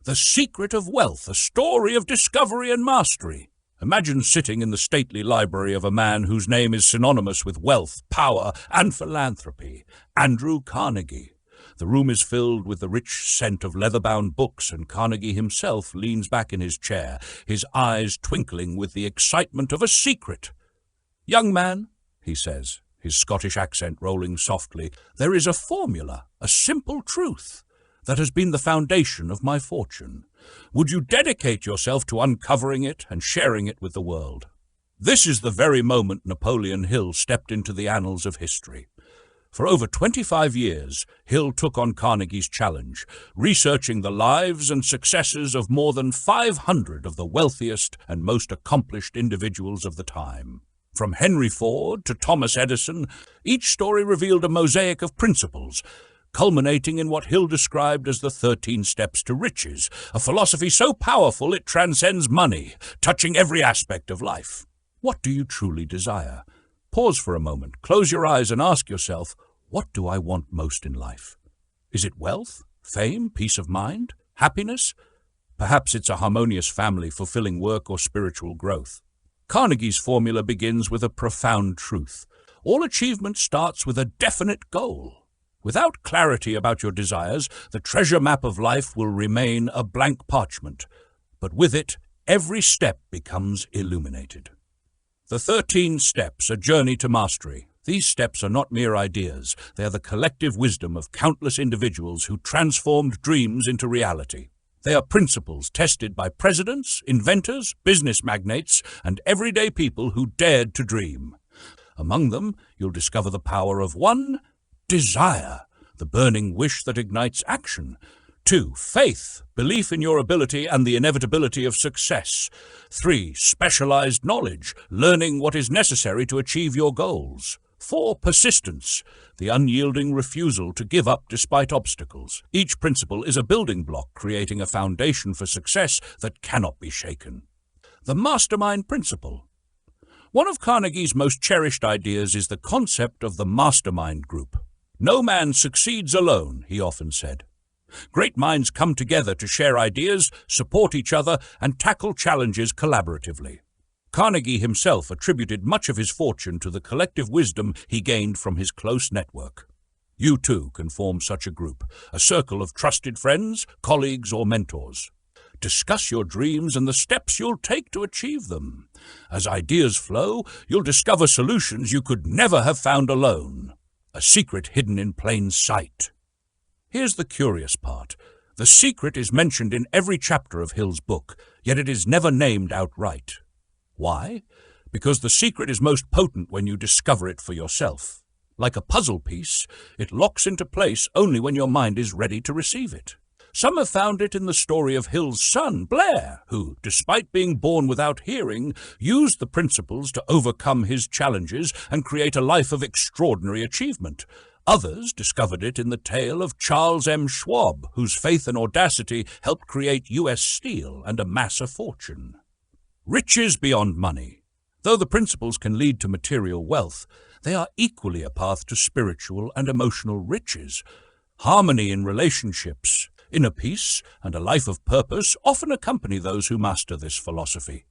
The Secret of Wealth, a story of discovery and mastery. Imagine sitting in the stately library of a man whose name is synonymous with wealth, power, and philanthropy, Andrew Carnegie. The room is filled with the rich scent of leather-bound books, and Carnegie himself leans back in his chair, his eyes twinkling with the excitement of a secret. "Young man," he says, his Scottish accent rolling softly, "there is a formula, a simple truth, that has been the foundation of my fortune. Would you dedicate yourself to uncovering it and sharing it with the world?" This is the very moment Napoleon Hill stepped into the annals of history. For over 25 years, Hill took on Carnegie's challenge, researching the lives and successes of more than 500 of the wealthiest and most accomplished individuals of the time. From Henry Ford to Thomas Edison, each story revealed a mosaic of principles, culminating in what Hill described as the 13 steps to riches, a philosophy so powerful it transcends money, touching every aspect of life. What do you truly desire? Pause for a moment, close your eyes and ask yourself, what do I want most in life? Is it wealth, fame, peace of mind, happiness? Perhaps it's a harmonious family, fulfilling work, or spiritual growth. Carnegie's formula begins with a profound truth. All achievement starts with a definite goal. Without clarity about your desires, the treasure map of life will remain a blank parchment, but with it, every step becomes illuminated. The 13 steps, a journey to mastery. These steps are not mere ideas. They are the collective wisdom of countless individuals who transformed dreams into reality. They are principles tested by presidents, inventors, business magnates, and everyday people who dared to dream. Among them, you'll discover the power of 1. Desire, the burning wish that ignites action. 2. Faith, belief in your ability and the inevitability of success. 3. Specialized knowledge, learning what is necessary to achieve your goals. 4. Persistence, the unyielding refusal to give up despite obstacles. Each principle is a building block, creating a foundation for success that cannot be shaken. The mastermind principle. One of Carnegie's most cherished ideas is the concept of the mastermind group. "No man succeeds alone," he often said. Great minds come together to share ideas, support each other, and tackle challenges collaboratively. Carnegie himself attributed much of his fortune to the collective wisdom he gained from his close network. You too can form such a group, a circle of trusted friends, colleagues, or mentors. Discuss your dreams and the steps you'll take to achieve them. As ideas flow, you'll discover solutions you could never have found alone. A secret hidden in plain sight. Here's the curious part. The secret is mentioned in every chapter of Hill's book, yet it is never named outright. Why? Because the secret is most potent when you discover it for yourself. Like a puzzle piece, it locks into place only when your mind is ready to receive it. Some have found it in the story of Hill's son, Blair, who, despite being born without hearing, used the principles to overcome his challenges and create a life of extraordinary achievement. Others discovered it in the tale of Charles M. Schwab, whose faith and audacity helped create U.S. Steel and amass a fortune. Riches beyond money. Though the principles can lead to material wealth, they are equally a path to spiritual and emotional riches. Harmony in relationships, inner peace, and a life of purpose often accompany those who master this philosophy.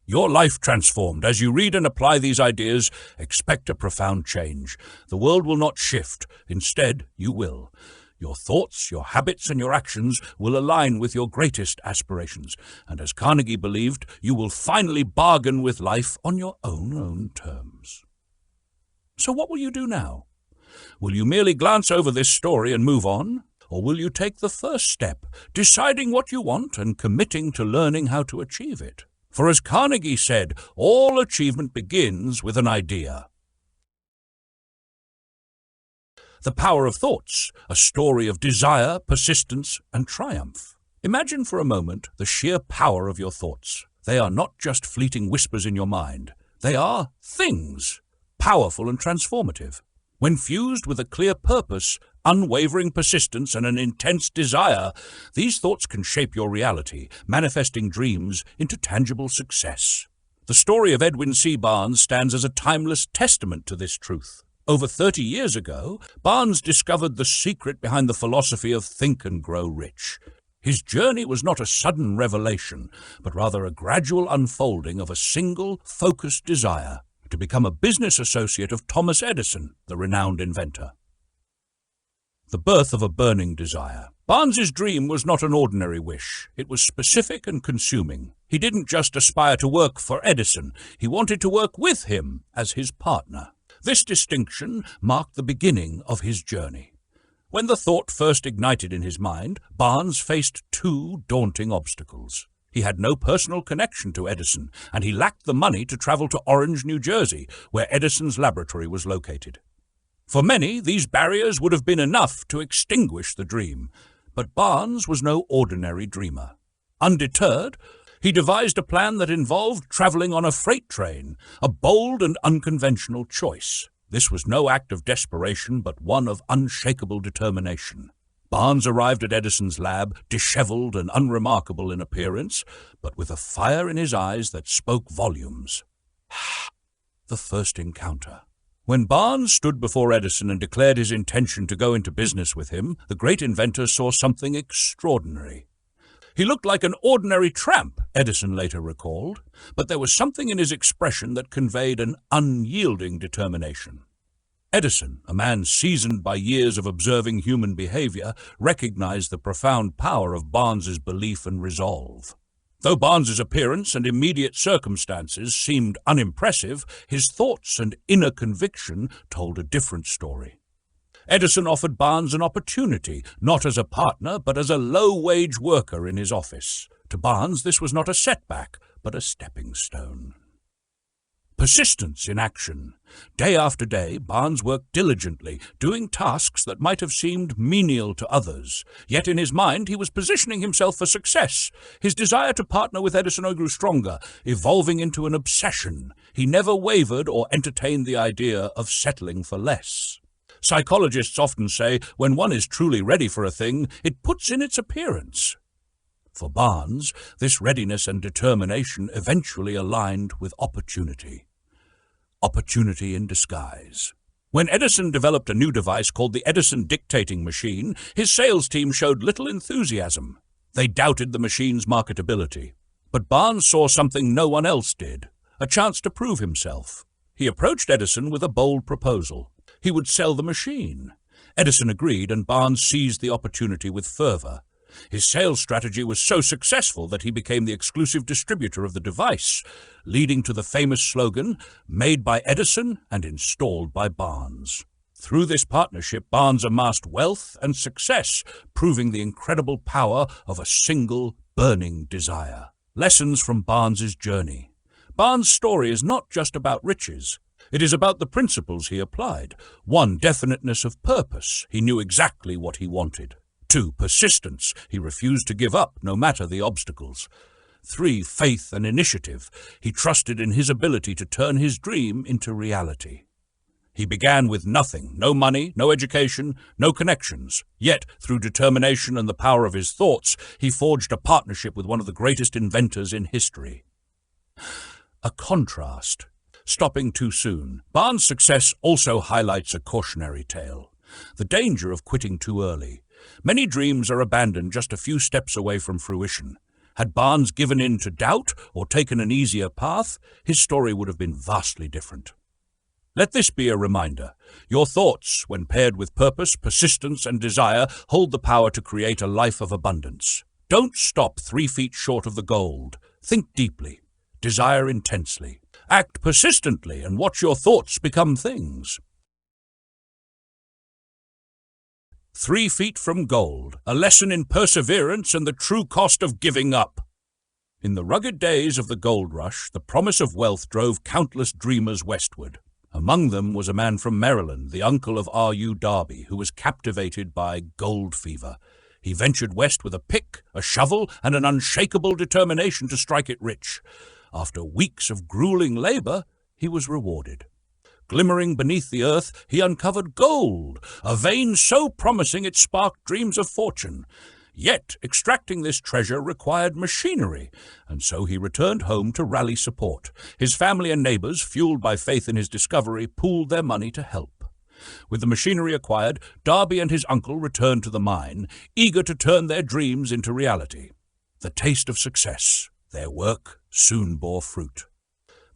Your life transformed. As you read and apply these ideas, expect a profound change. The world will not shift. Instead, you will. Your thoughts, your habits, and your actions will align with your greatest aspirations. And as Carnegie believed, you will finally bargain with life on your own terms. So what will you do now? Will you merely glance over this story and move on? Or will you take the first step, deciding what you want and committing to learning how to achieve it? For as Carnegie said, all achievement begins with an idea. The power of thoughts, a story of desire, persistence, and triumph. Imagine for a moment the sheer power of your thoughts. They are not just fleeting whispers in your mind. They are things, powerful and transformative. When fused with a clear purpose, unwavering persistence, and an intense desire, these thoughts can shape your reality, manifesting dreams into tangible success. The story of Edwin C. Barnes stands as a timeless testament to this truth. Over 30 years ago, Barnes discovered the secret behind the philosophy of think and grow rich. His journey was not a sudden revelation, but rather a gradual unfolding of a single, focused desire to become a business associate of Thomas Edison, the renowned inventor. The birth of a burning desire. Barnes's dream was not an ordinary wish. It was specific and consuming. He didn't just aspire to work for Edison. He wanted to work with him as his partner. This distinction marked the beginning of his journey. When the thought first ignited in his mind, Barnes faced two daunting obstacles. He had no personal connection to Edison, and he lacked the money to travel to Orange, New Jersey, where Edison's laboratory was located. For many, these barriers would have been enough to extinguish the dream, but Barnes was no ordinary dreamer. Undeterred, he devised a plan that involved traveling on a freight train, a bold and unconventional choice. This was no act of desperation, but one of unshakable determination. Barnes arrived at Edison's lab, disheveled and unremarkable in appearance, but with a fire in his eyes that spoke volumes. The first encounter. When Barnes stood before Edison and declared his intention to go into business with him, the great inventor saw something extraordinary. He looked like an ordinary tramp, Edison later recalled, but there was something in his expression that conveyed an unyielding determination. Edison, a man seasoned by years of observing human behavior, recognized the profound power of Barnes's belief and resolve. Though Barnes's appearance and immediate circumstances seemed unimpressive, his thoughts and inner conviction told a different story. Edison offered Barnes an opportunity, not as a partner, but as a low-wage worker in his office. To Barnes, this was not a setback, but a stepping stone. Persistence in action. Day after day, Barnes worked diligently, doing tasks that might have seemed menial to others. Yet in his mind, he was positioning himself for success. His desire to partner with Edison grew stronger, evolving into an obsession. He never wavered or entertained the idea of settling for less. Psychologists often say, when one is truly ready for a thing, it puts in its appearance. For Barnes, this readiness and determination eventually aligned with opportunity. Opportunity in disguise. When Edison developed a new device called the Edison dictating machine, his sales team showed little enthusiasm. They doubted the machine's marketability. But Barnes saw something no one else did, a chance to prove himself. He approached Edison with a bold proposal. He would sell the machine. Edison agreed, and Barnes seized the opportunity with fervor. His sales strategy was so successful that he became the exclusive distributor of the device, leading to the famous slogan, "Made by Edison and installed by Barnes." Through this partnership, Barnes amassed wealth and success, proving the incredible power of a single burning desire. Lessons from Barnes's journey. Barnes' story is not just about riches. It is about the principles he applied. 1, definiteness of purpose. He knew exactly what he wanted. 2, persistence. He refused to give up, no matter the obstacles. 3, faith and initiative. He trusted in his ability to turn his dream into reality. He began with nothing, no money, no education, no connections. Yet, through determination and the power of his thoughts, he forged a partnership with one of the greatest inventors in history. A contrast. Stopping too soon. Barnes' success also highlights a cautionary tale. The danger of quitting too early. Many dreams are abandoned just a few steps away from fruition. Had Barnes given in to doubt or taken an easier path, his story would have been vastly different. Let this be a reminder. Your thoughts, when paired with purpose, persistence, and desire, hold the power to create a life of abundance. Don't stop 3 feet short of the gold. Think deeply. Desire intensely. Act persistently and watch your thoughts become things. 3 feet from gold, a lesson in perseverance and the true cost of giving up. In the rugged days of the gold rush, the promise of wealth drove countless dreamers westward. Among them was a man from Maryland, the uncle of R.U. Darby, who was captivated by gold fever. He ventured west with a pick, a shovel, and an unshakable determination to strike it rich. After weeks of grueling labor, he was rewarded. Glimmering beneath the earth, he uncovered gold, a vein so promising it sparked dreams of fortune. Yet extracting this treasure required machinery, and so he returned home to rally support. His family and neighbors, fueled by faith in his discovery, pooled their money to help. With the machinery acquired, Darby and his uncle returned to the mine, eager to turn their dreams into reality. The taste of success. Their work soon bore fruit.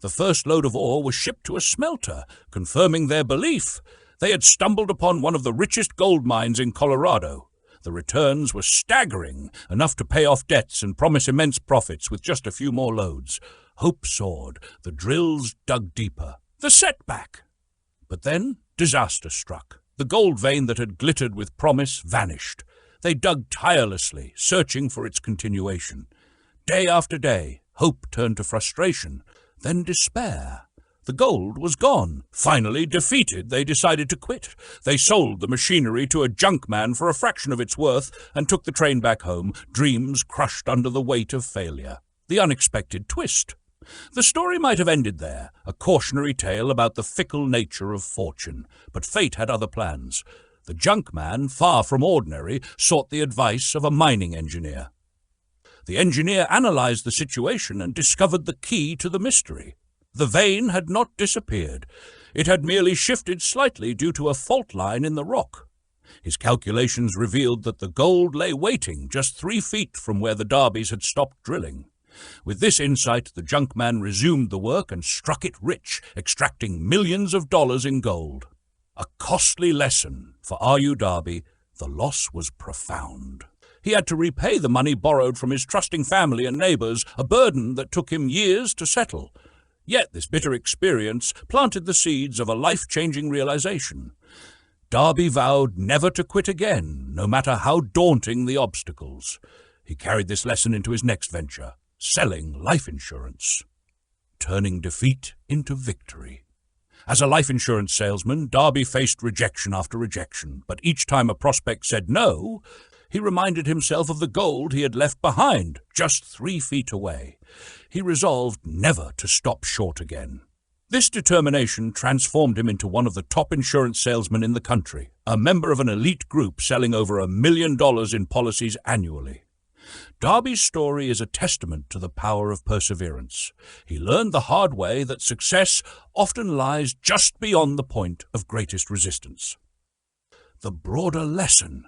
The first load of ore was shipped to a smelter, confirming their belief. They had stumbled upon one of the richest gold mines in Colorado. The returns were staggering, enough to pay off debts and promise immense profits with just a few more loads. Hope soared. The drills dug deeper. The setback. But then disaster struck. The gold vein that had glittered with promise vanished. They dug tirelessly, searching for its continuation. Day after day, hope turned to frustration, then despair. The gold was gone. Finally, defeated, they decided to quit. They sold the machinery to a junk man for a fraction of its worth and took the train back home, dreams crushed under the weight of failure. The unexpected twist. The story might have ended there, a cautionary tale about the fickle nature of fortune, but fate had other plans. The junk man, far from ordinary, sought the advice of a mining engineer. The engineer analyzed the situation and discovered the key to the mystery. The vein had not disappeared. It had merely shifted slightly due to a fault line in the rock. His calculations revealed that the gold lay waiting just 3 feet from where the Darbys had stopped drilling. With this insight, the junk man resumed the work and struck it rich, extracting millions of dollars in gold. A costly lesson. For R.U. Darby, the loss was profound. He had to repay the money borrowed from his trusting family and neighbors, a burden that took him years to settle. Yet this bitter experience planted the seeds of a life-changing realization. Darby vowed never to quit again, no matter how daunting the obstacles. He carried this lesson into his next venture, selling life insurance, turning defeat into victory. As a life insurance salesman, Darby faced rejection after rejection, but each time a prospect said no, he reminded himself of the gold he had left behind, just 3 feet away. He resolved never to stop short again. This determination transformed him into one of the top insurance salesmen in the country, a member of an elite group selling over $1 million in policies annually. Darby's story is a testament to the power of perseverance. He learned the hard way that success often lies just beyond the point of greatest resistance. The broader lesson.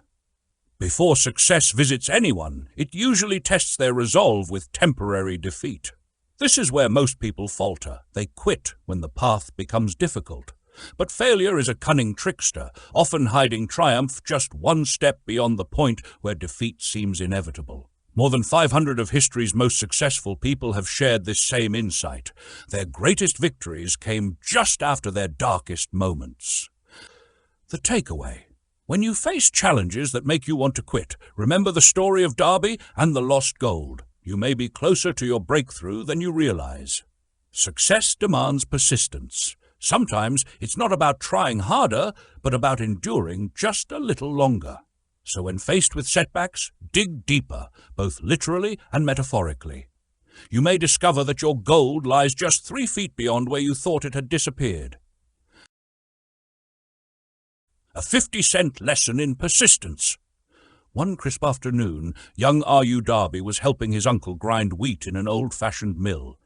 Before success visits anyone, it usually tests their resolve with temporary defeat. This is where most people falter. They quit when the path becomes difficult. But failure is a cunning trickster, often hiding triumph just one step beyond the point where defeat seems inevitable. More than 500 of history's most successful people have shared this same insight. Their greatest victories came just after their darkest moments. The takeaway. When you face challenges that make you want to quit, remember the story of Darby and the lost gold. You may be closer to your breakthrough than you realize. Success demands persistence. Sometimes it's not about trying harder, but about enduring just a little longer. So when faced with setbacks, dig deeper, both literally and metaphorically. You may discover that your gold lies just 3 feet beyond where you thought it had disappeared. A 50-cent lesson in persistence. One crisp afternoon, young R.U. Darby was helping his uncle grind wheat in an old-fashioned mill.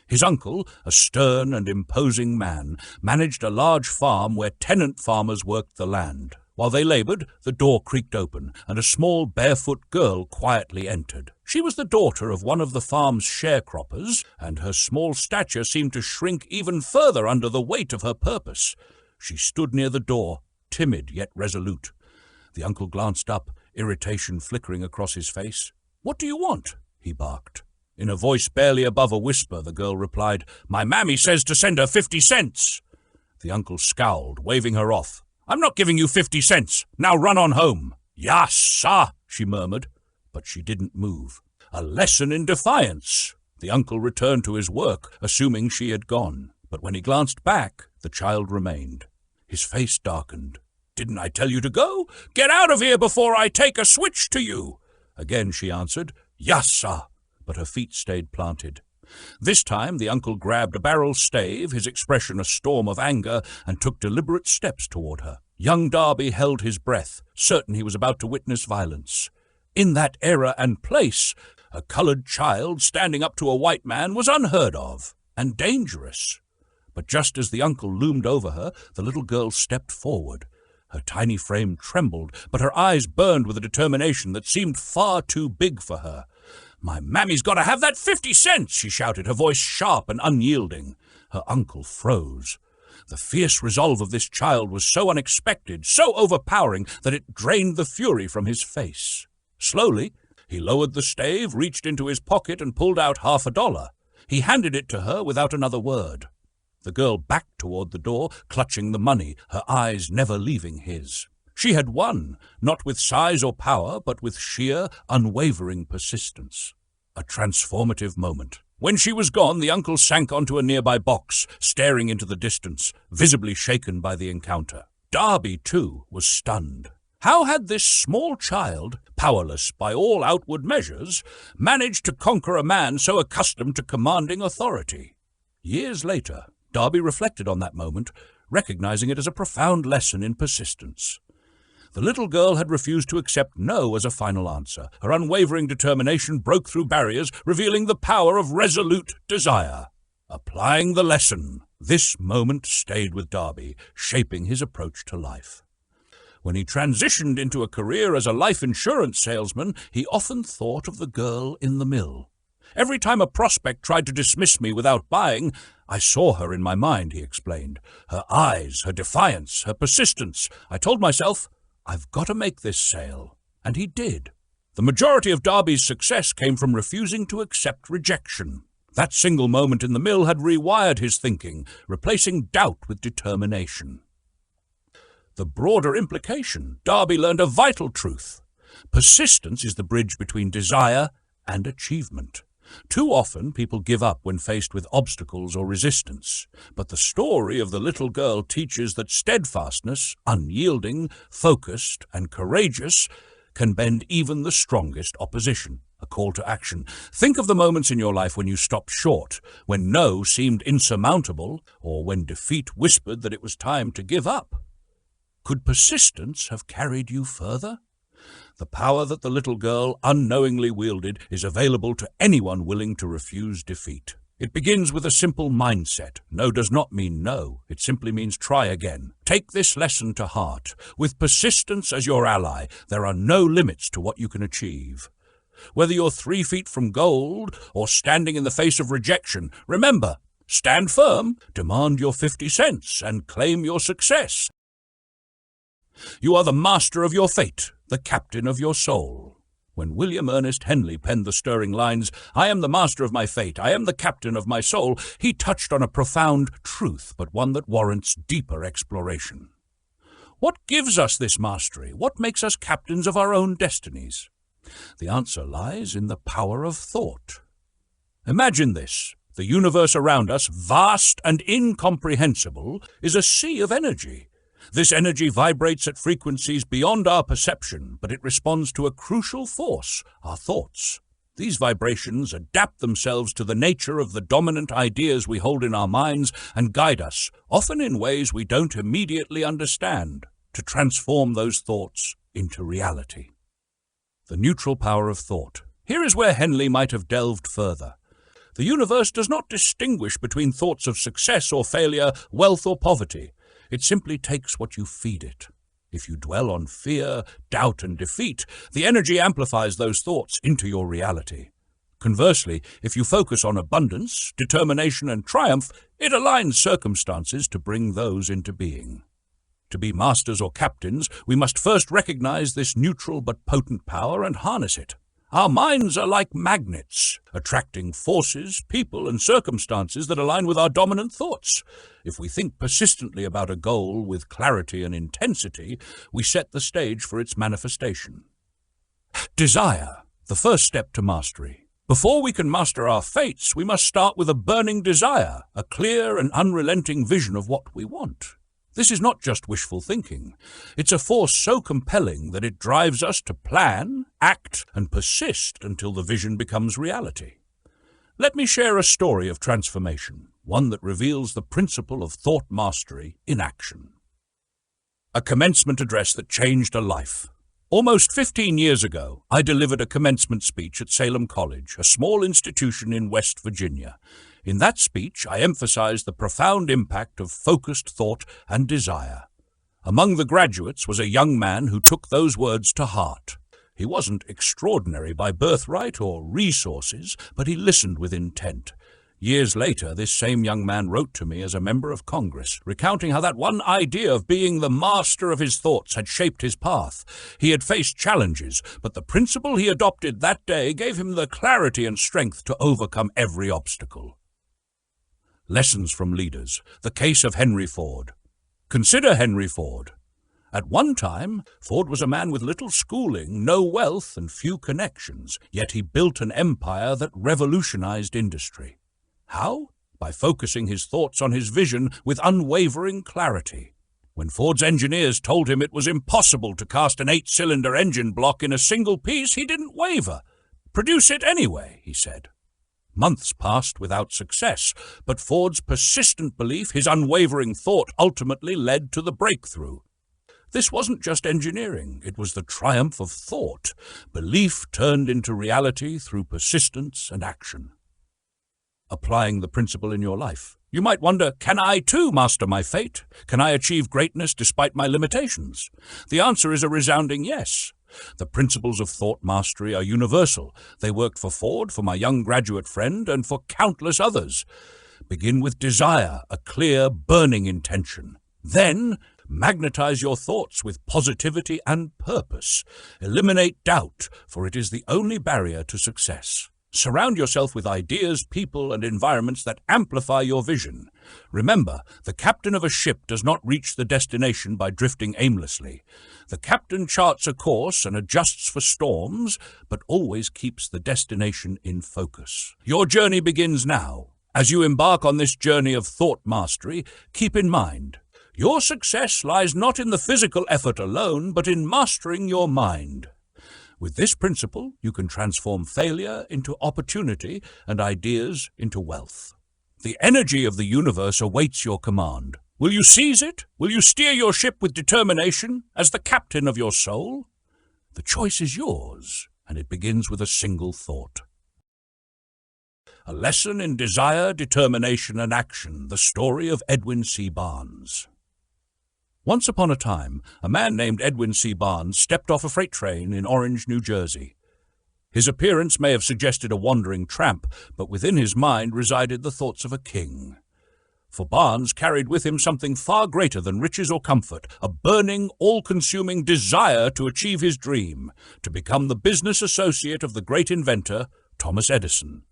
His uncle, a stern and imposing man, managed a large farm where tenant farmers worked the land. While they labored, the door creaked open, and a small barefoot girl quietly entered. She was the daughter of one of the farm's sharecroppers, and her small stature seemed to shrink even further under the weight of her purpose. She stood near the door, timid yet resolute. The uncle glanced up, irritation flickering across his face. "What do you want?" he barked. In a voice barely above a whisper, the girl replied, "My mammy says to send her 50 cents. The uncle scowled, waving her off. "I'm not giving you 50 cents. Now run on home." "Yes, sir," she murmured, but she didn't move. A lesson in defiance. The uncle returned to his work, assuming she had gone. But when he glanced back, the child remained. His face darkened. "Didn't I tell you to go? Get out of here before I take a switch to you." Again she answered, "Yes, sir," but her feet stayed planted. This time the uncle grabbed a barrel stave, his expression a storm of anger, and took deliberate steps toward her. Young Darby held his breath, certain he was about to witness violence. In that era and place, a colored child standing up to a white man was unheard of and dangerous. But just as the uncle loomed over her, the little girl stepped forward. Her tiny frame trembled, but her eyes burned with a determination that seemed far too big for her. "My mammy's got to have that 50 cents, she shouted, her voice sharp and unyielding. Her uncle froze. The fierce resolve of this child was so unexpected, so overpowering, that it drained the fury from his face. Slowly, he lowered the stave, reached into his pocket, and pulled out $50. He handed it to her without another word. The girl backed toward the door, clutching the money, her eyes never leaving his. She had won, not with size or power, but with sheer, unwavering persistence. A transformative moment. When she was gone, the uncle sank onto a nearby box, staring into the distance, visibly shaken by the encounter. Darby, too, was stunned. How had this small child, powerless by all outward measures, managed to conquer a man so accustomed to commanding authority? Years later, Darby reflected on that moment, recognizing it as a profound lesson in persistence. The little girl had refused to accept no as a final answer. Her unwavering determination broke through barriers, revealing the power of resolute desire. Applying the lesson, this moment stayed with Darby, shaping his approach to life. When he transitioned into a career as a life insurance salesman, he often thought of the girl in the mill. Every time a prospect tried to dismiss me without buying, I saw her in my mind, he explained. Her eyes, her defiance, her persistence. I told myself, I've got to make this sale. And he did. The majority of Darby's success came from refusing to accept rejection. That single moment in the mill had rewired his thinking, replacing doubt with determination. The broader implication, Darby learned a vital truth. Persistence is the bridge between desire and achievement. Too often people give up when faced with obstacles or resistance, but the story of the little girl teaches that steadfastness, unyielding, focused, and courageous can bend even the strongest opposition. A call to action. Think of the moments in your life when you stopped short, when no seemed insurmountable, or when defeat whispered that it was time to give up. Could persistence have carried you further? The power that the little girl unknowingly wielded is available to anyone willing to refuse defeat. It begins with a simple mindset. No does not mean no. It simply means try again. Take this lesson to heart. With persistence as your ally, there are no limits to what you can achieve. Whether you're 3 feet from gold or standing in the face of rejection, remember, stand firm, demand your 50 cents, and claim your success. You are the master of your fate, the captain of your soul. When William Ernest Henley penned the stirring lines, "I am the master of my fate, I am the captain of my soul," he touched on a profound truth, but one that warrants deeper exploration. What gives us this mastery? What makes us captains of our own destinies? The answer lies in the power of thought. Imagine this. The universe around us, vast and incomprehensible, is a sea of energy. This energy vibrates at frequencies beyond our perception, but it responds to a crucial force, our thoughts. These vibrations adapt themselves to the nature of the dominant ideas we hold in our minds and guide us, often in ways we don't immediately understand, to transform those thoughts into reality. The neutral power of thought. Here is where Henley might have delved further. The universe does not distinguish between thoughts of success or failure, wealth or poverty. It simply takes what you feed it. If you dwell on fear, doubt, and defeat, the energy amplifies those thoughts into your reality. Conversely, if you focus on abundance, determination, and triumph, it aligns circumstances to bring those into being. To be masters or captains, we must first recognize this neutral but potent power and harness it. Our minds are like magnets, attracting forces, people, and circumstances that align with our dominant thoughts. If we think persistently about a goal with clarity and intensity, we set the stage for its manifestation. Desire, the first step to mastery. Before we can master our fates, we must start with a burning desire, a clear and unrelenting vision of what we want. This is not just wishful thinking. It's a force so compelling that it drives us to plan, act, and persist until the vision becomes reality. Let me share a story of transformation, one that reveals the principle of thought mastery in action. A commencement address that changed a life. Almost 15 years ago, I delivered a commencement speech at Salem College, a small institution in West Virginia. In that speech, I emphasized the profound impact of focused thought and desire. Among the graduates was a young man who took those words to heart. He wasn't extraordinary by birthright or resources, but he listened with intent. Years later, this same young man wrote to me as a member of Congress, recounting how that one idea of being the master of his thoughts had shaped his path. He had faced challenges, but the principle he adopted that day gave him the clarity and strength to overcome every obstacle. Lessons from leaders. The case of Henry Ford. Consider Henry Ford. At one time, Ford was a man with little schooling, no wealth, and few connections, yet he built an empire that revolutionized industry. How? By focusing his thoughts on his vision with unwavering clarity. When Ford's engineers told him it was impossible to cast an 8-cylinder engine block in a single piece, he didn't waver. "Produce it anyway," he said. Months passed without success, but Ford's persistent belief, his unwavering thought, ultimately led to the breakthrough. This wasn't just engineering, it was the triumph of thought, belief turned into reality through persistence and action. Applying the principle in your life. You might wonder, can I too master my fate? Can I achieve greatness despite my limitations? The answer is a resounding yes. The principles of thought mastery are universal. They worked for Ford, for my young graduate friend, and for countless others. Begin with desire, a clear, burning intention. Then, magnetize your thoughts with positivity and purpose. Eliminate doubt, for it is the only barrier to success. Surround yourself with ideas, people, and environments that amplify your vision. Remember, the captain of a ship does not reach the destination by drifting aimlessly. The captain charts a course and adjusts for storms, but always keeps the destination in focus. Your journey begins now. As you embark on this journey of thought mastery, keep in mind, your success lies not in the physical effort alone, but in mastering your mind. With this principle, you can transform failure into opportunity and ideas into wealth. The energy of the universe awaits your command. Will you seize it? Will you steer your ship with determination as the captain of your soul? The choice is yours, and it begins with a single thought. A lesson in desire, determination, and action, the story of Edwin C. Barnes. Once upon a time, a man named Edwin C. Barnes stepped off a freight train in Orange, New Jersey. His appearance may have suggested a wandering tramp, but within his mind resided the thoughts of a king. For Barnes carried with him something far greater than riches or comfort, a burning, all-consuming desire to achieve his dream, to become the business associate of the great inventor, Thomas Edison.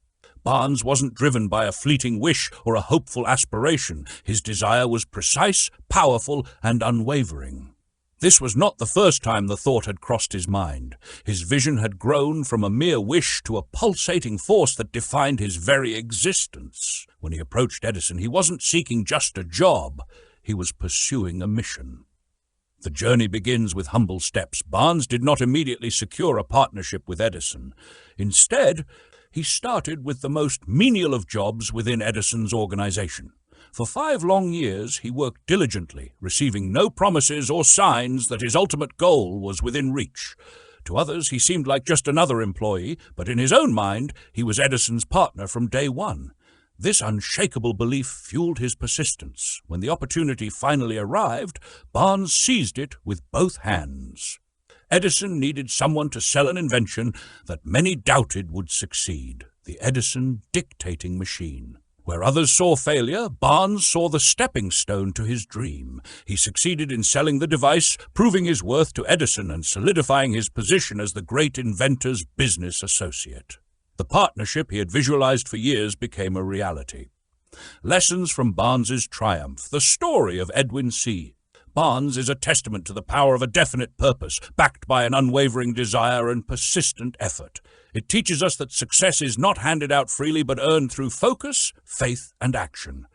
Barnes wasn't driven by a fleeting wish or a hopeful aspiration. His desire was precise, powerful, and unwavering. This was not the first time the thought had crossed his mind. His vision had grown from a mere wish to a pulsating force that defined his very existence. When he approached Edison, he wasn't seeking just a job. He was pursuing a mission. The journey begins with humble steps. Barnes did not immediately secure a partnership with Edison. Instead, he started with the most menial of jobs within Edison's organization. For 5 long years, he worked diligently, receiving no promises or signs that his ultimate goal was within reach. To others, he seemed like just another employee, but in his own mind, he was Edison's partner from day one. This unshakable belief fueled his persistence. When the opportunity finally arrived, Barnes seized it with both hands. Edison needed someone to sell an invention that many doubted would succeed, the Edison dictating machine. Where others saw failure, Barnes saw the stepping stone to his dream. He succeeded in selling the device, proving his worth to Edison and solidifying his position as the great inventor's business associate. The partnership he had visualized for years became a reality. Lessons from Barnes's triumph, the story of Edwin C. Barnes is a testament to the power of a definite purpose, backed by an unwavering desire and persistent effort. It teaches us that success is not handed out freely but earned through focus, faith, and action.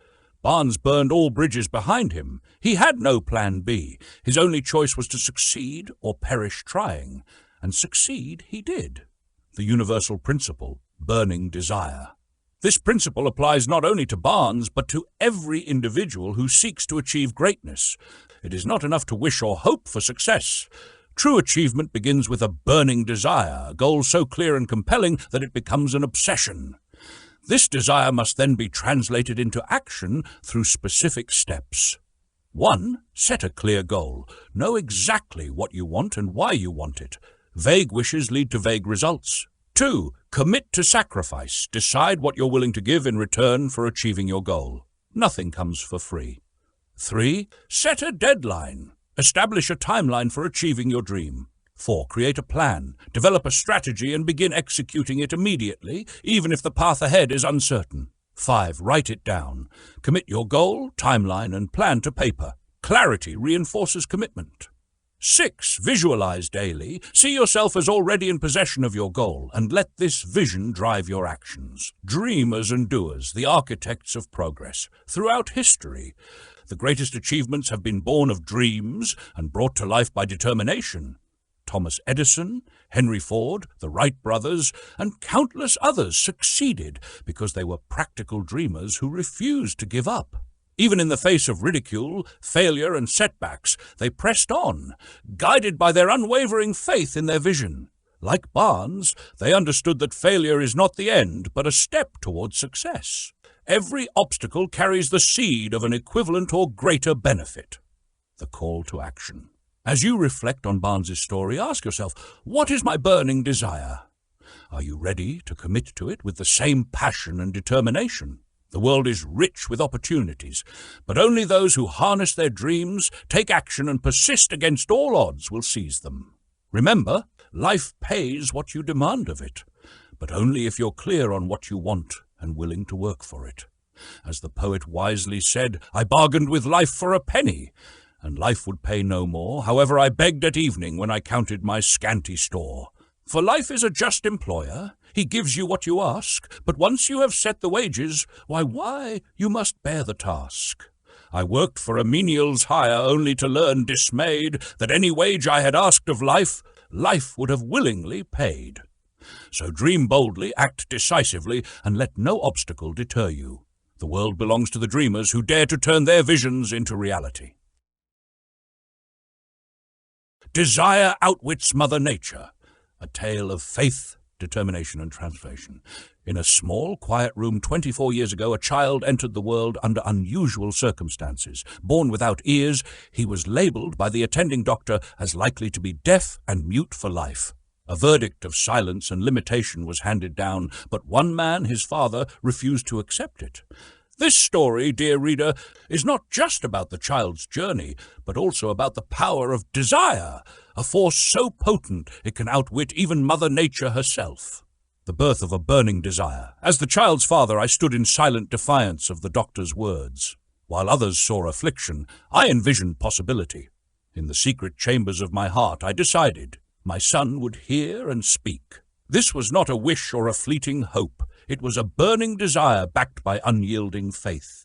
Barnes burned all bridges behind him. He had no plan B. His only choice was to succeed or perish trying. And succeed he did. The universal principle, burning desire. This principle applies not only to Barnes, but to every individual who seeks to achieve greatness. It is not enough to wish or hope for success. True achievement begins with a burning desire, a goal so clear and compelling that it becomes an obsession. This desire must then be translated into action through specific steps. 1. Set a clear goal. Know exactly what you want and why you want it. Vague wishes lead to vague results. 2. Commit to sacrifice. Decide what you're willing to give in return for achieving your goal. Nothing comes for free. 3. Set a deadline. Establish a timeline for achieving your dream. 4. Create a plan. Develop a strategy and begin executing it immediately, even if the path ahead is uncertain. 5. Write it down. Commit your goal, timeline, and plan to paper. Clarity reinforces commitment. 6. Visualize daily. See yourself as already in possession of your goal, and let this vision drive your actions. Dreamers and doers, the architects of progress. Throughout history, the greatest achievements have been born of dreams and brought to life by determination. Thomas Edison, Henry Ford, the Wright brothers, and countless others succeeded because they were practical dreamers who refused to give up. Even in the face of ridicule, failure, and setbacks, they pressed on, guided by their unwavering faith in their vision. Like Barnes, they understood that failure is not the end, but a step towards success. Every obstacle carries the seed of an equivalent or greater benefit. The call to action. As you reflect on Barnes's story, ask yourself, what is my burning desire? Are you ready to commit to it with the same passion and determination? The world is rich with opportunities, but only those who harness their dreams, take action, and persist against all odds will seize them. Remember, life pays what you demand of it, but only if you're clear on what you want and willing to work for it. As the poet wisely said, I bargained with life for a penny, and life would pay no more. However, I begged at evening when I counted my scanty store. For life is a just employer. He gives you what you ask, but once you have set the wages, why, you must bear the task. I worked for a menial's hire only to learn dismayed that any wage I had asked of life, life would have willingly paid. So dream boldly, act decisively, and let no obstacle deter you. The world belongs to the dreamers who dare to turn their visions into reality. Desire outwits Mother Nature, a tale of faith, determination, and transformation. In a small, quiet room 24 years ago, a child entered the world under unusual circumstances. Born without ears, he was labeled by the attending doctor as likely to be deaf and mute for life. A verdict of silence and limitation was handed down, but one man, his father, refused to accept it. This story, dear reader, is not just about the child's journey, but also about the power of desire, a force so potent it can outwit even Mother Nature herself. The birth of a burning desire. As the child's father, I stood in silent defiance of the doctor's words. While others saw affliction, I envisioned possibility. In the secret chambers of my heart, I decided my son would hear and speak. This was not a wish or a fleeting hope. It was a burning desire backed by unyielding faith.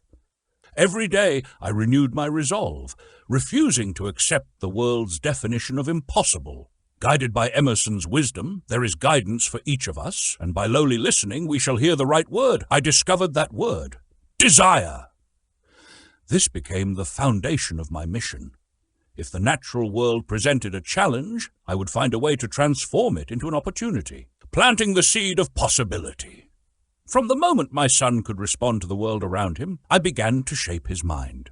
Every day I renewed my resolve, refusing to accept the world's definition of impossible. Guided by Emerson's wisdom, there is guidance for each of us, and by lowly listening we shall hear the right word. I discovered that word, desire. This became the foundation of my mission. If the natural world presented a challenge, I would find a way to transform it into an opportunity, planting the seed of possibility. From the moment my son could respond to the world around him, I began to shape his mind.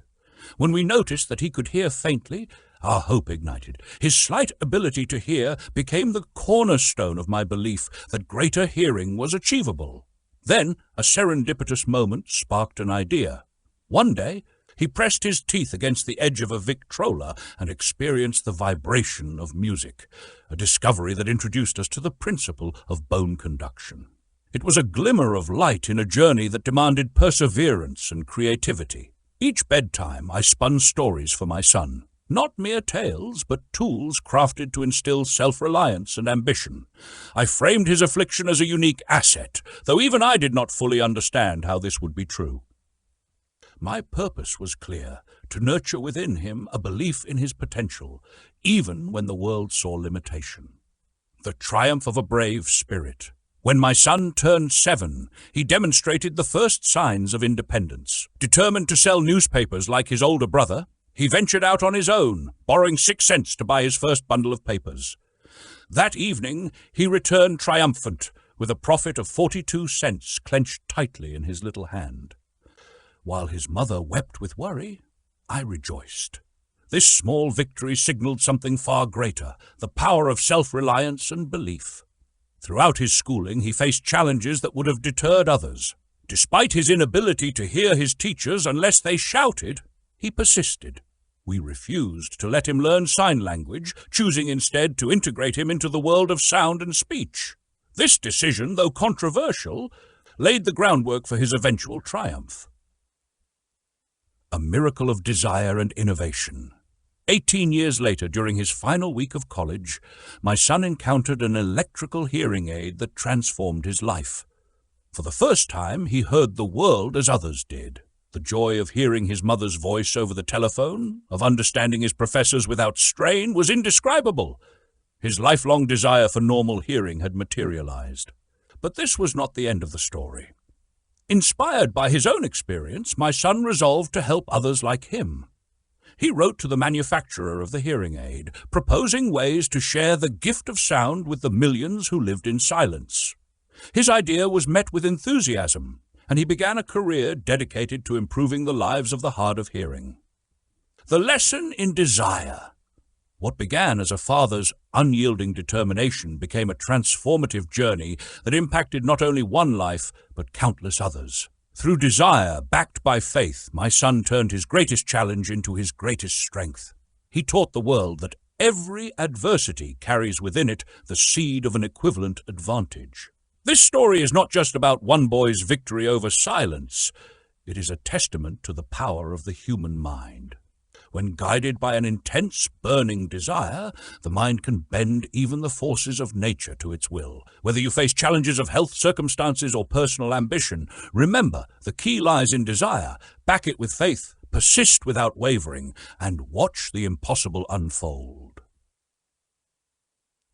When we noticed that he could hear faintly, our hope ignited. His slight ability to hear became the cornerstone of my belief that greater hearing was achievable. Then a serendipitous moment sparked an idea. One day, he pressed his teeth against the edge of a Victrola and experienced the vibration of music, a discovery that introduced us to the principle of bone conduction. It was a glimmer of light in a journey that demanded perseverance and creativity. Each bedtime I spun stories for my son, not mere tales, but tools crafted to instill self-reliance and ambition. I framed his affliction as a unique asset, though even I did not fully understand how this would be true. My purpose was clear, to nurture within him a belief in his potential, even when the world saw limitation. The triumph of a brave spirit. When my son turned 7, he demonstrated the first signs of independence. Determined to sell newspapers like his older brother, he ventured out on his own, borrowing 6 cents to buy his first bundle of papers. That evening, he returned triumphant, with a profit of 42 cents clenched tightly in his little hand. While his mother wept with worry, I rejoiced. This small victory signaled something far greater, the power of self-reliance and belief. Throughout his schooling, he faced challenges that would have deterred others. Despite his inability to hear his teachers unless they shouted, he persisted. We refused to let him learn sign language, choosing instead to integrate him into the world of sound and speech. This decision, though controversial, laid the groundwork for his eventual triumph. A miracle of desire and innovation. 18 years later, during his final week of college, my son encountered an electrical hearing aid that transformed his life. For the first time, he heard the world as others did. The joy of hearing his mother's voice over the telephone, of understanding his professors without strain, was indescribable. His lifelong desire for normal hearing had materialized. But this was not the end of the story. Inspired by his own experience, my son resolved to help others like him. He wrote to the manufacturer of the hearing aid, proposing ways to share the gift of sound with the millions who lived in silence. His idea was met with enthusiasm, and he began a career dedicated to improving the lives of the hard of hearing. The lesson in desire. What began as a father's unyielding determination became a transformative journey that impacted not only one life, but countless others. Through desire, backed by faith, my son turned his greatest challenge into his greatest strength. He taught the world that every adversity carries within it the seed of an equivalent advantage. This story is not just about one boy's victory over silence. It is a testament to the power of the human mind. When guided by an intense, burning desire, the mind can bend even the forces of nature to its will. Whether you face challenges of health circumstances or personal ambition, remember, the key lies in desire. Back it with faith, persist without wavering, and watch the impossible unfold.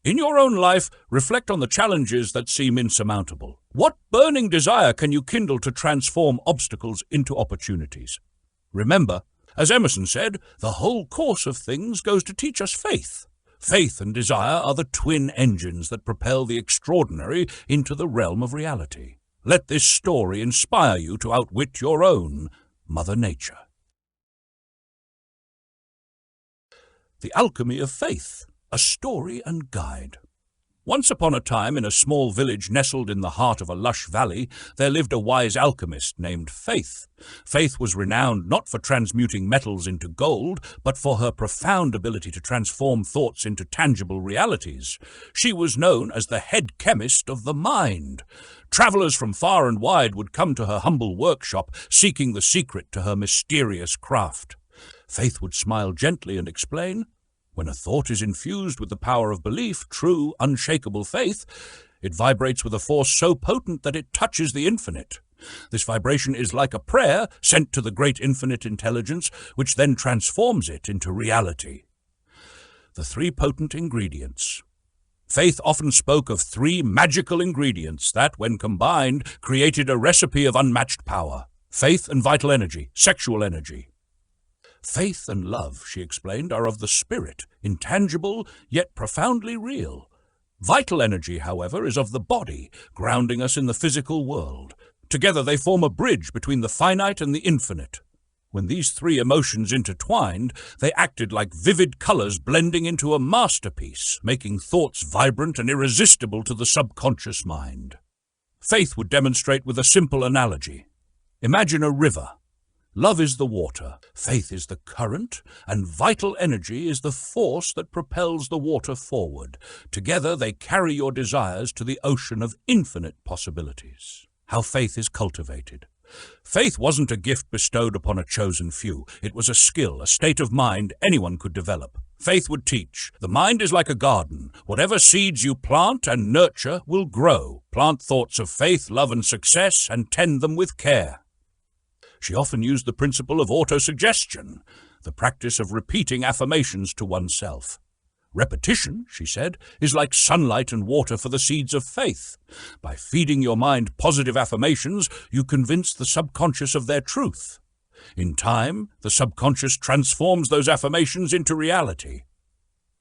In your own life, reflect on the challenges that seem insurmountable. What burning desire can you kindle to transform obstacles into opportunities? Remember, as Emerson said, the whole course of things goes to teach us faith. Faith and desire are the twin engines that propel the extraordinary into the realm of reality. Let this story inspire you to outwit your own Mother Nature. The Alchemy of Faith, a story and guide. Once upon a time, in a small village nestled in the heart of a lush valley, there lived a wise alchemist named Faith. Faith was renowned not for transmuting metals into gold, but for her profound ability to transform thoughts into tangible realities. She was known as the head chemist of the mind. Travelers from far and wide would come to her humble workshop, seeking the secret to her mysterious craft. Faith would smile gently and explain, "When a thought is infused with the power of belief, true, unshakable faith, it vibrates with a force so potent that it touches the infinite. This vibration is like a prayer sent to the great infinite intelligence, which then transforms it into reality." The three potent ingredients. Faith often spoke of three magical ingredients that, when combined, created a recipe of unmatched power. Faith and vital energy, sexual energy. Faith and love, she explained, are of the spirit, intangible, yet profoundly real. Vital energy, however, is of the body, grounding us in the physical world. Together they form a bridge between the finite and the infinite. When these three emotions intertwined, they acted like vivid colors blending into a masterpiece, making thoughts vibrant and irresistible to the subconscious mind. Faith would demonstrate with a simple analogy. Imagine a river. Love is the water, faith is the current, and vital energy is the force that propels the water forward. Together they carry your desires to the ocean of infinite possibilities. How faith is cultivated. Faith wasn't a gift bestowed upon a chosen few. It was a skill, a state of mind anyone could develop. Faith would teach. The mind is like a garden. Whatever seeds you plant and nurture will grow. Plant thoughts of faith, love, and success, and tend them with care. She often used the principle of autosuggestion, the practice of repeating affirmations to oneself. Repetition, she said, is like sunlight and water for the seeds of faith. By feeding your mind positive affirmations, you convince the subconscious of their truth. In time, the subconscious transforms those affirmations into reality.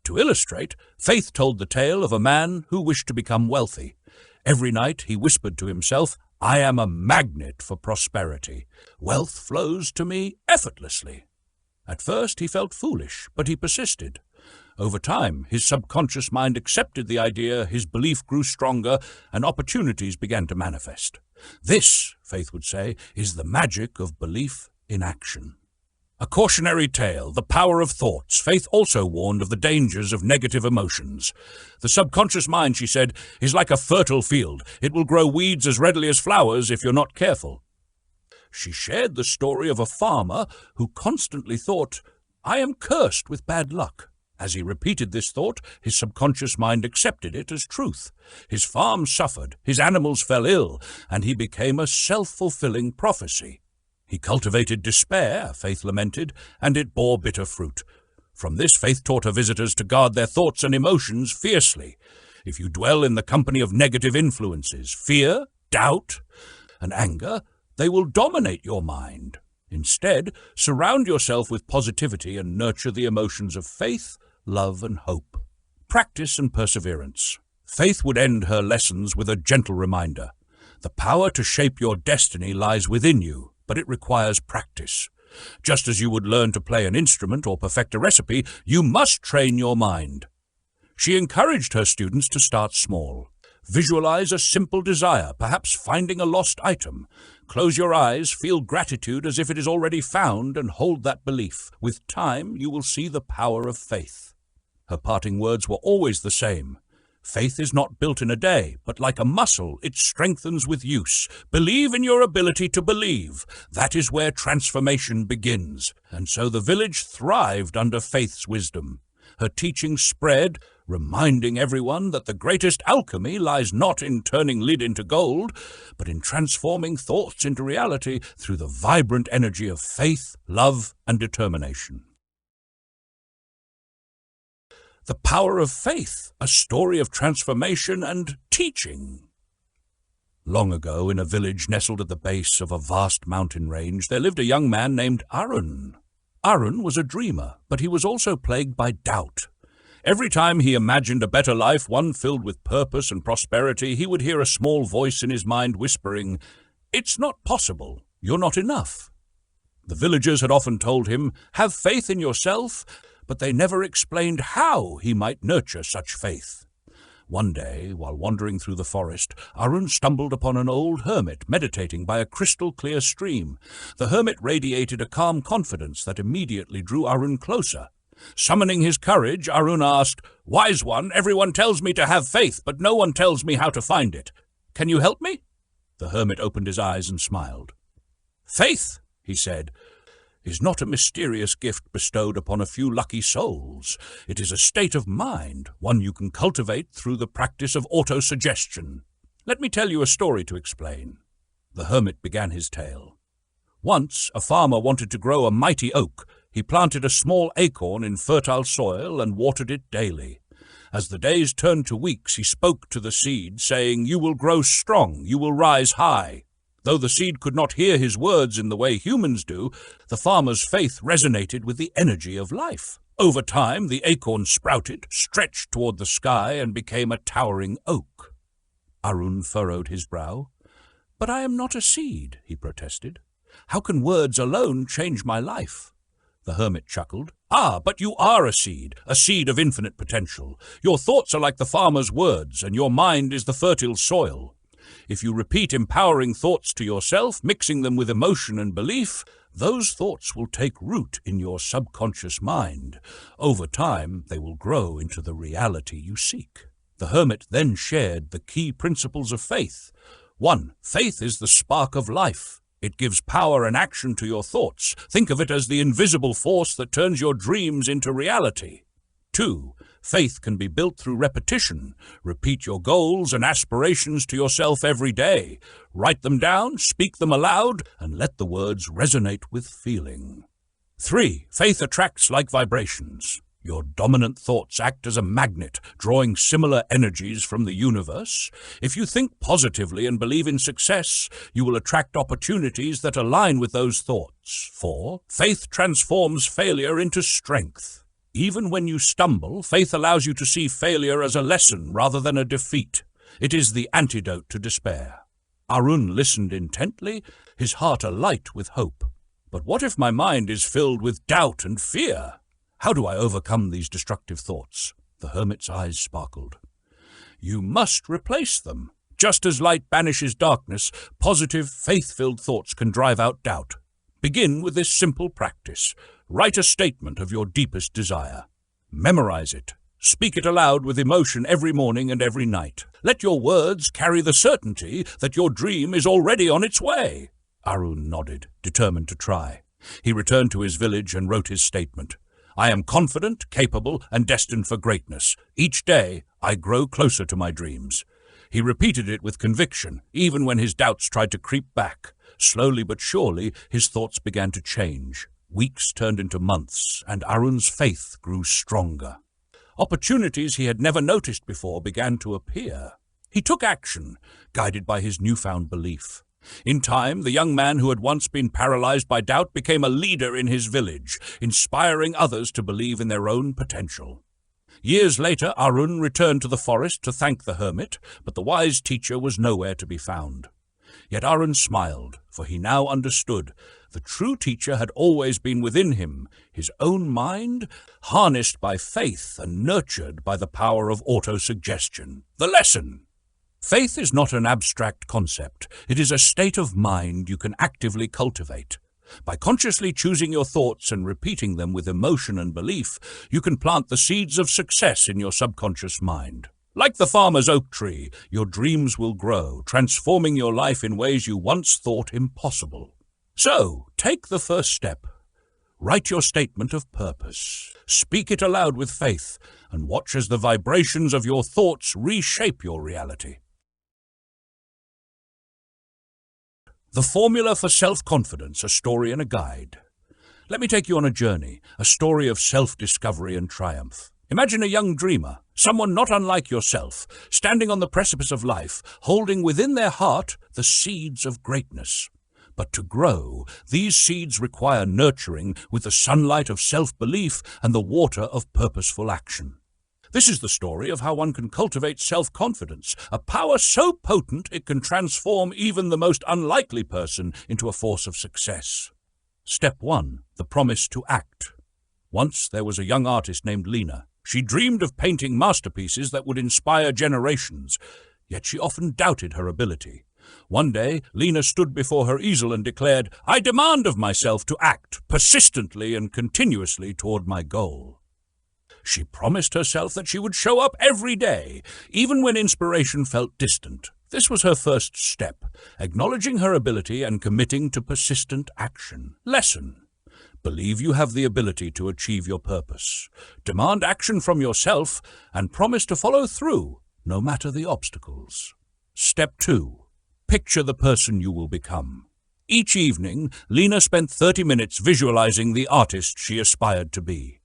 To illustrate, Faith told the tale of a man who wished to become wealthy. Every night he whispered to himself, "I am a magnet for prosperity. Wealth flows to me effortlessly." At first he felt foolish, but he persisted. Over time, his subconscious mind accepted the idea, his belief grew stronger, and opportunities began to manifest. This, Faith would say, is the magic of belief in action. A cautionary tale, The Power of Thoughts, Faith also warned of the dangers of negative emotions. The subconscious mind, she said, is like a fertile field. It will grow weeds as readily as flowers if you're not careful. She shared the story of a farmer who constantly thought, "I am cursed with bad luck." As he repeated this thought, his subconscious mind accepted it as truth. His farm suffered, his animals fell ill, and he became a self-fulfilling prophecy. He cultivated despair, Faith lamented, and it bore bitter fruit. From this, Faith taught her visitors to guard their thoughts and emotions fiercely. If you dwell in the company of negative influences, fear, doubt, and anger, they will dominate your mind. Instead, surround yourself with positivity and nurture the emotions of faith, love, and hope. Practice and perseverance. Faith would end her lessons with a gentle reminder. The power to shape your destiny lies within you, but it requires practice. Just as you would learn to play an instrument or perfect a recipe, you must train your mind. She encouraged her students to start small. Visualize a simple desire, perhaps finding a lost item. Close your eyes, feel gratitude as if it is already found, and hold that belief. With time, you will see the power of faith. Her parting words were always the same. Faith is not built in a day, but like a muscle, it strengthens with use. Believe in your ability to believe. That is where transformation begins. And so the village thrived under Faith's wisdom. Her teaching spread, reminding everyone that the greatest alchemy lies not in turning lead into gold, but in transforming thoughts into reality through the vibrant energy of faith, love, and determination. The Power of Faith, a story of transformation and teaching. Long ago, in a village nestled at the base of a vast mountain range, there lived a young man named Arun. Arun was a dreamer, but he was also plagued by doubt. Every time he imagined a better life, one filled with purpose and prosperity, he would hear a small voice in his mind whispering, "It's not possible. You're not enough." The villagers had often told him, "Have faith in yourself," but they never explained how he might nurture such faith. One day, while wandering through the forest, Arun stumbled upon an old hermit meditating by a crystal-clear stream. The hermit radiated a calm confidence that immediately drew Arun closer. Summoning his courage, Arun asked, "Wise one, everyone tells me to have faith, but no one tells me how to find it. Can you help me?" The hermit opened his eyes and smiled. "Faith," he said, "is not a mysterious gift bestowed upon a few lucky souls. It is a state of mind, one you can cultivate through the practice of autosuggestion. Let me tell you a story to explain." The hermit began his tale. Once, a farmer wanted to grow a mighty oak. He planted a small acorn in fertile soil and watered it daily. As the days turned to weeks, he spoke to the seed, saying, "You will grow strong, you will rise high." Though the seed could not hear his words in the way humans do, the farmer's faith resonated with the energy of life. Over time, the acorn sprouted, stretched toward the sky, and became a towering oak. Arun furrowed his brow. "But I am not a seed," he protested. "How can words alone change my life?" The hermit chuckled. "Ah, but you are a seed of infinite potential. Your thoughts are like the farmer's words, and your mind is the fertile soil. If you repeat empowering thoughts to yourself, mixing them with emotion and belief, those thoughts will take root in your subconscious mind. Over time, they will grow into the reality you seek." The hermit then shared the key principles of faith. 1. Faith is the spark of life. It gives power and action to your thoughts. Think of it as the invisible force that turns your dreams into reality. 2. Faith can be built through repetition. Repeat your goals and aspirations to yourself every day. Write them down, speak them aloud, and let the words resonate with feeling. 3. Faith attracts like vibrations. Your dominant thoughts act as a magnet, drawing similar energies from the universe. If you think positively and believe in success, you will attract opportunities that align with those thoughts. 4. Faith transforms failure into strength. Even when you stumble, faith allows you to see failure as a lesson rather than a defeat. It is the antidote to despair. Arun listened intently, his heart alight with hope. But what if my mind is filled with doubt and fear? How do I overcome these destructive thoughts? The hermit's eyes sparkled. You must replace them. Just as light banishes darkness, positive, faith-filled thoughts can drive out doubt. Begin with this simple practice. Write a statement of your deepest desire. Memorize it. Speak it aloud with emotion every morning and every night. Let your words carry the certainty that your dream is already on its way. Arun nodded, determined to try. He returned to his village and wrote his statement. I am confident, capable, and destined for greatness. Each day, I grow closer to my dreams. He repeated it with conviction, even when his doubts tried to creep back. Slowly but surely, his thoughts began to change. Weeks turned into months, and Arun's faith grew stronger. Opportunities he had never noticed before began to appear. He took action, guided by his newfound belief. In time, the young man who had once been paralyzed by doubt became a leader in his village, inspiring others to believe in their own potential. Years later, Arun returned to the forest to thank the hermit, but the wise teacher was nowhere to be found. Yet Arun smiled, for he now understood. The true teacher had always been within him, his own mind, harnessed by faith and nurtured by the power of autosuggestion. The lesson! Faith is not an abstract concept. It is a state of mind you can actively cultivate. By consciously choosing your thoughts and repeating them with emotion and belief, you can plant the seeds of success in your subconscious mind. Like the farmer's oak tree, your dreams will grow, transforming your life in ways you once thought impossible. So, take the first step. Write your statement of purpose. Speak it aloud with faith, and watch as the vibrations of your thoughts reshape your reality. The Formula for Self-Confidence, a Story and a Guide. Let me take you on a journey, a story of self-discovery and triumph. Imagine a young dreamer, someone not unlike yourself, standing on the precipice of life, holding within their heart the seeds of greatness. But to grow, these seeds require nurturing with the sunlight of self-belief and the water of purposeful action. This is the story of how one can cultivate self-confidence, a power so potent it can transform even the most unlikely person into a force of success. Step 1. The promise to act. Once there was a young artist named Lena. She dreamed of painting masterpieces that would inspire generations, yet she often doubted her ability. One day, Lena stood before her easel and declared, I demand of myself to act persistently and continuously toward my goal. She promised herself that she would show up every day, even when inspiration felt distant. This was her first step, acknowledging her ability and committing to persistent action. Lesson. Believe you have the ability to achieve your purpose. Demand action from yourself and promise to follow through, no matter the obstacles. Step 2. Picture the person you will become. Each evening, Lena spent 30 minutes visualizing the artist she aspired to be.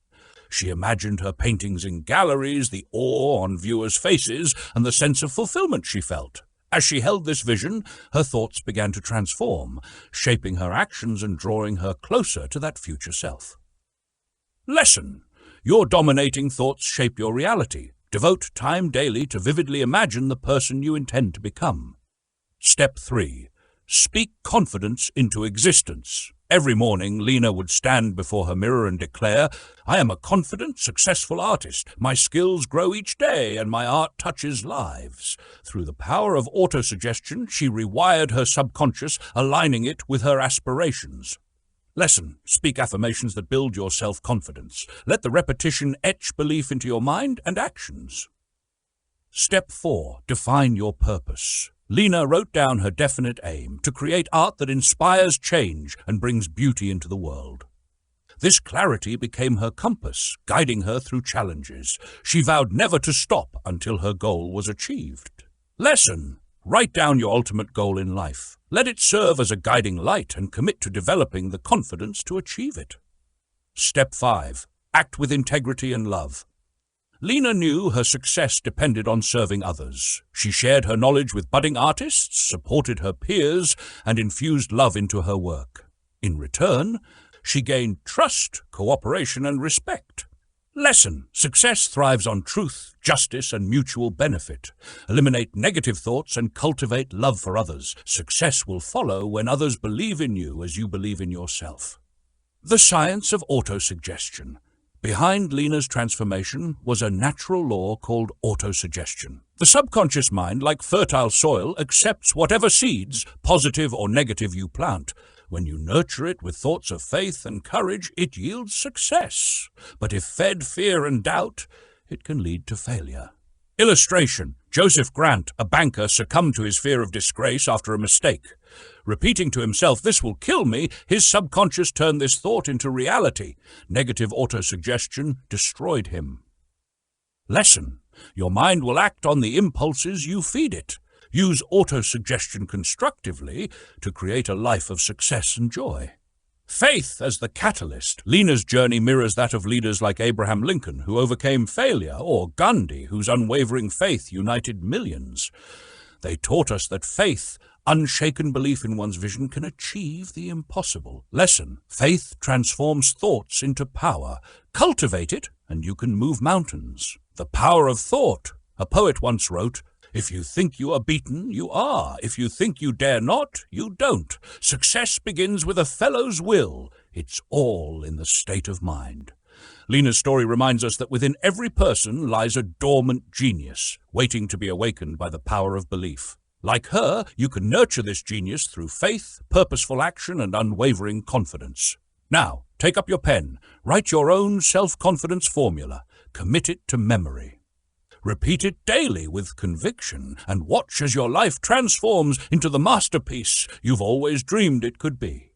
She imagined her paintings in galleries, the awe on viewers' faces, and the sense of fulfillment she felt. As she held this vision, her thoughts began to transform, shaping her actions and drawing her closer to that future self. Lesson. Your dominating thoughts shape your reality. Devote time daily to vividly imagine the person you intend to become. Step 3. Speak confidence into existence. Every morning, Lena would stand before her mirror and declare, I am a confident, successful artist. My skills grow each day, and my art touches lives. Through the power of autosuggestion, she rewired her subconscious, aligning it with her aspirations. Lesson. Speak affirmations that build your self-confidence. Let the repetition etch belief into your mind and actions. Step 4. Define your purpose. Lena wrote down her definite aim, to create art that inspires change and brings beauty into the world. This clarity became her compass, guiding her through challenges. She vowed never to stop until her goal was achieved. Lesson. Write down your ultimate goal in life. Let it serve as a guiding light and commit to developing the confidence to achieve it. Step 5. Act with integrity and love. Lena knew her success depended on serving others. She shared her knowledge with budding artists, supported her peers, and infused love into her work. In return, she gained trust, cooperation, and respect. Lesson: success thrives on truth, justice, and mutual benefit. Eliminate negative thoughts and cultivate love for others. Success will follow when others believe in you as you believe in yourself. The science of autosuggestion. Behind Lena's transformation was a natural law called autosuggestion. The subconscious mind, like fertile soil, accepts whatever seeds, positive or negative, you plant. When you nurture it with thoughts of faith and courage, it yields success. But if fed fear and doubt, it can lead to failure. Illustration: Joseph Grant, a banker, succumbed to his fear of disgrace after a mistake. Repeating to himself, "This will kill me," his subconscious turned this thought into reality. Negative autosuggestion destroyed him. Lesson: your mind will act on the impulses you feed it. Use autosuggestion constructively to create a life of success and joy. Faith as the catalyst. Lena's journey mirrors that of leaders like Abraham Lincoln, who overcame failure, or Gandhi, whose unwavering faith united millions. They taught us that faith, unshaken belief in one's vision, can achieve the impossible. Lesson: faith transforms thoughts into power. Cultivate it, and you can move mountains. The power of thought. A poet once wrote, "If you think you are beaten, you are. If you think you dare not, you don't. Success begins with a fellow's will. It's all in the state of mind." Lena's story reminds us that within every person lies a dormant genius, waiting to be awakened by the power of belief. Like her, you can nurture this genius through faith, purposeful action, and unwavering confidence. Now, take up your pen, write your own self-confidence formula, commit it to memory. Repeat it daily with conviction, and watch as your life transforms into the masterpiece you've always dreamed it could be.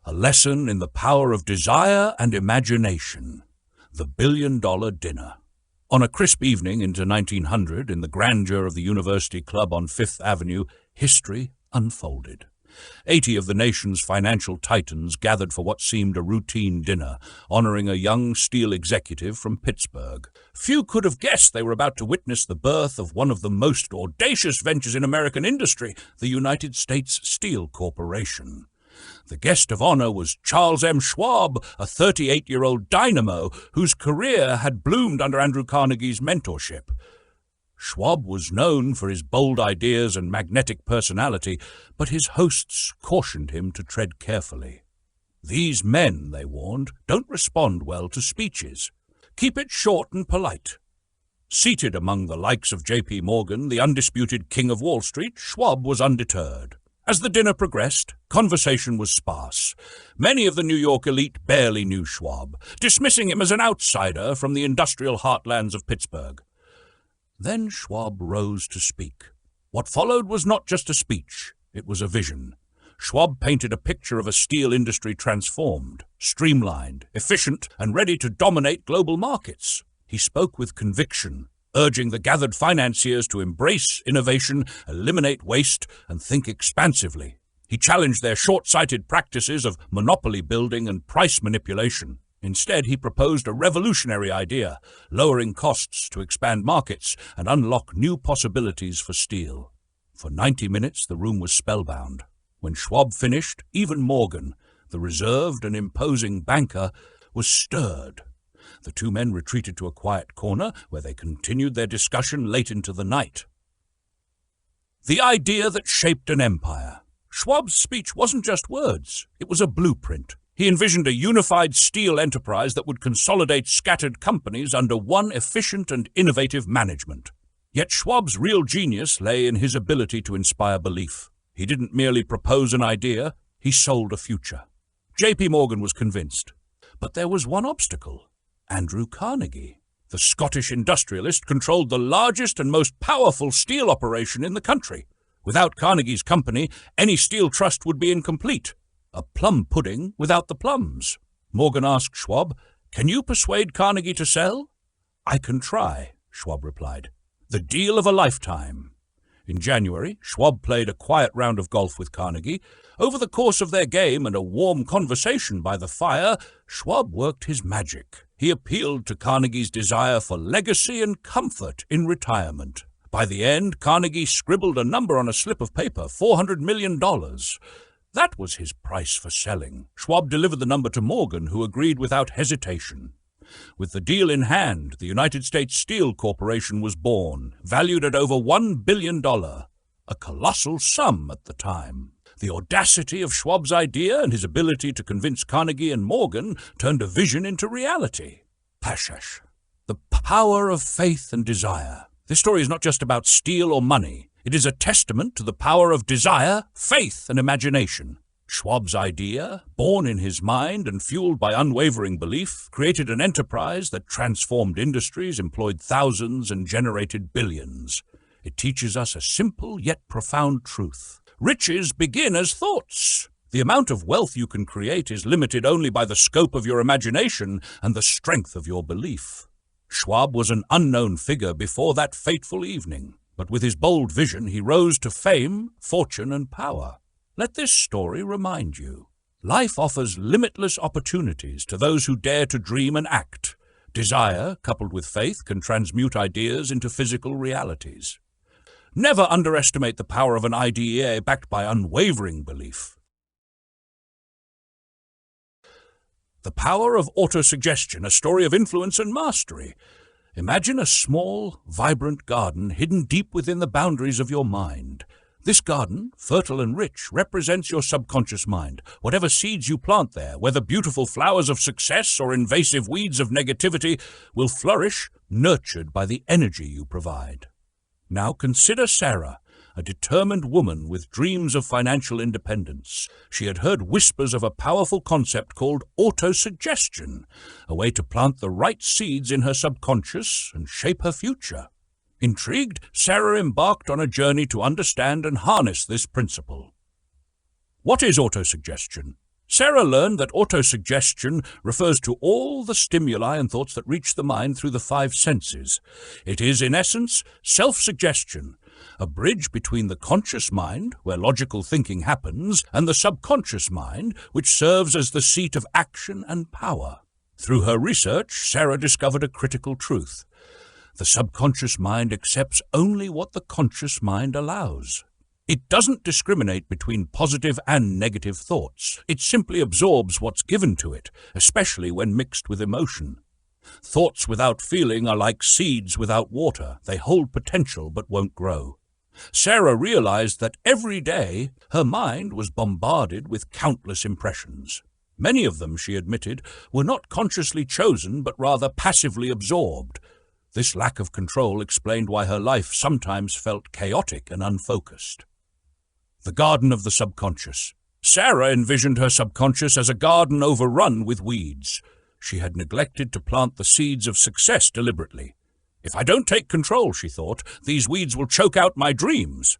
A lesson in the power of desire and imagination. The $1 billion dinner. On a crisp evening into 1900, in the grandeur of the University Club on Fifth Avenue, history unfolded. 80 of the nation's financial titans gathered for what seemed a routine dinner, honoring a young steel executive from Pittsburgh. Few could have guessed they were about to witness the birth of one of the most audacious ventures in American industry, the United States Steel Corporation. The guest of honor was Charles M. Schwab, a 38-year-old dynamo whose career had bloomed under Andrew Carnegie's mentorship. Schwab was known for his bold ideas and magnetic personality, but his hosts cautioned him to tread carefully. These men, they warned, don't respond well to speeches. Keep it short and polite. Seated among the likes of J.P. Morgan, the undisputed king of Wall Street, Schwab was undeterred. As the dinner progressed, conversation was sparse. Many of the New York elite barely knew Schwab, dismissing him as an outsider from the industrial heartlands of Pittsburgh. Then Schwab rose to speak. What followed was not just a speech, it was a vision. Schwab painted a picture of a steel industry transformed, streamlined, efficient, and ready to dominate global markets. He spoke with conviction, urging the gathered financiers to embrace innovation, eliminate waste, and think expansively. He challenged their short-sighted practices of monopoly building and price manipulation. Instead, he proposed a revolutionary idea, lowering costs to expand markets and unlock new possibilities for steel. For 90 minutes, the room was spellbound. When Schwab finished, even Morgan, the reserved and imposing banker, was stirred. The two men retreated to a quiet corner, where they continued their discussion late into the night. The idea that shaped an empire. Schwab's speech wasn't just words, it was a blueprint. He envisioned a unified steel enterprise that would consolidate scattered companies under one efficient and innovative management. Yet Schwab's real genius lay in his ability to inspire belief. He didn't merely propose an idea, he sold a future. J.P. Morgan was convinced. But there was one obstacle. Andrew Carnegie. The Scottish industrialist controlled the largest and most powerful steel operation in the country. Without Carnegie's company, any steel trust would be incomplete. A plum pudding without the plums. Morgan asked Schwab, "Can you persuade Carnegie to sell?" "I can try," Schwab replied. The deal of a lifetime. In January, Schwab played a quiet round of golf with Carnegie. Over the course of their game and a warm conversation by the fire, Schwab worked his magic. He appealed to Carnegie's desire for legacy and comfort in retirement. By the end, Carnegie scribbled a number on a slip of paper, $400 million. That was his price for selling. Schwab delivered the number to Morgan, who agreed without hesitation. With the deal in hand, the United States Steel Corporation was born, valued at over $1 billion, a colossal sum at the time. The audacity of Schwab's idea and his ability to convince Carnegie and Morgan turned a vision into reality. Pashash. The power of faith and desire. This story is not just about steel or money. It is a testament to the power of desire, faith, and imagination. Schwab's idea, born in his mind and fueled by unwavering belief, created an enterprise that transformed industries, employed thousands, and generated billions. It teaches us a simple yet profound truth. Riches begin as thoughts. The amount of wealth you can create is limited only by the scope of your imagination and the strength of your belief. Schwab was an unknown figure before that fateful evening, but with his bold vision he rose to fame, fortune, and power. Let this story remind you. Life offers limitless opportunities to those who dare to dream and act. Desire, coupled with faith, can transmute ideas into physical realities. Never underestimate the power of an idea backed by unwavering belief. The power of autosuggestion, a story of influence and mastery. Imagine a small, vibrant garden hidden deep within the boundaries of your mind. This garden, fertile and rich, represents your subconscious mind. Whatever seeds you plant there, whether beautiful flowers of success or invasive weeds of negativity, will flourish, nurtured by the energy you provide. Now consider Sarah, a determined woman with dreams of financial independence. She had heard whispers of a powerful concept called autosuggestion, a way to plant the right seeds in her subconscious and shape her future. Intrigued, Sarah embarked on a journey to understand and harness this principle. What is autosuggestion? Sarah learned that autosuggestion refers to all the stimuli and thoughts that reach the mind through the five senses. It is, in essence, self-suggestion, a bridge between the conscious mind, where logical thinking happens, and the subconscious mind, which serves as the seat of action and power. Through her research, Sarah discovered a critical truth. The subconscious mind accepts only what the conscious mind allows. It doesn't discriminate between positive and negative thoughts. It simply absorbs what's given to it, especially when mixed with emotion. Thoughts without feeling are like seeds without water. They hold potential but won't grow. Sarah realized that every day her mind was bombarded with countless impressions. Many of them, she admitted, were not consciously chosen but rather passively absorbed. This lack of control explained why her life sometimes felt chaotic and unfocused. The garden of the subconscious. Sarah envisioned her subconscious as a garden overrun with weeds. She had neglected to plant the seeds of success deliberately. If I don't take control, she thought, these weeds will choke out my dreams.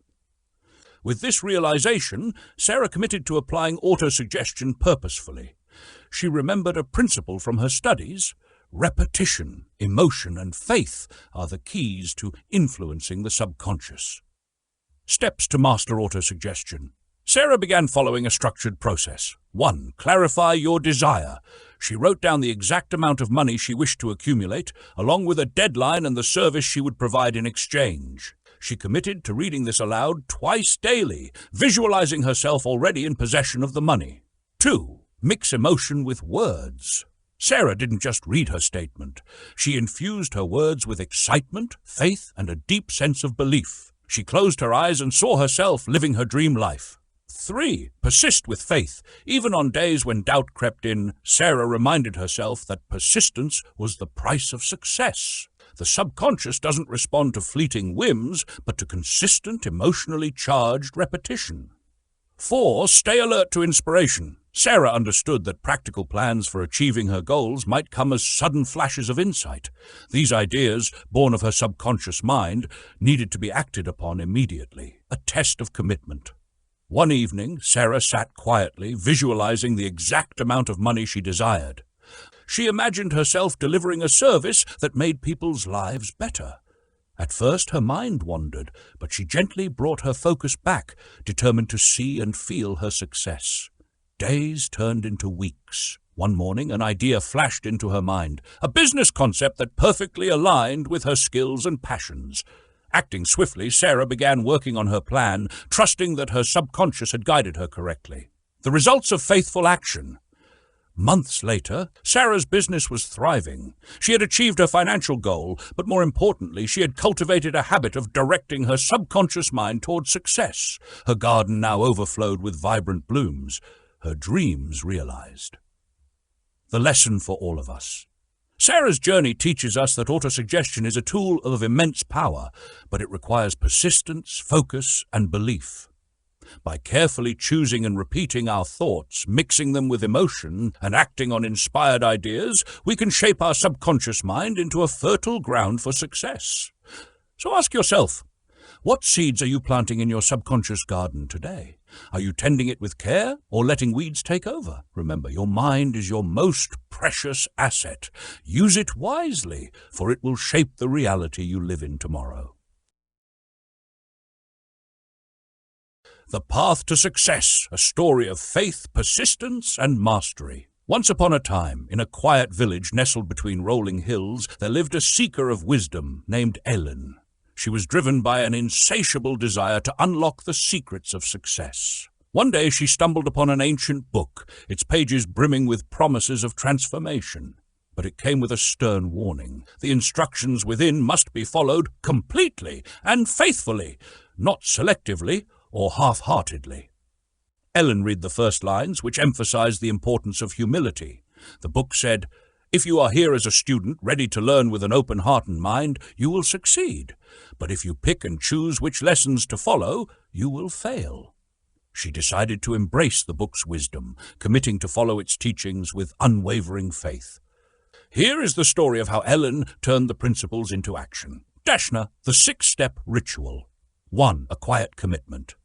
With this realization, Sarah committed to applying autosuggestion purposefully. She remembered a principle from her studies. Repetition, emotion, and faith are the keys to influencing the subconscious. Steps to master autosuggestion. Sarah began following a structured process. 1. Clarify your desire. She wrote down the exact amount of money she wished to accumulate, along with a deadline and the service she would provide in exchange. She committed to reading this aloud twice daily, visualizing herself already in possession of the money. 2. Mix emotion with words. Sarah didn't just read her statement. She infused her words with excitement, faith, and a deep sense of belief. She closed her eyes and saw herself living her dream life. 3. Persist with faith. Even on days when doubt crept in, Sarah reminded herself that persistence was the price of success. The subconscious doesn't respond to fleeting whims, but to consistent, emotionally charged repetition. 4. Stay alert to inspiration. Sarah understood that practical plans for achieving her goals might come as sudden flashes of insight. These ideas, born of her subconscious mind, needed to be acted upon immediately, a test of commitment. One evening, Sarah sat quietly, visualizing the exact amount of money she desired. She imagined herself delivering a service that made people's lives better. At first her mind wandered, but she gently brought her focus back, determined to see and feel her success. Days turned into weeks. One morning, an idea flashed into her mind, a business concept that perfectly aligned with her skills and passions. Acting swiftly, Sarah began working on her plan, trusting that her subconscious had guided her correctly. The results of faithful action. Months later, Sarah's business was thriving. She had achieved her financial goal, but more importantly, she had cultivated a habit of directing her subconscious mind toward success. Her garden now overflowed with vibrant blooms. Her dreams realized. The lesson for all of us. Sarah's journey teaches us that autosuggestion is a tool of immense power, but it requires persistence, focus, and belief. By carefully choosing and repeating our thoughts, mixing them with emotion, and acting on inspired ideas, we can shape our subconscious mind into a fertile ground for success. So ask yourself, what seeds are you planting in your subconscious garden today? Are you tending it with care or letting weeds take over? Remember, your mind is your most precious asset. Use it wisely, for it will shape the reality you live in tomorrow. The Path to Success, a story of faith, persistence, and mastery. Once upon a time, in a quiet village nestled between rolling hills, there lived a seeker of wisdom named Ellen. She was driven by an insatiable desire to unlock the secrets of success. One day she stumbled upon an ancient book, its pages brimming with promises of transformation. But it came with a stern warning. The instructions within must be followed completely and faithfully, not selectively or half-heartedly. Ellen read the first lines, which emphasized the importance of humility. The book said, "If you are here as a student, ready to learn with an open heart and mind, you will succeed. But if you pick and choose which lessons to follow, you will fail." She decided to embrace the book's wisdom, committing to follow its teachings with unwavering faith. Here is the story of how Ellen turned the principles into action. Dashna, the 6-step ritual. 1. A quiet commitment.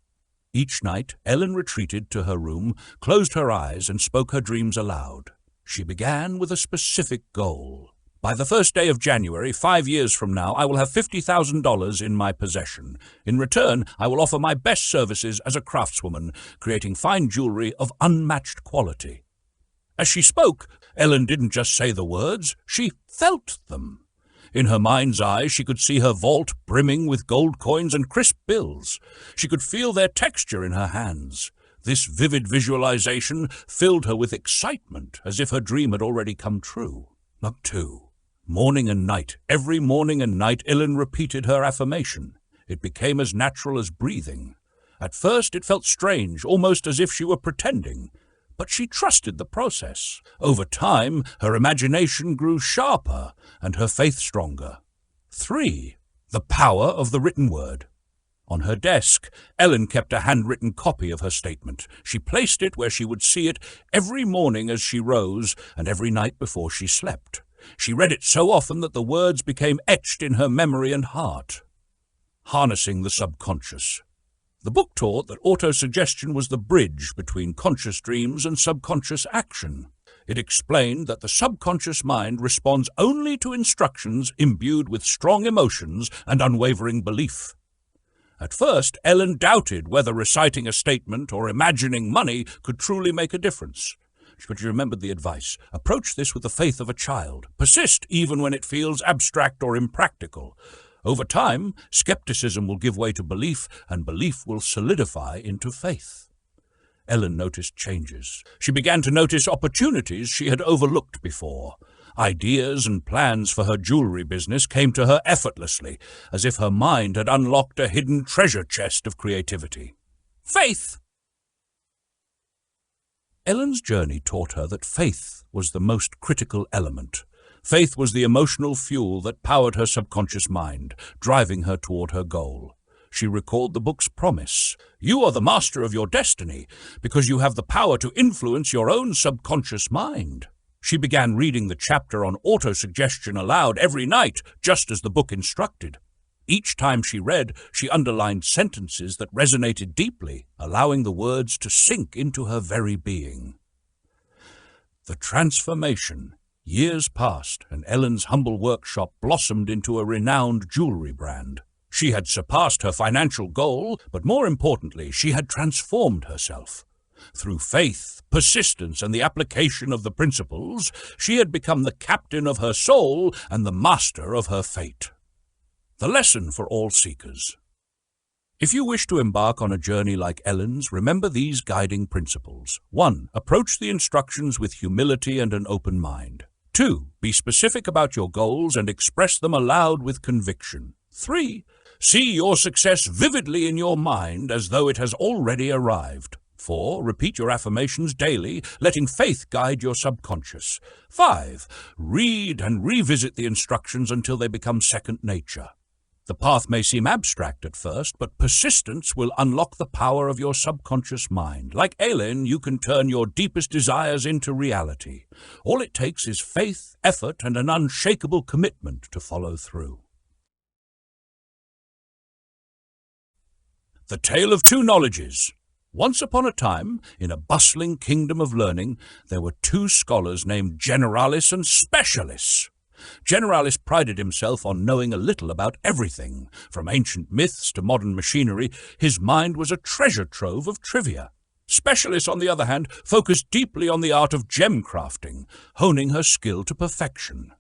Each night, Ellen retreated to her room, closed her eyes, and spoke her dreams aloud. She began with a specific goal. By the first day of January, 5 years from now, I will have $50,000 in my possession. In return, I will offer my best services as a craftswoman, creating fine jewelry of unmatched quality. As she spoke, Ellen didn't just say the words, she felt them. In her mind's eye, she could see her vault brimming with gold coins and crisp bills. She could feel their texture in her hands. This vivid visualization filled her with excitement, as if her dream had already come true. 2. Morning and night. Every morning and night, Ellen repeated her affirmation. It became as natural as breathing. At first, it felt strange, almost as if she were pretending. But she trusted the process. Over time, her imagination grew sharper and her faith stronger. 3. The power of the written word. On her desk, Ellen kept a handwritten copy of her statement. She placed it where she would see it every morning as she rose and every night before she slept. She read it so often that the words became etched in her memory and heart. Harnessing the subconscious. The book taught that autosuggestion was the bridge between conscious dreams and subconscious action. It explained that the subconscious mind responds only to instructions imbued with strong emotions and unwavering belief. At first, Ellen doubted whether reciting a statement or imagining money could truly make a difference. But she remembered the advice. Approach this with the faith of a child. Persist even when it feels abstract or impractical. Over time, skepticism will give way to belief, and belief will solidify into faith. Ellen noticed changes. She began to notice opportunities she had overlooked before. Ideas and plans for her jewelry business came to her effortlessly, as if her mind had unlocked a hidden treasure chest of creativity. Faith! Ellen's journey taught her that faith was the most critical element. Faith was the emotional fuel that powered her subconscious mind, driving her toward her goal. She recalled the book's promise. You are the master of your destiny because you have the power to influence your own subconscious mind. She began reading the chapter on autosuggestion aloud every night, just as the book instructed. Each time she read, she underlined sentences that resonated deeply, allowing the words to sink into her very being. The transformation. Years passed, and Ellen's humble workshop blossomed into a renowned jewelry brand. She had surpassed her financial goal, but more importantly, she had transformed herself. Through faith, persistence, and the application of the principles, she had become the captain of her soul and the master of her fate. The lesson for all seekers. If you wish to embark on a journey like Ellen's, remember these guiding principles. 1. Approach the instructions with humility and an open mind. 2. Be specific about your goals and express them aloud with conviction. 3. See your success vividly in your mind as though it has already arrived. 4. Repeat your affirmations daily, letting faith guide your subconscious. 5. Read and revisit the instructions until they become second nature. The path may seem abstract at first, but persistence will unlock the power of your subconscious mind. Like Ellen, you can turn your deepest desires into reality. All it takes is faith, effort, and an unshakable commitment to follow through. The Tale of Two Knowledges. Once upon a time, in a bustling kingdom of learning, there were two scholars named Generalis and Specialists. Generalis prided himself on knowing a little about everything. From ancient myths to modern machinery, his mind was a treasure trove of trivia. Specialists, on the other hand, focused deeply on the art of gem crafting, honing her skill to perfection.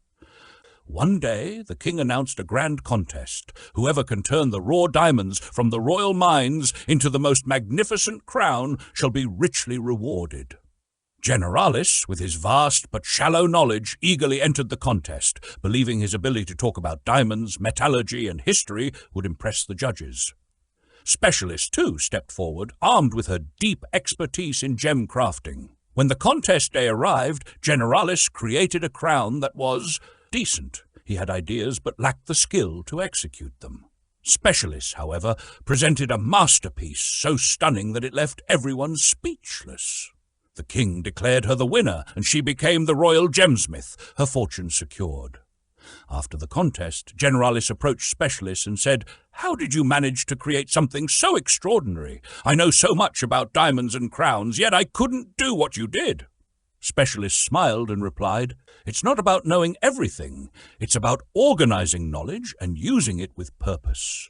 One day, the king announced a grand contest. Whoever can turn the raw diamonds from the royal mines into the most magnificent crown shall be richly rewarded. Generalis, with his vast but shallow knowledge, eagerly entered the contest, believing his ability to talk about diamonds, metallurgy, and history would impress the judges. Specialist, too, stepped forward, armed with her deep expertise in gem crafting. When the contest day arrived, Generalis created a crown that was decent. He had ideas but lacked the skill to execute them. Specialist, however, presented a masterpiece so stunning that it left everyone speechless. The king declared her the winner, and she became the royal gemsmith, her fortune secured. After the contest, Generalis approached Specialist and said, "How did you manage to create something so extraordinary? I know so much about diamonds and crowns, yet I couldn't do what you did." Specialist smiled and replied, "It's not about knowing everything. It's about organizing knowledge and using it with purpose."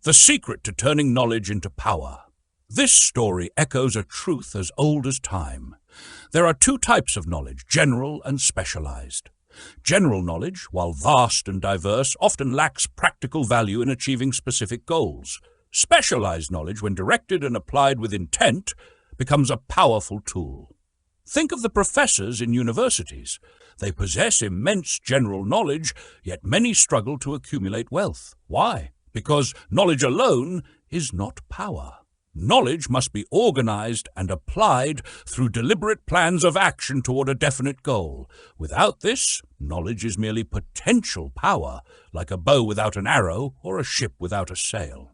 The secret to turning knowledge into power. This story echoes a truth as old as time. There are two types of knowledge, general and specialized. General knowledge, while vast and diverse, often lacks practical value in achieving specific goals. Specialized knowledge, when directed and applied with intent, becomes a powerful tool. Think of the professors in universities. They possess immense general knowledge, yet many struggle to accumulate wealth. Why? Because knowledge alone is not power. Knowledge must be organized and applied through deliberate plans of action toward a definite goal. Without this, knowledge is merely potential power, like a bow without an arrow or a ship without a sail.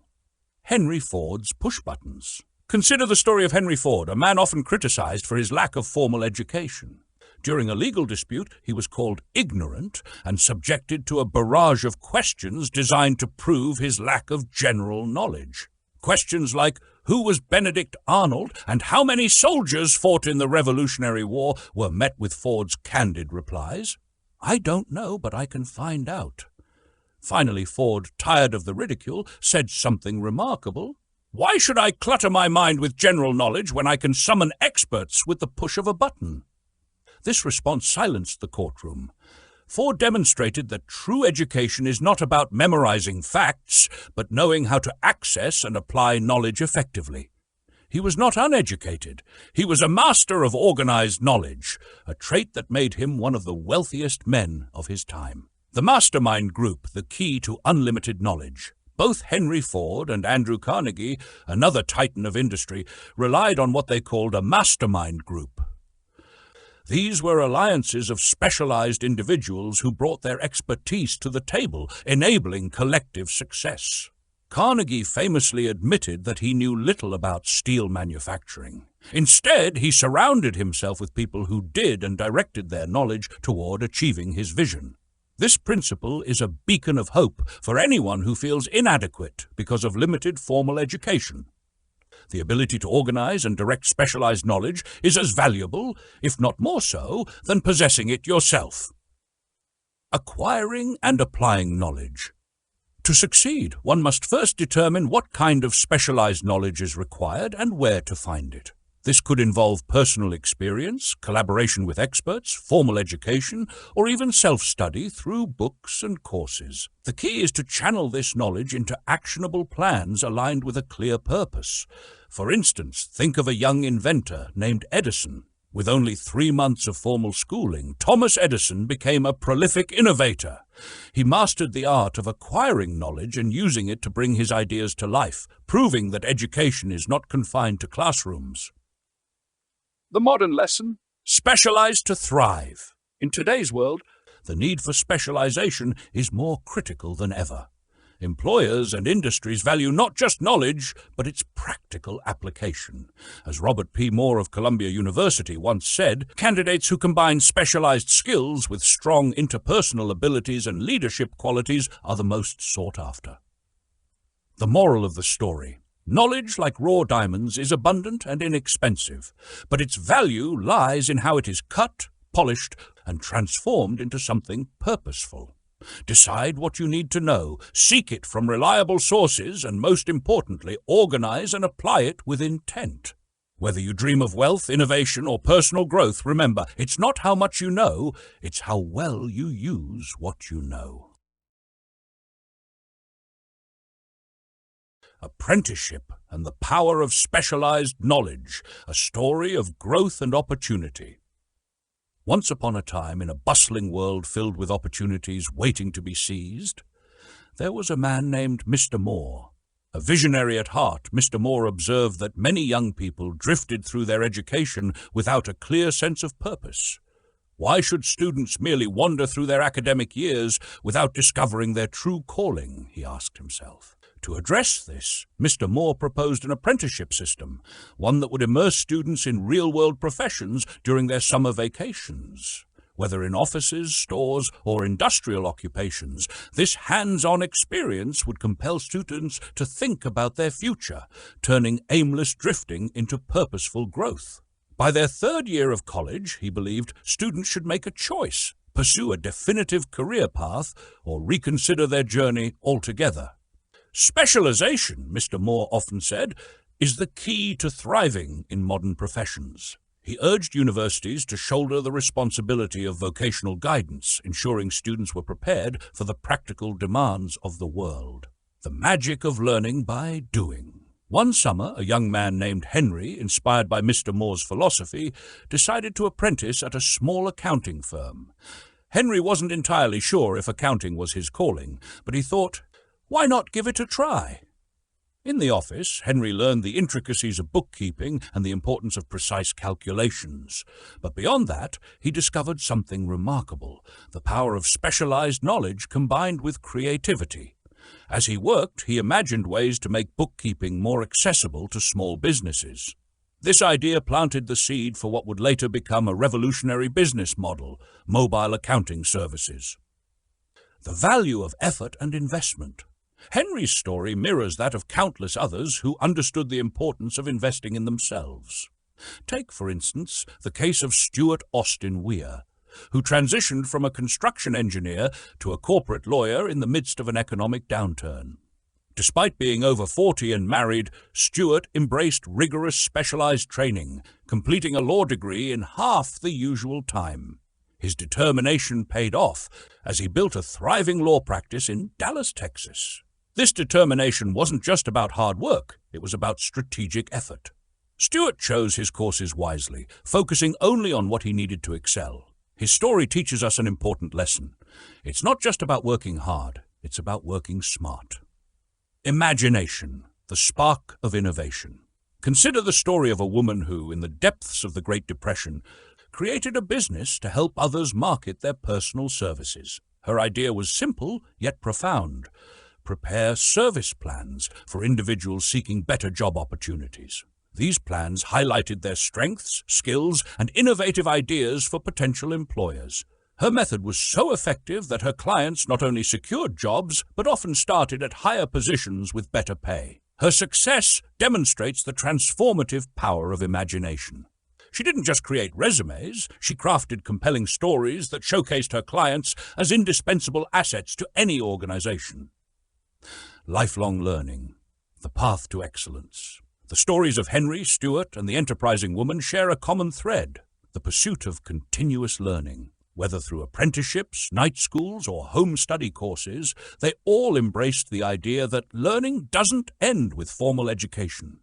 Henry Ford's push buttons. Consider the story of Henry Ford, a man often criticized for his lack of formal education. During a legal dispute, he was called ignorant and subjected to a barrage of questions designed to prove his lack of general knowledge. Questions like, who was Benedict Arnold and how many soldiers fought in the Revolutionary War were met with Ford's candid replies. I don't know, but I can find out. Finally, Ford, tired of the ridicule, said something remarkable. Why should I clutter my mind with general knowledge when I can summon experts with the push of a button? This response silenced the courtroom. Ford demonstrated that true education is not about memorizing facts, but knowing how to access and apply knowledge effectively. He was not uneducated. He was a master of organized knowledge, a trait that made him one of the wealthiest men of his time. The mastermind group, the key to unlimited knowledge. Both Henry Ford and Andrew Carnegie, another titan of industry, relied on what they called a mastermind group. These were alliances of specialized individuals who brought their expertise to the table, enabling collective success. Carnegie famously admitted that he knew little about steel manufacturing. Instead, he surrounded himself with people who did and directed their knowledge toward achieving his vision. This principle is a beacon of hope for anyone who feels inadequate because of limited formal education. The ability to organize and direct specialized knowledge is as valuable, if not more so, than possessing it yourself. Acquiring and applying knowledge. To succeed, one must first determine what kind of specialized knowledge is required and where to find it. This could involve personal experience, collaboration with experts, formal education, or even self-study through books and courses. The key is to channel this knowledge into actionable plans aligned with a clear purpose. For instance, think of a young inventor named Edison. With only 3 months of formal schooling, Thomas Edison became a prolific innovator. He mastered the art of acquiring knowledge and using it to bring his ideas to life, proving that education is not confined to classrooms. The modern lesson: Specialized to thrive. In today's world, the need for specialization is more critical than ever. Employers and industries value not just knowledge, but its practical application. As Robert P. Moore of Columbia University once said, candidates who combine specialized skills with strong interpersonal abilities and leadership qualities are the most sought after. The moral of the story: knowledge, like raw diamonds, is abundant and inexpensive, but its value lies in how it is cut, polished, and transformed into something purposeful. Decide what you need to know, seek it from reliable sources, and most importantly, organize and apply it with intent. Whether you dream of wealth, innovation, or personal growth, remember, it's not how much you know, it's how well you use what you know. Apprenticeship and the Power of Specialized Knowledge, a story of growth and opportunity. Once upon a time, in a bustling world filled with opportunities waiting to be seized, there was a man named Mr. Moore. A visionary at heart, Mr. Moore observed that many young people drifted through their education without a clear sense of purpose. Why should students merely wander through their academic years without discovering their true calling, he asked himself. To address this, Mr. Moore proposed an apprenticeship system, one that would immerse students in real-world professions during their summer vacations. Whether in offices, stores, or industrial occupations, this hands-on experience would compel students to think about their future, turning aimless drifting into purposeful growth. By their 3rd year of college, he believed, students should make a choice, pursue a definitive career path, or reconsider their journey altogether. Specialization, Mr. Moore often said, is the key to thriving in modern professions. He urged universities to shoulder the responsibility of vocational guidance, ensuring students were prepared for the practical demands of the world. The magic of learning by doing. One summer, a young man named Henry, inspired by Mr. Moore's philosophy, decided to apprentice at a small accounting firm. Henry wasn't entirely sure if accounting was his calling, but he thought, why not give it a try? In the office, Henry learned the intricacies of bookkeeping and the importance of precise calculations. But beyond that, he discovered something remarkable, the power of specialized knowledge combined with creativity. As he worked, he imagined ways to make bookkeeping more accessible to small businesses. This idea planted the seed for what would later become a revolutionary business model, mobile accounting services. The value of effort and investment. Henry's story mirrors that of countless others who understood the importance of investing in themselves. Take, for instance, the case of Stuart Austin Weir, who transitioned from a construction engineer to a corporate lawyer in the midst of an economic downturn. Despite being over 40 and married, Stuart embraced rigorous specialized training, completing a law degree in half the usual time. His determination paid off as he built a thriving law practice in Dallas, Texas. This determination wasn't just about hard work, it was about strategic effort. Stuart chose his courses wisely, focusing only on what he needed to excel. His story teaches us an important lesson. It's not just about working hard, it's about working smart. Imagination, the spark of innovation. Consider the story of a woman who, in the depths of the Great Depression, created a business to help others market their personal services. Her idea was simple, yet profound. Prepare service plans for individuals seeking better job opportunities. These plans highlighted their strengths, skills, and innovative ideas for potential employers. Her method was so effective that her clients not only secured jobs, but often started at higher positions with better pay. Her success demonstrates the transformative power of imagination. She didn't just create resumes, she crafted compelling stories that showcased her clients as indispensable assets to any organization. Lifelong learning, the path to excellence. The stories of Henry, Stuart, and the enterprising woman share a common thread, the pursuit of continuous learning. Whether through apprenticeships, night schools, or home study courses, they all embraced the idea that learning doesn't end with formal education.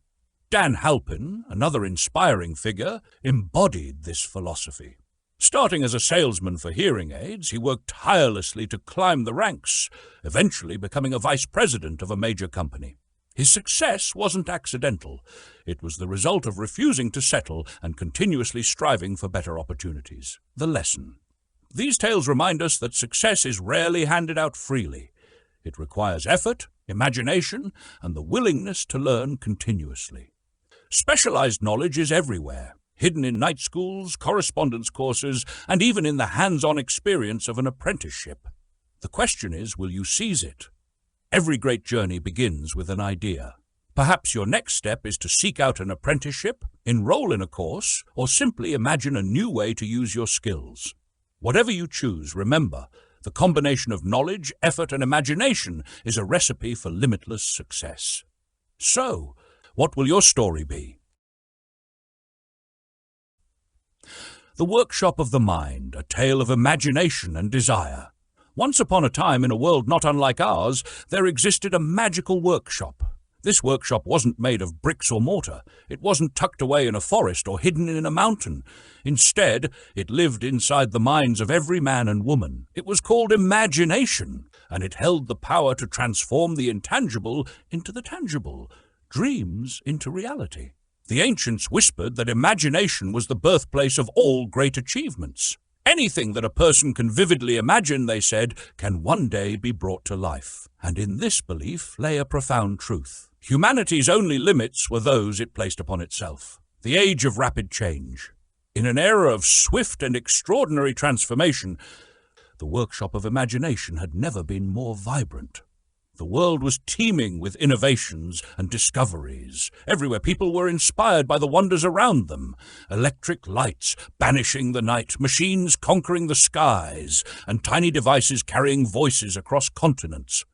Dan Halpin, another inspiring figure, embodied this philosophy. Starting as a salesman for hearing aids, he worked tirelessly to climb the ranks, eventually becoming a vice president of a major company. His success wasn't accidental. It was the result of refusing to settle and continuously striving for better opportunities. The lesson. These tales remind us that success is rarely handed out freely. It requires effort, imagination, and the willingness to learn continuously. Specialized knowledge is everywhere, hidden in night schools, correspondence courses, and even in the hands-on experience of an apprenticeship. The question is, will you seize it? Every great journey begins with an idea. Perhaps your next step is to seek out an apprenticeship, enroll in a course, or simply imagine a new way to use your skills. Whatever you choose, remember, the combination of knowledge, effort, and imagination is a recipe for limitless success. So, what will your story be? The Workshop of the Mind, a tale of imagination and desire. Once upon a time, in a world not unlike ours, there existed a magical workshop. This workshop wasn't made of bricks or mortar. It wasn't tucked away in a forest or hidden in a mountain. Instead, it lived inside the minds of every man and woman. It was called imagination, and it held the power to transform the intangible into the tangible, dreams into reality. The ancients whispered that imagination was the birthplace of all great achievements. Anything that a person can vividly imagine, they said, can one day be brought to life. And in this belief lay a profound truth. Humanity's only limits were those it placed upon itself. The age of rapid change. In an era of swift and extraordinary transformation, the workshop of imagination had never been more vibrant. The world was teeming with innovations and discoveries. Everywhere people were inspired by the wonders around them. Electric lights banishing the night, machines conquering the skies, and tiny devices carrying voices across continents.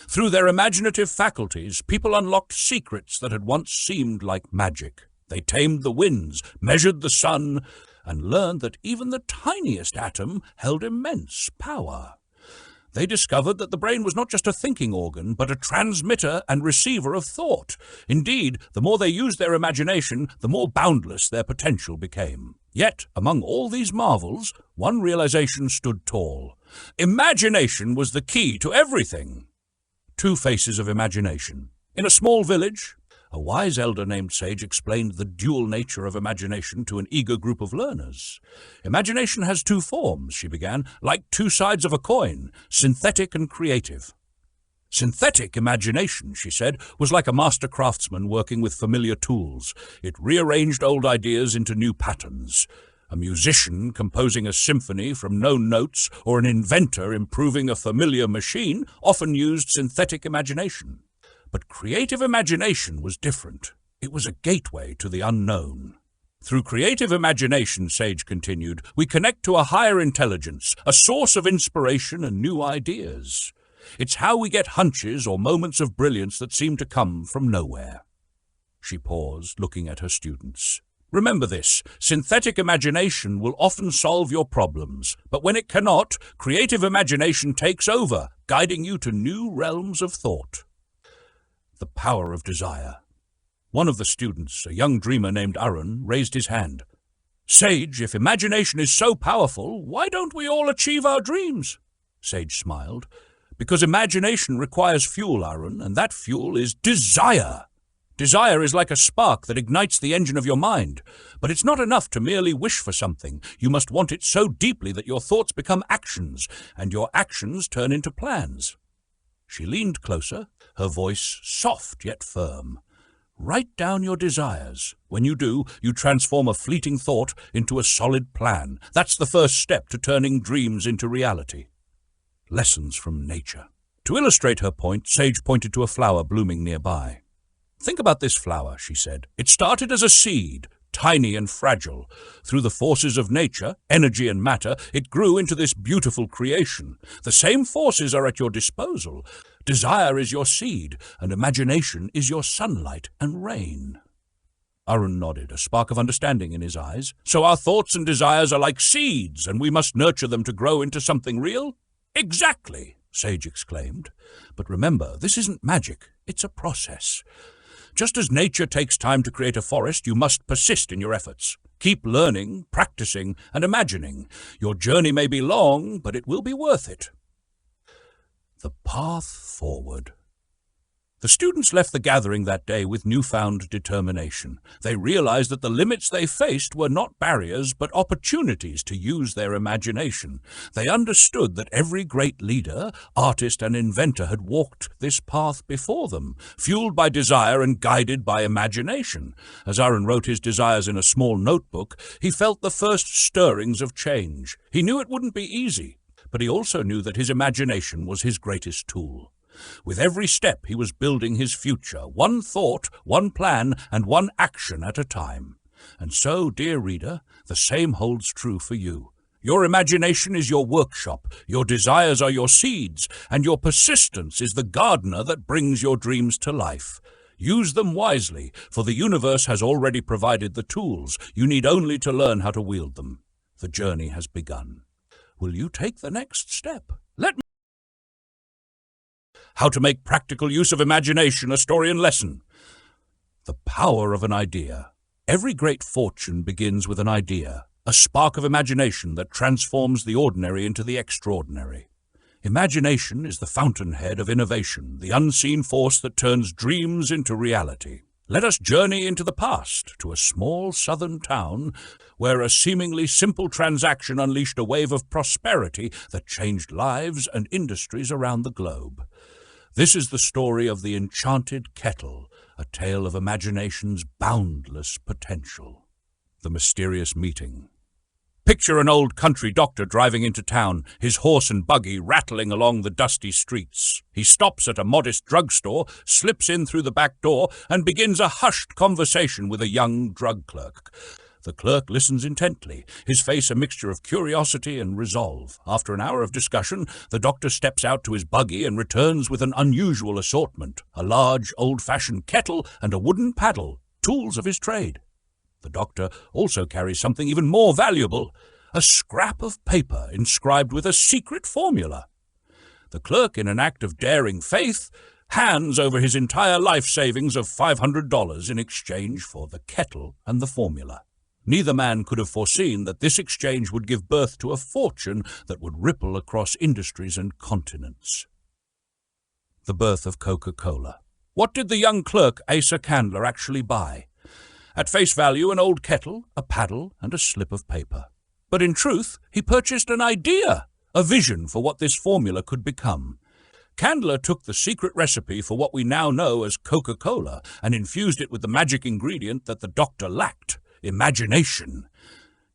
Through their imaginative faculties, people unlocked secrets that had once seemed like magic. They tamed the winds, measured the sun, and learned that even the tiniest atom held immense power. They discovered that the brain was not just a thinking organ, but a transmitter and receiver of thought. Indeed, the more they used their imagination, the more boundless their potential became. Yet, among all these marvels, one realization stood tall. Imagination was the key to everything. Two faces of imagination. In a small village, a wise elder named Sage explained the dual nature of imagination to an eager group of learners. Imagination has two forms, she began, like two sides of a coin, synthetic and creative. Synthetic imagination, she said, was like a master craftsman working with familiar tools. It rearranged old ideas into new patterns. A musician composing a symphony from known notes or an inventor improving a familiar machine often used synthetic imagination. But creative imagination was different. It was a gateway to the unknown. Through creative imagination, Sage continued, we connect to a higher intelligence, a source of inspiration and new ideas. It's how we get hunches or moments of brilliance that seem to come from nowhere. She paused, looking at her students. Remember this, synthetic imagination will often solve your problems, but when it cannot, creative imagination takes over, guiding you to new realms of thought. The power of desire. One of the students, a young dreamer named Arun, raised his hand. Sage, if imagination is so powerful, why don't we all achieve our dreams? Sage smiled. Because imagination requires fuel, Arun, and that fuel is desire. Desire is like a spark that ignites the engine of your mind. But it's not enough to merely wish for something. You must want it so deeply that your thoughts become actions, and your actions turn into plans. She leaned closer, her voice soft yet firm. Write down your desires. When you do, you transform a fleeting thought into a solid plan. That's the first step to turning dreams into reality. Lessons from nature. To illustrate her point, Sage pointed to a flower blooming nearby. Think about this flower, she said. It started as a seed, tiny and fragile. Through the forces of nature, energy and matter, it grew into this beautiful creation. The same forces are at your disposal. Desire is your seed, and imagination is your sunlight and rain. Arun nodded, a spark of understanding in his eyes. So our thoughts and desires are like seeds, and we must nurture them to grow into something real? Exactly, Sage exclaimed. But remember, this isn't magic, it's a process. Just as nature takes time to create a forest, you must persist in your efforts. Keep learning, practicing, and imagining. Your journey may be long, but it will be worth it. The path forward. The students left the gathering that day with newfound determination. They realized that the limits they faced were not barriers, but opportunities to use their imagination. They understood that every great leader, artist, and inventor had walked this path before them, fueled by desire and guided by imagination. As Arun wrote his desires in a small notebook, he felt the first stirrings of change. He knew it wouldn't be easy, but he also knew that his imagination was his greatest tool. With every step he was building his future, one thought, one plan, and one action at a time. And so, dear reader, the same holds true for you. Your imagination is your workshop, your desires are your seeds, and your persistence is the gardener that brings your dreams to life. Use them wisely, for the universe has already provided the tools. You need only to learn how to wield them. The journey has begun. Will you take the next step? Let me How to make practical use of imagination, a story and lesson. The power of an idea. Every great fortune begins with an idea, a spark of imagination that transforms the ordinary into the extraordinary. Imagination is the fountainhead of innovation, the unseen force that turns dreams into reality. Let us journey into the past, to a small southern town where a seemingly simple transaction unleashed a wave of prosperity that changed lives and industries around the globe. This is the story of the Enchanted Kettle, a tale of imagination's boundless potential. The mysterious meeting. Picture an old country doctor driving into town, his horse and buggy rattling along the dusty streets. He stops at a modest drugstore, slips in through the back door, and begins a hushed conversation with a young drug clerk. The clerk listens intently, his face a mixture of curiosity and resolve. After an hour of discussion, the doctor steps out to his buggy and returns with an unusual assortment, a large, old-fashioned kettle and a wooden paddle, tools of his trade. The doctor also carries something even more valuable, a scrap of paper inscribed with a secret formula. The clerk, in an act of daring faith, hands over his entire life savings of $500 in exchange for the kettle and the formula. Neither man could have foreseen that this exchange would give birth to a fortune that would ripple across industries and continents. The birth of Coca-Cola. What did the young clerk Asa Candler actually buy? At face value, an old kettle, a paddle, and a slip of paper. But in truth, he purchased an idea, a vision for what this formula could become. Candler took the secret recipe for what we now know as Coca-Cola and infused it with the magic ingredient that the doctor lacked. Imagination.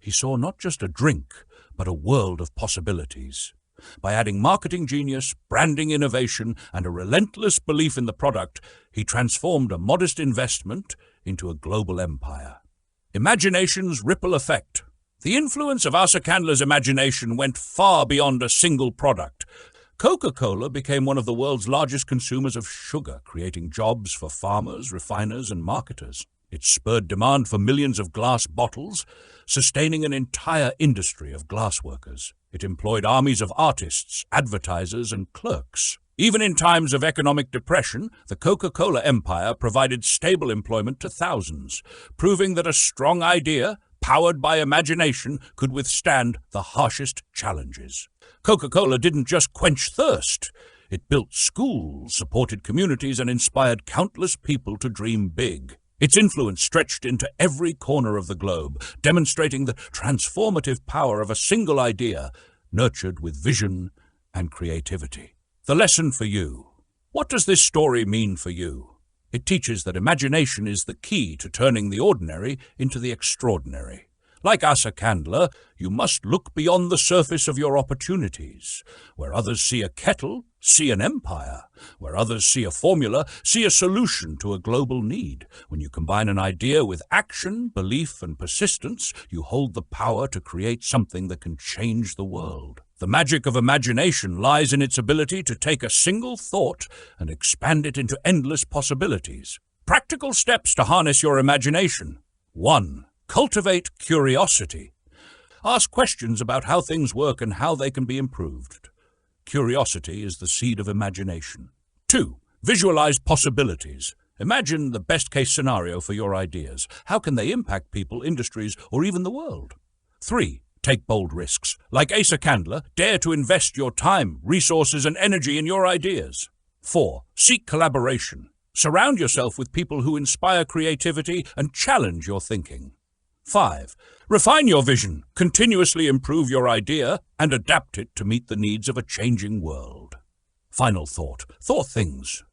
He saw not just a drink, but a world of possibilities. By adding marketing genius, branding innovation, and a relentless belief in the product, he transformed a modest investment into a global empire. Imagination's ripple effect. The influence of Asa Candler's imagination went far beyond a single product. Coca-Cola became one of the world's largest consumers of sugar, creating jobs for farmers, refiners, and marketers. It spurred demand for millions of glass bottles, sustaining an entire industry of glassworkers. It employed armies of artists, advertisers, and clerks. Even in times of economic depression, the Coca-Cola empire provided stable employment to thousands, proving that a strong idea, powered by imagination, could withstand the harshest challenges. Coca-Cola didn't just quench thirst. It built schools, supported communities, and inspired countless people to dream big. Its influence stretched into every corner of the globe, demonstrating the transformative power of a single idea, nurtured with vision and creativity. The lesson for you. What does this story mean for you? It teaches that imagination is the key to turning the ordinary into the extraordinary. Like Asa Candler, you must look beyond the surface of your opportunities. Where others see a kettle, see an empire. Where others see a formula, see a solution to a global need. When you combine an idea with action, belief, and persistence, you hold the power to create something that can change the world. The magic of imagination lies in its ability to take a single thought and expand it into endless possibilities. Practical steps to harness your imagination. 1. Cultivate curiosity. Ask questions about how things work and how they can be improved. Curiosity is the seed of imagination. 2. Visualize possibilities. Imagine the best-case scenario for your ideas. How can they impact people, industries, or even the world? 3. Take bold risks. Like Asa Candler, dare to invest your time, resources, and energy in your ideas. 4. Seek collaboration. Surround yourself with people who inspire creativity and challenge your thinking. 5. Refine your vision, continuously improve your idea, and adapt it to meet the needs of a changing world. Final thought. Thought things.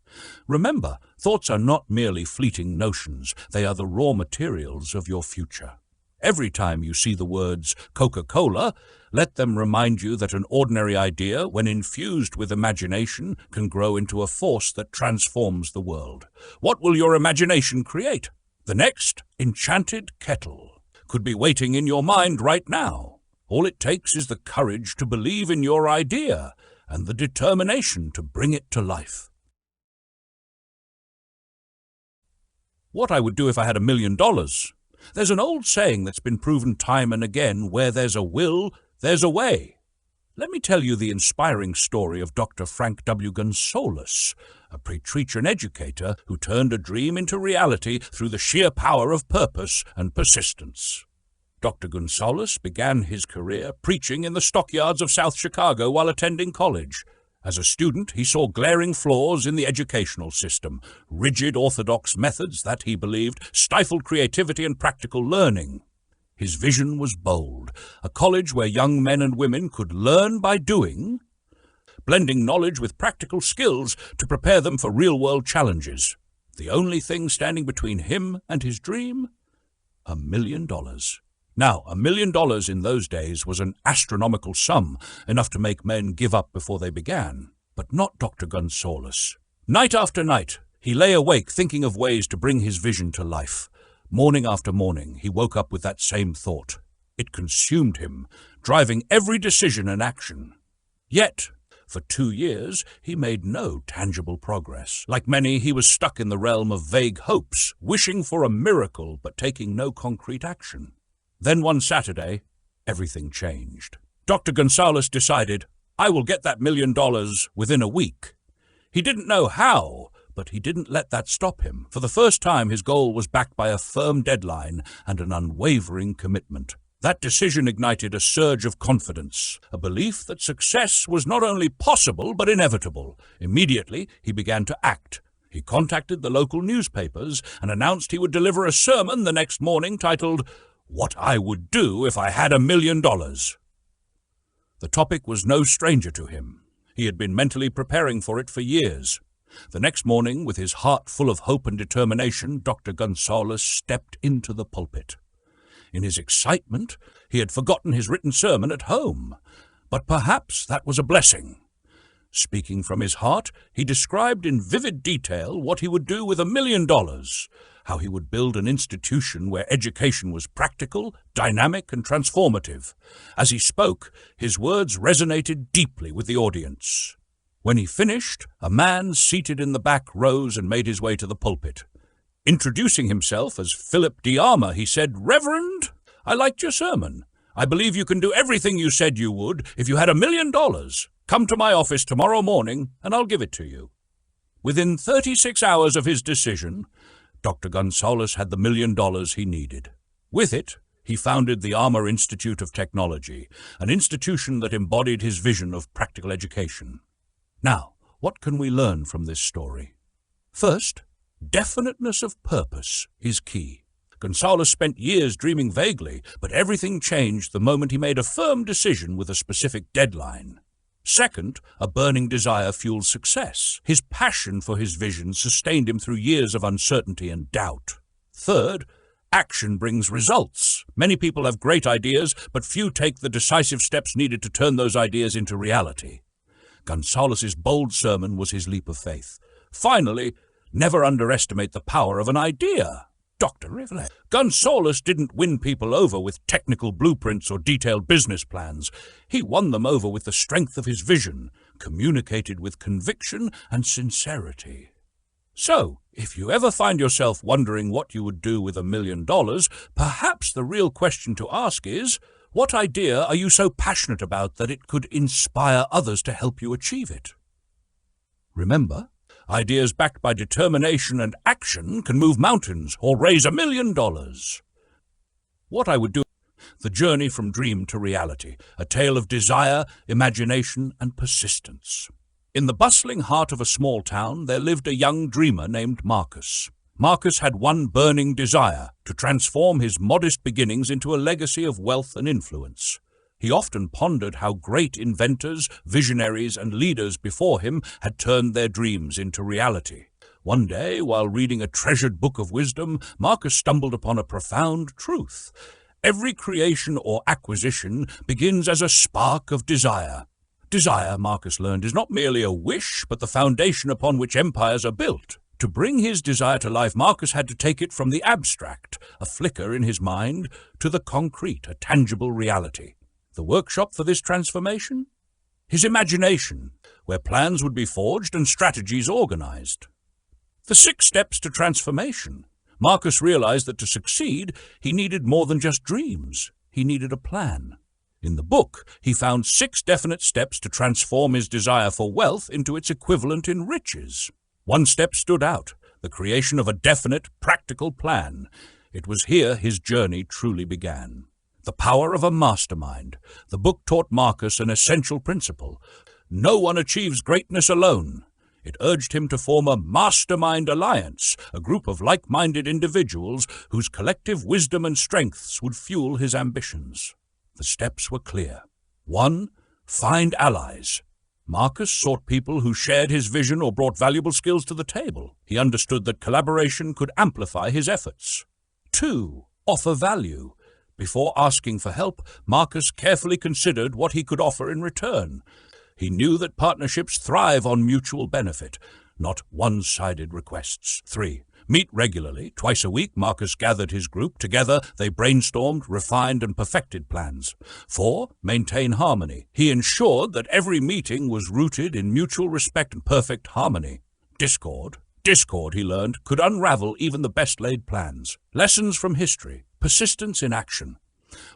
Remember, thoughts are not merely fleeting notions. They are the raw materials of your future. Every time you see the words Coca-Cola, let them remind you that an ordinary idea, when infused with imagination, can grow into a force that transforms the world. What will your imagination create? The next enchanted kettle could be waiting in your mind right now. All it takes is the courage to believe in your idea and the determination to bring it to life. What I would do if I had $1 million. There's an old saying that's been proven time and again, where there's a will, there's a way. Let me tell you the inspiring story of Dr. Frank W. Gonzalez, a preacher and educator who turned a dream into reality through the sheer power of purpose and persistence. Dr. Gonzalez began his career preaching in the stockyards of South Chicago while attending college. As a student, he saw glaring flaws in the educational system, rigid orthodox methods that, he believed, stifled creativity and practical learning. His vision was bold, a college where young men and women could learn by doing, blending knowledge with practical skills to prepare them for real-world challenges. The only thing standing between him and his dream? $1 million. Now, $1 million in those days was an astronomical sum, enough to make men give up before they began. But not Dr. Gonzalez. Night after night, he lay awake thinking of ways to bring his vision to life. Morning after morning, he woke up with that same thought. It consumed him, driving every decision and action. Yet, for 2 years, he made no tangible progress. Like many, he was stuck in the realm of vague hopes, wishing for a miracle but taking no concrete action. Then one Saturday, everything changed. Dr. Gonzalez decided, I will get that $1 million within a week. He didn't know how, but he didn't let that stop him. For the first time, his goal was backed by a firm deadline and an unwavering commitment. That decision ignited a surge of confidence, a belief that success was not only possible but inevitable. Immediately, he began to act. He contacted the local newspapers and announced he would deliver a sermon the next morning titled, What I Would Do If I Had $1 Million. The topic was no stranger to him. He had been mentally preparing for it for years. The next morning, with his heart full of hope and determination, Dr. Gonzalez stepped into the pulpit. In his excitement, he had forgotten his written sermon at home. But perhaps that was a blessing. Speaking from his heart, he described in vivid detail what he would do with $1 million, how he would build an institution where education was practical, dynamic, and transformative. As he spoke, his words resonated deeply with the audience. When he finished, a man seated in the back rose and made his way to the pulpit. Introducing himself as Philip D. Armour, he said, Reverend, I liked your sermon. I believe you can do everything you said you would if you had $1 million. Come to my office tomorrow morning and I'll give it to you. Within 36 hours of his decision, Dr. Gonzalez had the $1 million he needed. With it, he founded the Armour Institute of Technology, an institution that embodied his vision of practical education. Now, what can we learn from this story? First, definiteness of purpose is key. Gonzalez spent years dreaming vaguely, but everything changed the moment he made a firm decision with a specific deadline. Second, a burning desire fueled success. His passion for his vision sustained him through years of uncertainty and doubt. Third, action brings results. Many people have great ideas, but few take the decisive steps needed to turn those ideas into reality. Gonzales's bold sermon was his leap of faith. Finally, never underestimate the power of an idea. Dr. Rivlin. Gonzales didn't win people over with technical blueprints or detailed business plans. He won them over with the strength of his vision, communicated with conviction and sincerity. So, if you ever find yourself wondering what you would do with $1 million, perhaps the real question to ask is, what idea are you so passionate about that it could inspire others to help you achieve it? Remember, ideas backed by determination and action can move mountains or raise $1 million. What I would do: the journey from dream to reality, a tale of desire, imagination, and persistence. In the bustling heart of a small town, there lived a young dreamer named Marcus. Marcus had one burning desire: to transform his modest beginnings into a legacy of wealth and influence. He often pondered how great inventors, visionaries, and leaders before him had turned their dreams into reality. One day, while reading a treasured book of wisdom, Marcus stumbled upon a profound truth. Every creation or acquisition begins as a spark of desire. Desire, Marcus learned, is not merely a wish, but the foundation upon which empires are built. To bring his desire to life, Marcus had to take it from the abstract, a flicker in his mind, to the concrete, a tangible reality. The workshop for this transformation? His imagination, where plans would be forged and strategies organized. The 6 steps to transformation. Marcus realized that to succeed, he needed more than just dreams. He needed a plan. In the book, he found 6 definite steps to transform his desire for wealth into its equivalent in riches. One step stood out: the creation of a definite, practical plan. It was here his journey truly began. The power of a mastermind. The book taught Marcus an essential principle: no one achieves greatness alone. It urged him to form a mastermind alliance, a group of like-minded individuals whose collective wisdom and strengths would fuel his ambitions. The steps were clear. 1. Find allies. Marcus sought people who shared his vision or brought valuable skills to the table. He understood that collaboration could amplify his efforts. 2. Offer value. Before asking for help, Marcus carefully considered what he could offer in return. He knew that partnerships thrive on mutual benefit, not one-sided requests. 3. Meet regularly. Twice a week, Marcus gathered his group. Together, they brainstormed, refined, and perfected plans. 4. Maintain harmony. He ensured that every meeting was rooted in mutual respect and perfect harmony. Discord, he learned, could unravel even the best-laid plans. Lessons from history. Persistence in action.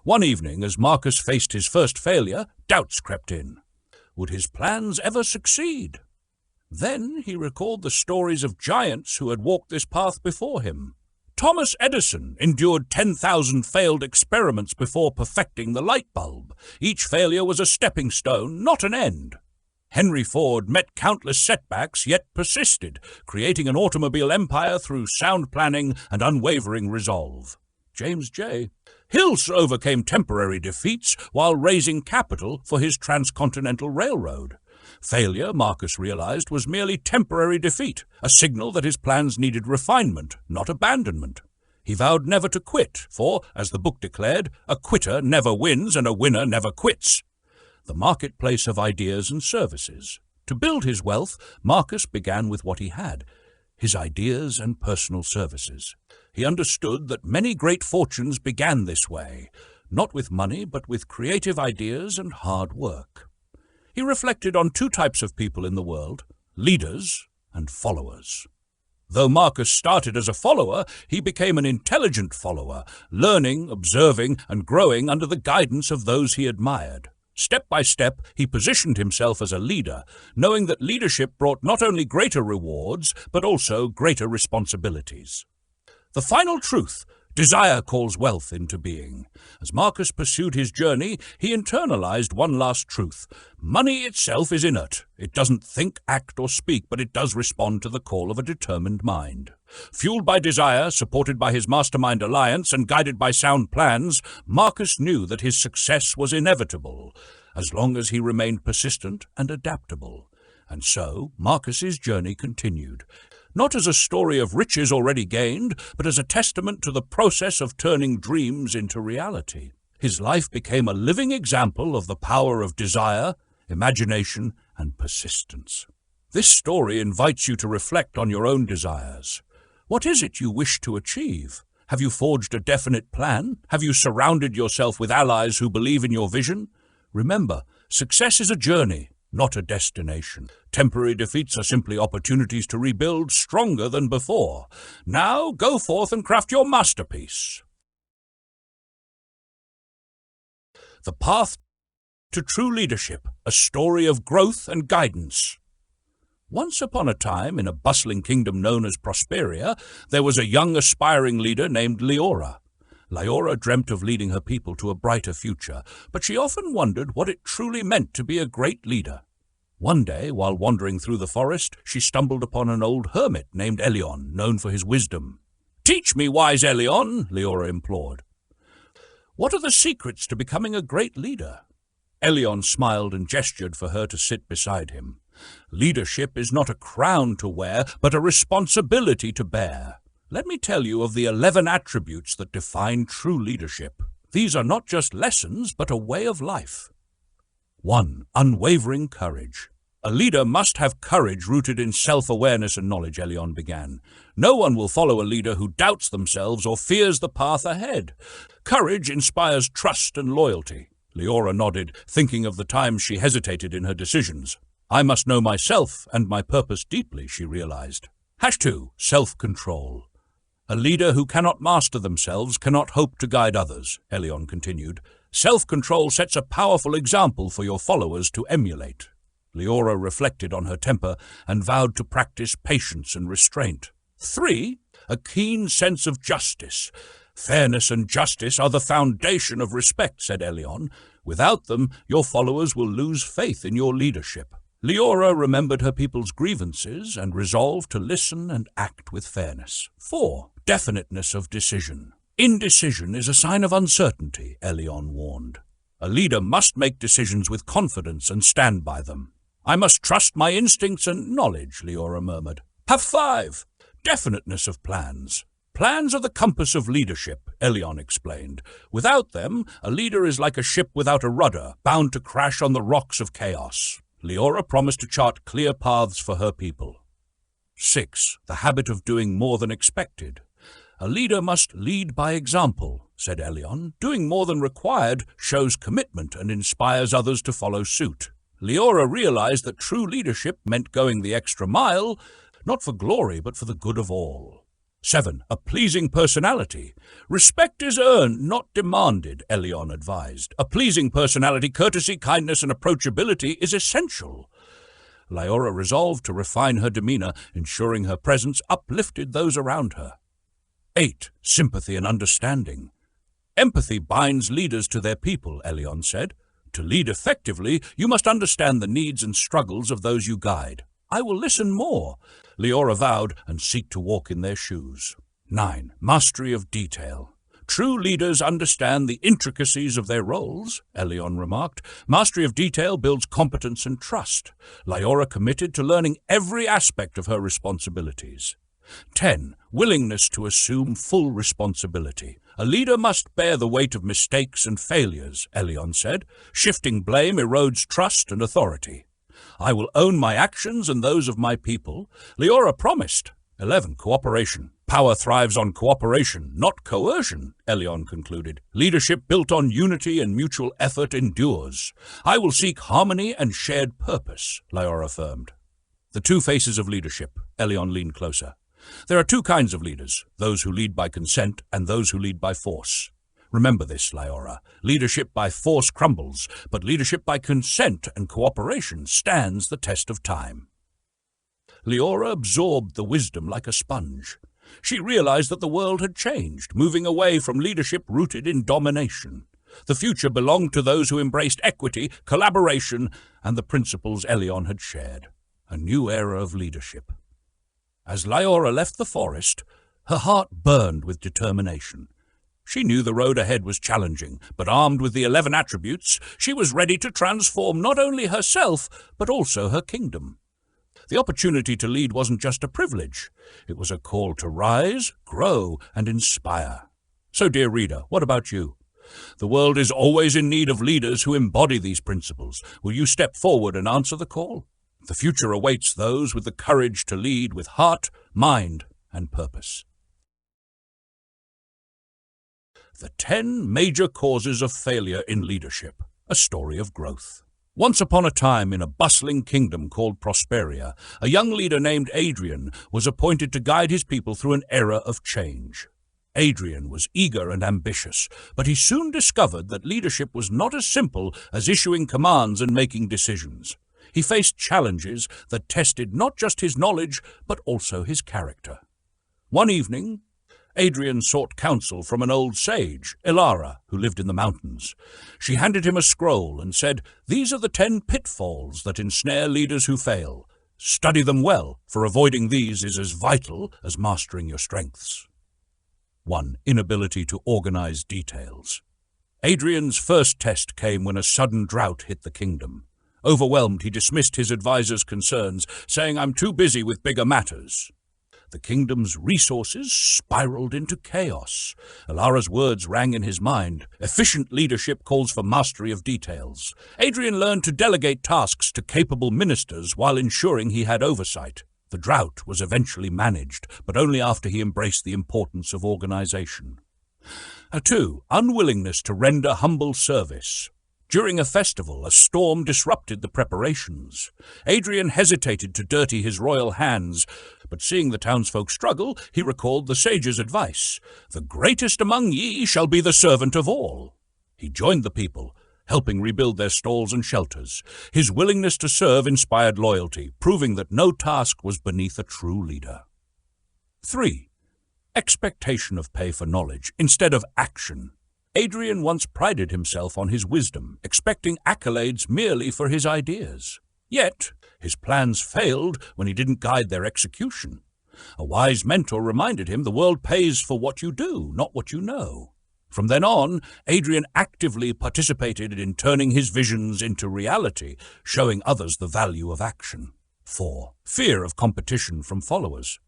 One evening, as Marcus faced his first failure, doubts crept in. Would his plans ever succeed? Then he recalled the stories of giants who had walked this path before him. Thomas Edison endured 10,000 failed experiments before perfecting the light bulb. Each failure was a stepping stone, not an end. Henry Ford met countless setbacks, yet persisted, creating an automobile empire through sound planning and unwavering resolve. James J. Hills overcame temporary defeats while raising capital for his transcontinental railroad. Failure, Marcus realized, was merely temporary defeat, a signal that his plans needed refinement, not abandonment. He vowed never to quit, for, as the book declared, a quitter never wins and a winner never quits. The marketplace of ideas and services. To build his wealth, Marcus began with what he had: his ideas and personal services. He understood that many great fortunes began this way, not with money, but with creative ideas and hard work. He reflected on 2 types of people in the world: leaders and followers. Though Marcus started as a follower, he became an intelligent follower, learning, observing, and growing under the guidance of those he admired. Step by step, he positioned himself as a leader, knowing that leadership brought not only greater rewards, but also greater responsibilities. The final truth: desire calls wealth into being. As Marcus pursued his journey, he internalized one last truth: money itself is inert. It doesn't think, act, or speak, but it does respond to the call of a determined mind. Fueled by desire, supported by his mastermind alliance, and guided by sound plans, Marcus knew that his success was inevitable, as long as he remained persistent and adaptable. And so, Marcus's journey continued. Not as a story of riches already gained, but as a testament to the process of turning dreams into reality. His life became a living example of the power of desire, imagination, and persistence. This story invites you to reflect on your own desires. What is it you wish to achieve? Have you forged a definite plan? Have you surrounded yourself with allies who believe in your vision? Remember, success is a journey, not a destination. Temporary defeats are simply opportunities to rebuild stronger than before. Now go forth and craft your masterpiece. The Path to True Leadership, a story of growth and guidance. Once upon a time, in a bustling kingdom known as Prosperia, there was a young aspiring leader named Leora. Leora dreamt of leading her people to a brighter future, but she often wondered what it truly meant to be a great leader. One day, while wandering through the forest, she stumbled upon an old hermit named Elion, known for his wisdom. "Teach me, wise Elion," Leora implored. "What are the secrets to becoming a great leader?" Elion smiled and gestured for her to sit beside him. "Leadership is not a crown to wear, but a responsibility to bear. Let me tell you of the 11 attributes that define true leadership. These are not just lessons, but a way of life. 1. Unwavering courage. A leader must have courage rooted in self-awareness and knowledge, Elion began. No one will follow a leader who doubts themselves or fears the path ahead. Courage inspires trust and loyalty. Leora nodded, thinking of the times she hesitated in her decisions. I must know myself and my purpose deeply, she realized. #2. Self-control. A leader who cannot master themselves cannot hope to guide others, Elion continued. Self-control sets a powerful example for your followers to emulate. Leora reflected on her temper and vowed to practice patience and restraint. 3. A keen sense of justice. Fairness and justice are the foundation of respect, said Elion. Without them, your followers will lose faith in your leadership. Leora remembered her people's grievances and resolved to listen and act with fairness. 4. Definiteness of decision. Indecision is a sign of uncertainty, Elion warned. A leader must make decisions with confidence and stand by them. I must trust my instincts and knowledge, Leora murmured. 5. Definiteness of plans. Plans are the compass of leadership, Elion explained. Without them, a leader is like a ship without a rudder, bound to crash on the rocks of chaos. Leora promised to chart clear paths for her people. 6. The habit of doing more than expected. A leader must lead by example, said Elion. Doing more than required shows commitment and inspires others to follow suit. Leora realized that true leadership meant going the extra mile, not for glory, but for the good of all. 7. A pleasing personality. Respect is earned, not demanded, Elion advised. A pleasing personality, courtesy, kindness, and approachability is essential. Leora resolved to refine her demeanor, ensuring her presence uplifted those around her. 8. Sympathy and understanding. Empathy binds leaders to their people, Elion said. To lead effectively, you must understand the needs and struggles of those you guide. I will listen more, Leora vowed, and seek to walk in their shoes. 9. Mastery of detail. True leaders understand the intricacies of their roles, Elion remarked. Mastery of detail builds competence and trust. Leora committed to learning every aspect of her responsibilities. 10. Willingness to assume full responsibility. A leader must bear the weight of mistakes and failures, Elion said. Shifting blame erodes trust and authority. I will own my actions and those of my people, Leora promised. 11. Cooperation. Power thrives on cooperation, not coercion, Elion concluded. Leadership built on unity and mutual effort endures. I will seek harmony and shared purpose, Leora affirmed. The two faces of leadership. Elion leaned closer. There are two kinds of leaders, those who lead by consent and those who lead by force. Remember this, Leora. Leadership by force crumbles, but leadership by consent and cooperation stands the test of time. Leora absorbed the wisdom like a sponge. She realized that the world had changed, moving away from leadership rooted in domination. The future belonged to those who embraced equity, collaboration, and the principles Elion had shared. A new era of leadership. As Leora left the forest, her heart burned with determination. She knew the road ahead was challenging, but armed with the 11 attributes, she was ready to transform not only herself, but also her kingdom. The opportunity to lead wasn't just a privilege. It was a call to rise, grow, and inspire. So, dear reader, what about you? The world is always in need of leaders who embody these principles. Will you step forward and answer the call? The future awaits those with the courage to lead with heart, mind, and purpose. The 10 major causes of failure in leadership, a story of growth. Once upon a time, in a bustling kingdom called Prosperia, a young leader named Adrian was appointed to guide his people through an era of change. Adrian was eager and ambitious, but he soon discovered that leadership was not as simple as issuing commands and making decisions. He faced challenges that tested not just his knowledge, but also his character. One evening, Adrian sought counsel from an old sage, Ilara, who lived in the mountains. She handed him a scroll and said, "These are the 10 pitfalls that ensnare leaders who fail. Study them well, for avoiding these is as vital as mastering your strengths." 1. Inability to organize details. Adrian's first test came when a sudden drought hit the kingdom. Overwhelmed, he dismissed his advisor's concerns, saying, "I'm too busy with bigger matters." The kingdom's resources spiraled into chaos. Ilara's words rang in his mind. Efficient leadership calls for mastery of details. Adrian learned to delegate tasks to capable ministers while ensuring he had oversight. The drought was eventually managed, but only after he embraced the importance of organization. 2. Unwillingness to render humble service. During a festival, a storm disrupted the preparations. Adrian hesitated to dirty his royal hands, but seeing the townsfolk struggle, he recalled the sage's advice. "The greatest among ye shall be the servant of all." He joined the people, helping rebuild their stalls and shelters. His willingness to serve inspired loyalty, proving that no task was beneath a true leader. 3. Expectation of pay for knowledge instead of action. Adrian once prided himself on his wisdom, expecting accolades merely for his ideas. Yet, his plans failed when he didn't guide their execution. A wise mentor reminded him the world pays for what you do, not what you know. From then on, Adrian actively participated in turning his visions into reality, showing others the value of action. 4. Fear of competition from followers.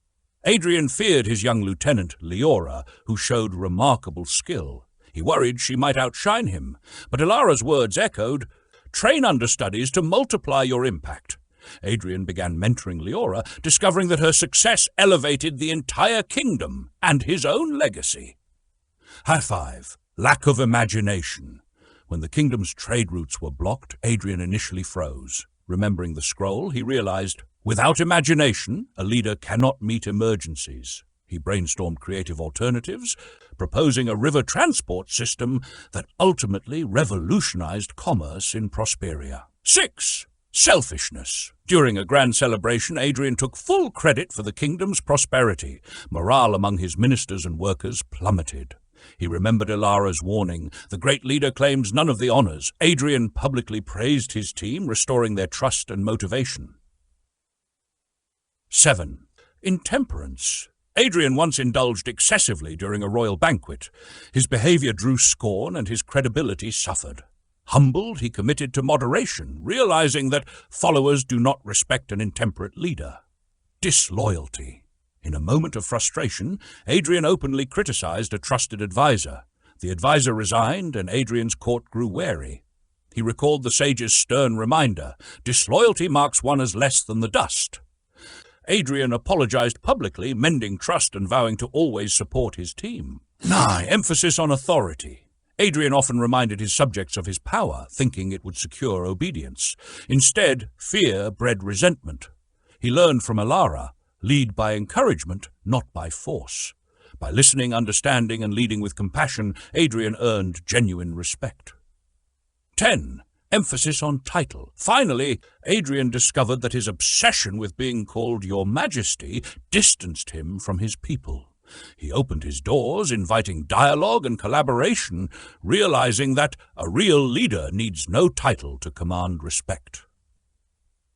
Adrian feared his young lieutenant, Leora, who showed remarkable skill. He worried she might outshine him, but Ilara's words echoed, "Train understudies to multiply your impact." Adrian began mentoring Leora, discovering that her success elevated the entire kingdom and his own legacy. 5. Lack of imagination. When the kingdom's trade routes were blocked, Adrian initially froze. Remembering the scroll, he realized, without imagination, a leader cannot meet emergencies. He brainstormed creative alternatives, proposing a river transport system that ultimately revolutionized commerce in Prosperia. 6. Selfishness. During a grand celebration, Adrian took full credit for the kingdom's prosperity. Morale among his ministers and workers plummeted. He remembered Ilara's warning. The great leader claims none of the honors. Adrian publicly praised his team, restoring their trust and motivation. 7. Intemperance. Adrian once indulged excessively during a royal banquet. His behavior drew scorn and his credibility suffered. Humbled, he committed to moderation, realizing that followers do not respect an intemperate leader. Disloyalty. In a moment of frustration, Adrian openly criticized a trusted advisor. The advisor resigned, and Adrian's court grew wary. He recalled the sage's stern reminder, "Disloyalty marks one as less than the dust." Adrian apologized publicly, mending trust and vowing to always support his team. 9. Emphasis on authority. Adrian often reminded his subjects of his power, thinking it would secure obedience. Instead, fear bred resentment. He learned from Ilara, lead by encouragement, not by force. By listening, understanding, and leading with compassion, Adrian earned genuine respect. 10. Emphasis on title. Finally, Adrian discovered that his obsession with being called Your Majesty distanced him from his people. He opened his doors, inviting dialogue and collaboration, realizing that a real leader needs no title to command respect.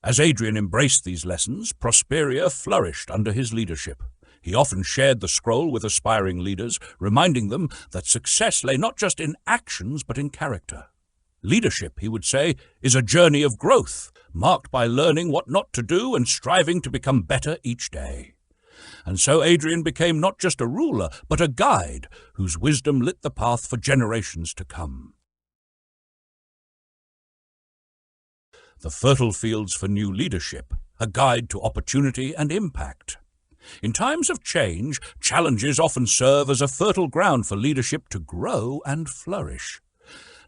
As Adrian embraced these lessons, Prosperia flourished under his leadership. He often shared the scroll with aspiring leaders, reminding them that success lay not just in actions but in character. Leadership, he would say, is a journey of growth, marked by learning what not to do and striving to become better each day. and so Adrian became not just a ruler, but a guide whose wisdom lit the path for generations to come. The fertile fields for new leadership, a guide to opportunity and impact. In times of change, challenges often serve as a fertile ground for leadership to grow and flourish.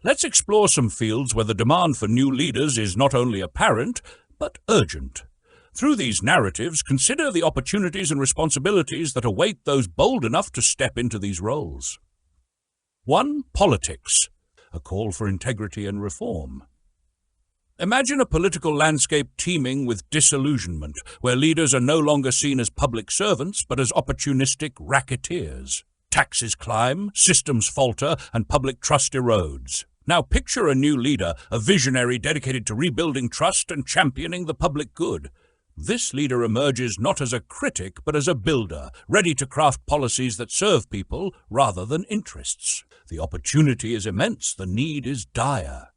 Let's explore some fields where the demand for new leaders is not only apparent, but urgent. Through these narratives, consider the opportunities and responsibilities that await those bold enough to step into these roles. 1. Politics, a call for integrity and reform. Imagine a political landscape teeming with disillusionment, where leaders are no longer seen as public servants, but as opportunistic racketeers. Taxes climb, systems falter, and public trust erodes. Now picture a new leader, a visionary dedicated to rebuilding trust and championing the public good. This leader emerges not as a critic, but as a builder, ready to craft policies that serve people rather than interests. The opportunity is immense, the need is dire.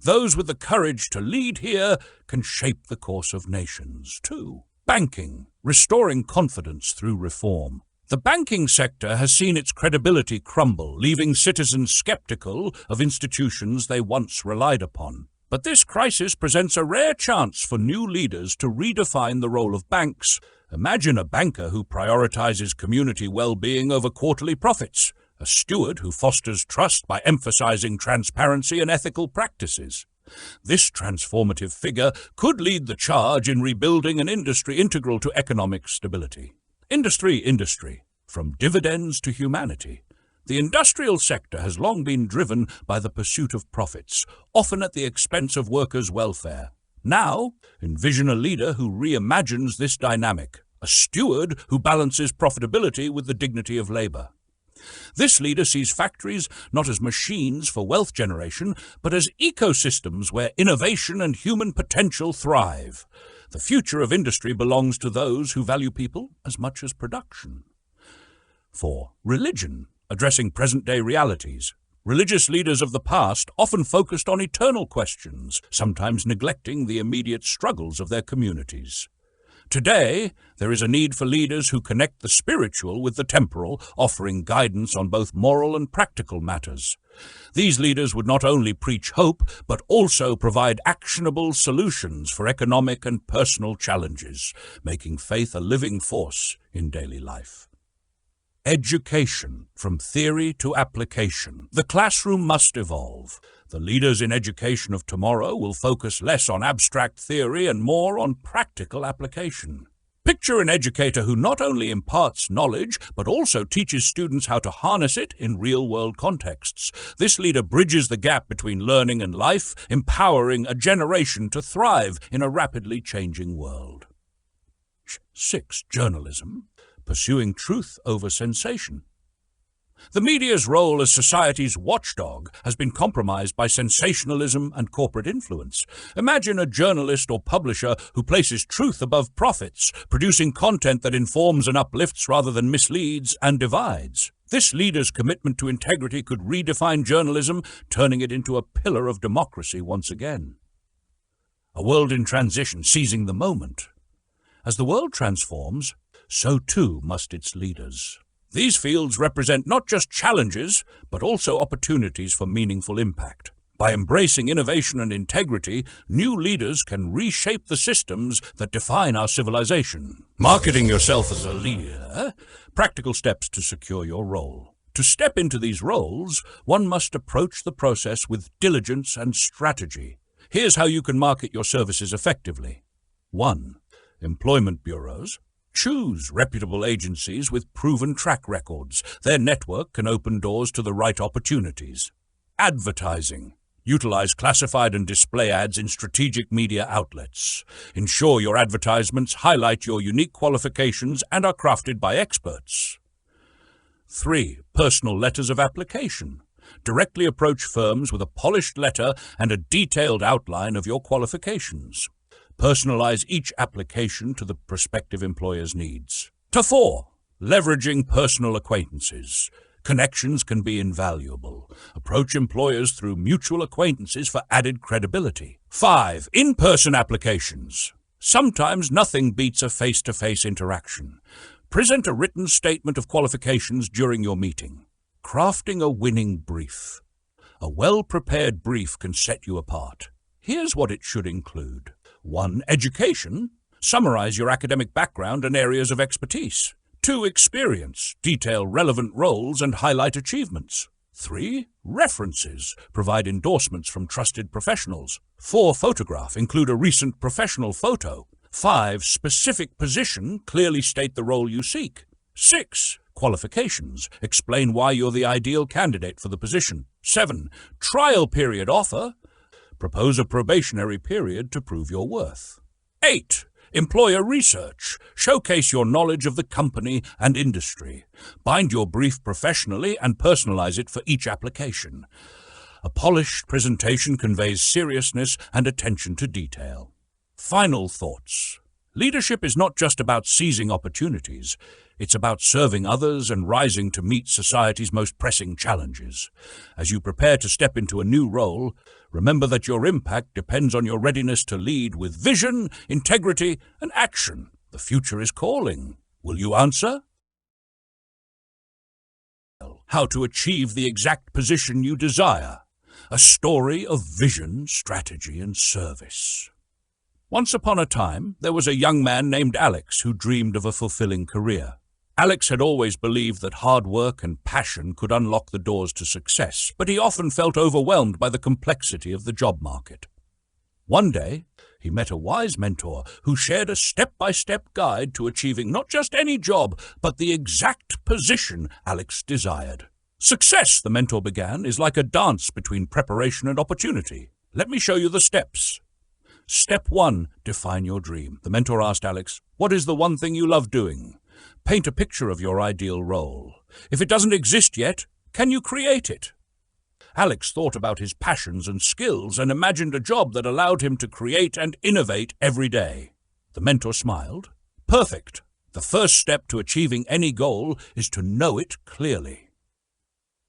Those with the courage to lead here can shape the course of nations. 2. Banking, restoring confidence through reform. The banking sector has seen its credibility crumble, leaving citizens skeptical of institutions they once relied upon. But this crisis presents a rare chance for new leaders to redefine the role of banks. Imagine a banker who prioritizes community well-being over quarterly profits, a steward who fosters trust by emphasizing transparency and ethical practices. This transformative figure could lead the charge in rebuilding an industry integral to economic stability. Industry, from dividends to humanity. The industrial sector has long been driven by the pursuit of profits, often at the expense of workers' welfare. Now, envision a leader who reimagines this dynamic, a steward who balances profitability with the dignity of labor. This leader sees factories not as machines for wealth generation, but as ecosystems where innovation and human potential thrive. The future of industry belongs to those who value people as much as production. 4. Religion, addressing present-day realities. Religious leaders of the past often focused on eternal questions, sometimes neglecting the immediate struggles of their communities. Today, there is a need for leaders who connect the spiritual with the temporal, offering guidance on both moral and practical matters. These leaders would not only preach hope, but also provide actionable solutions for economic and personal challenges, making faith a living force in daily life. Education, from theory to application. The classroom must evolve. The leaders in education of tomorrow will focus less on abstract theory and more on practical application. Picture an educator who not only imparts knowledge, but also teaches students how to harness it in real-world contexts. This leader bridges the gap between learning and life, empowering a generation to thrive in a rapidly changing world. 6. Journalism, pursuing truth over sensation. The media's role as society's watchdog has been compromised by sensationalism and corporate influence. Imagine a journalist or publisher who places truth above profits, producing content that informs and uplifts rather than misleads and divides. This leader's commitment to integrity could redefine journalism, turning it into a pillar of democracy once again. A world in transition, seizing the moment. As the world transforms, so too must its leaders. These fields represent not just challenges, but also opportunities for meaningful impact. By embracing innovation and integrity, new leaders can reshape the systems that define our civilization. Marketing yourself as a leader, practical steps to secure your role. To step into these roles, one must approach the process with diligence and strategy. Here's how you can market your services effectively. 1. Employment bureaus. Choose reputable agencies with proven track records. Their network can open doors to the right opportunities. Advertising. Utilize classified and display ads in strategic media outlets. Ensure your advertisements highlight your unique qualifications and are crafted by experts. 3. Personal letters of application. Directly approach firms with a polished letter and a detailed outline of your qualifications. Personalize each application to the prospective employer's needs. 4. Leveraging personal acquaintances. Connections can be invaluable. Approach employers through mutual acquaintances for added credibility. 5. In-person applications. Sometimes nothing beats a face-to-face interaction. Present a written statement of qualifications during your meeting. Crafting a winning brief. A well-prepared brief can set you apart. Here's what it should include. 1. Education. Summarize your academic background and areas of expertise. 2. Experience. Detail relevant roles and highlight achievements. 3. References. Provide endorsements from trusted professionals. 4. Photograph. Include a recent professional photo. 5. Specific position. Clearly state the role you seek. 6. Qualifications. Explain why you're the ideal candidate for the position. 7. Trial period offer. Propose a probationary period to prove your worth. 8. Employer research. Showcase your knowledge of the company and industry. Bind your brief professionally and personalize it for each application. A polished presentation conveys seriousness and attention to detail. Final thoughts. Leadership is not just about seizing opportunities. It's about serving others and rising to meet society's most pressing challenges. As you prepare to step into a new role, remember that your impact depends on your readiness to lead with vision, integrity, and action. The future is calling. Will you answer? How to achieve the exact position you desire. A story of vision, strategy, and service. Once upon a time, there was a young man named Alex who dreamed of a fulfilling career. Alex had always believed that hard work and passion could unlock the doors to success, but he often felt overwhelmed by the complexity of the job market. One day, he met a wise mentor who shared a step-by-step guide to achieving not just any job, but the exact position Alex desired. Success, the mentor began, is like a dance between preparation and opportunity. Let me show you the steps. Step 1. Define your dream. The mentor asked Alex, what is the one thing you love doing? Paint a picture of your ideal role. If it doesn't exist yet, can you create it? Alex thought about his passions and skills and imagined a job that allowed him to create and innovate every day. The mentor smiled. Perfect. The first step to achieving any goal is to know it clearly.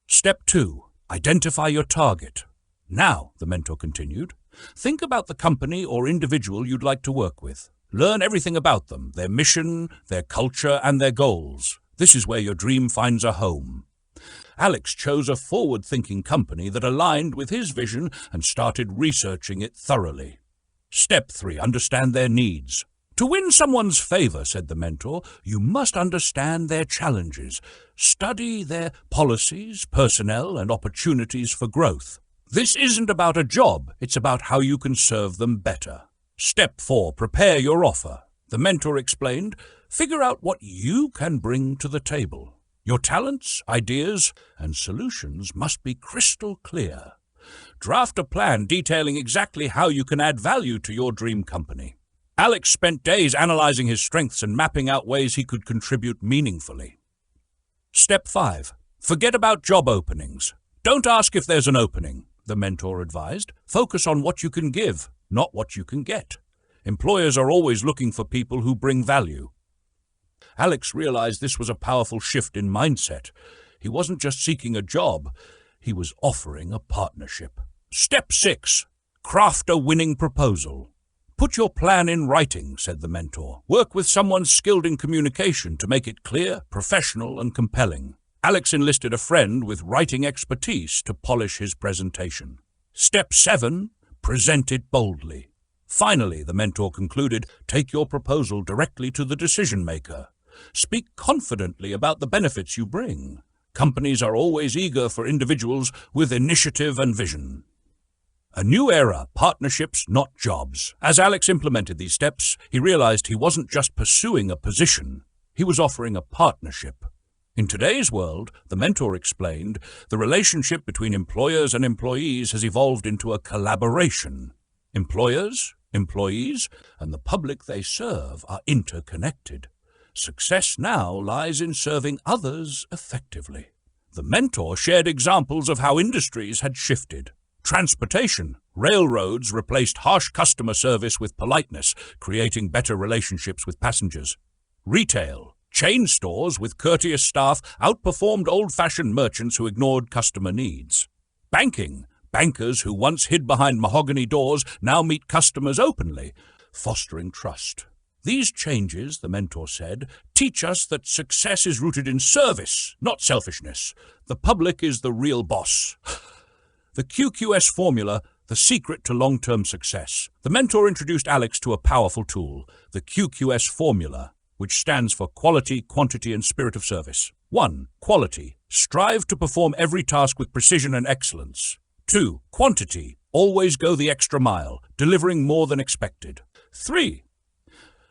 Step 2. Identify your target. Now, the mentor continued, think about the company or individual you'd like to work with. Learn everything about them, their mission, their culture, and their goals. This is where your dream finds a home. Alex chose a forward-thinking company that aligned with his vision and started researching it thoroughly. Step 3. Understand their needs. To win someone's favor, said the mentor, you must understand their challenges. Study their policies, personnel, and opportunities for growth. This isn't about a job, it's about how you can serve them better. Step 4. Prepare your offer. The mentor explained, figure out what you can bring to the table. Your talents, ideas, and solutions must be crystal clear. Draft a plan detailing exactly how you can add value to your dream company. Alex spent days analyzing his strengths and mapping out ways he could contribute meaningfully. Step 5. Forget about job openings. Don't ask if there's an opening, the mentor advised. Focus on what you can give, not what you can get. Employers are always looking for people who bring value. Alex realized this was a powerful shift in mindset. He wasn't just seeking a job, he was offering a partnership. Step 6. Craft a winning proposal. Put your plan in writing, said the mentor. Work with someone skilled in communication to make it clear, professional, and compelling. Alex enlisted a friend with writing expertise to polish his presentation. Step 7. Present it boldly. Finally, the mentor concluded, take your proposal directly to the decision-maker. Speak confidently about the benefits you bring. Companies are always eager for individuals with initiative and vision. A new era, partnerships, not jobs. As Alex implemented these steps, he realized he wasn't just pursuing a position, he was offering a partnership. In today's world, the mentor explained, the relationship between employers and employees has evolved into a collaboration. Employers, employees, and the public they serve are interconnected. Success now lies in serving others effectively. The mentor shared examples of how industries had shifted. Transportation, railroads replaced harsh customer service with politeness, creating better relationships with passengers. Retail, chain stores with courteous staff outperformed old-fashioned merchants who ignored customer needs. Banking, bankers who once hid behind mahogany doors now meet customers openly, fostering trust. These changes, the mentor said, teach us that success is rooted in service, not selfishness. The public is the real boss. The QQS formula, the secret to long-term success. The mentor introduced Alex to a powerful tool, the QQS formula, which stands for quality, quantity, and spirit of service. 1. Quality. Strive to perform every task with precision and excellence. 2. Quantity. Always go the extra mile, delivering more than expected. 3.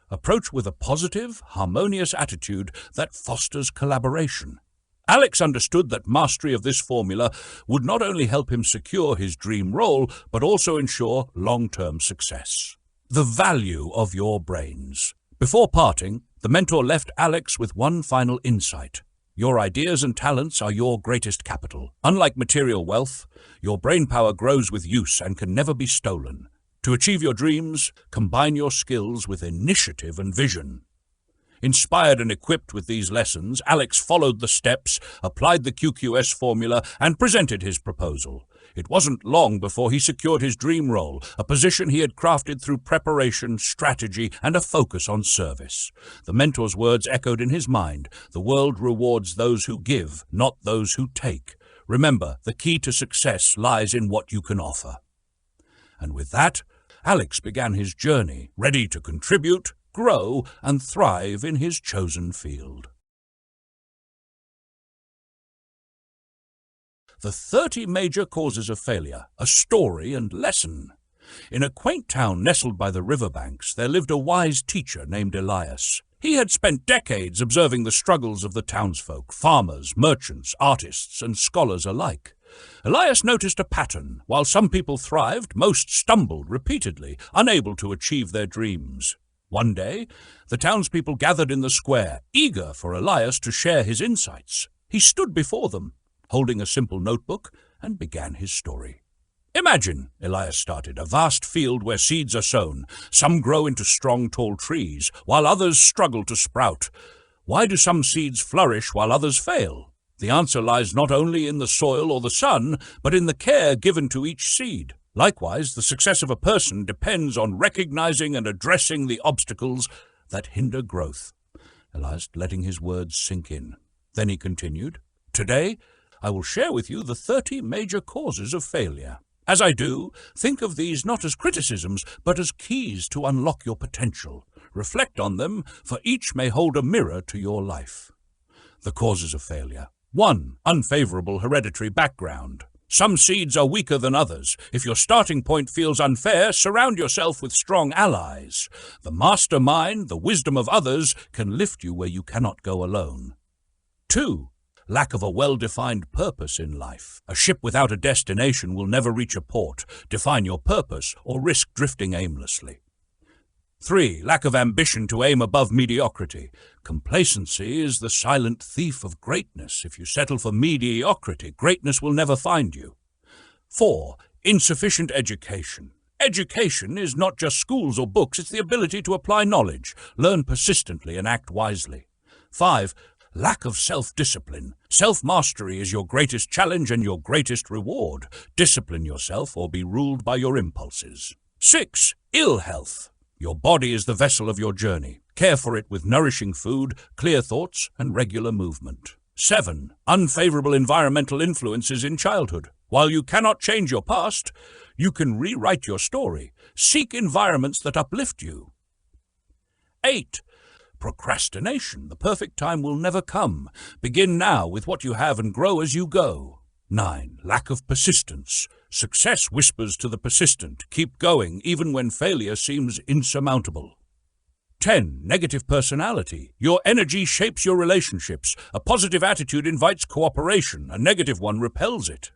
Approach with a positive, harmonious attitude that fosters collaboration. Alex understood that mastery of this formula would not only help him secure his dream role, but also ensure long-term success. The value of your brains. Before parting, the mentor left Alex with one final insight. Your ideas and talents are your greatest capital. Unlike material wealth, your brain power grows with use and can never be stolen. To achieve your dreams, combine your skills with initiative and vision. Inspired and equipped with these lessons, Alex followed the steps, applied the QQS formula, and presented his proposal. It wasn't long before he secured his dream role, a position he had crafted through preparation, strategy, and a focus on service. The mentor's words echoed in his mind. The world rewards those who give, not those who take. Remember, the key to success lies in what you can offer. And with that, Alex began his journey, ready to contribute, grow, and thrive in his chosen field. The 30 Major Causes of Failure, a Story and Lesson. In a quaint town nestled by the riverbanks, there lived a wise teacher named Elias. He had spent decades observing the struggles of the townsfolk, farmers, merchants, artists, and scholars alike. Elias noticed a pattern. While some people thrived, most stumbled repeatedly, unable to achieve their dreams. One day, the townspeople gathered in the square, eager for Elias to share his insights. He stood before them, holding a simple notebook, and began his story. Imagine, Elias started, a vast field where seeds are sown. Some grow into strong, tall trees, while others struggle to sprout. Why do some seeds flourish while others fail? The answer lies not only in the soil or the sun, but in the care given to each seed. Likewise, the success of a person depends on recognizing and addressing the obstacles that hinder growth. Elias letting his words sink in. Then he continued, Today, I will share with you the 30 major causes of failure. As I do, think of these not as criticisms, but as keys to unlock your potential. Reflect on them, for each may hold a mirror to your life. The causes of failure. 1. Unfavorable hereditary background. Some seeds are weaker than others. If your starting point feels unfair, surround yourself with strong allies. The mastermind, the wisdom of others, can lift you where you cannot go alone. 2. Lack of a well-defined purpose in life. A ship without a destination will never reach a port. Define your purpose or risk drifting aimlessly. 3. Lack of ambition to aim above mediocrity. Complacency is the silent thief of greatness. If you settle for mediocrity, greatness will never find you. 4. Insufficient education. Education is not just schools or books, it's the ability to apply knowledge, learn persistently, and act wisely. 5. Lack of self-discipline. Self-mastery is your greatest challenge and your greatest reward. Discipline yourself or be ruled by your impulses. 6. Ill health. Your body is the vessel of your journey. Care for it with nourishing food, clear thoughts, and regular movement. 7. Unfavorable environmental influences in childhood. While you cannot change your past, you can rewrite your story. Seek environments that uplift you. 8. Procrastination. The perfect time will never come. Begin now with what you have and grow as you go. 9. Lack of persistence. Success whispers to the persistent. Keep going even when failure seems insurmountable. 10. Negative personality. Your energy shapes your relationships. A positive attitude invites cooperation. A negative one repels it.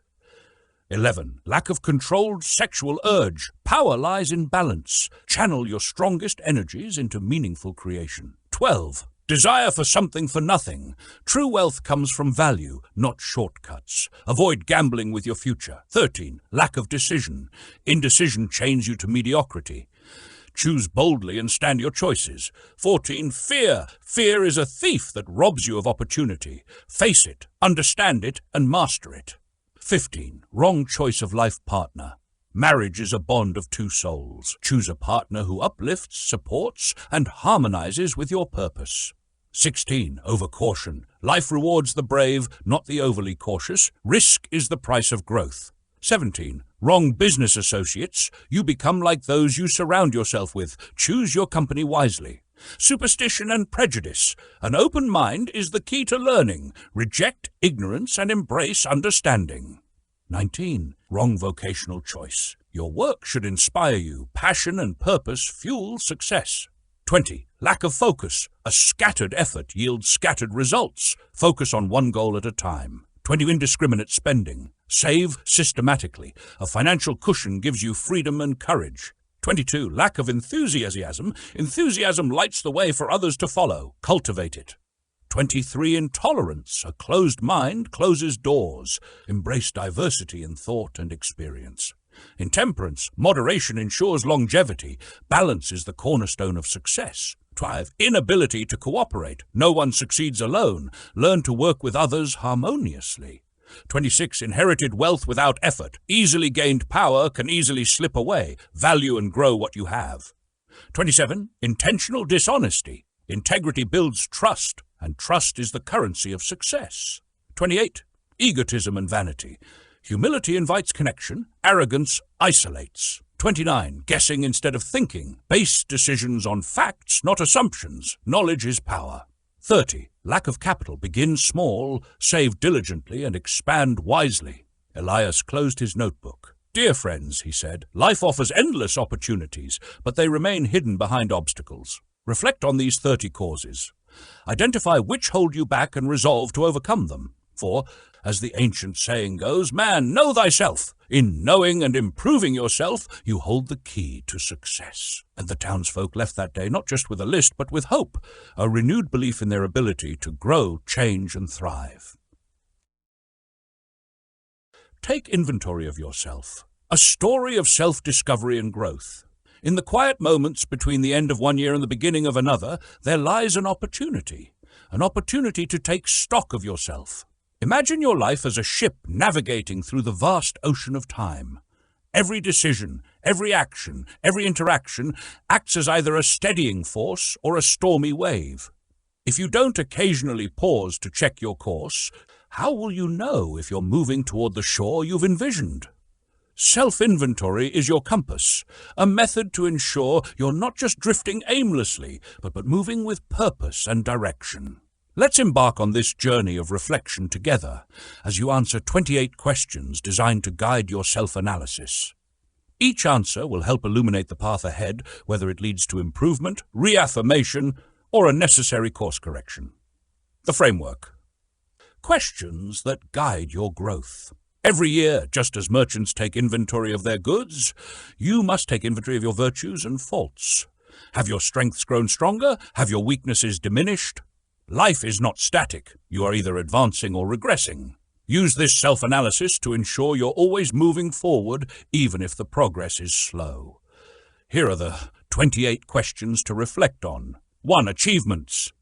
11. Lack of controlled sexual urge. Power lies in balance. Channel your strongest energies into meaningful creation. 12. Desire for something for nothing. True wealth comes from value, not shortcuts. Avoid gambling with your future. 13. Lack of decision. Indecision chains you to mediocrity. Choose boldly and stand your choices. 14. Fear. Fear is a thief that robs you of opportunity. Face it, understand it, and master it. 15. Wrong choice of life partner. Marriage is a bond of two souls. Choose a partner who uplifts, supports, and harmonizes with your purpose. 16. Overcaution. Life rewards the brave, not the overly cautious. Risk is the price of growth. 17. Wrong business associates. You become like those you surround yourself with. Choose your company wisely. Superstition and prejudice. An open mind is the key to learning. Reject ignorance and embrace understanding. 19. Wrong vocational choice. Your work should inspire you. Passion and purpose fuel success. 20. Lack of focus. A scattered effort yields scattered results. Focus on one goal at a time. 20. Indiscriminate spending. Save systematically. A financial cushion gives you freedom and courage. 22. Lack of enthusiasm. Enthusiasm lights the way for others to follow. Cultivate it. 23. Intolerance. A closed mind closes doors. Embrace diversity in thought and experience. Intemperance. Moderation ensures longevity. Balance is the cornerstone of success. 5. Inability to cooperate. No one succeeds alone. Learn to work with others harmoniously. 26. Inherited wealth without effort. Easily gained power can easily slip away. Value and grow what you have. 27. Intentional dishonesty. Integrity builds trust, and trust is the currency of success. 28. Egotism and vanity. Humility invites connection. Arrogance isolates. 29. Guessing instead of thinking. Base decisions on facts, not assumptions. Knowledge is power. 30. Lack of capital. Begin small, save diligently, and expand wisely. Elias closed his notebook. Dear friends, he said, life offers endless opportunities, but they remain hidden behind obstacles. Reflect on these 30 causes. Identify which hold you back and resolve to overcome them. For, as the ancient saying goes, man, know thyself. In knowing and improving yourself, you hold the key to success. And the townsfolk left that day not just with a list, but with hope, a renewed belief in their ability to grow, change, and thrive. Take inventory of yourself. A story of self-discovery and growth. In the quiet moments between the end of one year and the beginning of another, there lies an opportunity to take stock of yourself. Imagine your life as a ship navigating through the vast ocean of time. Every decision, every action, every interaction acts as either a steadying force or a stormy wave. If you don't occasionally pause to check your course, how will you know if you're moving toward the shore you've envisioned? Self-inventory is your compass, a method to ensure you're not just drifting aimlessly, but moving with purpose and direction. Let's embark on this journey of reflection together as you answer 28 questions designed to guide your self-analysis. Each answer will help illuminate the path ahead, whether it leads to improvement, reaffirmation, or a necessary course correction. The framework. Questions that guide your growth. Every year, just as merchants take inventory of their goods, you must take inventory of your virtues and faults. Have your strengths grown stronger? Have your weaknesses diminished? Life is not static. You are either advancing or regressing. Use this self-analysis to ensure you're always moving forward, even if the progress is slow. Here are the 28 questions to reflect on. 1. Achievements.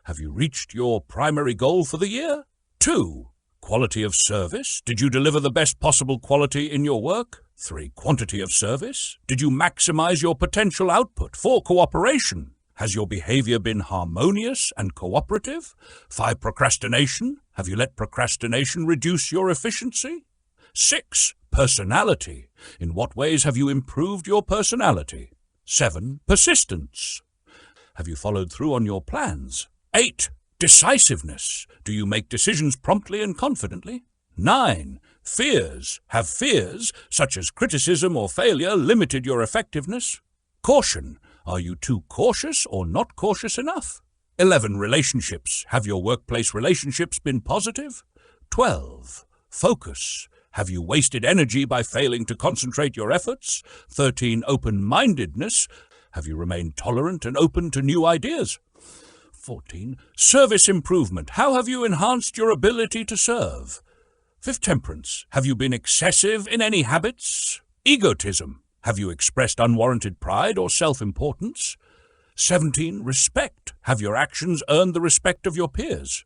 Have you reached your primary goal for the year? 2. Quality of service. Did you deliver the best possible quality in your work? 3. Quantity of service. Did you maximize your potential output? 4. Cooperation. Has your behavior been harmonious and cooperative? 5. Procrastination. Have you let procrastination reduce your efficiency? 6. Personality. In what ways have you improved your personality? 7. Persistence. Have you followed through on your plans? 8. Decisiveness. Do you make decisions promptly and confidently? 9. Fears. Have fears, such as criticism or failure, limited your effectiveness? Caution. Are you too cautious or not cautious enough? 11. Relationships. Have your workplace relationships been positive? 12. Focus. Have you wasted energy by failing to concentrate your efforts? 13. Open-mindedness. Have you remained tolerant and open to new ideas? 14. Service improvement. How have you enhanced your ability to serve? 5. Temperance. Have you been excessive in any habits? Egotism. Have you expressed unwarranted pride or self-importance? 17. Respect. Have your actions earned the respect of your peers?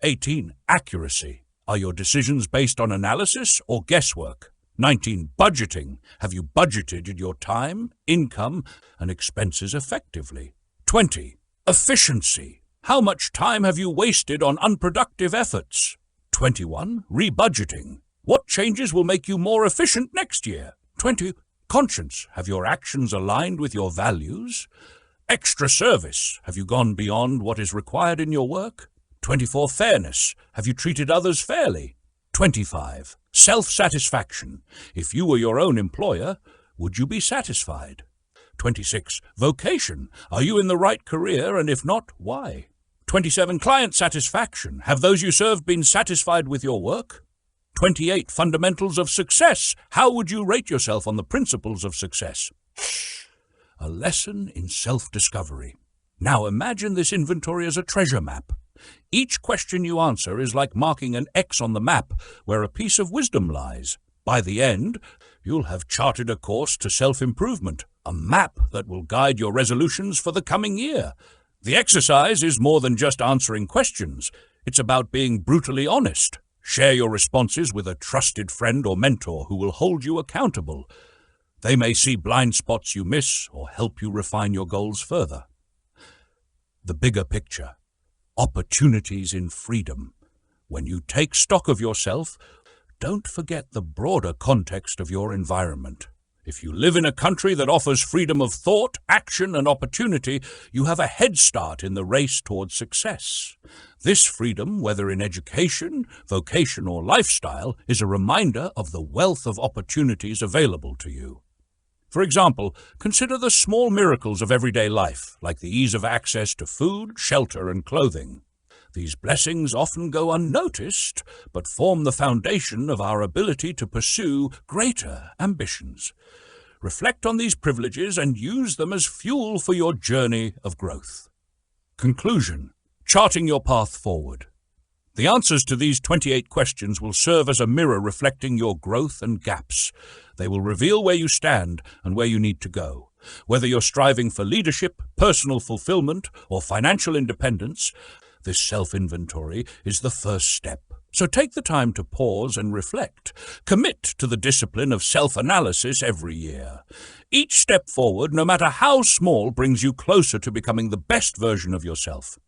18. Accuracy. Are your decisions based on analysis or guesswork? 19. Budgeting. Have you budgeted your time, income, and expenses effectively? 20. Efficiency. How much time have you wasted on unproductive efforts? 21. Rebudgeting. What changes will make you more efficient next year? 20. Conscience. Have your actions aligned with your values? Extra service. Have you gone beyond what is required in your work? 24. Fairness. Have you treated others fairly? 25. Self-satisfaction. If you were your own employer, would you be satisfied? 26. Vocation. Are you in the right career, and if not, why? 27. Client satisfaction. Have those you serve been satisfied with your work? 28. Fundamentals of success. How would you rate yourself on the principles of success? A lesson in self-discovery. Now imagine this inventory as a treasure map. Each question you answer is like marking an X on the map where a piece of wisdom lies. By the end, you'll have charted a course to self-improvement, a map that will guide your resolutions for the coming year. The exercise is more than just answering questions. It's about being brutally honest. Share your responses with a trusted friend or mentor who will hold you accountable. They may see blind spots you miss or help you refine your goals further. The bigger picture. Opportunities in freedom. When you take stock of yourself, don't forget the broader context of your environment. If you live in a country that offers freedom of thought, action, and opportunity, you have a head start in the race towards success. This freedom, whether in education, vocation, or lifestyle, is a reminder of the wealth of opportunities available to you. For example, consider the small miracles of everyday life, like the ease of access to food, shelter, and clothing. These blessings often go unnoticed, but form the foundation of our ability to pursue greater ambitions. Reflect on these privileges and use them as fuel for your journey of growth. Conclusion. Charting your path forward. The answers to these 28 questions will serve as a mirror reflecting your growth and gaps. They will reveal where you stand and where you need to go. Whether you're striving for leadership, personal fulfillment, or financial independence, this self-inventory is the first step. So take the time to pause and reflect. Commit to the discipline of self-analysis every year. Each step forward, no matter how small, brings you closer to becoming the best version of yourself.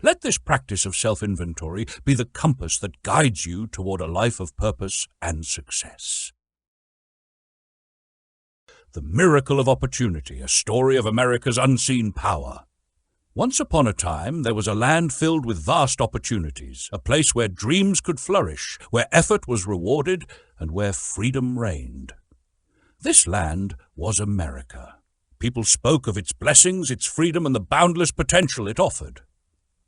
Let this practice of self-inventory be the compass that guides you toward a life of purpose and success. The Miracle of Opportunity, a story of America's unseen power. Once upon a time, there was a land filled with vast opportunities, a place where dreams could flourish, where effort was rewarded, and where freedom reigned. This land was America. People spoke of its blessings, its freedom, and the boundless potential it offered.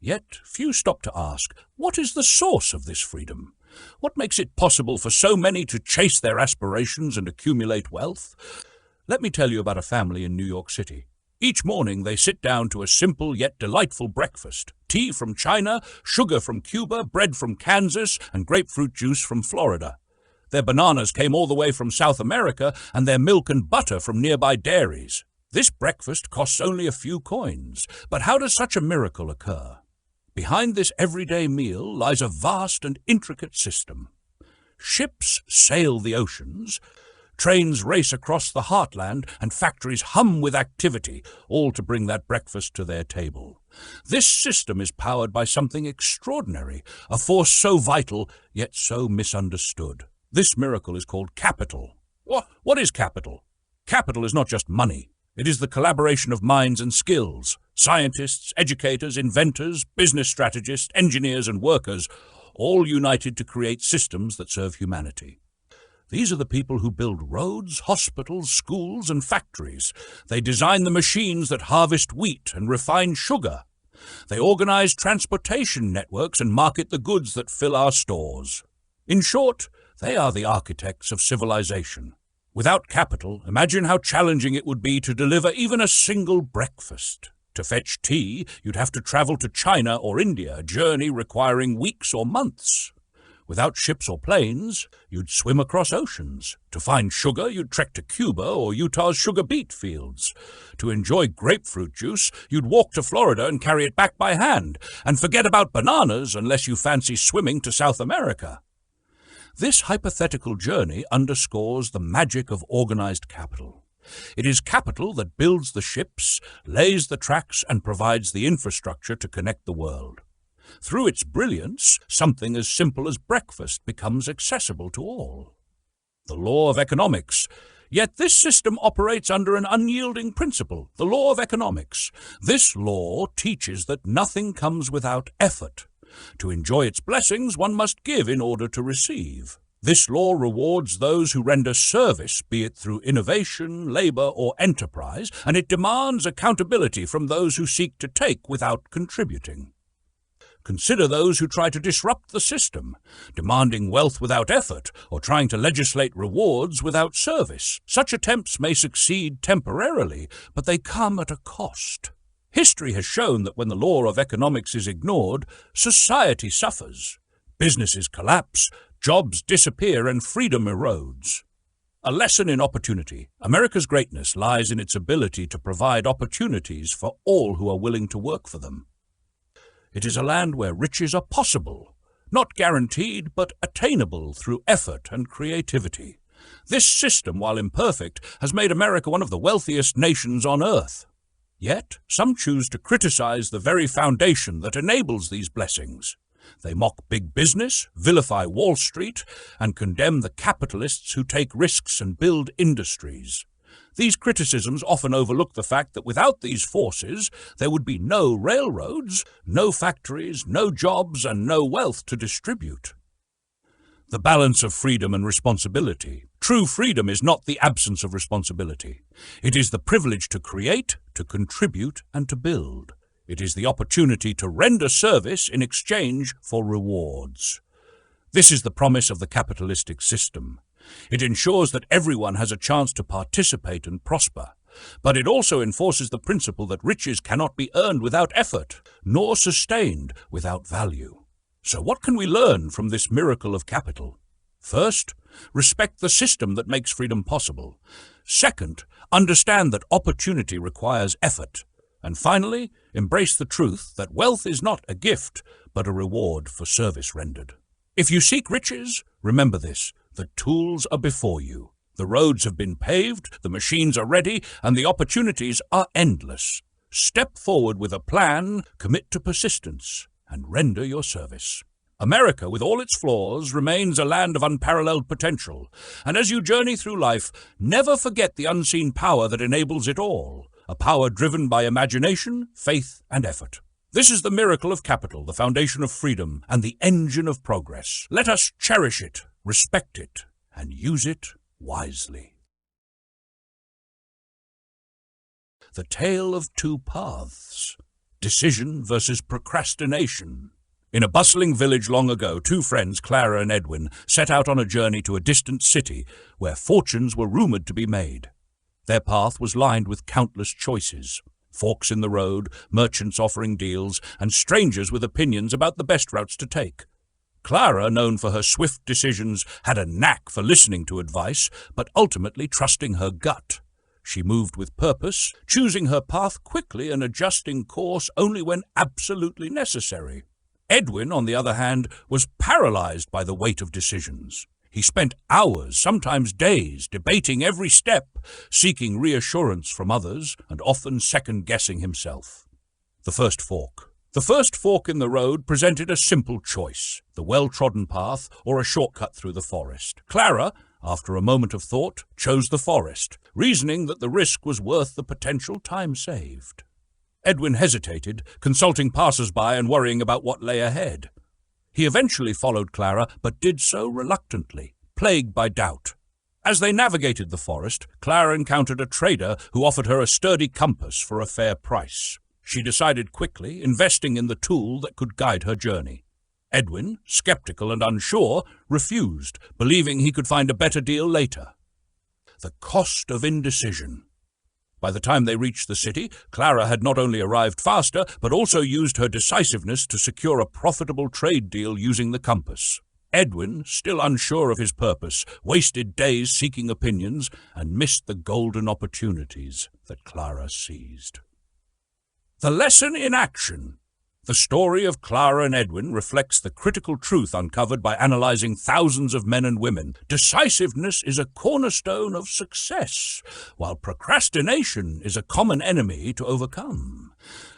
Yet few stopped to ask, what is the source of this freedom? What makes it possible for so many to chase their aspirations and accumulate wealth? Let me tell you about a family in New York City. Each morning they sit down to a simple yet delightful breakfast. Tea from China, sugar from Cuba, bread from Kansas, and grapefruit juice from Florida. Their bananas came all the way from South America, and their milk and butter from nearby dairies. This breakfast costs only a few coins. But how does such a miracle occur? Behind this everyday meal lies a vast and intricate system. Ships sail the oceans, trains race across the heartland, and factories hum with activity, all to bring that breakfast to their table. This system is powered by something extraordinary, a force so vital, yet so misunderstood. This miracle is called capital. What is capital? Capital is not just money. It is the collaboration of minds and skills. Scientists, educators, inventors, business strategists, engineers, and workers, all united to create systems that serve humanity. These are the people who build roads, hospitals, schools, and factories. They design the machines that harvest wheat and refine sugar. They organize transportation networks and market the goods that fill our stores. In short, they are the architects of civilization. Without capital, imagine how challenging it would be to deliver even a single breakfast. To fetch tea, you'd have to travel to China or India, a journey requiring weeks or months. Without ships or planes, you'd swim across oceans. To find sugar, you'd trek to Cuba or Utah's sugar beet fields. To enjoy grapefruit juice, you'd walk to Florida and carry it back by hand. And forget about bananas unless you fancy swimming to South America. This hypothetical journey underscores the magic of organized capital. It is capital that builds the ships, lays the tracks, and provides the infrastructure to connect the world. Through its brilliance, something as simple as breakfast becomes accessible to all. The law of economics. Yet this system operates under an unyielding principle, the law of economics. This law teaches that nothing comes without effort. To enjoy its blessings, one must give in order to receive. This law rewards those who render service, be it through innovation, labor, or enterprise, and it demands accountability from those who seek to take without contributing. Consider those who try to disrupt the system, demanding wealth without effort or trying to legislate rewards without service. Such attempts may succeed temporarily, but they come at a cost. History has shown that when the law of economics is ignored, society suffers. Businesses collapse, jobs disappear, and freedom erodes. A lesson in opportunity. America's greatness lies in its ability to provide opportunities for all who are willing to work for them. It is a land where riches are possible, not guaranteed, but attainable through effort and creativity. This system, while imperfect, has made America one of the wealthiest nations on earth. Yet, some choose to criticize the very foundation that enables these blessings. They mock big business, vilify Wall Street, and condemn the capitalists who take risks and build industries. These criticisms often overlook the fact that without these forces, there would be no railroads, no factories, no jobs, and no wealth to distribute. The balance of freedom and responsibility. True freedom is not the absence of responsibility. It is the privilege to create, to contribute, and to build. It is the opportunity to render service in exchange for rewards. This is the promise of the capitalistic system. It ensures that everyone has a chance to participate and prosper, but it also enforces the principle that riches cannot be earned without effort, nor sustained without value. So what can we learn from this miracle of capital? First, respect the system that makes freedom possible. Second, understand that opportunity requires effort. And finally, embrace the truth that wealth is not a gift, but a reward for service rendered. If you seek riches, remember this: the tools are before you. The roads have been paved, the machines are ready, and the opportunities are endless. Step forward with a plan, commit to persistence, and render your service. America, with all its flaws, remains a land of unparalleled potential. And as you journey through life, never forget the unseen power that enables it all, a power driven by imagination, faith, and effort. This is the miracle of capital, the foundation of freedom, and the engine of progress. Let us cherish it, respect it, and use it wisely. The Tale of Two Paths. Decision versus procrastination. In a bustling village long ago, two friends, Clara and Edwin, set out on a journey to a distant city where fortunes were rumored to be made. Their path was lined with countless choices: forks in the road, merchants offering deals, and strangers with opinions about the best routes to take. Clara, known for her swift decisions, had a knack for listening to advice, but ultimately trusting her gut. She moved with purpose, choosing her path quickly and adjusting course only when absolutely necessary. Edwin, on the other hand, was paralyzed by the weight of decisions. He spent hours, sometimes days, debating every step, seeking reassurance from others, and often second-guessing himself. The first fork. The first fork in the road presented a simple choice: the well-trodden path or a shortcut through the forest. Clara, after a moment of thought, chose the forest, reasoning that the risk was worth the potential time saved. Edwin hesitated, consulting passers-by and worrying about what lay ahead. He eventually followed Clara, but did so reluctantly, plagued by doubt. As they navigated the forest, Clara encountered a trader who offered her a sturdy compass for a fair price. She decided quickly, investing in the tool that could guide her journey. Edwin, skeptical and unsure, refused, believing he could find a better deal later. The cost of indecision. By the time they reached the city, Clara had not only arrived faster, but also used her decisiveness to secure a profitable trade deal using the compass. Edwin, still unsure of his purpose, wasted days seeking opinions and missed the golden opportunities that Clara seized. The lesson in action. The story of Clara and Edwin reflects the critical truth uncovered by analyzing thousands of men and women. Decisiveness is a cornerstone of success, while procrastination is a common enemy to overcome.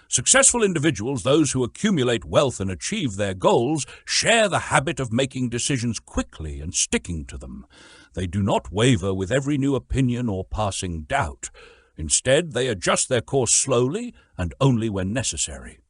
Successful individuals, those who accumulate wealth and achieve their goals, share the habit of making decisions quickly and sticking to them. They do not waver with every new opinion or passing doubt. Instead, they adjust their course slowly and only when necessary.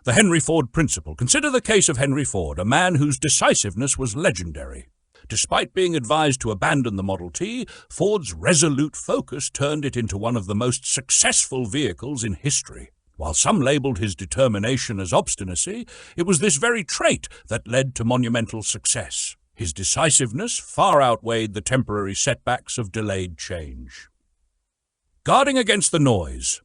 The Henry Ford Principle. Consider the case of Henry Ford, a man whose decisiveness was legendary. Despite being advised to abandon the Model T, Ford's resolute focus turned it into one of the most successful vehicles in history. While some labeled his determination as obstinacy, it was this very trait that led to monumental success. His decisiveness far outweighed the temporary setbacks of delayed change. Guarding against the noise.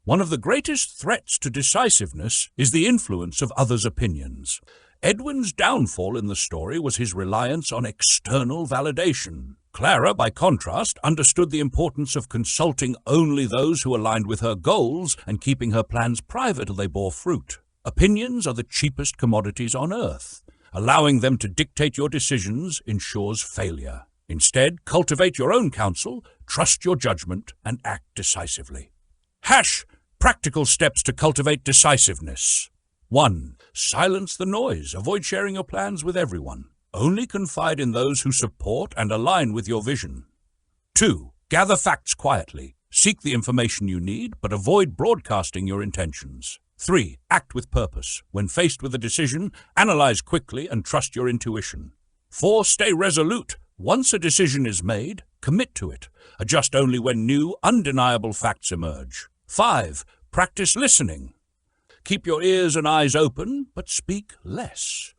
One of the greatest threats to decisiveness is the influence of others' opinions. Edwin's downfall in the story was his reliance on external validation. Clara, by contrast, understood the importance of consulting only those who aligned with her goals and keeping her plans private till they bore fruit. Opinions are the cheapest commodities on earth. Allowing them to dictate your decisions ensures failure. Instead, cultivate your own counsel, trust your judgment, and act decisively. Practical steps to cultivate decisiveness. 1. Silence the noise. Avoid sharing your plans with everyone. Only confide in those who support and align with your vision. 2. Gather facts quietly. Seek the information you need, but avoid broadcasting your intentions. 3. Act with purpose. When faced with a decision, analyze quickly and trust your intuition. 4. Stay resolute. Once a decision is made, commit to it. Adjust only when new, undeniable facts emerge. 5. Practice listening. Keep your ears and eyes open, but speak less.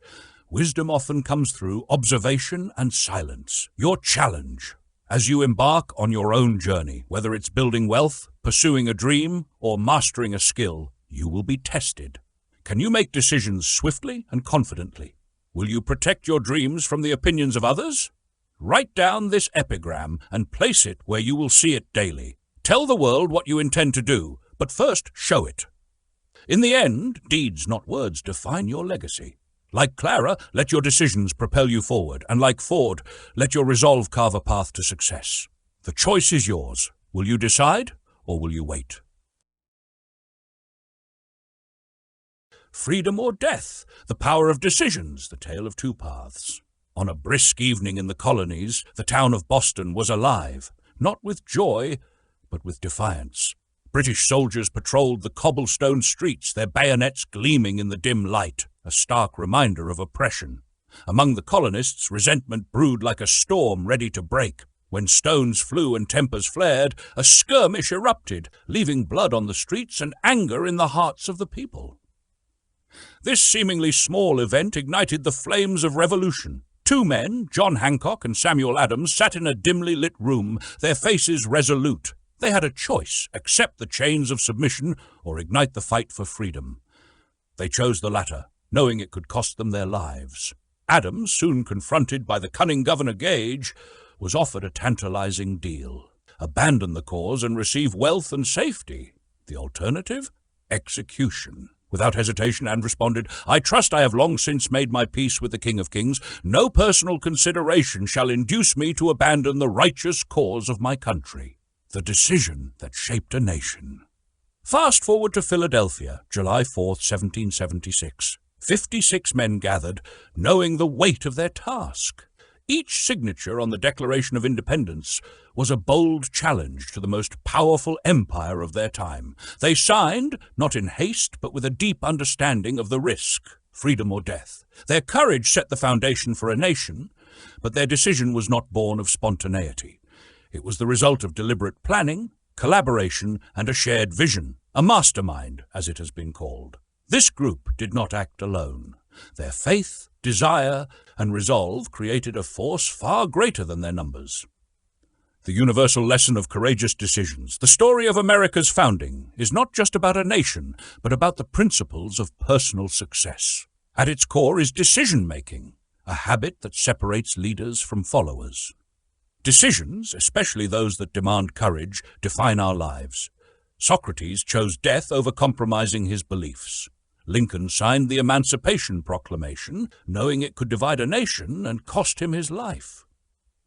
Wisdom often comes through observation and silence. Your challenge, as you embark on your own journey, whether it's building wealth, pursuing a dream, or mastering a skill, you will be tested. Can you make decisions swiftly and confidently? Will you protect your dreams from the opinions of others? Write down this epigram and place it where you will see it daily. Tell the world what you intend to do, but first show it. In the end, deeds, not words, define your legacy. Like Clara, let your decisions propel you forward, and like Ford, let your resolve carve a path to success. The choice is yours. Will you decide, or will you wait? Freedom or death, the power of decisions, the tale of two paths. On a brisk evening in the colonies, the town of Boston was alive, not with joy, but with defiance. British soldiers patrolled the cobblestone streets, their bayonets gleaming in the dim light, a stark reminder of oppression. Among the colonists, resentment brewed like a storm ready to break. When stones flew and tempers flared, a skirmish erupted, leaving blood on the streets and anger in the hearts of the people. This seemingly small event ignited the flames of revolution. Two men, John Hancock and Samuel Adams, sat in a dimly lit room, their faces resolute. They had a choice: accept the chains of submission or ignite the fight for freedom. They chose the latter, knowing it could cost them their lives. Adams, soon confronted by the cunning Governor Gage, was offered a tantalizing deal: abandon the cause and receive wealth and safety. The alternative? Execution. Without hesitation, Anne responded, "I trust I have long since made my peace with the King of Kings. No personal consideration shall induce me to abandon the righteous cause of my country." The decision that shaped a nation. Fast forward to Philadelphia, July 4th, 1776. 56 men gathered, knowing the weight of their task. Each signature on the Declaration of Independence was a bold challenge to the most powerful empire of their time. They signed, not in haste, but with a deep understanding of the risk, freedom or death. Their courage set the foundation for a nation, but their decision was not born of spontaneity. It was the result of deliberate planning, collaboration, and a shared vision, a mastermind, as it has been called. This group did not act alone. Their faith, desire, and resolve created a force far greater than their numbers. The universal lesson of courageous decisions, the story of America's founding, is not just about a nation, but about the principles of personal success. At its core is decision-making, a habit that separates leaders from followers. Decisions, especially those that demand courage, define our lives. Socrates chose death over compromising his beliefs. Lincoln signed the Emancipation Proclamation, knowing it could divide a nation and cost him his life.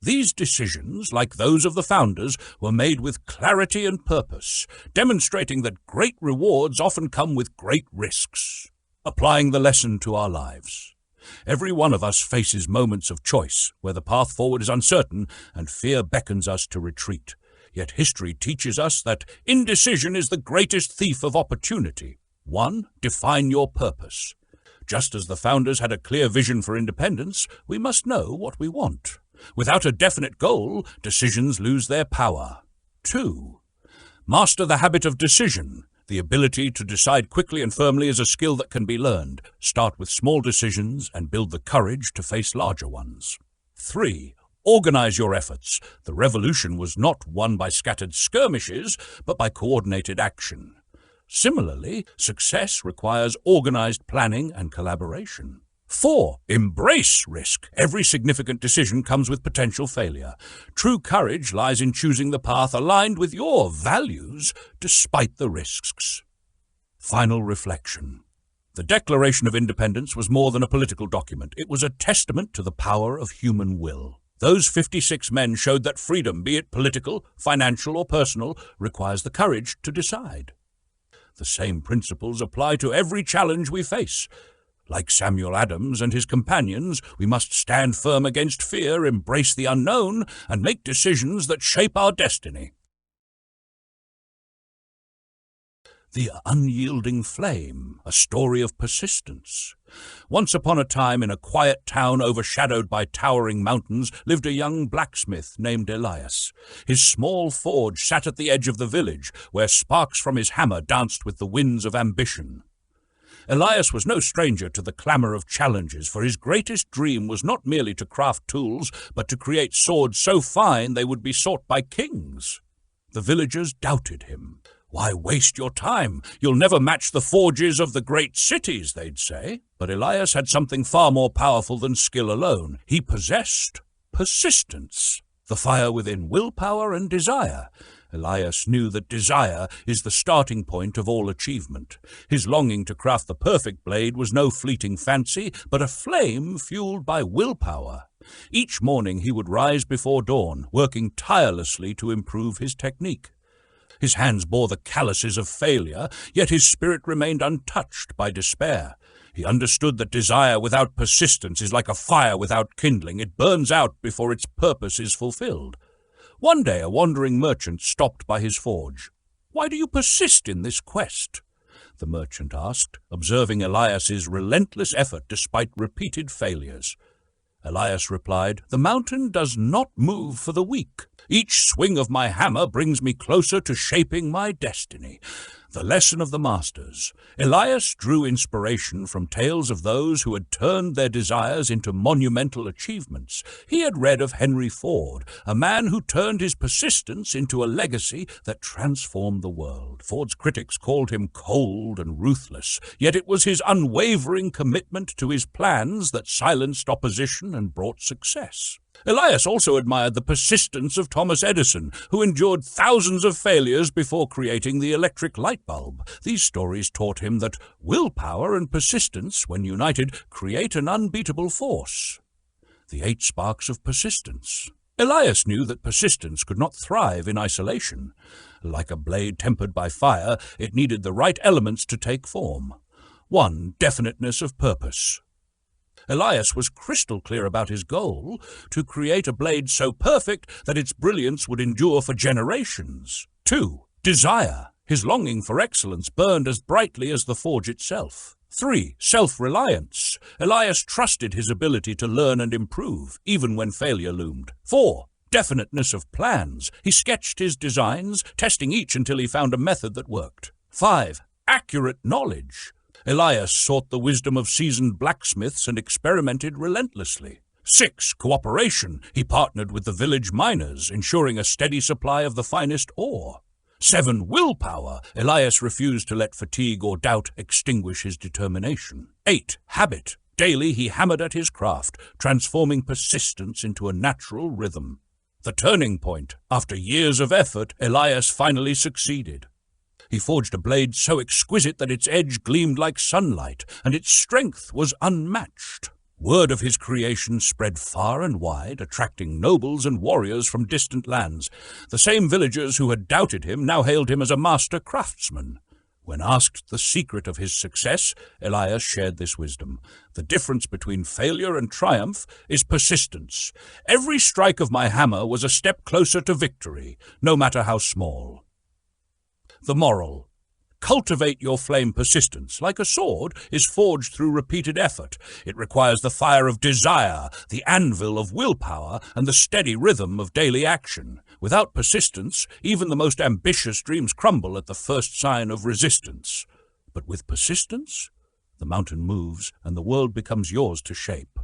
These decisions, like those of the founders, were made with clarity and purpose, demonstrating that great rewards often come with great risks. Applying the lesson to our lives. Every one of us faces moments of choice, where the path forward is uncertain and fear beckons us to retreat. Yet history teaches us that indecision is the greatest thief of opportunity. 1. Define your purpose. Just as the founders had a clear vision for independence, we must know what we want. Without a definite goal, decisions lose their power. 2. Master the habit of decision. The ability to decide quickly and firmly is a skill that can be learned. Start with small decisions and build the courage to face larger ones. 3. Organize your efforts. The revolution was not won by scattered skirmishes, but by coordinated action. Similarly, success requires organized planning and collaboration. 4. Embrace risk. Every significant decision comes with potential failure. True courage lies in choosing the path aligned with your values, despite the risks. Final reflection. The Declaration of Independence was more than a political document. It was a testament to the power of human will. Those 56 men showed that freedom, be it political, financial, or personal, requires the courage to decide. The same principles apply to every challenge we face. Like Samuel Adams and his companions, we must stand firm against fear, embrace the unknown, and make decisions that shape our destiny. The Unyielding Flame, a story of persistence. Once upon a time, in a quiet town overshadowed by towering mountains, lived a young blacksmith named Elias. His small forge sat at the edge of the village, where sparks from his hammer danced with the winds of ambition. Elias was no stranger to the clamor of challenges, for his greatest dream was not merely to craft tools, but to create swords so fine they would be sought by kings. The villagers doubted him. "Why waste your time? You'll never match the forges of the great cities," they'd say. But Elias had something far more powerful than skill alone. He possessed persistence, the fire within willpower and desire. Elias knew that desire is the starting point of all achievement. His longing to craft the perfect blade was no fleeting fancy, but a flame fueled by willpower. Each morning he would rise before dawn, working tirelessly to improve his technique. His hands bore the calluses of failure, yet his spirit remained untouched by despair. He understood that desire without persistence is like a fire without kindling. It burns out before its purpose is fulfilled. One day a wandering merchant stopped by his forge. "Why do you persist in this quest?" the merchant asked, observing Elias's relentless effort despite repeated failures. Elias replied, "The mountain does not move for the weak. Each swing of my hammer brings me closer to shaping my destiny." The lesson of the masters. Elias drew inspiration from tales of those who had turned their desires into monumental achievements. He had read of Henry Ford, a man who turned his persistence into a legacy that transformed the world. Ford's critics called him cold and ruthless, yet it was his unwavering commitment to his plans that silenced opposition and brought success. Elias also admired the persistence of Thomas Edison, who endured thousands of failures before creating the electric light bulb. These stories taught him that willpower and persistence, when united, create an unbeatable force. The 8 sparks of persistence. Elias knew that persistence could not thrive in isolation. Like a blade tempered by fire, it needed the right elements to take form. 1. Definiteness of purpose. Elias was crystal clear about his goal, to create a blade so perfect that its brilliance would endure for generations. 2. Desire. His longing for excellence burned as brightly as the forge itself. 3. Self-reliance. Elias trusted his ability to learn and improve, even when failure loomed. 4. Definiteness of plans. He sketched his designs, testing each until he found a method that worked. 5. Accurate knowledge. Elias sought the wisdom of seasoned blacksmiths and experimented relentlessly. 6. Cooperation. He partnered with the village miners, ensuring a steady supply of the finest ore. 7. Willpower. Elias refused to let fatigue or doubt extinguish his determination. 8. Habit. Daily he hammered at his craft, transforming persistence into a natural rhythm. The turning point. After years of effort, Elias finally succeeded. He forged a blade so exquisite that its edge gleamed like sunlight, and its strength was unmatched. Word of his creation spread far and wide, attracting nobles and warriors from distant lands. The same villagers who had doubted him now hailed him as a master craftsman. When asked the secret of his success, Elias shared this wisdom. The difference between failure and triumph is persistence. Every strike of my hammer was a step closer to victory, no matter how small. The moral: cultivate your flame persistence. Like a sword is forged through repeated effort. It requires the fire of desire, the anvil of willpower, and the steady rhythm of daily action. Without persistence, even the most ambitious dreams crumble at the first sign of resistance. But with persistence, the mountain moves and the world becomes yours to shape.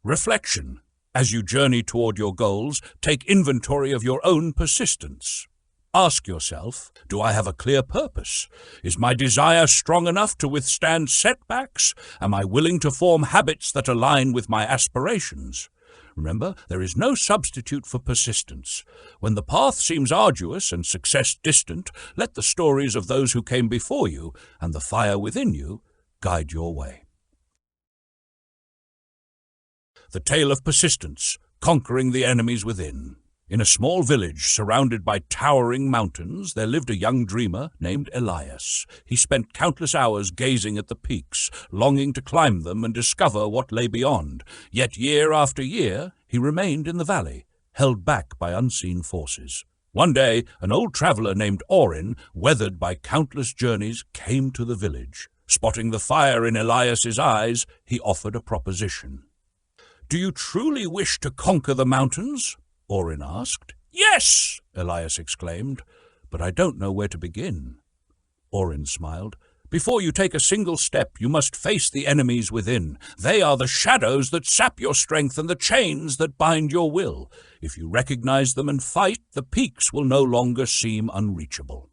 Reflection: as you journey toward your goals, take inventory of your own persistence. Ask yourself, do I have a clear purpose? Is my desire strong enough to withstand setbacks? Am I willing to form habits that align with my aspirations? Remember, there is no substitute for persistence. When the path seems arduous and success distant, let the stories of those who came before you and the fire within you guide your way. The Tale of Persistence, Conquering the Enemies Within. In a small village surrounded by towering mountains, there lived a young dreamer named Elias. He spent countless hours gazing at the peaks, longing to climb them and discover what lay beyond. Yet year after year, he remained in the valley, held back by unseen forces. One day, an old traveler named Orin, weathered by countless journeys, came to the village. Spotting the fire in Elias's eyes, he offered a proposition. "Do you truly wish to conquer the mountains?" Orin asked. "Yes!" Elias exclaimed. "But I don't know where to begin." Orin smiled. "Before you take a single step, you must face the enemies within. They are the shadows that sap your strength and the chains that bind your will. If you recognize them and fight, the peaks will no longer seem unreachable."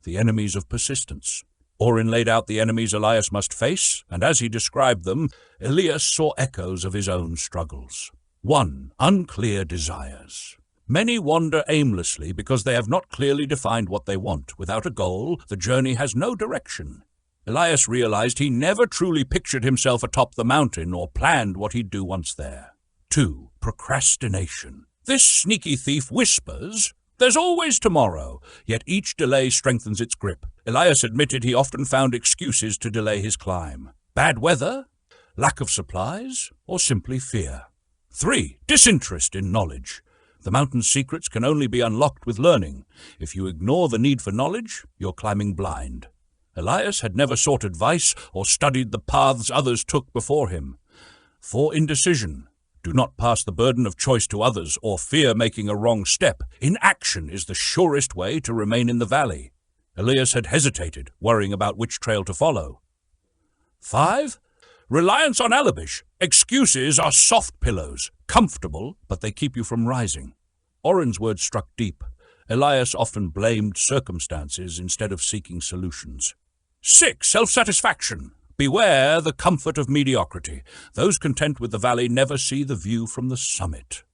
The enemies of persistence. Orin laid out the enemies Elias must face, and as he described them, Elias saw echoes of his own struggles. 1. Unclear desires. Many wander aimlessly because they have not clearly defined what they want. Without a goal, the journey has no direction. Elias realized he never truly pictured himself atop the mountain or planned what he'd do once there. 2. Procrastination. This sneaky thief whispers, "There's always tomorrow," yet each delay strengthens its grip. Elias admitted he often found excuses to delay his climb. Bad weather, lack of supplies, or simply fear. 3. Disinterest in knowledge. The mountain's secrets can only be unlocked with learning. If you ignore the need for knowledge, you're climbing blind. Elias had never sought advice or studied the paths others took before him. 4. Indecision. Do not pass the burden of choice to others or fear making a wrong step. Inaction is the surest way to remain in the valley. Elias had hesitated, worrying about which trail to follow. 5. Reliance on Alabish. Excuses are soft pillows, comfortable, but they keep you from rising. Orin's words struck deep. Elias often blamed circumstances instead of seeking solutions. 6. Self-satisfaction. Beware the comfort of mediocrity. Those content with the valley never see the view from the summit.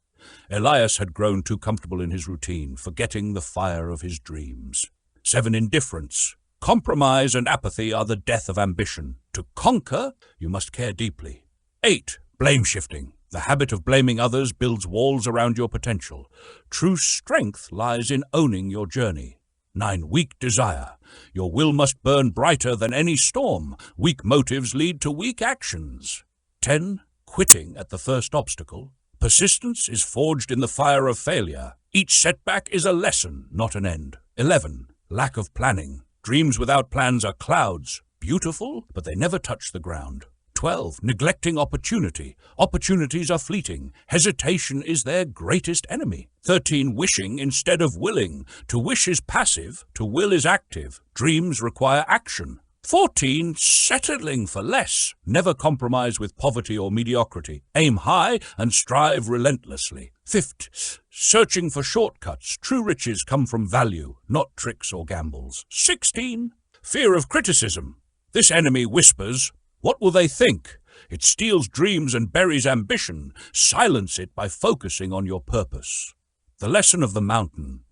Elias had grown too comfortable in his routine, forgetting the fire of his dreams. 7. Indifference. Compromise and apathy are the death of ambition. To conquer, you must care deeply. 8. Blame-shifting. The habit of blaming others builds walls around your potential. True strength lies in owning your journey. 9. Weak desire. Your will must burn brighter than any storm. Weak motives lead to weak actions. 10. Quitting at the first obstacle. Persistence is forged in the fire of failure. Each setback is a lesson, not an end. 11. Lack of planning. Dreams without plans are clouds, beautiful, but they never touch the ground. 12. Neglecting opportunity. Opportunities are fleeting. Hesitation is their greatest enemy. 13. Wishing instead of willing. To wish is passive, to will is active. Dreams require action. 14. Settling for less. Never compromise with poverty or mediocrity. Aim high and strive relentlessly. 15. Searching for shortcuts. True riches come from value, not tricks or gambles. 16. Fear of criticism. This enemy whispers, "What will they think?" It steals dreams and buries ambition. Silence it by focusing on your purpose. The lesson of the mountain.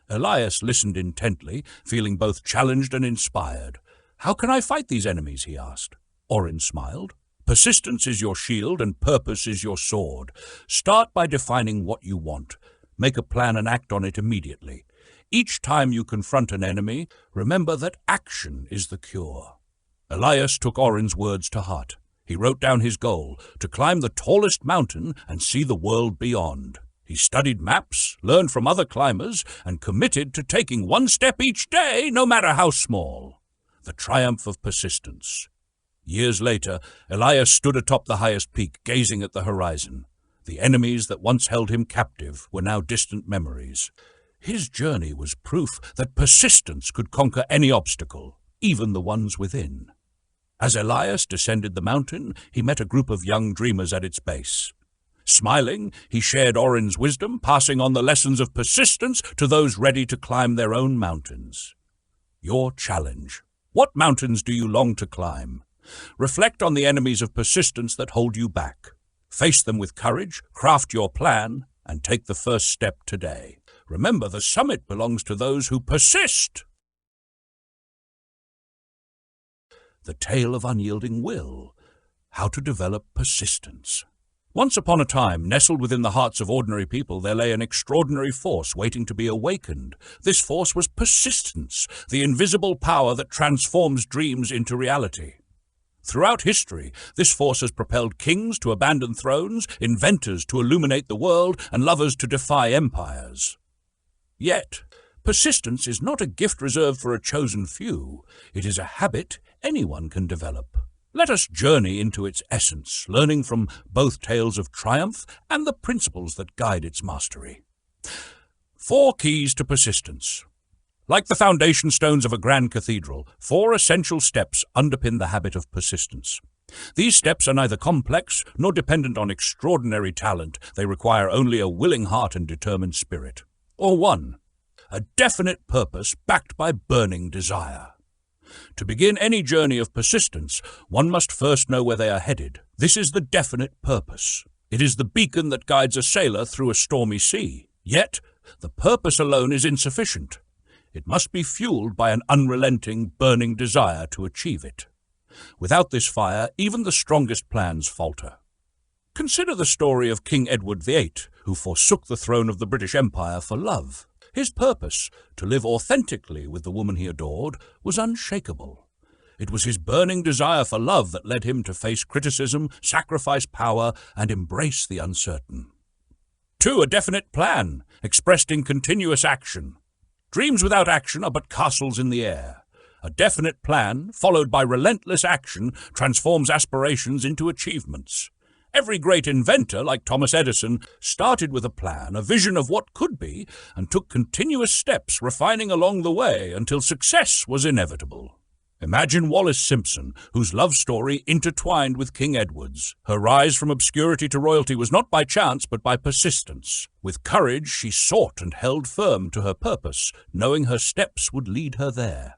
Elias listened intently, feeling both challenged and inspired. "How can I fight these enemies?" he asked. Orin smiled. "Persistence is your shield and purpose is your sword. Start by defining what you want. Make a plan and act on it immediately. Each time you confront an enemy, remember that action is the cure." Elias took Orin's words to heart. He wrote down his goal, to climb the tallest mountain and see the world beyond. He studied maps, learned from other climbers, and committed to taking one step each day, no matter how small. The triumph of persistence. Years later, Elias stood atop the highest peak, gazing at the horizon. The enemies that once held him captive were now distant memories. His journey was proof that persistence could conquer any obstacle, even the ones within. As Elias descended the mountain, he met a group of young dreamers at its base. Smiling, he shared Orin's wisdom, passing on the lessons of persistence to those ready to climb their own mountains. Your challenge. What mountains do you long to climb? Reflect on the enemies of persistence that hold you back. Face them with courage, craft your plan, and take the first step today. Remember, the summit belongs to those who persist. The Tale of Unyielding Will. How to develop persistence. Once upon a time, nestled within the hearts of ordinary people, there lay an extraordinary force waiting to be awakened. This force was persistence, the invisible power that transforms dreams into reality. Throughout history, this force has propelled kings to abandon thrones, inventors to illuminate the world, and lovers to defy empires. Yet, persistence is not a gift reserved for a chosen few. It is a habit anyone can develop. Let us journey into its essence, learning from both tales of triumph and the principles that guide its mastery. 4 keys to persistence. Like the foundation stones of a grand cathedral, 4 essential steps underpin the habit of persistence. These steps are neither complex nor dependent on extraordinary talent. They require only a willing heart and determined spirit. Or 1. A definite purpose backed by burning desire. To begin any journey of persistence, one must first know where they are headed. This is the definite purpose. It is the beacon that guides a sailor through a stormy sea. Yet, the purpose alone is insufficient. It must be fueled by an unrelenting, burning desire to achieve it. Without this fire, even the strongest plans falter. Consider the story of King Edward VIII, who forsook the throne of the British Empire for love. His purpose, to live authentically with the woman he adored, was unshakable. It was his burning desire for love that led him to face criticism, sacrifice power, and embrace the uncertain. 2. A definite plan, expressed in continuous action. Dreams without action are but castles in the air. A definite plan, followed by relentless action, transforms aspirations into achievements. Every great inventor, like Thomas Edison, started with a plan, a vision of what could be, and took continuous steps, refining along the way until success was inevitable. Imagine Wallis Simpson, whose love story intertwined with King Edward's. Her rise from obscurity to royalty was not by chance, but by persistence. With courage, she sought and held firm to her purpose, knowing her steps would lead her there.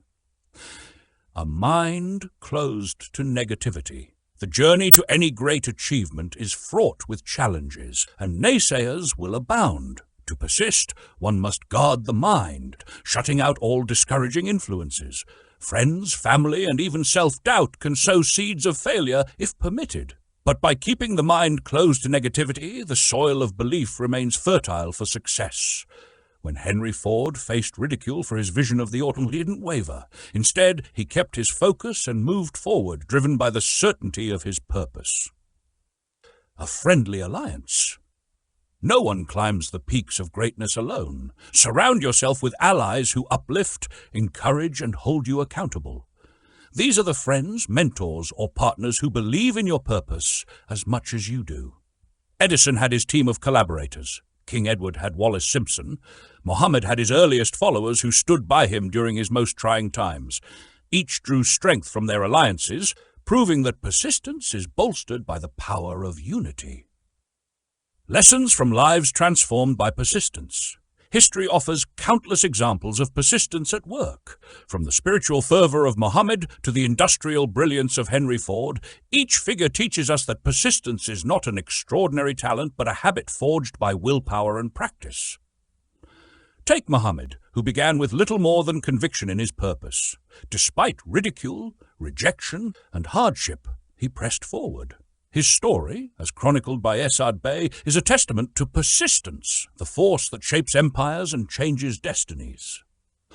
A mind closed to negativity. The journey to any great achievement is fraught with challenges, and naysayers will abound. To persist, one must guard the mind, shutting out all discouraging influences. Friends, family, and even self-doubt can sow seeds of failure if permitted. But by keeping the mind closed to negativity, the soil of belief remains fertile for success. When Henry Ford faced ridicule for his vision of the automobile, he didn't waver. Instead, he kept his focus and moved forward, driven by the certainty of his purpose. A friendly alliance. No one climbs the peaks of greatness alone. Surround yourself with allies who uplift, encourage, and hold you accountable. These are the friends, mentors, or partners who believe in your purpose as much as you do. Edison had his team of collaborators. King Edward had Wallis Simpson. Muhammad had his earliest followers who stood by him during his most trying times. Each drew strength from their alliances, proving that persistence is bolstered by the power of unity. Lessons from lives transformed by persistence. History offers countless examples of persistence at work. From the spiritual fervor of Muhammad to the industrial brilliance of Henry Ford, each figure teaches us that persistence is not an extraordinary talent but a habit forged by willpower and practice. Take Muhammad, who began with little more than conviction in his purpose. Despite ridicule, rejection, and hardship, he pressed forward. His story, as chronicled by Esad Bey, is a testament to persistence, the force that shapes empires and changes destinies.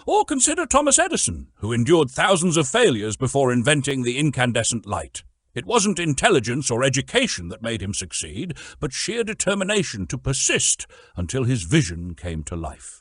Or consider Thomas Edison, who endured thousands of failures before inventing the incandescent light. It wasn't intelligence or education that made him succeed, but sheer determination to persist until his vision came to life.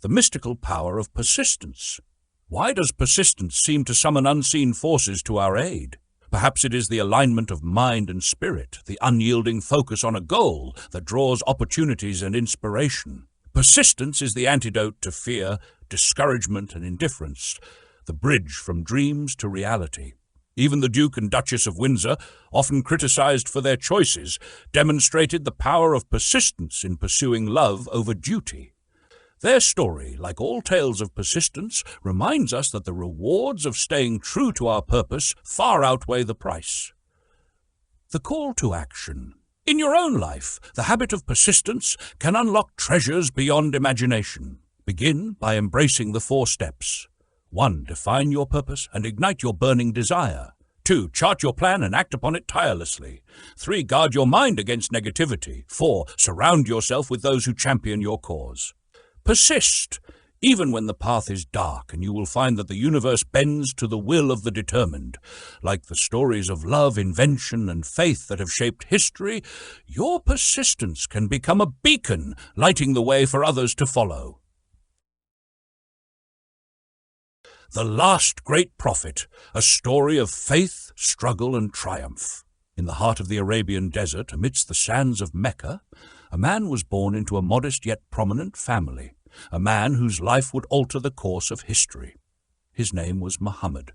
The mystical power of persistence. Why does persistence seem to summon unseen forces to our aid? Perhaps it is the alignment of mind and spirit, the unyielding focus on a goal that draws opportunities and inspiration. Persistence is the antidote to fear, discouragement, and indifference, the bridge from dreams to reality. Even the Duke and Duchess of Windsor, often criticized for their choices, demonstrated the power of persistence in pursuing love over duty. Their story, like all tales of persistence, reminds us that the rewards of staying true to our purpose far outweigh the price. The call to action. In your own life, the habit of persistence can unlock treasures beyond imagination. Begin by embracing the 4 steps. 1. Define your purpose and ignite your burning desire. 2. Chart your plan and act upon it tirelessly. 3. Guard your mind against negativity. 4. Surround yourself with those who champion your cause. Persist, even when the path is dark, and you will find that the universe bends to the will of the determined. Like the stories of love, invention, and faith that have shaped history, your persistence can become a beacon, lighting the way for others to follow. The Last Great Prophet, a story of faith, struggle, and triumph. In the heart of the Arabian desert, amidst the sands of Mecca, a man was born into a modest yet prominent family, a man whose life would alter the course of history. His name was Muhammad.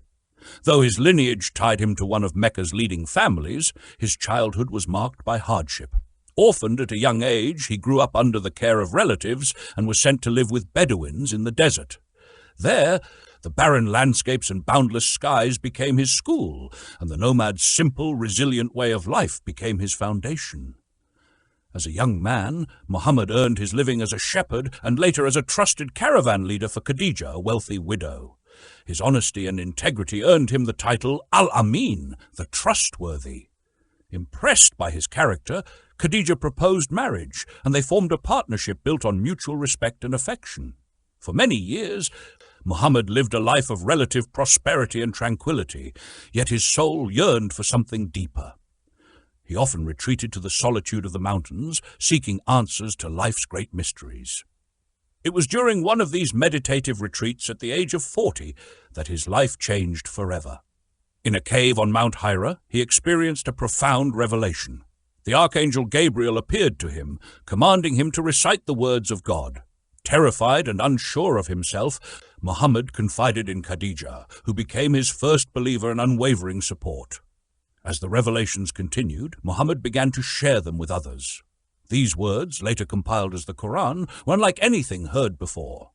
Though his lineage tied him to one of Mecca's leading families, his childhood was marked by hardship. Orphaned at a young age, he grew up under the care of relatives and was sent to live with Bedouins in the desert. There, the barren landscapes and boundless skies became his school, and the nomad's simple, resilient way of life became his foundation. As a young man, Muhammad earned his living as a shepherd and later as a trusted caravan leader for Khadija, a wealthy widow. His honesty and integrity earned him the title Al-Amin, the trustworthy. Impressed by his character, Khadija proposed marriage, and they formed a partnership built on mutual respect and affection. For many years, Muhammad lived a life of relative prosperity and tranquility, yet his soul yearned for something deeper. He often retreated to the solitude of the mountains, seeking answers to life's great mysteries. It was during one of these meditative retreats at the age of 40 that his life changed forever. In a cave on Mount Hira, he experienced a profound revelation. The archangel Gabriel appeared to him, commanding him to recite the words of God. Terrified and unsure of himself, Muhammad confided in Khadija, who became his first believer and unwavering support. As the revelations continued, Muhammad began to share them with others. These words, later compiled as the Quran, were unlike anything heard before.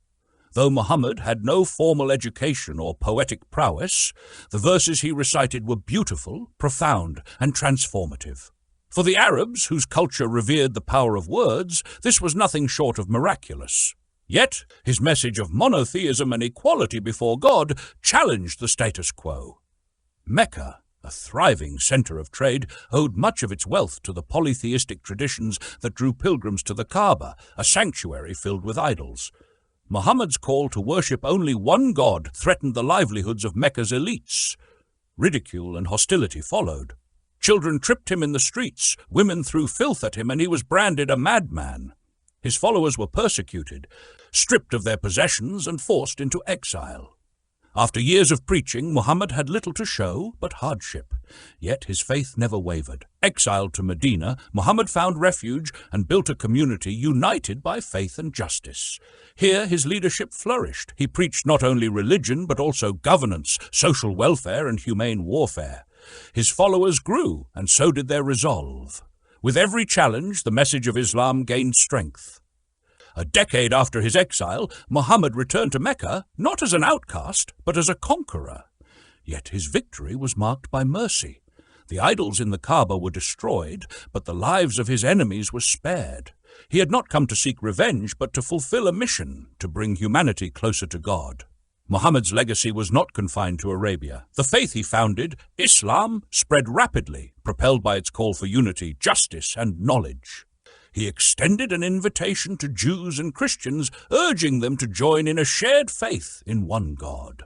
Though Muhammad had no formal education or poetic prowess, the verses he recited were beautiful, profound, and transformative. For the Arabs, whose culture revered the power of words, this was nothing short of miraculous. Yet, his message of monotheism and equality before God challenged the status quo. Mecca, a thriving center of trade, owed much of its wealth to the polytheistic traditions that drew pilgrims to the Kaaba, a sanctuary filled with idols. Muhammad's call to worship only one god threatened the livelihoods of Mecca's elites. Ridicule and hostility followed. Children tripped him in the streets, women threw filth at him, and he was branded a madman. His followers were persecuted, stripped of their possessions, and forced into exile. After years of preaching, Muhammad had little to show but hardship. Yet his faith never wavered. Exiled to Medina, Muhammad found refuge and built a community united by faith and justice. Here his leadership flourished. He preached not only religion but also governance, social welfare, and humane warfare. His followers grew, and so did their resolve. With every challenge, the message of Islam gained strength. A decade after his exile, Muhammad returned to Mecca not as an outcast, but as a conqueror. Yet his victory was marked by mercy. The idols in the Kaaba were destroyed, but the lives of his enemies were spared. He had not come to seek revenge, but to fulfill a mission to bring humanity closer to God. Muhammad's legacy was not confined to Arabia. The faith he founded, Islam, spread rapidly, propelled by its call for unity, justice, and knowledge. He extended an invitation to Jews and Christians, urging them to join in a shared faith in one God.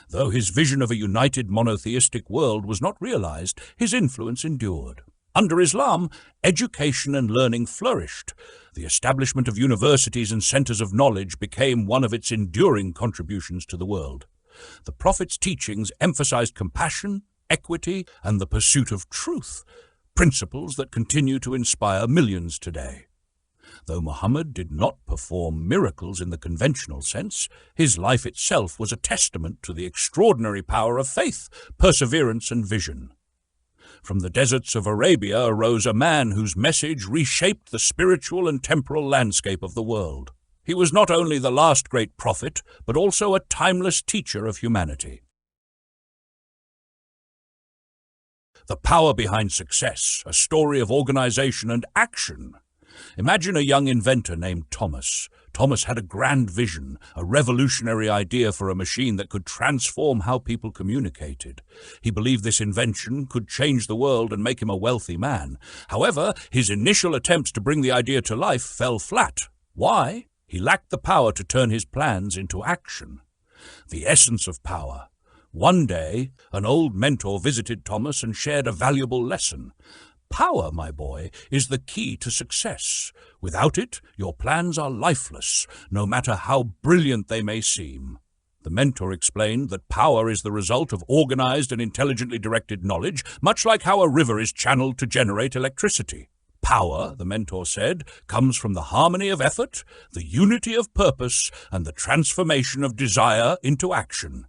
Though his vision of a united monotheistic world was not realized, his influence endured. Under Islam, education and learning flourished. The establishment of universities and centers of knowledge became one of its enduring contributions to the world. The Prophet's teachings emphasized compassion, equity, and the pursuit of truth, principles that continue to inspire millions today. Though Muhammad did not perform miracles in the conventional sense, his life itself was a testament to the extraordinary power of faith, perseverance, and vision. From the deserts of Arabia arose a man whose message reshaped the spiritual and temporal landscape of the world. He was not only the last great prophet, but also a timeless teacher of humanity. The power behind success, a story of organization and action. Imagine a young inventor named Thomas. Thomas had a grand vision, a revolutionary idea for a machine that could transform how people communicated. He believed this invention could change the world and make him a wealthy man. However, his initial attempts to bring the idea to life fell flat. Why? He lacked the power to turn his plans into action. The essence of power. One day, an old mentor visited Thomas and shared a valuable lesson. Power, my boy, is the key to success. Without it, your plans are lifeless, no matter how brilliant they may seem. The mentor explained that power is the result of organized and intelligently directed knowledge, much like how a river is channeled to generate electricity. Power, the mentor said, comes from the harmony of effort, the unity of purpose, and the transformation of desire into action.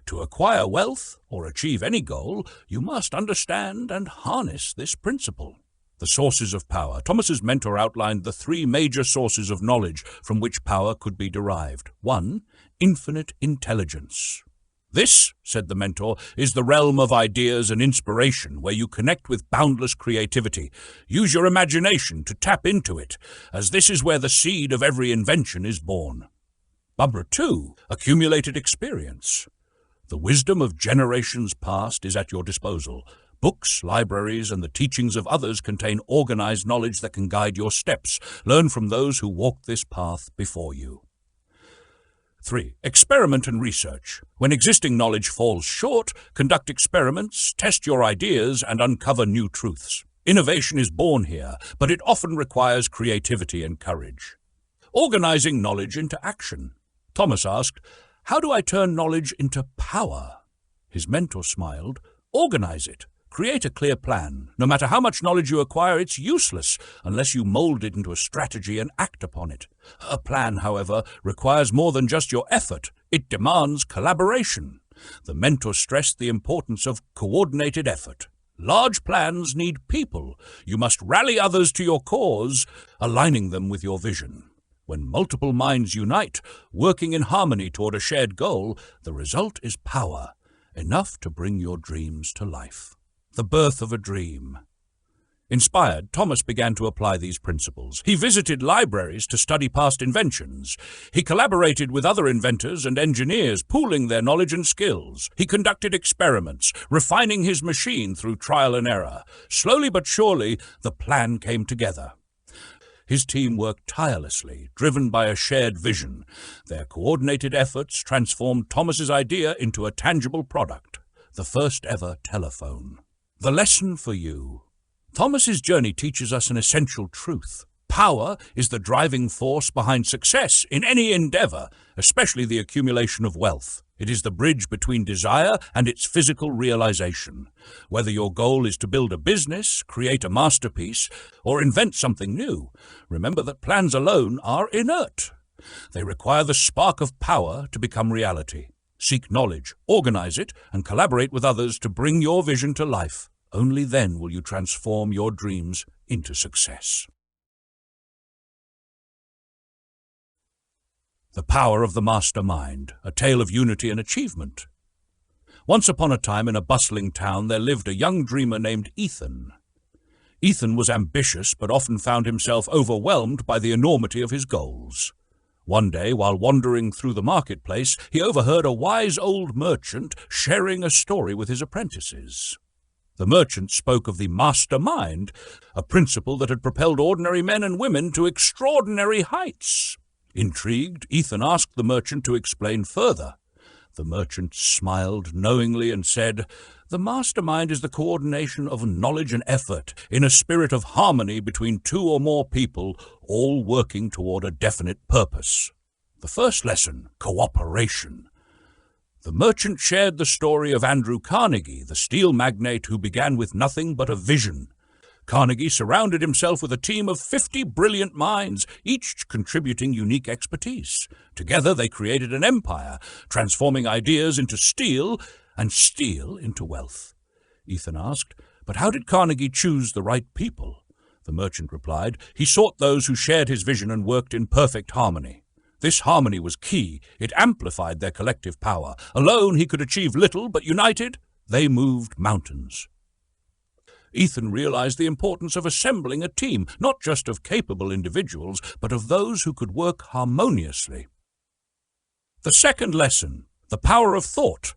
To acquire wealth or achieve any goal, you must understand and harness this principle. The sources of power. Thomas's mentor outlined the three major sources of knowledge from which power could be derived. 1. Infinite intelligence. This, said the mentor, is the realm of ideas and inspiration, where you connect with boundless creativity. Use your imagination to tap into it, as this is where the seed of every invention is born. Number 2. Accumulated experience. The wisdom of generations past is at your disposal. Books, libraries, and the teachings of others contain organized knowledge that can guide your steps. Learn from those who walked this path before you. 3. Experiment and research. When existing knowledge falls short, conduct experiments, test your ideas, and uncover new truths. Innovation is born here, but it often requires creativity and courage. Organizing knowledge into action. Thomas asked, "How do I turn knowledge into power?" His mentor smiled. Organize it. Create a clear plan. No matter how much knowledge you acquire, it's useless unless you mold it into a strategy and act upon it. A plan, however, requires more than just your effort. It demands collaboration. The mentor stressed the importance of coordinated effort. Large plans need people. You must rally others to your cause, aligning them with your vision. When multiple minds unite, working in harmony toward a shared goal, the result is power, enough to bring your dreams to life. The birth of a dream. Inspired, Thomas began to apply these principles. He visited libraries to study past inventions. He collaborated with other inventors and engineers, pooling their knowledge and skills. He conducted experiments, refining his machine through trial and error. Slowly but surely, the plan came together. His team worked tirelessly, driven by a shared vision. Their coordinated efforts transformed Thomas's idea into a tangible product, the first ever telephone. The lesson for you. Thomas's journey teaches us an essential truth. Power is the driving force behind success in any endeavor, especially the accumulation of wealth. It is the bridge between desire and its physical realization. Whether your goal is to build a business, create a masterpiece, or invent something new, remember that plans alone are inert. They require the spark of power to become reality. Seek knowledge, organize it, and collaborate with others to bring your vision to life. Only then will you transform your dreams into success. The Power of the Mastermind, a tale of unity and achievement. Once upon a time in a bustling town there lived a young dreamer named Ethan. Ethan was ambitious, but often found himself overwhelmed by the enormity of his goals. One day, while wandering through the marketplace, he overheard a wise old merchant sharing a story with his apprentices. The merchant spoke of the mastermind, a principle that had propelled ordinary men and women to extraordinary heights. Intrigued, Ethan asked the merchant to explain further. The merchant smiled knowingly and said, "The mastermind is the coordination of knowledge and effort in a spirit of harmony between two or more people, all working toward a definite purpose." The first lesson, cooperation. The merchant shared the story of Andrew Carnegie, the steel magnate who began with nothing but a vision. Carnegie surrounded himself with a team of 50 brilliant minds, each contributing unique expertise. Together they created an empire, transforming ideas into steel and steel into wealth. Ethan asked, "But how did Carnegie choose the right people?" The merchant replied, "He sought those who shared his vision and worked in perfect harmony. This harmony was key. It amplified their collective power. Alone he could achieve little, but united, they moved mountains." Ethan realized the importance of assembling a team, not just of capable individuals, but of those who could work harmoniously. The second lesson, the power of thought.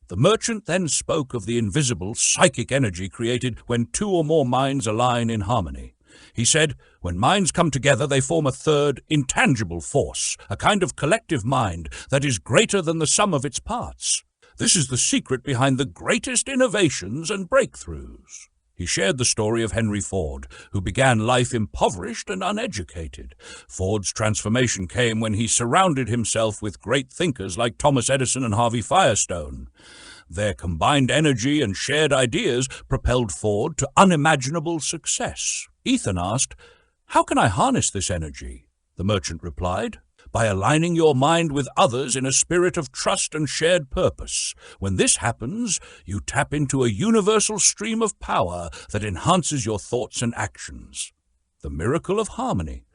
The merchant then spoke of the invisible psychic energy created when two or more minds align in harmony. He said, "When minds come together, they form a third, intangible force, a kind of collective mind that is greater than the sum of its parts. This is the secret behind the greatest innovations and breakthroughs." He shared the story of Henry Ford, who began life impoverished and uneducated. Ford's transformation came when he surrounded himself with great thinkers like Thomas Edison and Harvey Firestone. Their combined energy and shared ideas propelled Ford to unimaginable success. Ethan asked, "How can I harness this energy?" The merchant replied, "By aligning your mind with others in a spirit of trust and shared purpose. When this happens, you tap into a universal stream of power that enhances your thoughts and actions." The miracle of harmony.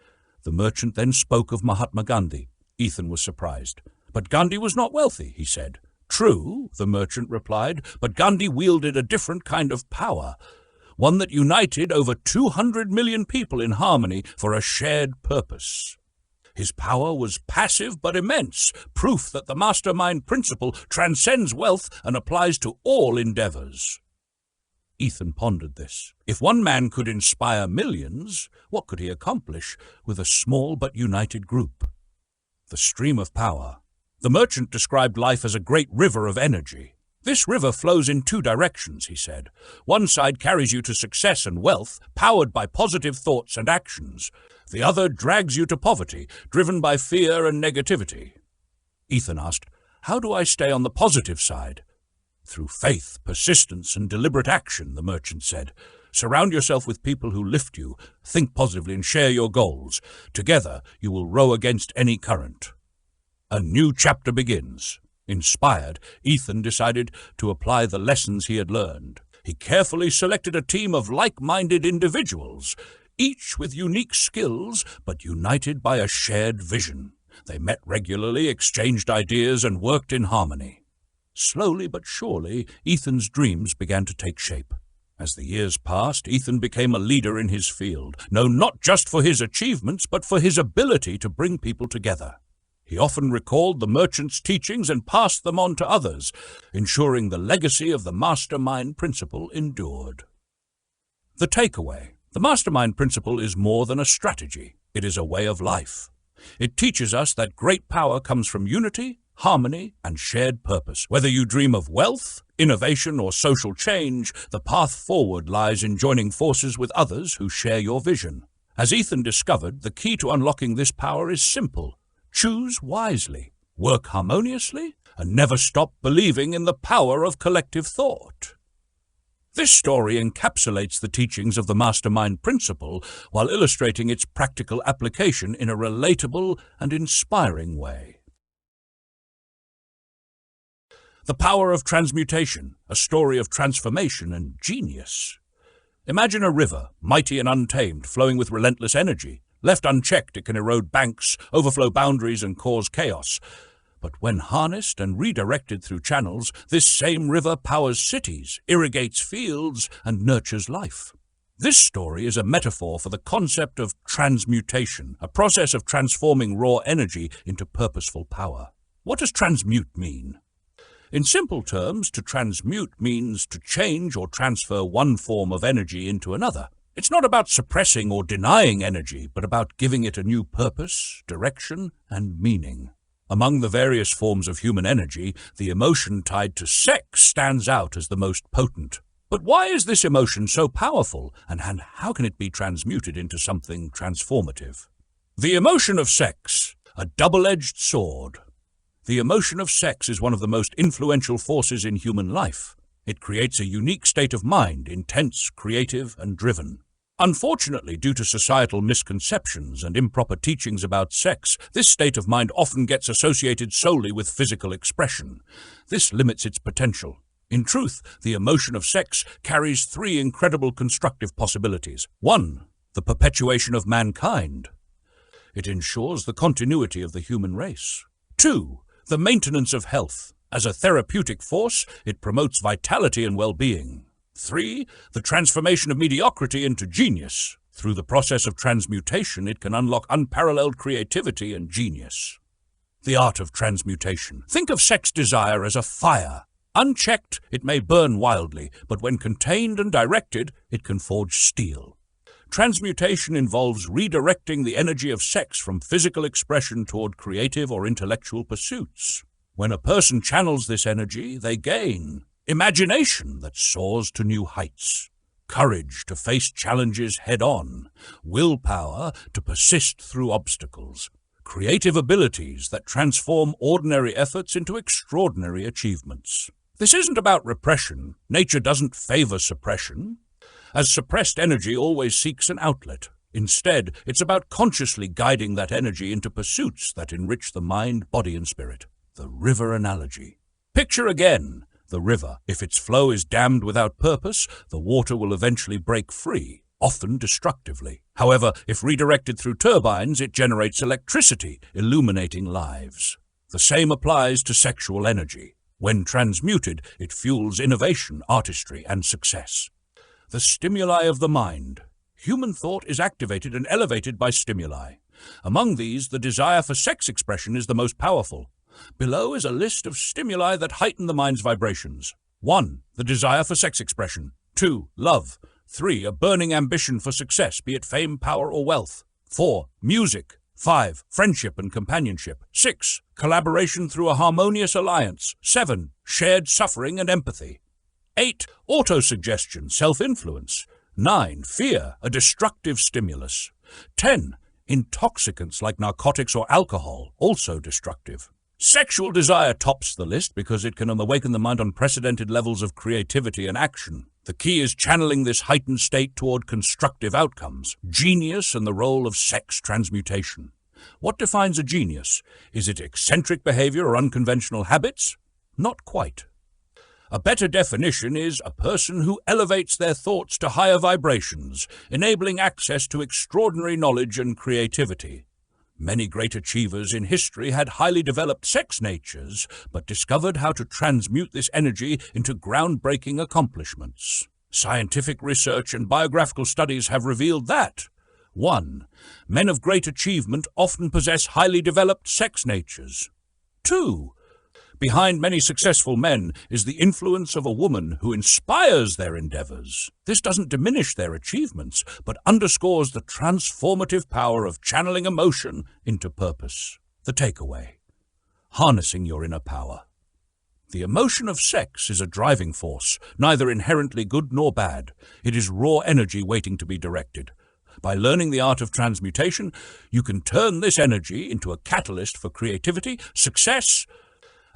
The merchant then spoke of Mahatma Gandhi. Ethan was surprised. "But Gandhi was not wealthy," he said. "True," the merchant replied, "but Gandhi wielded a different kind of power, one that united over 200 million people in harmony for a shared purpose. His power was passive but immense, proof that the mastermind principle transcends wealth and applies to all endeavors." Ethan pondered this. If one man could inspire millions, what could he accomplish with a small but united group? The stream of power. The merchant described life as a great river of energy. "This river flows in two directions," he said. "One side carries you to success and wealth, powered by positive thoughts and actions. The other drags you to poverty, driven by fear and negativity." Ethan asked, "How do I stay on the positive side?" "Through faith, persistence, and deliberate action," the merchant said. "Surround yourself with people who lift you, think positively, and share your goals. Together, you will row against any current." A new chapter begins. Inspired, Ethan decided to apply the lessons he had learned. He carefully selected a team of like-minded individuals, each with unique skills, but united by a shared vision. They met regularly, exchanged ideas, and worked in harmony. Slowly but surely, Ethan's dreams began to take shape. As the years passed, Ethan became a leader in his field, known not just for his achievements, but for his ability to bring people together. He often recalled the merchant's teachings and passed them on to others, ensuring the legacy of the mastermind principle endured. The takeaway. The mastermind principle is more than a strategy. It is a way of life. It teaches us that great power comes from unity, harmony, and shared purpose. Whether you dream of wealth, innovation, or social change, the path forward lies in joining forces with others who share your vision. As Ethan discovered, the key to unlocking this power is simple. Choose wisely, work harmoniously, and never stop believing in the power of collective thought. This story encapsulates the teachings of the mastermind principle while illustrating its practical application in a relatable and inspiring way. The power of transmutation, a story of transformation and genius. Imagine a river, mighty and untamed, flowing with relentless energy. Left unchecked, it can erode banks, overflow boundaries, and cause chaos. But when harnessed and redirected through channels, this same river powers cities, irrigates fields, and nurtures life. This story is a metaphor for the concept of transmutation, a process of transforming raw energy into purposeful power. What does transmute mean? In simple terms, to transmute means to change or transfer one form of energy into another. It's not about suppressing or denying energy, but about giving it a new purpose, direction, and meaning. Among the various forms of human energy, the emotion tied to sex stands out as the most potent. But why is this emotion so powerful, and how can it be transmuted into something transformative? The emotion of sex, a double-edged sword. The emotion of sex is one of the most influential forces in human life. It creates a unique state of mind, intense, creative, and driven. Unfortunately, due to societal misconceptions and improper teachings about sex, this state of mind often gets associated solely with physical expression. This limits its potential. In truth, the emotion of sex carries three incredible constructive possibilities. 1. The perpetuation of mankind. It ensures the continuity of the human race. 2. The maintenance of health. As a therapeutic force, it promotes vitality and well-being. 3. The transformation of mediocrity into genius. Through the process of transmutation, it can unlock unparalleled creativity and genius. The art of transmutation. Think of sex desire as a fire. Unchecked, it may burn wildly, but when contained and directed, it can forge steel. Transmutation involves redirecting the energy of sex from physical expression toward creative or intellectual pursuits. When a person channels this energy, they gain imagination that soars to new heights, courage to face challenges head-on, willpower to persist through obstacles, creative abilities that transform ordinary efforts into extraordinary achievements. This isn't about repression. Nature doesn't favor suppression, as suppressed energy always seeks an outlet. Instead, it's about consciously guiding that energy into pursuits that enrich the mind, body, and spirit. The river analogy. Picture again the river. If its flow is dammed without purpose, the water will eventually break free, often destructively. However, if redirected through turbines, it generates electricity, illuminating lives. The same applies to sexual energy. When transmuted, it fuels innovation, artistry, and success. The stimuli of the mind. Human thought is activated and elevated by stimuli. Among these, the desire for sex expression is the most powerful. Below is a list of stimuli that heighten the mind's vibrations. 1. The desire for sex expression. 2. Love. 3. A burning ambition for success, be it fame, power, or wealth. 4. Music. 5. Friendship and companionship. 6. Collaboration through a harmonious alliance. 7. Shared suffering and empathy. 8. Autosuggestion, self-influence. 9. Fear, a destructive stimulus. 10. Intoxicants like narcotics or alcohol, also destructive. Sexual desire tops the list because it can awaken the mind on unprecedented levels of creativity and action. The key is channeling this heightened state toward constructive outcomes. Genius and the role of sex transmutation. What defines a genius? Is it eccentric behavior or unconventional habits? Not quite. A better definition is a person who elevates their thoughts to higher vibrations, enabling access to extraordinary knowledge and creativity. Many great achievers in history had highly developed sex natures, but discovered how to transmute this energy into groundbreaking accomplishments. Scientific research and biographical studies have revealed that 1. Men of great achievement often possess highly developed sex natures. 2. Behind many successful men is the influence of a woman who inspires their endeavors. This doesn't diminish their achievements, but underscores the transformative power of channeling emotion into purpose. The takeaway: harnessing your inner power. The emotion of sex is a driving force, neither inherently good nor bad. It is raw energy waiting to be directed. By learning the art of transmutation, you can turn this energy into a catalyst for creativity, success,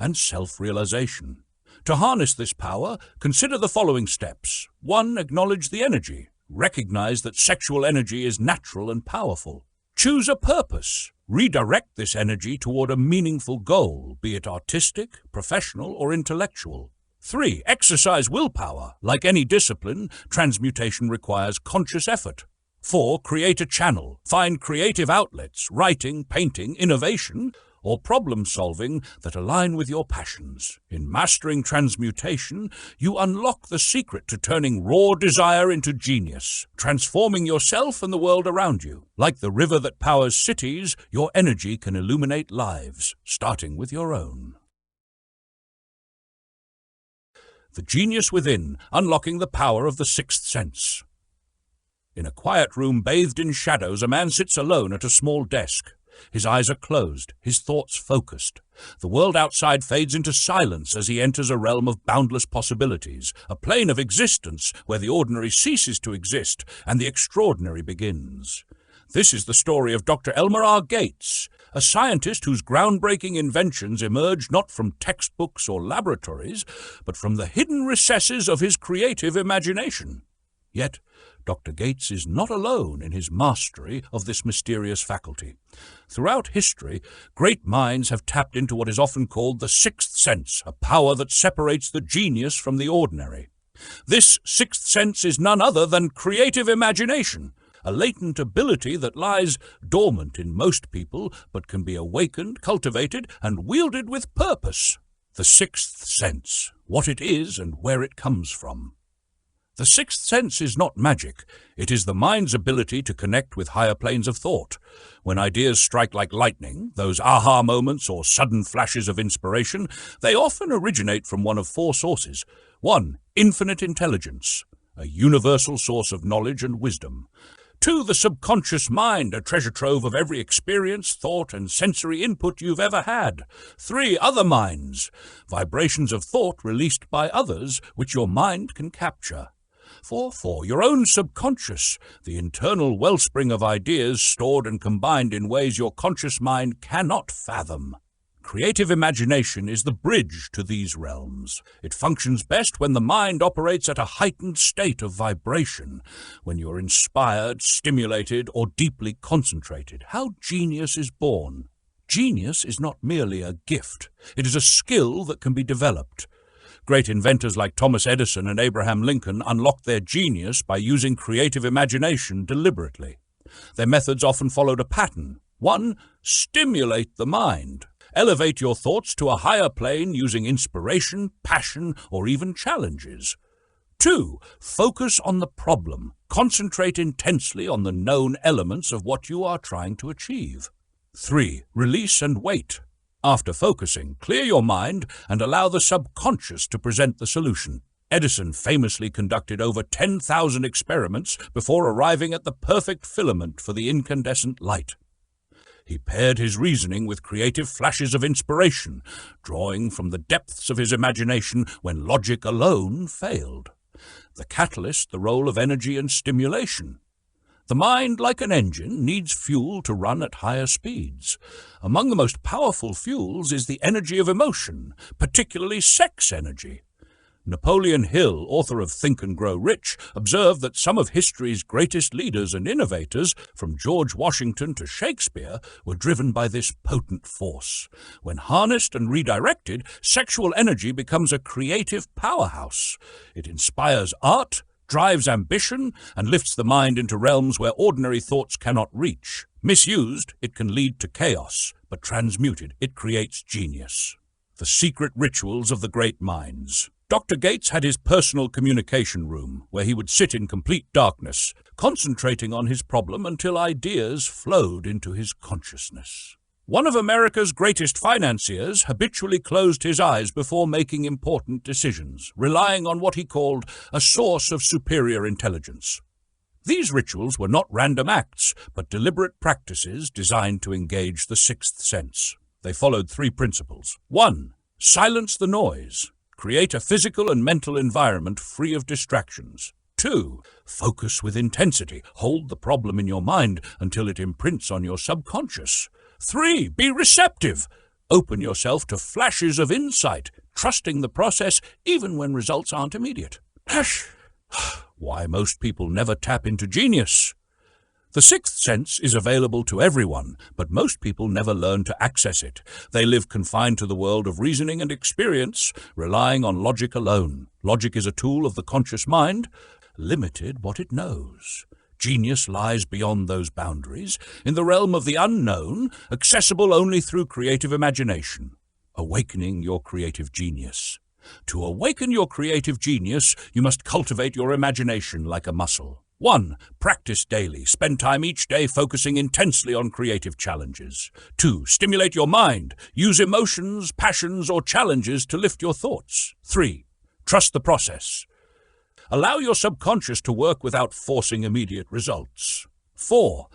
and self-realization. To harness this power, consider the following steps. 1. Acknowledge the energy. Recognize that sexual energy is natural and powerful. Choose a purpose. Redirect this energy toward a meaningful goal, be it artistic, professional, or intellectual. 3. Exercise willpower. Like any discipline, transmutation requires conscious effort. 4. Create a channel. Find creative outlets, writing, painting, innovation, or problem-solving that align with your passions. In mastering transmutation, you unlock the secret to turning raw desire into genius, transforming yourself and the world around you. Like the river that powers cities, your energy can illuminate lives, starting with your own. The Genius Within, Unlocking the Power of the Sixth Sense. In a quiet room bathed in shadows, a man sits alone at a small desk. His eyes are closed, his thoughts focused. The world outside fades into silence as he enters a realm of boundless possibilities, a plane of existence where the ordinary ceases to exist and the extraordinary begins. This is the story of Dr. Elmer R. Gates, a scientist whose groundbreaking inventions emerged not from textbooks or laboratories, but from the hidden recesses of his creative imagination. Yet, Dr. Gates is not alone in his mastery of this mysterious faculty. Throughout history, great minds have tapped into what is often called the sixth sense, a power that separates the genius from the ordinary. This sixth sense is none other than creative imagination, a latent ability that lies dormant in most people but can be awakened, cultivated, and wielded with purpose. The sixth sense, what it is and where it comes from. The sixth sense is not magic. It is the mind's ability to connect with higher planes of thought. When ideas strike like lightning, those aha moments or sudden flashes of inspiration, they often originate from one of four sources. 1. Infinite intelligence, a universal source of knowledge and wisdom. 2. The subconscious mind, a treasure trove of every experience, thought, and sensory input you've ever had. 3. Other minds, vibrations of thought released by others which your mind can capture. 4. Your own subconscious, the internal wellspring of ideas stored and combined in ways your conscious mind cannot fathom. Creative imagination is the bridge to these realms. It functions best when the mind operates at a heightened state of vibration, when you're inspired, stimulated, or deeply concentrated. How genius is born. Genius is not merely a gift. It is a skill that can be developed. Great inventors like Thomas Edison and Abraham Lincoln unlocked their genius by using creative imagination deliberately. Their methods often followed a pattern. 1. Stimulate the mind. Elevate your thoughts to a higher plane using inspiration, passion, or even challenges. 2. Focus on the problem. Concentrate intensely on the known elements of what you are trying to achieve. 3. Release and wait. After focusing, clear your mind and allow the subconscious to present the solution. Edison famously conducted over 10,000 experiments before arriving at the perfect filament for the incandescent light. He paired his reasoning with creative flashes of inspiration, drawing from the depths of his imagination when logic alone failed. The catalyst, the role of energy and stimulation. The mind, like an engine, needs fuel to run at higher speeds. Among the most powerful fuels is the energy of emotion, particularly sex energy. Napoleon Hill, author of Think and Grow Rich, observed that some of history's greatest leaders and innovators, from George Washington to Shakespeare, were driven by this potent force. When harnessed and redirected, sexual energy becomes a creative powerhouse. It inspires art, drives ambition, and lifts the mind into realms where ordinary thoughts cannot reach. Misused, it can lead to chaos, but transmuted, it creates genius. The secret rituals of the great minds. Dr. Gates had his personal communication room, where he would sit in complete darkness, concentrating on his problem until ideas flowed into his consciousness. One of America's greatest financiers habitually closed his eyes before making important decisions, relying on what he called a source of superior intelligence. These rituals were not random acts, but deliberate practices designed to engage the sixth sense. They followed 3 principles. 1. Silence the noise. Create a physical and mental environment free of distractions. 2. Focus with intensity. Hold the problem in your mind until it imprints on your subconscious. 3. Be receptive. Open yourself to flashes of insight, trusting the process even when results aren't immediate. Why most people never tap into genius. The sixth sense is available to everyone, but most people never learn to access it. They live confined to the world of reasoning and experience, relying on logic alone. Logic is a tool of the conscious mind, limited what it knows. Genius lies beyond those boundaries, in the realm of the unknown, accessible only through creative imagination. Awakening your creative genius. To awaken your creative genius, you must cultivate your imagination like a muscle. 1. Practice daily. Spend time each day focusing intensely on creative challenges. 2. Stimulate your mind. Use emotions, passions, or challenges to lift your thoughts. 3. Trust the process. Allow your subconscious to work without forcing immediate results. 4.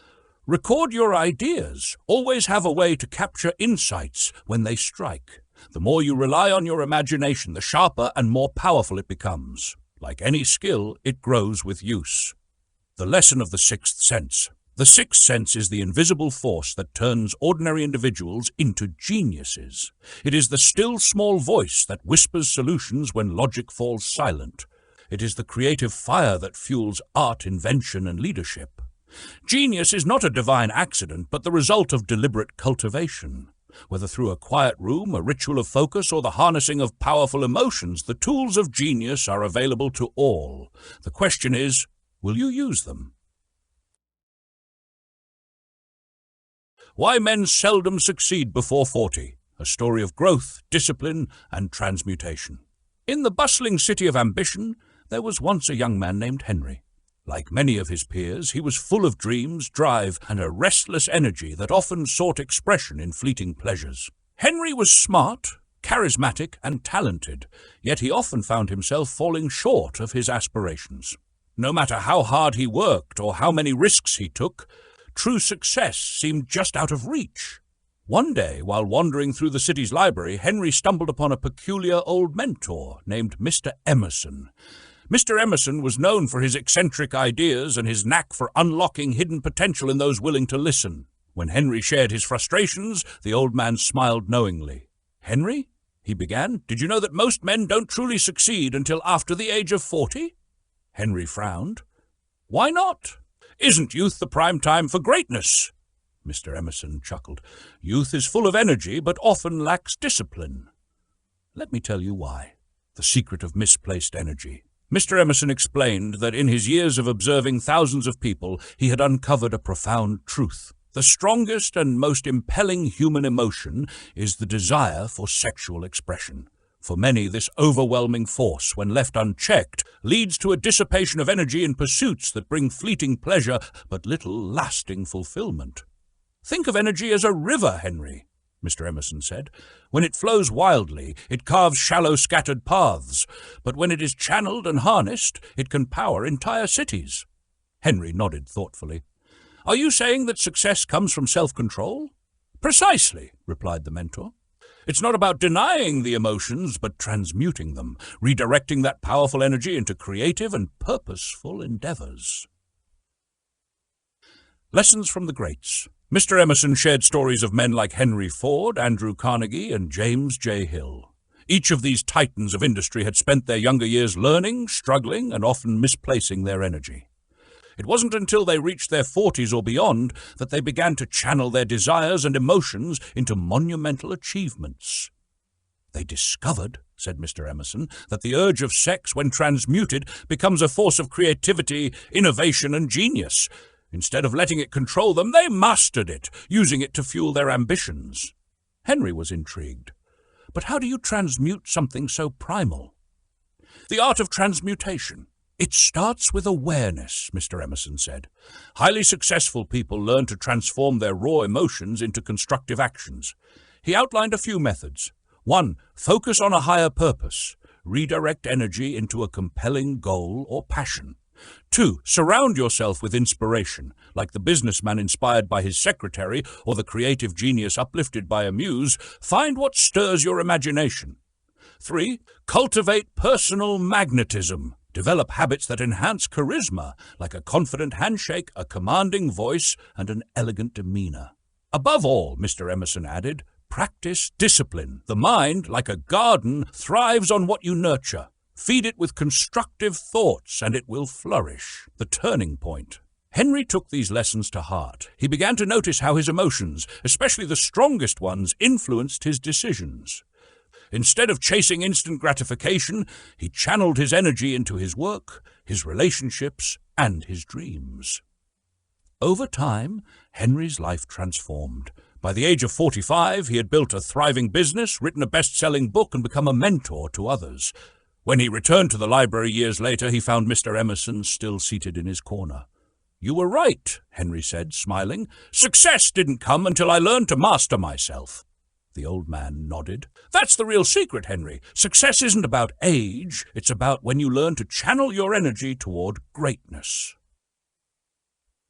Record your ideas. Always have a way to capture insights when they strike. The more you rely on your imagination, the sharper and more powerful it becomes. Like any skill, it grows with use. The lesson of the sixth sense. The sixth sense is the invisible force that turns ordinary individuals into geniuses. It is the still small voice that whispers solutions when logic falls silent. It is the creative fire that fuels art, invention, and leadership. Genius is not a divine accident, but the result of deliberate cultivation. Whether through a quiet room, a ritual of focus, or the harnessing of powerful emotions, the tools of genius are available to all. The question is, will you use them? Why men seldom succeed before 40. A story of growth, discipline, and transmutation. In the bustling city of ambition, there was once a young man named Henry. Like many of his peers, he was full of dreams, drive, and a restless energy that often sought expression in fleeting pleasures. Henry was smart, charismatic, and talented, yet he often found himself falling short of his aspirations. No matter how hard he worked or how many risks he took, true success seemed just out of reach. One day, while wandering through the city's library, Henry stumbled upon a peculiar old mentor named Mr. Emerson. Mr. Emerson was known for his eccentric ideas and his knack for unlocking hidden potential in those willing to listen. When Henry shared his frustrations, the old man smiled knowingly. "Henry," he began, "did you know that most men don't truly succeed until after the age of 40? Henry frowned. "Why not? Isn't youth the prime time for greatness?" Mr. Emerson chuckled. "Youth is full of energy, but often lacks discipline. Let me tell you why. The secret of misplaced energy." Mr. Emerson explained that in his years of observing thousands of people, he had uncovered a profound truth. The strongest and most impelling human emotion is the desire for sexual expression. For many, this overwhelming force, when left unchecked, leads to a dissipation of energy in pursuits that bring fleeting pleasure but little lasting fulfillment. "Think of energy as a river, Henry," Mr. Emerson said. "When it flows wildly, it carves shallow, scattered paths, but when it is channeled and harnessed, it can power entire cities." Henry nodded thoughtfully. "Are you saying that success comes from self-control?" "Precisely," replied the mentor. "It's not about denying the emotions, but transmuting them, redirecting that powerful energy into creative and purposeful endeavors." Lessons from the Greats. Mr. Emerson shared stories of men like Henry Ford, Andrew Carnegie, and James J. Hill. Each of these titans of industry had spent their younger years learning, struggling, and often misplacing their energy. It wasn't until they reached their 40s or beyond that they began to channel their desires and emotions into monumental achievements. "They discovered," said Mr. Emerson, "that the urge of sex, when transmuted, becomes a force of creativity, innovation, and genius. Instead of letting it control them, they mastered it, using it to fuel their ambitions." Henry was intrigued. "But how do you transmute something so primal?" "The art of transmutation. It starts with awareness," Mr. Emerson said. "Highly successful people learn to transform their raw emotions into constructive actions." He outlined a few methods. 1. Focus on a higher purpose. Redirect energy into a compelling goal or passion. 2. Surround yourself with inspiration, like the businessman inspired by his secretary or the creative genius uplifted by a muse. Find what stirs your imagination. 3. Cultivate personal magnetism. Develop habits that enhance charisma, like a confident handshake, a commanding voice, and an elegant demeanor. Above all, Mr. Emerson added, practice discipline. The mind, like a garden, thrives on what you nurture. Feed it with constructive thoughts, and it will flourish. The turning point. Henry took these lessons to heart. He began to notice how his emotions, especially the strongest ones, influenced his decisions. Instead of chasing instant gratification, he channeled his energy into his work, his relationships, and his dreams. Over time, Henry's life transformed. By the age of 45, he had built a thriving business, written a best-selling book, and become a mentor to others. When he returned to the library years later, he found Mr. Emerson still seated in his corner. "You were right," Henry said, smiling. "Success didn't come until I learned to master myself." The old man nodded. "That's the real secret, Henry. Success isn't about age. It's about when you learn to channel your energy toward greatness."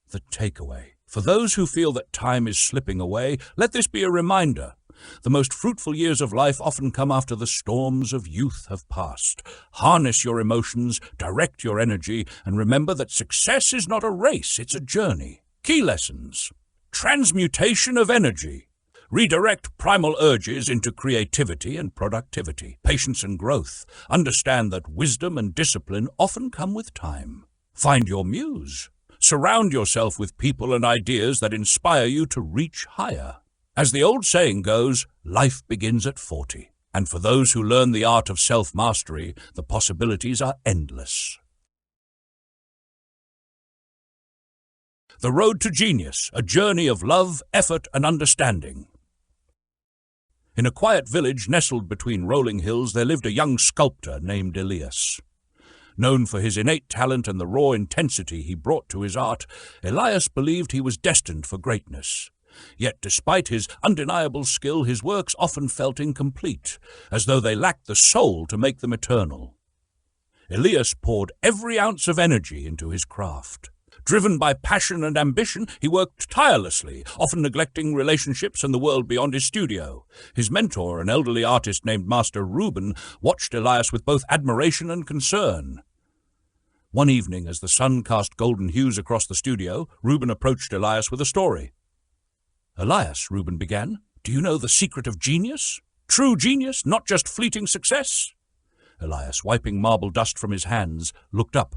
The takeaway. For those who feel that time is slipping away, let this be a reminder. The most fruitful years of life often come after the storms of youth have passed. Harness your emotions, direct your energy, and remember that success is not a race, it's a journey. Key lessons. Transmutation of energy. Redirect primal urges into creativity and productivity, patience and growth. Understand that wisdom and discipline often come with time. Find your muse. Surround yourself with people and ideas that inspire you to reach higher. As the old saying goes, life begins at 40. And for those who learn the art of self-mastery, the possibilities are endless. The Road to Genius, a journey of love, effort, and understanding. In a quiet village nestled between rolling hills, there lived a young sculptor named Elias. Known for his innate talent and the raw intensity he brought to his art, Elias believed he was destined for greatness. Yet despite his undeniable skill, his works often felt incomplete, as though they lacked the soul to make them eternal. Elias poured every ounce of energy into his craft. Driven by passion and ambition, he worked tirelessly, often neglecting relationships and the world beyond his studio. His mentor, an elderly artist named Master Reuben, watched Elias with both admiration and concern. One evening, as the sun cast golden hues across the studio, Reuben approached Elias with a story. "Elias," Reuben began, "do you know the secret of genius? True genius, not just fleeting success?" Elias, wiping marble dust from his hands, looked up.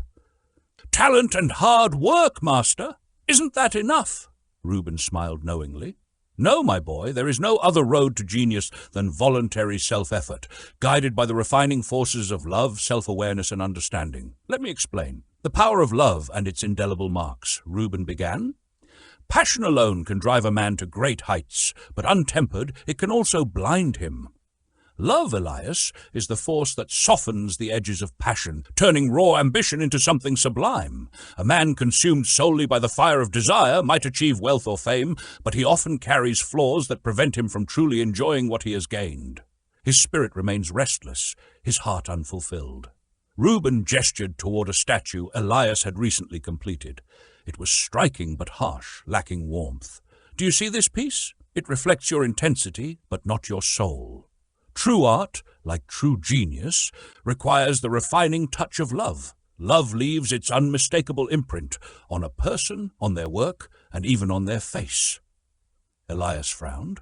"Talent and hard work, master. Isn't that enough?" Reuben smiled knowingly. "No, my boy, there is no other road to genius than voluntary self-effort, guided by the refining forces of love, self-awareness, and understanding. Let me explain. The power of love and its indelible marks," Reuben began. "Passion alone can drive a man to great heights, but untempered, it can also blind him. Love, Elias, is the force that softens the edges of passion, turning raw ambition into something sublime. A man consumed solely by the fire of desire might achieve wealth or fame, but he often carries flaws that prevent him from truly enjoying what he has gained. His spirit remains restless, his heart unfulfilled." Reuben gestured toward a statue Elias had recently completed. It was striking but harsh, lacking warmth. "Do you see this piece? It reflects your intensity, but not your soul. True art, like true genius, requires the refining touch of love. Love leaves its unmistakable imprint on a person, on their work, and even on their face." Elias frowned.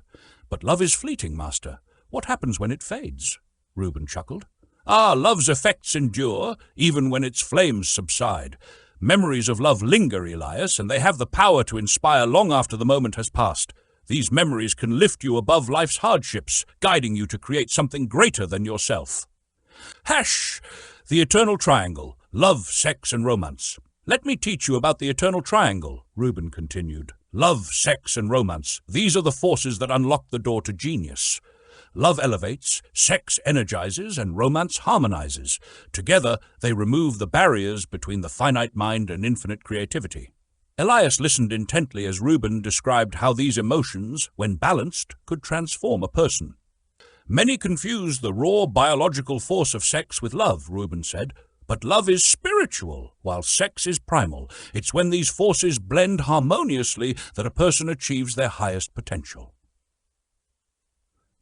"But love is fleeting, master. What happens when it fades?" Reuben chuckled. "Ah, love's effects endure, even when its flames subside. Memories of love linger, Elias, and they have the power to inspire long after the moment has passed. These memories can lift you above life's hardships, guiding you to create something greater than yourself." Hash! The eternal triangle, love, sex, and romance. "Let me teach you about the eternal triangle," Reuben continued. "Love, sex, and romance. These are the forces that unlock the door to genius. Love elevates, sex energizes, and romance harmonizes. Together, they remove the barriers between the finite mind and infinite creativity." Elias listened intently as Reuben described how these emotions, when balanced, could transform a person. "Many confuse the raw biological force of sex with love," Reuben said. "But love is spiritual, while sex is primal. It's when these forces blend harmoniously that a person achieves their highest potential."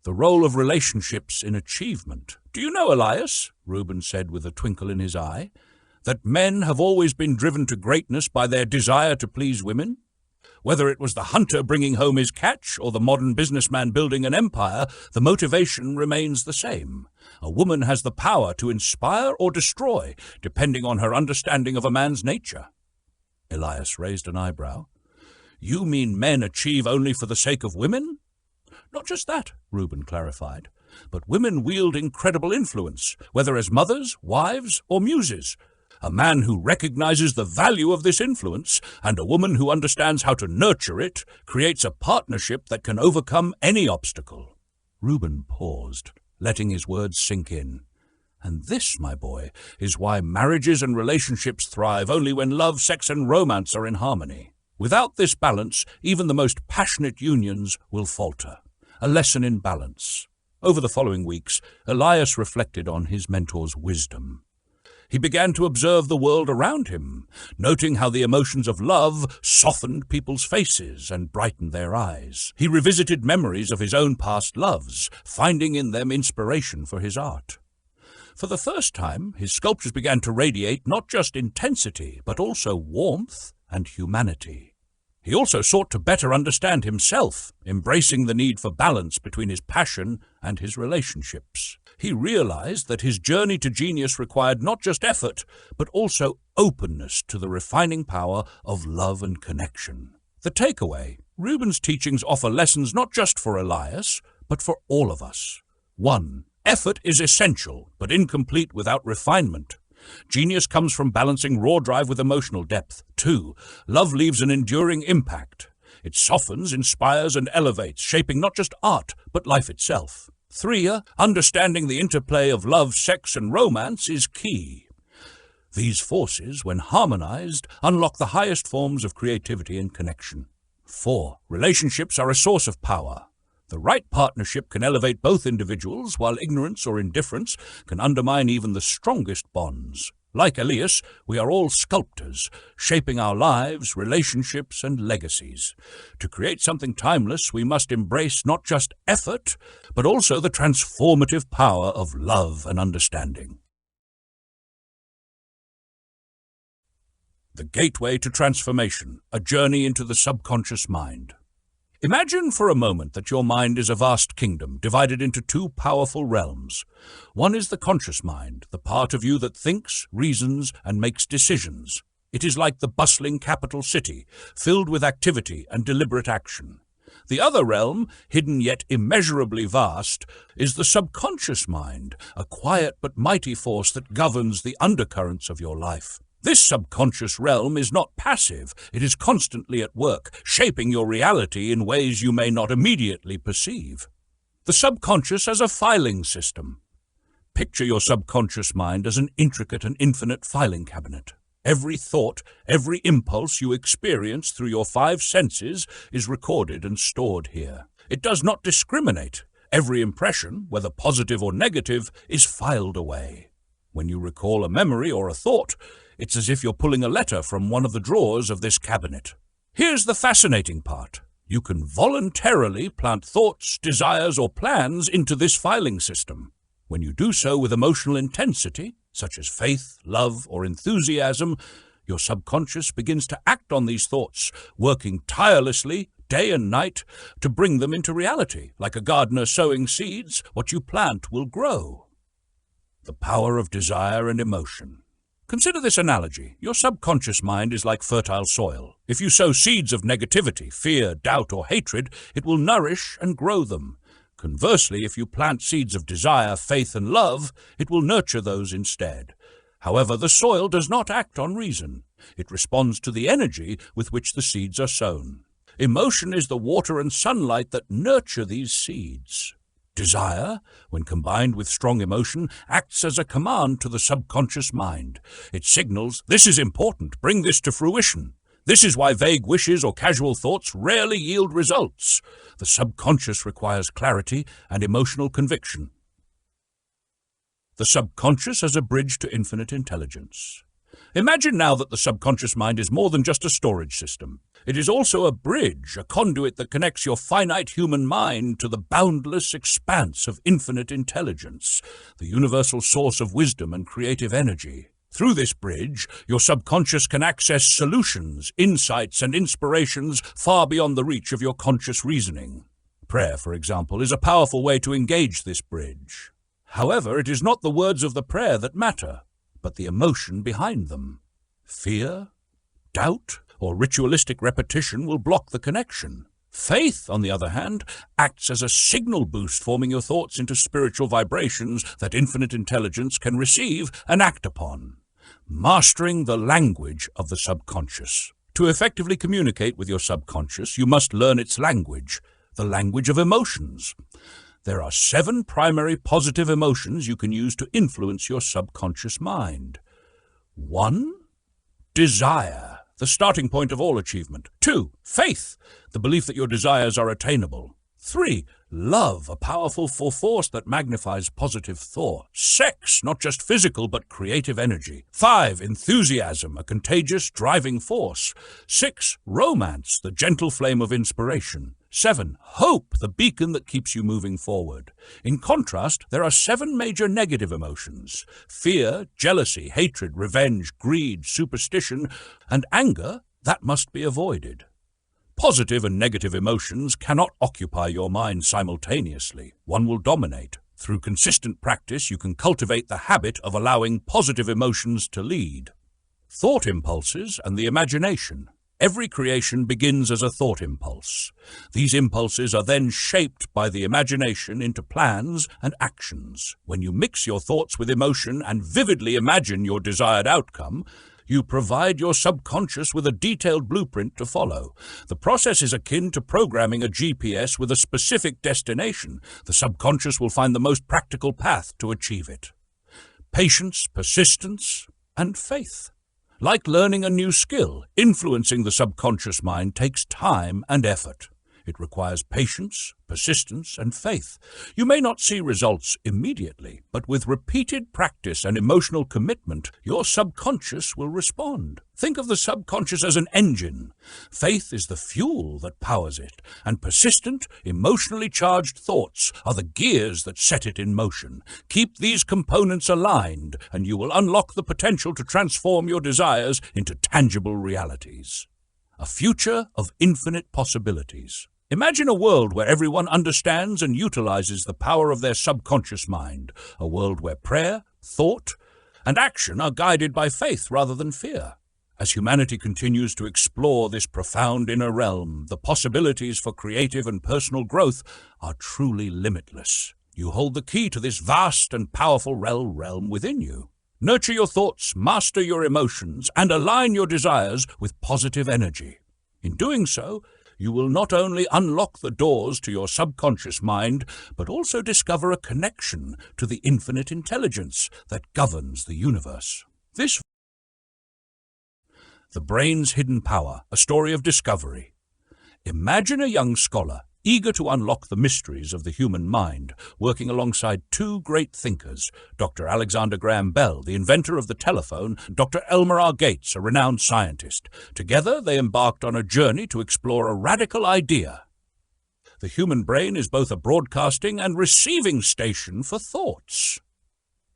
The role of relationships in achievement. "Do you know, Elias," Reuben said with a twinkle in his eye, "that men have always been driven to greatness by their desire to please women? Whether it was the hunter bringing home his catch or the modern businessman building an empire, the motivation remains the same. A woman has the power to inspire or destroy, depending on her understanding of a man's nature." Elias raised an eyebrow. "You mean men achieve only for the sake of women?" "Not just that," Reuben clarified, "but women wield incredible influence, whether as mothers, wives, or muses. A man who recognizes the value of this influence and a woman who understands how to nurture it creates a partnership that can overcome any obstacle." Reuben paused, letting his words sink in. "And this, my boy, is why marriages and relationships thrive only when love, sex, and romance are in harmony. Without this balance, even the most passionate unions will falter. A lesson in balance." Over the following weeks, Elias reflected on his mentor's wisdom. He began to observe the world around him, noting how the emotions of love softened people's faces and brightened their eyes. He revisited memories of his own past loves, finding in them inspiration for his art. For the first time, his sculptures began to radiate not just intensity, but also warmth and humanity. He also sought to better understand himself, embracing the need for balance between his passion and his relationships. He realized that his journey to genius required not just effort, but also openness to the refining power of love and connection. The takeaway: Reuben's teachings offer lessons not just for Elias, but for all of us. 1. Effort is essential, but incomplete without refinement. Genius comes from balancing raw drive with emotional depth. 2. Love leaves an enduring impact. It softens, inspires, and elevates, shaping not just art, but life itself. 3. Understanding the interplay of love, sex, and romance is key. These forces, when harmonized, unlock the highest forms of creativity and connection. 4. Relationships are a source of power. The right partnership can elevate both individuals, while ignorance or indifference can undermine even the strongest bonds. Like Elias, we are all sculptors, shaping our lives, relationships, and legacies. To create something timeless, we must embrace not just effort, but also the transformative power of love and understanding. The Gateway to Transformation, a journey into the subconscious mind. Imagine for a moment that your mind is a vast kingdom divided into two powerful realms. One is the conscious mind, the part of you that thinks, reasons, and makes decisions. It is like the bustling capital city, filled with activity and deliberate action. The other realm, hidden yet immeasurably vast, is the subconscious mind, a quiet but mighty force that governs the undercurrents of your life. This subconscious realm is not passive. It is constantly at work, shaping your reality in ways you may not immediately perceive. The subconscious as a filing system. Picture your subconscious mind as an intricate and infinite filing cabinet. Every thought, every impulse you experience through your 5 senses is recorded and stored here. It does not discriminate. Every impression, whether positive or negative, is filed away. When you recall a memory or a thought, it's as if you're pulling a letter from one of the drawers of this cabinet. Here's the fascinating part. You can voluntarily plant thoughts, desires, or plans into this filing system. When you do so with emotional intensity, such as faith, love, or enthusiasm, your subconscious begins to act on these thoughts, working tirelessly, day and night, to bring them into reality. Like a gardener sowing seeds, what you plant will grow. The power of desire and emotion. Consider this analogy. Your subconscious mind is like fertile soil. If you sow seeds of negativity, fear, doubt, or hatred, it will nourish and grow them. Conversely, if you plant seeds of desire, faith, and love, it will nurture those instead. However, the soil does not act on reason. It responds to the energy with which the seeds are sown. Emotion is the water and sunlight that nurture these seeds. Desire, when combined with strong emotion, acts as a command to the subconscious mind. It signals, "This is important, bring this to fruition." This is why vague wishes or casual thoughts rarely yield results. The subconscious requires clarity and emotional conviction. The subconscious as a bridge to infinite intelligence. Imagine now that the subconscious mind is more than just a storage system. It is also a bridge, a conduit that connects your finite human mind to the boundless expanse of infinite intelligence, the universal source of wisdom and creative energy. Through this bridge, your subconscious can access solutions, insights, and inspirations far beyond the reach of your conscious reasoning. Prayer, for example, is a powerful way to engage this bridge. However, it is not the words of the prayer that matter, but the emotion behind them. Fear, doubt, or ritualistic repetition will block the connection. Faith, on the other hand, acts as a signal boost, forming your thoughts into spiritual vibrations that infinite intelligence can receive and act upon. mastering the language of the subconscious. To effectively communicate with your subconscious, you must learn its language, the language of emotions. There are 7 primary positive emotions you can use to influence your subconscious mind. 1. Desire, the starting point of all achievement. 2. Faith, the belief that your desires are attainable. 3. Love, a powerful force that magnifies positive thought. Sex, not just physical but creative energy. 5. Enthusiasm, a contagious driving force. 6. Romance, the gentle flame of inspiration. 7. Hope, the beacon that keeps you moving forward. In contrast, there are 7 major negative emotions: fear, jealousy, hatred, revenge, greed, superstition, and anger that must be avoided. Positive and negative emotions cannot occupy your mind simultaneously. One will dominate. Through consistent practice, you can cultivate the habit of allowing positive emotions to lead. Thought impulses and the imagination. Every creation begins as a thought impulse. These impulses are then shaped by the imagination into plans and actions. When you mix your thoughts with emotion and vividly imagine your desired outcome, you provide your subconscious with a detailed blueprint to follow. The process is akin to programming a GPS with a specific destination. The subconscious will find the most practical path to achieve it. Patience, persistence, and faith. Like learning a new skill, influencing the subconscious mind takes time and effort. It requires patience, persistence, and faith. You may not see results immediately, but with repeated practice and emotional commitment, your subconscious will respond. Think of the subconscious as an engine. Faith is the fuel that powers it, and persistent, emotionally charged thoughts are the gears that set it in motion. Keep these components aligned, and you will unlock the potential to transform your desires into tangible realities. A future of infinite possibilities. Imagine a world where everyone understands and utilizes the power of their subconscious mind, a world where prayer, thought, and action are guided by faith rather than fear. As humanity continues to explore this profound inner realm, the possibilities for creative and personal growth are truly limitless. You hold the key to this vast and powerful realm within you. Nurture your thoughts, master your emotions, and align your desires with positive energy. In doing so, you will not only unlock the doors to your subconscious mind, but also discover a connection to the infinite intelligence that governs the universe. The Brain's Hidden Power, a story of discovery. Imagine a young scholar, eager to unlock the mysteries of the human mind, working alongside 2 great thinkers, Dr. Alexander Graham Bell, the inventor of the telephone, Dr. Elmer R. Gates, a renowned scientist. Together, they embarked on a journey to explore a radical idea. The human brain is both a broadcasting and receiving station for thoughts.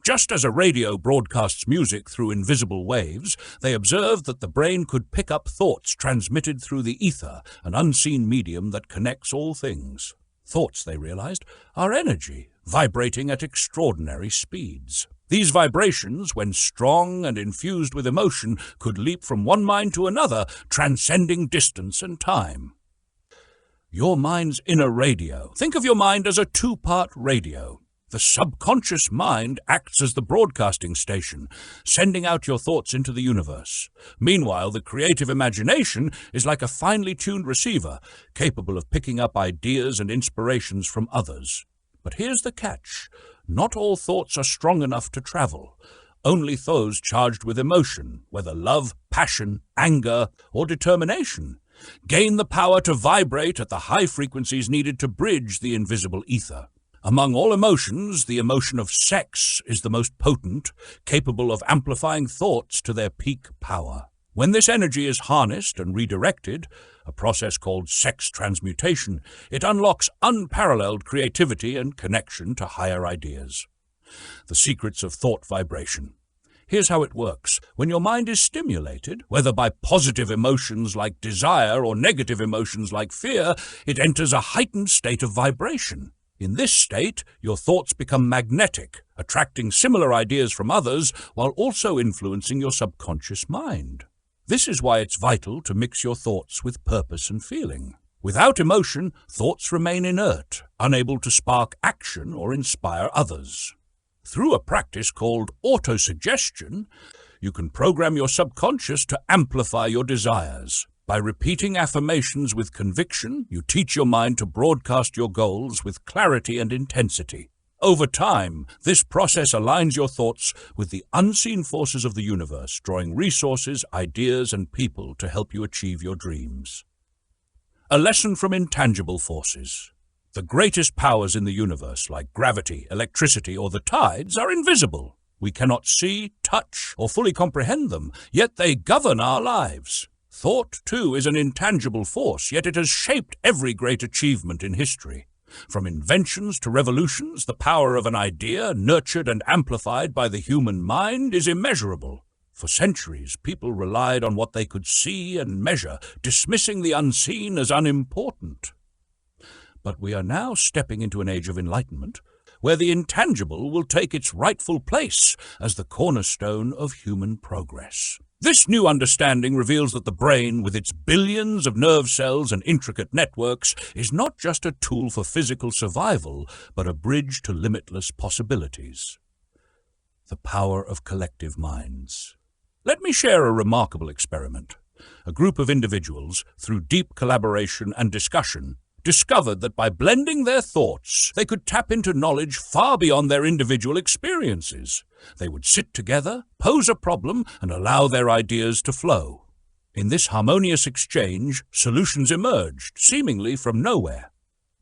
Just as a radio broadcasts music through invisible waves, they observed that the brain could pick up thoughts transmitted through the ether, an unseen medium that connects all things. Thoughts, they realized, are energy, vibrating at extraordinary speeds. These vibrations, when strong and infused with emotion, could leap from one mind to another, transcending distance and time. Your mind's inner radio. Think of your mind as a 2-part radio. The subconscious mind acts as the broadcasting station, sending out your thoughts into the universe. Meanwhile, the creative imagination is like a finely tuned receiver, capable of picking up ideas and inspirations from others. But here's the catch. Not all thoughts are strong enough to travel. Only those charged with emotion, whether love, passion, anger, or determination, gain the power to vibrate at the high frequencies needed to bridge the invisible ether. Among all emotions, the emotion of sex is the most potent, capable of amplifying thoughts to their peak power. When this energy is harnessed and redirected, a process called sex transmutation, it unlocks unparalleled creativity and connection to higher ideas. The secrets of thought vibration. Here's how it works. When your mind is stimulated, whether by positive emotions like desire or negative emotions like fear, it enters a heightened state of vibration. In this state, your thoughts become magnetic, attracting similar ideas from others while also influencing your subconscious mind. This is why it's vital to mix your thoughts with purpose and feeling. Without emotion, thoughts remain inert, unable to spark action or inspire others. Through a practice called autosuggestion, You can program your subconscious to amplify your desires. By repeating affirmations with conviction, you teach your mind to broadcast your goals with clarity and intensity. Over time, this process aligns your thoughts with the unseen forces of the universe, drawing resources, ideas, and people to help you achieve your dreams. A lesson from intangible forces. The greatest powers in the universe, like gravity, electricity, or the tides, are invisible. We cannot see, touch, or fully comprehend them, yet they govern our lives. Thought, too, is an intangible force, yet it has shaped every great achievement in history. From inventions to revolutions, the power of an idea, nurtured and amplified by the human mind, is immeasurable. For centuries, people relied on what they could see and measure, dismissing the unseen as unimportant. But we are now stepping into an age of enlightenment, where the intangible will take its rightful place as the cornerstone of human progress. This new understanding reveals that the brain, with its billions of nerve cells and intricate networks, is not just a tool for physical survival, but a bridge to limitless possibilities. The power of collective minds. Let me share a remarkable experiment. A group of individuals, through deep collaboration and discussion, discovered that by blending their thoughts, they could tap into knowledge far beyond their individual experiences. They would sit together, pose a problem, and allow their ideas to flow. In this harmonious exchange, solutions emerged, seemingly from nowhere.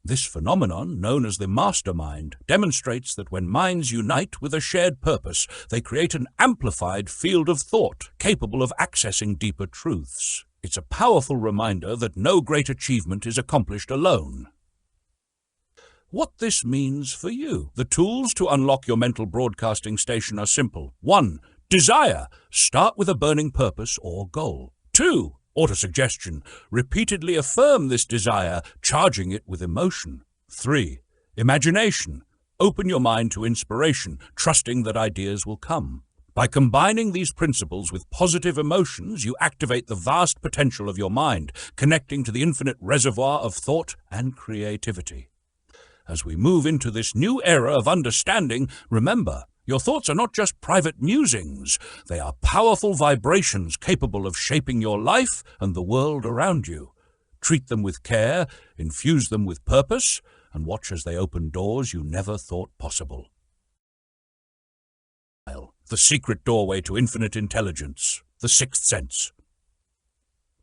This phenomenon, known as the mastermind, demonstrates that when minds unite with a shared purpose, they create an amplified field of thought capable of accessing deeper truths. It's a powerful reminder that no great achievement is accomplished alone. What this means for you. The tools to unlock your mental broadcasting station are simple. 1. Desire. Start with a burning purpose or goal. 2. Autosuggestion. Repeatedly affirm this desire, charging it with emotion. 3. Imagination. Open your mind to inspiration, trusting that ideas will come. By combining these principles with positive emotions, you activate the vast potential of your mind, connecting to the infinite reservoir of thought and creativity. As we move into this new era of understanding, remember, your thoughts are not just private musings. They are powerful vibrations capable of shaping your life and the world around you. Treat them with care, infuse them with purpose, and watch as they open doors you never thought possible. The secret doorway to infinite intelligence, the sixth sense.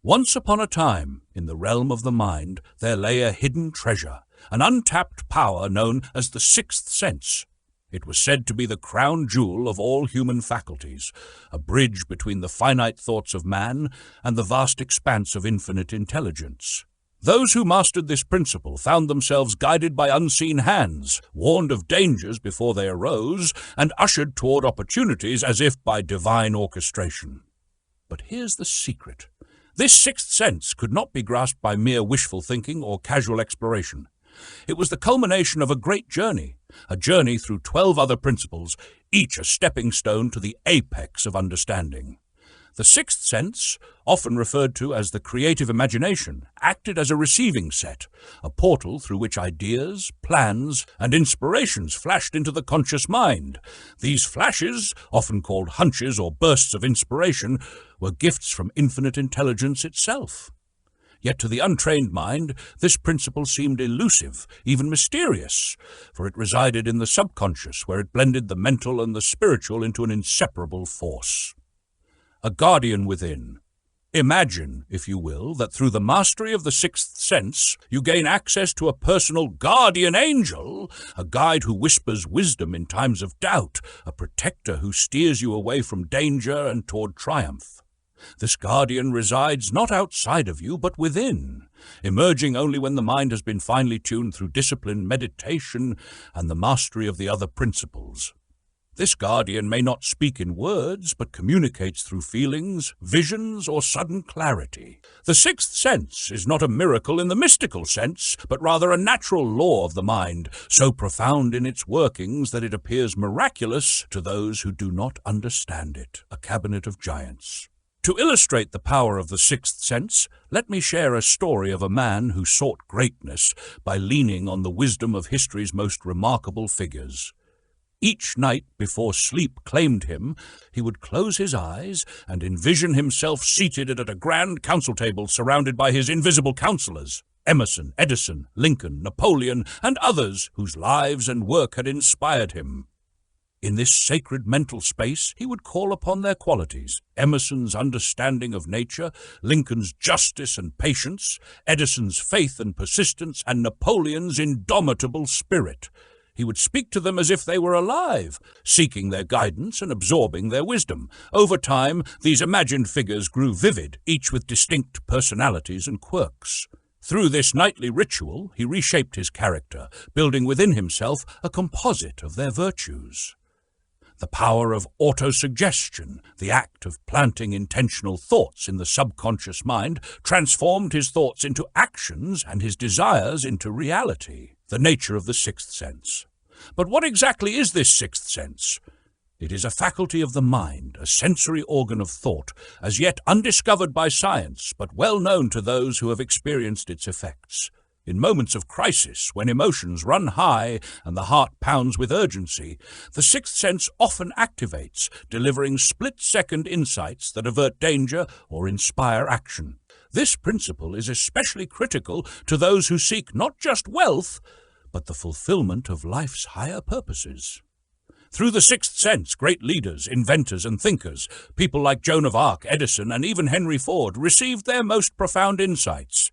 Once upon a time, in the realm of the mind, there lay a hidden treasure, an untapped power known as the sixth sense. It was said to be the crown jewel of all human faculties, a bridge between the finite thoughts of man and the vast expanse of infinite intelligence. Those who mastered this principle found themselves guided by unseen hands, warned of dangers before they arose, and ushered toward opportunities as if by divine orchestration. But here's the secret. This sixth sense could not be grasped by mere wishful thinking or casual exploration. It was the culmination of a great journey, a journey through 12 other principles, each a stepping stone to the apex of understanding. The sixth sense, often referred to as the creative imagination, acted as a receiving set, a portal through which ideas, plans, and inspirations flashed into the conscious mind. These flashes, often called hunches or bursts of inspiration, were gifts from infinite intelligence itself. Yet to the untrained mind, this principle seemed elusive, even mysterious, for it resided in the subconscious, where it blended the mental and the spiritual into an inseparable force. A guardian within. Imagine, if you will, that through the mastery of the sixth sense, you gain access to a personal guardian angel, a guide who whispers wisdom in times of doubt, a protector who steers you away from danger and toward triumph. This guardian resides not outside of you, but within, emerging only when the mind has been finely tuned through discipline, meditation, and the mastery of the other principles. This guardian may not speak in words, but communicates through feelings, visions, or sudden clarity. The sixth sense is not a miracle in the mystical sense, but rather a natural law of the mind, so profound in its workings that it appears miraculous to those who do not understand it. A cabinet of giants. To illustrate the power of the sixth sense, let me share a story of a man who sought greatness by leaning on the wisdom of history's most remarkable figures. Each night before sleep claimed him, he would close his eyes and envision himself seated at a grand council table surrounded by his invisible counselors, Emerson, Edison, Lincoln, Napoleon, and others whose lives and work had inspired him. In this sacred mental space, he would call upon their qualities: Emerson's understanding of nature, Lincoln's justice and patience, Edison's faith and persistence, and Napoleon's indomitable spirit. He would speak to them as if they were alive, seeking their guidance and absorbing their wisdom. Over time, these imagined figures grew vivid, each with distinct personalities and quirks. Through this nightly ritual, he reshaped his character, building within himself a composite of their virtues. The power of autosuggestion, the act of planting intentional thoughts in the subconscious mind, transformed his thoughts into actions and his desires into reality. The nature of the sixth sense. But what exactly is this sixth sense? It is a faculty of the mind, a sensory organ of thought, as yet undiscovered by science, but well known to those who have experienced its effects. In moments of crisis, when emotions run high and the heart pounds with urgency, the sixth sense often activates, delivering split-second insights that avert danger or inspire action. This principle is especially critical to those who seek not just wealth, but the fulfillment of life's higher purposes. Through the sixth sense, great leaders, inventors, and thinkers, people like Joan of Arc, Edison, and even Henry Ford, received their most profound insights.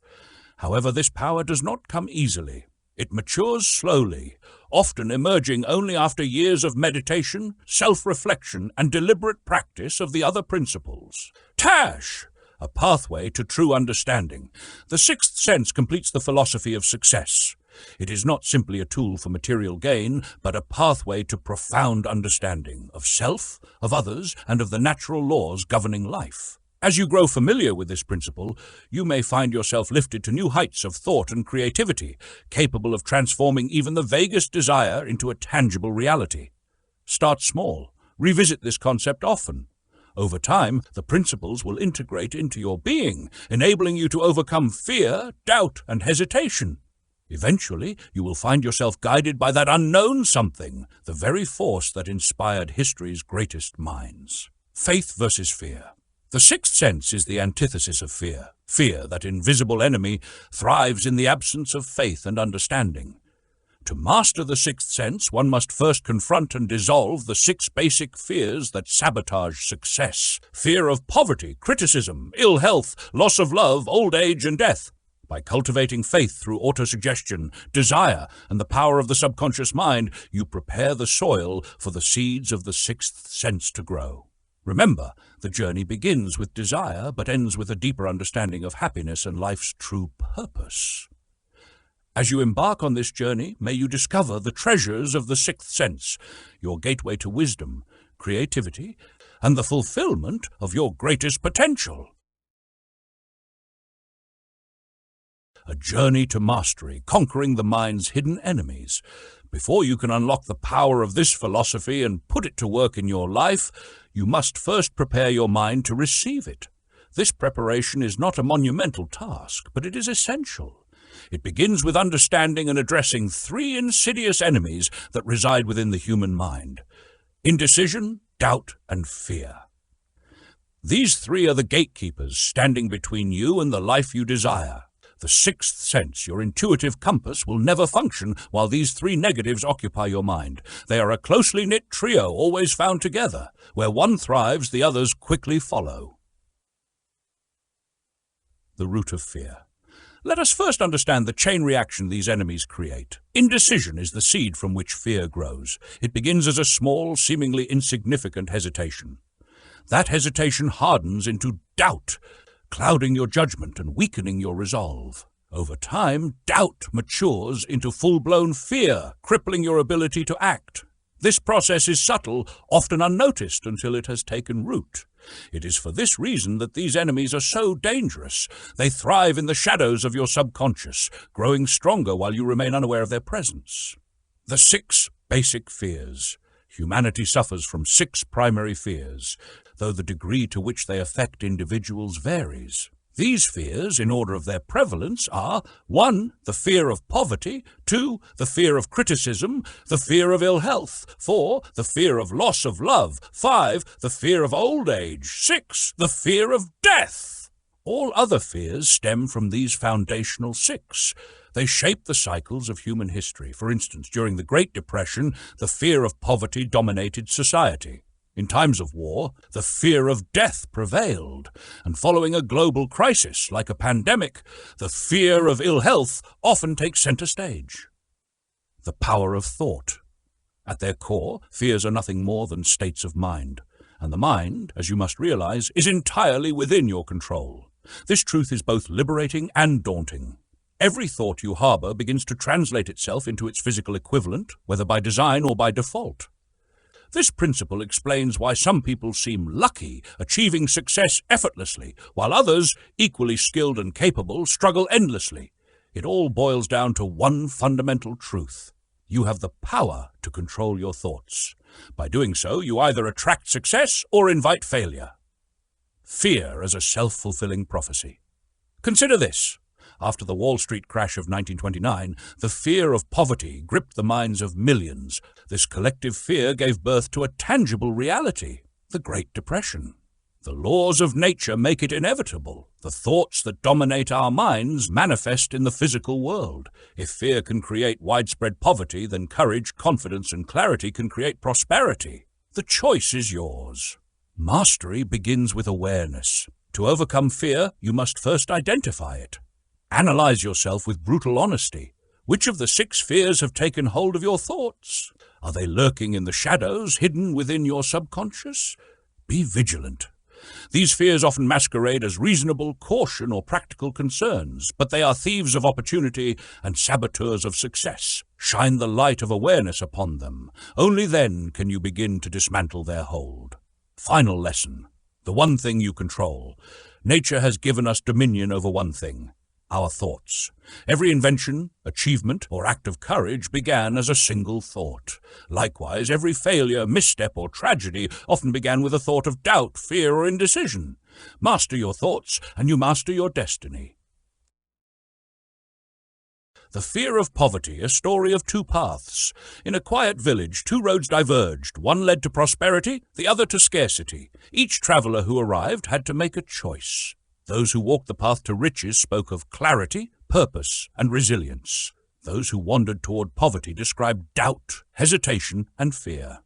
However, this power does not come easily. It matures slowly, often emerging only after years of meditation, self-reflection, and deliberate practice of the other principles. TASH! A pathway to true understanding. The sixth sense completes the philosophy of success. It is not simply a tool for material gain, but a pathway to profound understanding of self, of others, and of the natural laws governing life. As you grow familiar with this principle, you may find yourself lifted to new heights of thought and creativity, capable of transforming even the vaguest desire into a tangible reality. Start small. Revisit this concept often. Over time, the principles will integrate into your being, enabling you to overcome fear, doubt, and hesitation. Eventually, you will find yourself guided by that unknown something, the very force that inspired history's greatest minds. Faith versus fear. The sixth sense is the antithesis of fear. Fear, that invisible enemy, thrives in the absence of faith and understanding. To master the sixth sense, one must first confront and dissolve the 6 basic fears that sabotage success. Fear of poverty, criticism, ill health, loss of love, old age, and death. By cultivating faith through autosuggestion, desire, and the power of the subconscious mind, you prepare the soil for the seeds of the sixth sense to grow. Remember, the journey begins with desire, but ends with a deeper understanding of happiness and life's true purpose. As you embark on this journey, may you discover the treasures of the sixth sense, your gateway to wisdom, creativity, and the fulfillment of your greatest potential. A journey to mastery, conquering the mind's hidden enemies. Before you can unlock the power of this philosophy and put it to work in your life, you must first prepare your mind to receive it. This preparation is not a monumental task, but it is essential. It begins with understanding and addressing 3 insidious enemies that reside within the human mind: indecision, doubt, and fear. These 3 are the gatekeepers standing between you and the life you desire. The sixth sense, your intuitive compass, will never function while these 3 negatives occupy your mind. They are a closely knit trio, always found together. Where one thrives, the others quickly follow. The root of fear. Let us first understand the chain reaction these enemies create. Indecision is the seed from which fear grows. It begins as a small, seemingly insignificant hesitation. That hesitation hardens into doubt, clouding your judgment and weakening your resolve. Over time, doubt matures into full-blown fear, crippling your ability to act. This process is subtle, often unnoticed until it has taken root. It is for this reason that these enemies are so dangerous. They thrive in the shadows of your subconscious, growing stronger while you remain unaware of their presence. The 6 basic fears. Humanity suffers from 6 primary fears, though the degree to which they affect individuals varies. These fears, in order of their prevalence, are 1. The fear of poverty, 2. The fear of criticism, the fear of ill health, 4. The fear of loss of love, 5. The fear of old age, 6. The fear of death. All other fears stem from these foundational 6. They shape the cycles of human history. For instance, during the Great Depression, the fear of poverty dominated society. In times of war, the fear of death prevailed, and following a global crisis like a pandemic, the fear of ill health often takes center stage. The power of thought. At their core, fears are nothing more than states of mind, and the mind, as you must realize, is entirely within your control. This truth is both liberating and daunting. Every thought you harbor begins to translate itself into its physical equivalent, whether by design or by default. This principle explains why some people seem lucky, achieving success effortlessly, while others, equally skilled and capable, struggle endlessly. It all boils down to one fundamental truth. You have the power to control your thoughts. By doing so, you either attract success or invite failure. Fear as a self-fulfilling prophecy. Consider this. After the Wall Street crash of 1929, the fear of poverty gripped the minds of millions. This collective fear gave birth to a tangible reality, the Great Depression. The laws of nature make it inevitable. The thoughts that dominate our minds manifest in the physical world. If fear can create widespread poverty, then courage, confidence, and clarity can create prosperity. The choice is yours. Mastery begins with awareness. To overcome fear, you must first identify it. Analyze yourself with brutal honesty. Which of the 6 fears have taken hold of your thoughts? Are they lurking in the shadows, hidden within your subconscious? Be vigilant. These fears often masquerade as reasonable caution or practical concerns, but they are thieves of opportunity and saboteurs of success. Shine the light of awareness upon them. Only then can you begin to dismantle their hold. Final lesson. The one thing you control. Nature has given us dominion over one thing. Our thoughts. Every invention, achievement, or act of courage began as a single thought. Likewise, every failure, misstep, or tragedy often began with a thought of doubt, fear, or indecision. Master your thoughts, and you master your destiny. The Fear of Poverty, a story of 2 paths. In a quiet village, 2 roads diverged. One led to prosperity, the other to scarcity. Each traveler who arrived had to make a choice. Those who walked the path to riches spoke of clarity, purpose, and resilience. Those who wandered toward poverty described doubt, hesitation, and fear.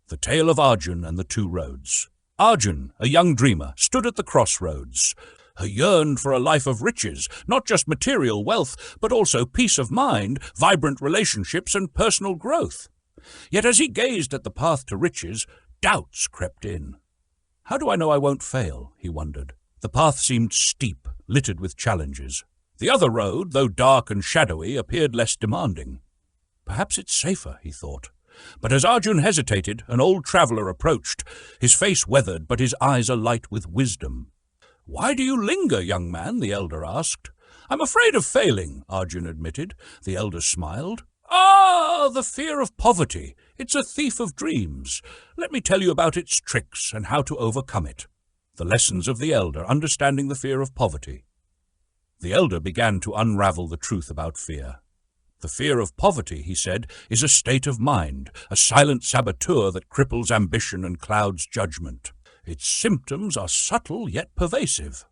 The tale of Arjun and the 2 roads. Arjun, a young dreamer, stood at the crossroads. He yearned for a life of riches, not just material wealth, but also peace of mind, vibrant relationships, and personal growth. Yet as he gazed at the path to riches, doubts crept in. How do I know I won't fail? He wondered. The path seemed steep, littered with challenges. The other road, though dark and shadowy, appeared less demanding. Perhaps it's safer, he thought. But as Arjun hesitated, an old traveller approached, his face weathered, but his eyes alight with wisdom. "Why do you linger, young man?" the elder asked. "I'm afraid of failing," Arjun admitted. The elder smiled. "Ah, the fear of poverty. It's a thief of dreams. Let me tell you about its tricks and how to overcome it." The lessons of the elder, understanding the fear of poverty. The elder began to unravel the truth about fear. The fear of poverty, he said, is a state of mind, a silent saboteur that cripples ambition and clouds judgment. Its symptoms are subtle yet pervasive.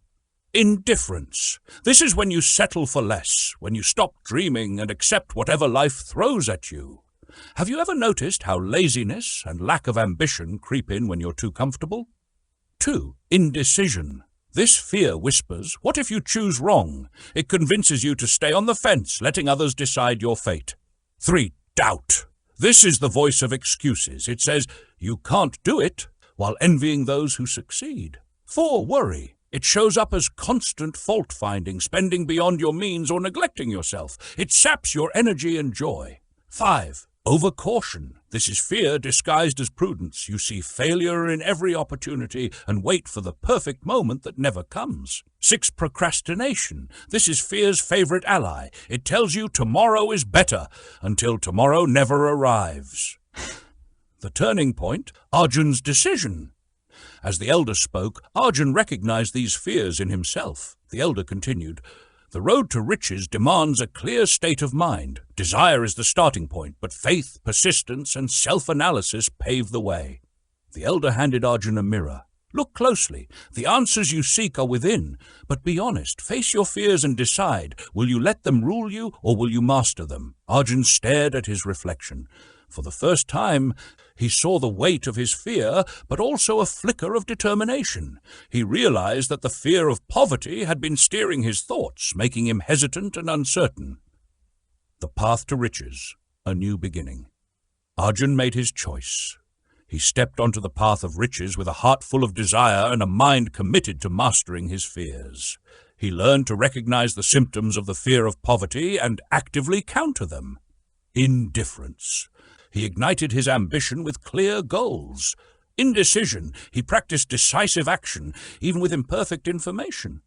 Indifference. This is when you settle for less, when you stop dreaming and accept whatever life throws at you. Have you ever noticed how laziness and lack of ambition creep in when you're too comfortable? 2. Indecision. This fear whispers, what if you choose wrong? It convinces you to stay on the fence, letting others decide your fate. 3. Doubt. This is the voice of excuses. It says, you can't do it, while envying those who succeed. 4. Worry. It shows up as constant fault-finding, spending beyond your means or neglecting yourself. It saps your energy and joy. 5. Overcaution. This is fear disguised as prudence. You see failure in every opportunity and wait for the perfect moment that never comes. 6. Procrastination. This is fear's favorite ally. It tells you tomorrow is better until tomorrow never arrives. The turning point, Arjun's decision. As the elder spoke, Arjun recognized these fears in himself. The elder continued, "The road to riches demands a clear state of mind. Desire is the starting point, but faith, persistence, and self-analysis pave the way." The elder handed Arjun a mirror. "Look closely. The answers you seek are within. But be honest. Face your fears and decide. Will you let them rule you, or will you master them?" Arjun stared at his reflection. For the first time, he saw the weight of his fear, but also a flicker of determination. He realized that the fear of poverty had been steering his thoughts, making him hesitant and uncertain. The path to riches, a new beginning. Arjun made his choice. He stepped onto the path of riches with a heart full of desire and a mind committed to mastering his fears. He learned to recognize the symptoms of the fear of poverty and actively counter them. Indifference. He ignited his ambition with clear goals. Indecision. He practiced decisive action, even with imperfect information.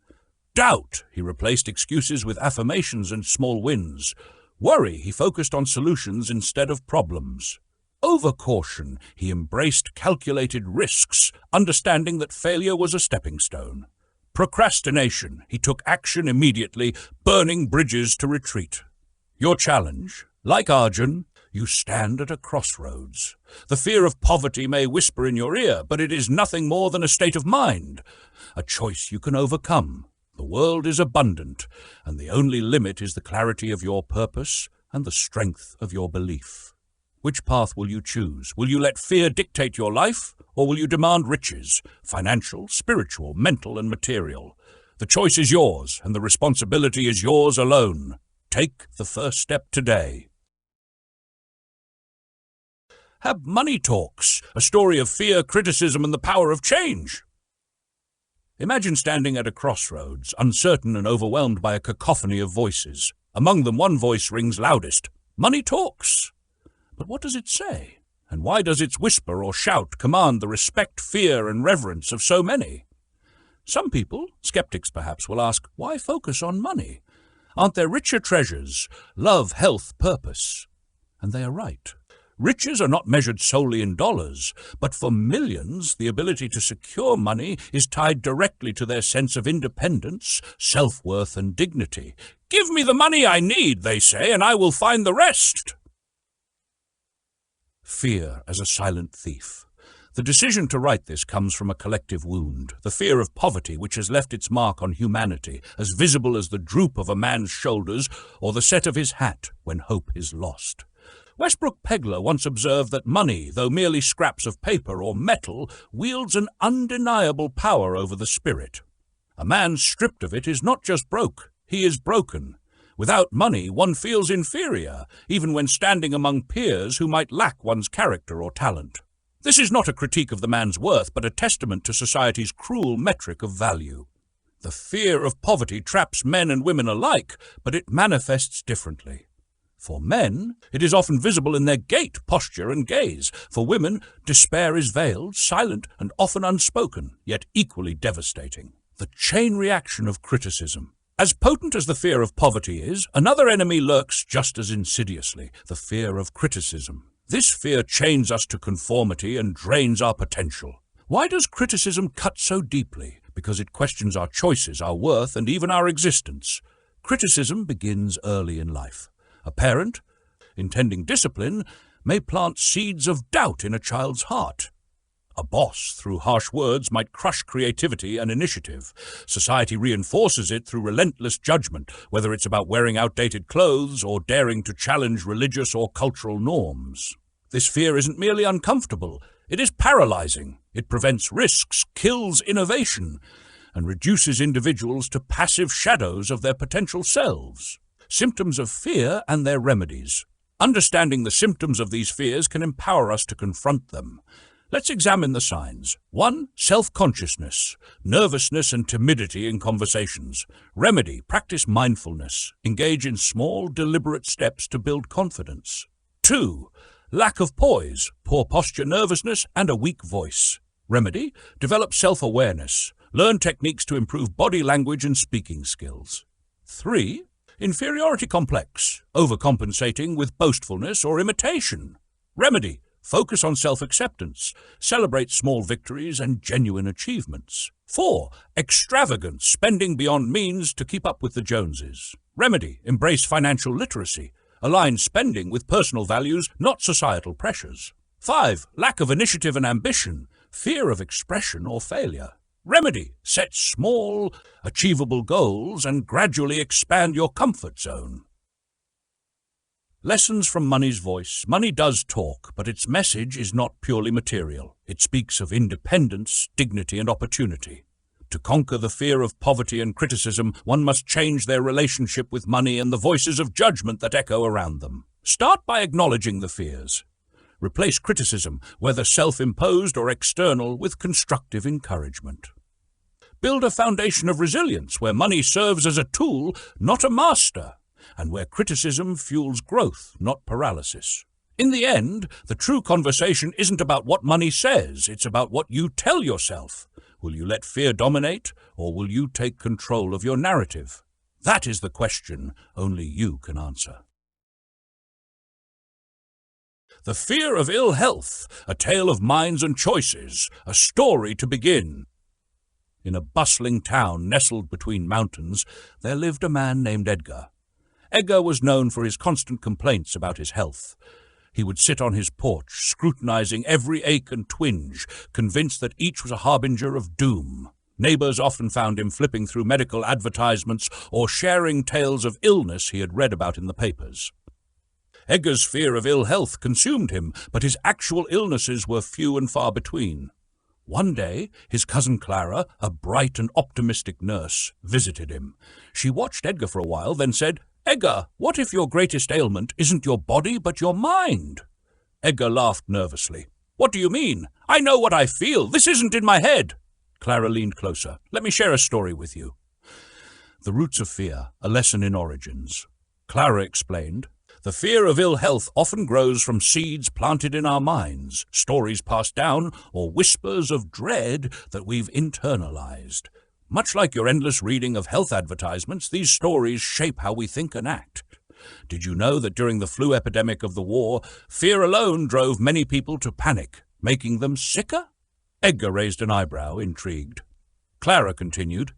Doubt. He replaced excuses with affirmations and small wins. Worry. He focused on solutions instead of problems. Overcaution. He embraced calculated risks, understanding that failure was a stepping stone. Procrastination. He took action immediately, burning bridges to retreat. Your challenge, like Arjun, you stand at a crossroads. The fear of poverty may whisper in your ear, but it is nothing more than a state of mind, a choice you can overcome. The world is abundant, and the only limit is the clarity of your purpose and the strength of your belief. Which path will you choose? Will you let fear dictate your life, or will you demand riches, financial, spiritual, mental, and material? The choice is yours, and the responsibility is yours alone. Take the first step today. Have Money Talks, a story of fear, criticism, and the power of change. Imagine standing at a crossroads, uncertain and overwhelmed by a cacophony of voices. Among them, one voice rings loudest. Money talks. But what does it say? And why does its whisper or shout command the respect, fear, and reverence of so many? Some people, skeptics perhaps, will ask, why focus on money? Aren't there richer treasures, love, health, purpose? And they are right. Riches are not measured solely in dollars, but for millions, the ability to secure money is tied directly to their sense of independence, self-worth, and dignity. Give me the money I need, they say, and I will find the rest. Fear as a silent thief. The decision to write this comes from a collective wound, the fear of poverty which has left its mark on humanity, as visible as the droop of a man's shoulders or the set of his hat when hope is lost. Westbrook Pegler once observed that money, though merely scraps of paper or metal, wields an undeniable power over the spirit. A man stripped of it is not just broke, he is broken. Without money, one feels inferior, even when standing among peers who might lack one's character or talent. This is not a critique of the man's worth, but a testament to society's cruel metric of value. The fear of poverty traps men and women alike, but it manifests differently. For men, it is often visible in their gait, posture, and gaze. For women, despair is veiled, silent, and often unspoken, yet equally devastating. The chain reaction of criticism. As potent as the fear of poverty is, another enemy lurks just as insidiously, the fear of criticism. This fear chains us to conformity and drains our potential. Why does criticism cut so deeply? Because it questions our choices, our worth, and even our existence. Criticism begins early in life. A parent, intending discipline, may plant seeds of doubt in a child's heart. A boss, through harsh words, might crush creativity and initiative. Society reinforces it through relentless judgment, whether it's about wearing outdated clothes or daring to challenge religious or cultural norms. This fear isn't merely uncomfortable, it is paralyzing. It prevents risks, kills innovation, and reduces individuals to passive shadows of their potential selves. Symptoms of fear and their remedies. Understanding the symptoms of these fears can empower us to confront them. Let's examine the signs. 1. Self-consciousness, nervousness and timidity in conversations. Remedy, practice mindfulness. Engage in small, deliberate steps to build confidence. 2. Lack of poise, poor posture, nervousness, and a weak voice. Remedy, develop self-awareness. Learn techniques to improve body language and speaking skills. 3. Inferiority complex, overcompensating with boastfulness or imitation. Remedy, Focus on self-acceptance. Celebrate small victories and genuine achievements. 4. Extravagance, spending beyond means to keep up with the Joneses. Remedy, embrace financial literacy. Align spending with personal values, not societal pressures. 5. Lack of initiative and ambition. Fear of expression or failure. Remedy, set small, achievable goals and gradually expand your comfort zone. Lessons from Money's voice. Money does talk, but its message is not purely material. It speaks of independence, dignity, and opportunity. To conquer the fear of poverty and criticism, one must change their relationship with money and the voices of judgment that echo around them. Start by acknowledging the fears. Replace criticism, whether self-imposed or external, with constructive encouragement. Build a foundation of resilience where money serves as a tool, not a master, and where criticism fuels growth, not paralysis. In the end, the true conversation isn't about what money says, it's about what you tell yourself. Will you let fear dominate, or will you take control of your narrative? That is the question only you can answer. The Fear of Ill Health, a tale of minds and choices, a story to begin. In a bustling town nestled between mountains, there lived a man named Edgar. Edgar was known for his constant complaints about his health. He would sit on his porch, scrutinizing every ache and twinge, convinced that each was a harbinger of doom. Neighbors often found him flipping through medical advertisements or sharing tales of illness he had read about in the papers. Edgar's fear of ill health consumed him, but his actual illnesses were few and far between. One day, his cousin Clara, a bright and optimistic nurse, visited him. She watched Edgar for a while, then said, "Edgar, what if your greatest ailment isn't your body but your mind?" Edgar laughed nervously. "What do you mean? I know what I feel. This isn't in my head." Clara leaned closer. "Let me share a story with you." The Roots of Fear, a lesson in origins. Clara explained, "The fear of ill health often grows from seeds planted in our minds, stories passed down, or whispers of dread that we've internalized. Much like your endless reading of health advertisements, these stories shape how we think and act. Did you know that during the flu epidemic of the war, fear alone drove many people to panic, making them sicker?" Edgar raised an eyebrow, intrigued. Clara continued,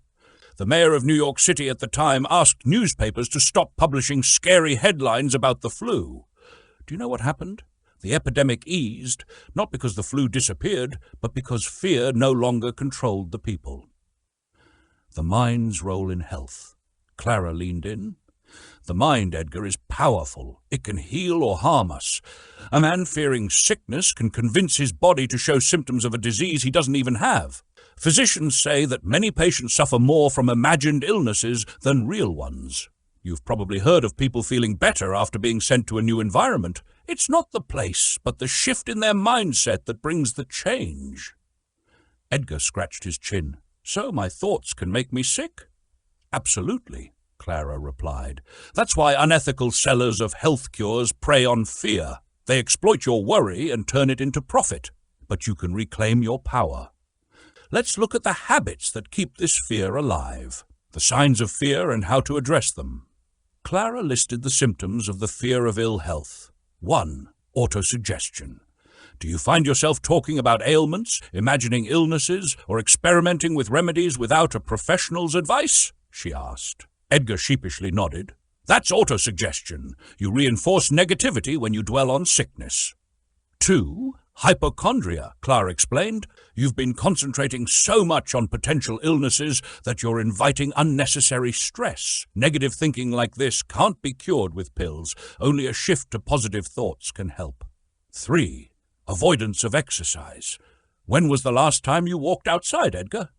"The mayor of New York City at the time asked newspapers to stop publishing scary headlines about the flu. Do you know what happened? The epidemic eased, not because the flu disappeared, but because fear no longer controlled the people." The mind's role in health. Clara leaned in. "The mind, Edgar, is powerful. It can heal or harm us. A man fearing sickness can convince his body to show symptoms of a disease he doesn't even have. Physicians say that many patients suffer more from imagined illnesses than real ones. You've probably heard of people feeling better after being sent to a new environment. It's not the place, but the shift in their mindset that brings the change." Edgar scratched his chin. "So my thoughts can make me sick?" "Absolutely," Clara replied. "That's why unethical sellers of health cures prey on fear. They exploit your worry and turn it into profit. But you can reclaim your power. Let's look at the habits that keep this fear alive, the signs of fear and how to address them." Clara listed the symptoms of the fear of ill health. 1. Autosuggestion. Do you find yourself talking about ailments, imagining illnesses, or experimenting with remedies without a professional's advice? She asked. Edgar sheepishly nodded. That's autosuggestion. You reinforce negativity when you dwell on sickness. 2. Hypochondria, Clara explained. You've been concentrating so much on potential illnesses that you're inviting unnecessary stress. Negative thinking like this can't be cured with pills. Only a shift to positive thoughts can help. 3. Avoidance of exercise. When was the last time you walked outside, Edgar?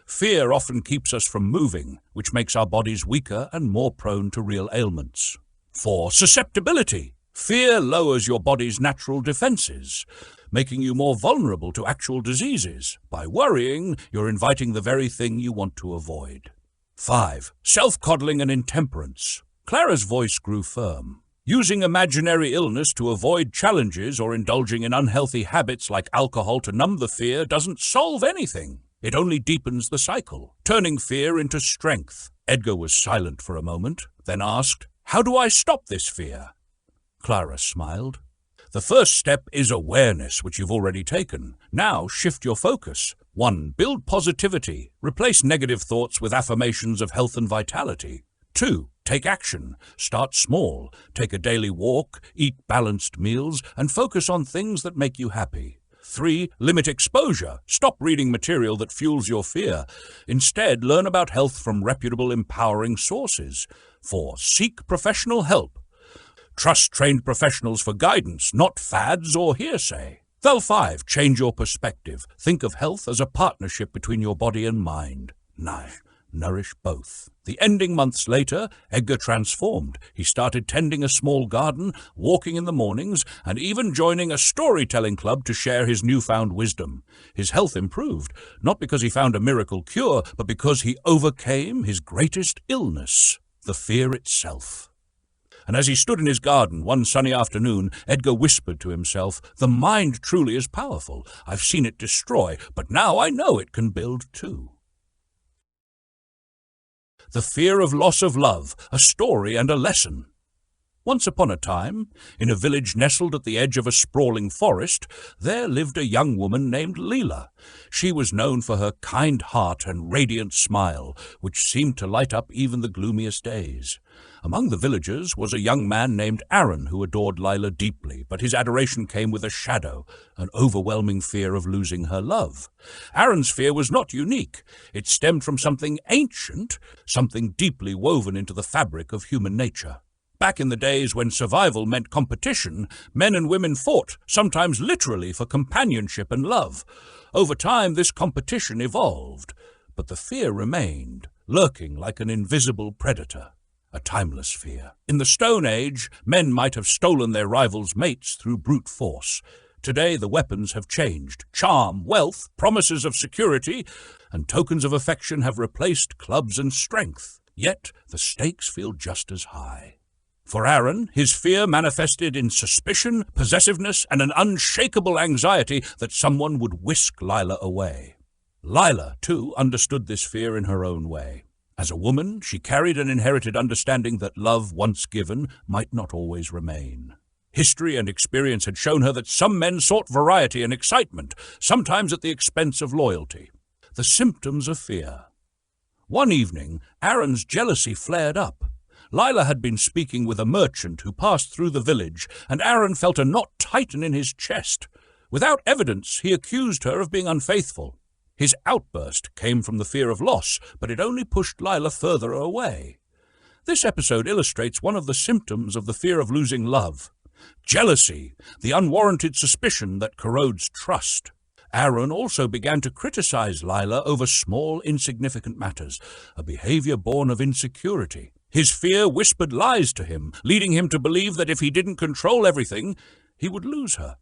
Fear often keeps us from moving, which makes our bodies weaker and more prone to real ailments. 4. Susceptibility. Fear lowers your body's natural defenses, making you more vulnerable to actual diseases. By worrying, you're inviting the very thing you want to avoid. 5. Self-coddling and intemperance. Clara's voice grew firm. Using imaginary illness to avoid challenges or indulging in unhealthy habits like alcohol to numb the fear doesn't solve anything. It only deepens the cycle, turning fear into strength. Edgar was silent for a moment, then asked, How do I stop this fear? Clara smiled. The first step is awareness, which you've already taken. Now shift your focus. 1. Build positivity. Replace negative thoughts with affirmations of health and vitality. 2. Take action. Start small. Take a daily walk, eat balanced meals, and focus on things that make you happy. 3. Limit exposure. Stop reading material that fuels your fear. Instead, learn about health from reputable, empowering sources. 4. Seek professional help. Trust trained professionals for guidance, not fads or hearsay. 5. Change your perspective. Think of health as a partnership between your body and mind. 9. Nourish both. The ending months later, Edgar transformed. He started tending a small garden, walking in the mornings, and even joining a storytelling club to share his newfound wisdom. His health improved, not because he found a miracle cure, but because he overcame his greatest illness, the fear itself. And as he stood in his garden one sunny afternoon, Edgar whispered to himself, "The mind truly is powerful. I've seen it destroy, but now I know it can build too." The Fear of Loss of Love, a Story and a Lesson. Once upon a time, in a village nestled at the edge of a sprawling forest, there lived a young woman named Leela. She was known for her kind heart and radiant smile, which seemed to light up even the gloomiest days. Among the villagers was a young man named Aaron who adored Leela deeply, but his adoration came with a shadow, an overwhelming fear of losing her love. Aaron's fear was not unique. It stemmed from something ancient, something deeply woven into the fabric of human nature. Back in the days when survival meant competition, men and women fought, sometimes literally, for companionship and love. Over time, this competition evolved, but the fear remained, lurking like an invisible predator. A timeless fear. In the Stone Age, men might have stolen their rivals' mates through brute force. Today, the weapons have changed. Charm, wealth, promises of security, and tokens of affection have replaced clubs and strength. Yet, the stakes feel just as high. For Aaron, his fear manifested in suspicion, possessiveness, and an unshakable anxiety that someone would whisk Leela away. Leela, too, understood this fear in her own way. As a woman, she carried an inherited understanding that love, once given, might not always remain. History and experience had shown her that some men sought variety and excitement, sometimes at the expense of loyalty. The symptoms of fear. One evening, Aaron's jealousy flared up. Leela had been speaking with a merchant who passed through the village, and Aaron felt a knot tighten in his chest. Without evidence, he accused her of being unfaithful. His outburst came from the fear of loss, but it only pushed Leela further away. This episode illustrates one of the symptoms of the fear of losing love. Jealousy, the unwarranted suspicion that corrodes trust. Aaron also began to criticize Leela over small, insignificant matters, a behavior born of insecurity. His fear whispered lies to him, leading him to believe that if he didn't control everything, he would lose her.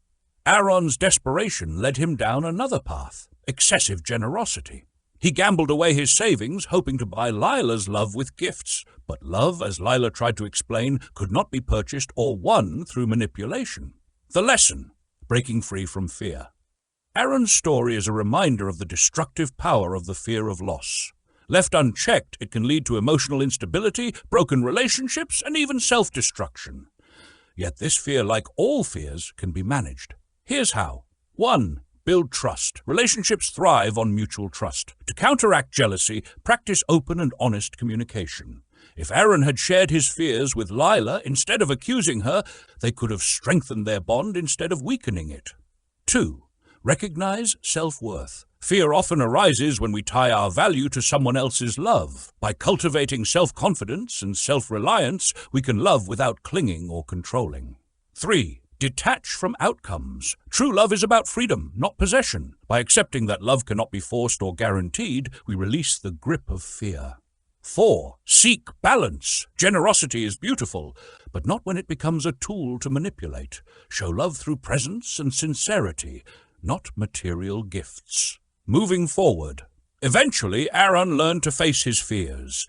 Aaron's desperation led him down another path, excessive generosity. He gambled away his savings, hoping to buy Leela's love with gifts. But love, as Leela tried to explain, could not be purchased or won through manipulation. The lesson: breaking free from fear. Aaron's story is a reminder of the destructive power of the fear of loss. Left unchecked, it can lead to emotional instability, broken relationships, and even self-destruction. Yet this fear, like all fears, can be managed. Here's how. 1. Build trust. Relationships thrive on mutual trust. To counteract jealousy, practice open and honest communication. If Aaron had shared his fears with Leela instead of accusing her, they could have strengthened their bond instead of weakening it. 2. Recognize self-worth. Fear often arises when we tie our value to someone else's love. By cultivating self-confidence and self-reliance, we can love without clinging or controlling. 3. Detach from outcomes. True love is about freedom, not possession. By accepting that love cannot be forced or guaranteed, we release the grip of fear. 4. Seek balance. Generosity is beautiful, but not when it becomes a tool to manipulate. Show love through presence and sincerity, not material gifts. Moving forward. Eventually, Aaron learned to face his fears.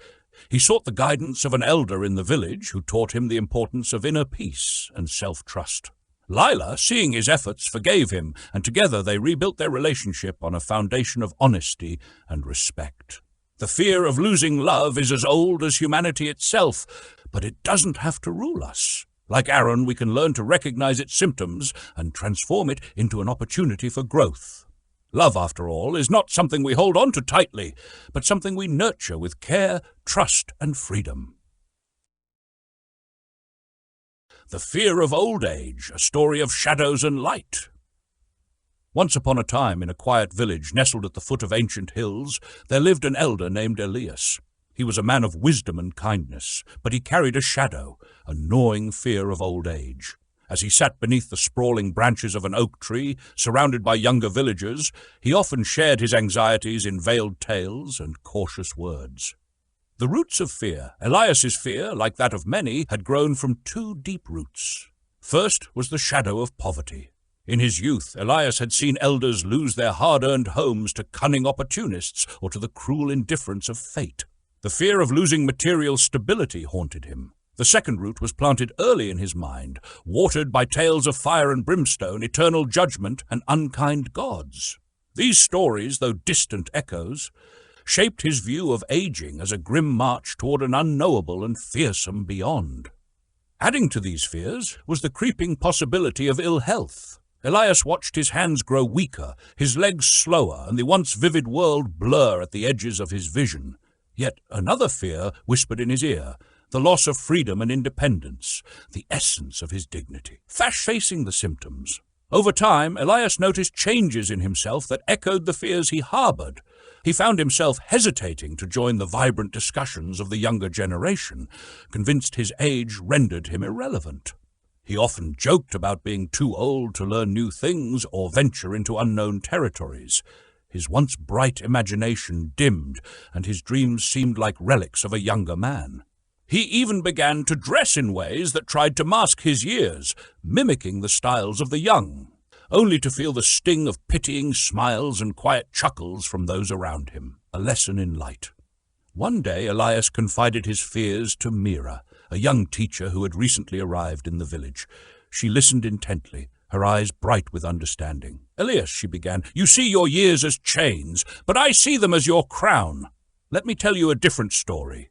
He sought the guidance of an elder in the village who taught him the importance of inner peace and self-trust. Leela, seeing his efforts, forgave him, and together they rebuilt their relationship on a foundation of honesty and respect. The fear of losing love is as old as humanity itself, but it doesn't have to rule us. Like Aaron, we can learn to recognize its symptoms and transform it into an opportunity for growth. Love, after all, is not something we hold on to tightly, but something we nurture with care, trust, and freedom. The Fear of Old Age, a story of shadows and light. Once upon a time, in a quiet village nestled at the foot of ancient hills, there lived an elder named Elias. He was a man of wisdom and kindness, but he carried a shadow, a gnawing fear of old age. As he sat beneath the sprawling branches of an oak tree, surrounded by younger villagers, he often shared his anxieties in veiled tales and cautious words. The roots of fear, Elias's fear, like that of many, had grown from two deep roots. First was the shadow of poverty. In his youth, Elias had seen elders lose their hard-earned homes to cunning opportunists or to the cruel indifference of fate. The fear of losing material stability haunted him. The second root was planted early in his mind, watered by tales of fire and brimstone, eternal judgment, and unkind gods. These stories, though distant echoes, shaped his view of aging as a grim march toward an unknowable and fearsome beyond. Adding to these fears was the creeping possibility of ill health. Elias watched his hands grow weaker, his legs slower, and the once vivid world blur at the edges of his vision. Yet another fear whispered in his ear, the loss of freedom and independence, the essence of his dignity. Facing the symptoms. Over time, Elias noticed changes in himself that echoed the fears he harbored. He found himself hesitating to join the vibrant discussions of the younger generation, convinced his age rendered him irrelevant. He often joked about being too old to learn new things or venture into unknown territories. His once bright imagination dimmed, and his dreams seemed like relics of a younger man. He even began to dress in ways that tried to mask his years, mimicking the styles of the young, only to feel the sting of pitying smiles and quiet chuckles from those around him, a lesson in light. One day Elias confided his fears to Mira, a young teacher who had recently arrived in the village. She listened intently, her eyes bright with understanding. "Elias," she began, "you see your years as chains, but I see them as your crown. Let me tell you a different story."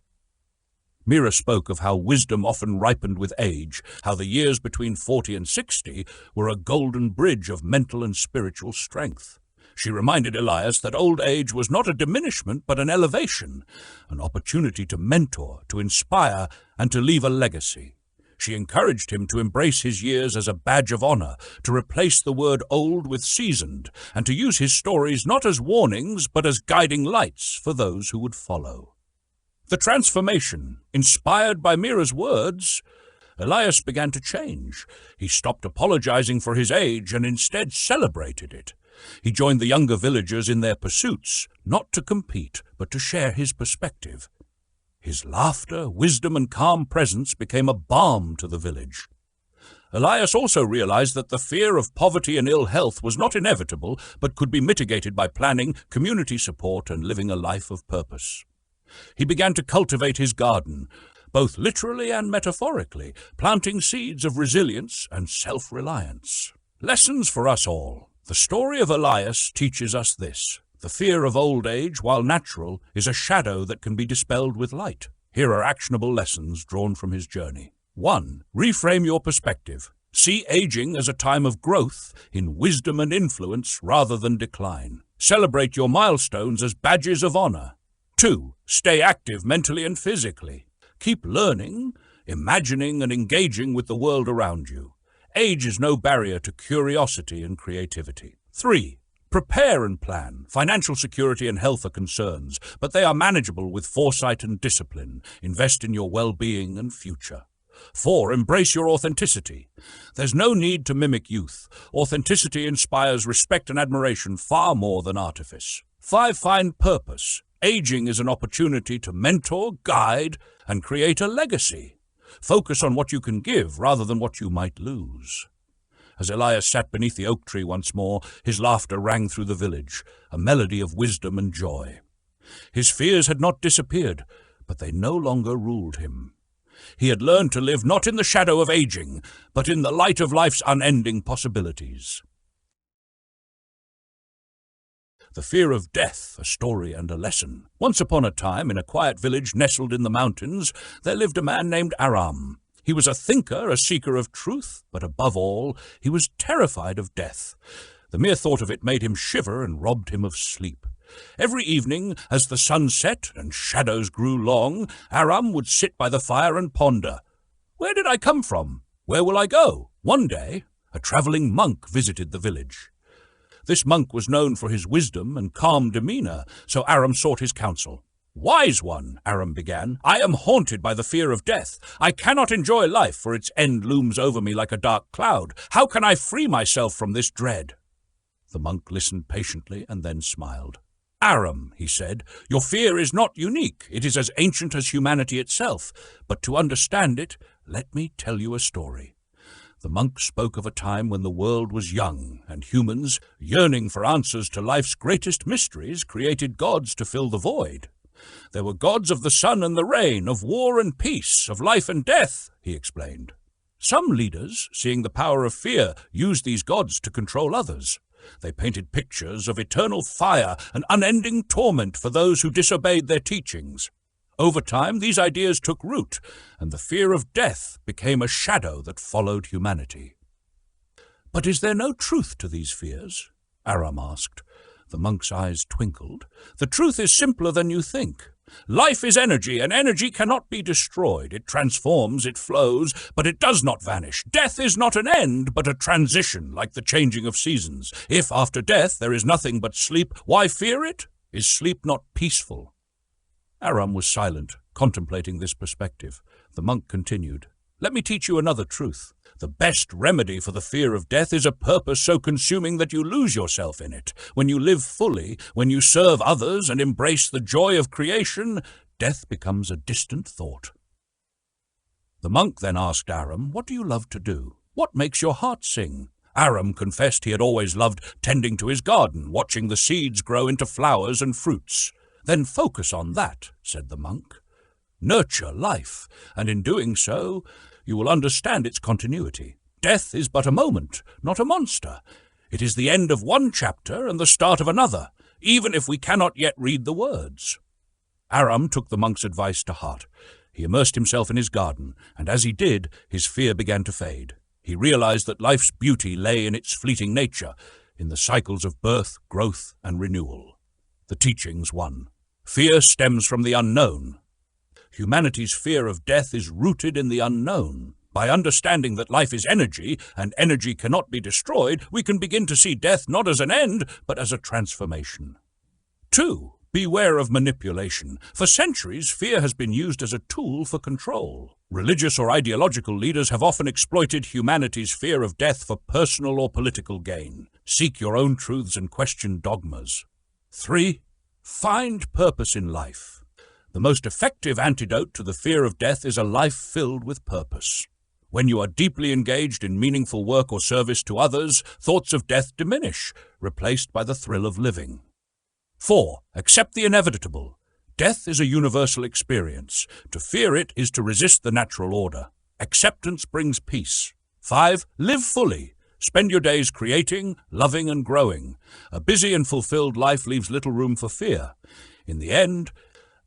Mira spoke of how wisdom often ripened with age, how the years between 40 and 60 were a golden bridge of mental and spiritual strength. She reminded Elias that old age was not a diminishment but an elevation, an opportunity to mentor, to inspire, and to leave a legacy. She encouraged him to embrace his years as a badge of honor, to replace the word old with seasoned, and to use his stories not as warnings but as guiding lights for those who would follow. The transformation, inspired by Mira's words, Elias began to change. He stopped apologizing for his age and instead celebrated it. He joined the younger villagers in their pursuits, not to compete, but to share his perspective. His laughter, wisdom, and calm presence became a balm to the village. Elias also realized that the fear of poverty and ill health was not inevitable, but could be mitigated by planning, community support, and living a life of purpose. He began to cultivate his garden, both literally and metaphorically, planting seeds of resilience and self-reliance. Lessons for us all. The story of Elias teaches us this. The fear of old age, while natural, is a shadow that can be dispelled with light. Here are actionable lessons drawn from his journey. 1. Reframe your perspective. See aging as a time of growth in wisdom and influence rather than decline. Celebrate your milestones as badges of honor. 2. Stay active mentally and physically. Keep learning, imagining, and engaging with the world around you. Age is no barrier to curiosity and creativity. 3. Prepare and plan. Financial security and health are concerns, but they are manageable with foresight and discipline. Invest in your well-being and future. 4. Embrace your authenticity. There's no need to mimic youth. Authenticity inspires respect and admiration far more than artifice. 5. Find purpose. Aging is an opportunity to mentor, guide, and create a legacy. Focus on what you can give rather than what you might lose. As Elias sat beneath the oak tree once more, his laughter rang through the village, a melody of wisdom and joy. His fears had not disappeared, but they no longer ruled him. He had learned to live not in the shadow of aging, but in the light of life's unending possibilities. The Fear of Death, a story and a lesson. Once upon a time, in a quiet village nestled in the mountains, there lived a man named Aram. He was a thinker, a seeker of truth, but above all, he was terrified of death. The mere thought of it made him shiver and robbed him of sleep. Every evening, as the sun set and shadows grew long, Aram would sit by the fire and ponder. Where did I come from? Where will I go? One day, a travelling monk visited the village. This monk was known for his wisdom and calm demeanour, so Aram sought his counsel. "Wise one," Aram began, "I am haunted by the fear of death. I cannot enjoy life, for its end looms over me like a dark cloud. How can I free myself from this dread?" The monk listened patiently and then smiled. "Aram," he said, "your fear is not unique. It is as ancient as humanity itself. But to understand it, let me tell you a story." The monk spoke of a time when the world was young, and humans, yearning for answers to life's greatest mysteries, created gods to fill the void. There were gods of the sun and the rain, of war and peace, of life and death, he explained. Some leaders, seeing the power of fear, used these gods to control others. They painted pictures of eternal fire and unending torment for those who disobeyed their teachings. Over time, these ideas took root, and the fear of death became a shadow that followed humanity. "But is there no truth to these fears?" Aram asked. The monk's eyes twinkled. "The truth is simpler than you think. Life is energy, and energy cannot be destroyed. It transforms, it flows, but it does not vanish. Death is not an end, but a transition, like the changing of seasons. If after death there is nothing but sleep, why fear it? Is sleep not peaceful?" Aram was silent, contemplating this perspective. The monk continued, "Let me teach you another truth. The best remedy for the fear of death is a purpose so consuming that you lose yourself in it. When you live fully, when you serve others and embrace the joy of creation, death becomes a distant thought." The monk then asked Aram, "What do you love to do? What makes your heart sing?" Aram confessed he had always loved tending to his garden, watching the seeds grow into flowers and fruits. "Then focus on that," said the monk. "Nurture life, and in doing so, you will understand its continuity. Death is but a moment, not a monster. It is the end of one chapter and the start of another, even if we cannot yet read the words." Aram took the monk's advice to heart. He immersed himself in his garden, and as he did, his fear began to fade. He realized that life's beauty lay in its fleeting nature, in the cycles of birth, growth, and renewal. The teachings won. Fear stems from the unknown. Humanity's fear of death is rooted in the unknown. By understanding that life is energy, and energy cannot be destroyed, we can begin to see death not as an end, but as a transformation. 2. Beware of manipulation. For centuries, fear has been used as a tool for control. Religious or ideological leaders have often exploited humanity's fear of death for personal or political gain. Seek your own truths and question dogmas. 3. Find purpose in life. The most effective antidote to the fear of death is a life filled with purpose. When you are deeply engaged in meaningful work or service to others, thoughts of death diminish, replaced by the thrill of living. 4. Accept the inevitable. Death is a universal experience. To fear it is to resist the natural order. Acceptance brings peace. 5. Live fully. Spend your days creating, loving, and growing. A busy and fulfilled life leaves little room for fear. In the end,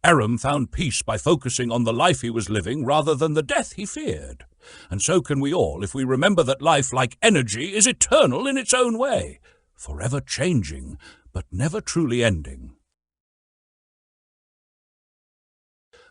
Aram found peace by focusing on the life he was living rather than the death he feared. And so can we all, if we remember that life, like energy, is eternal in its own way, forever changing, but never truly ending.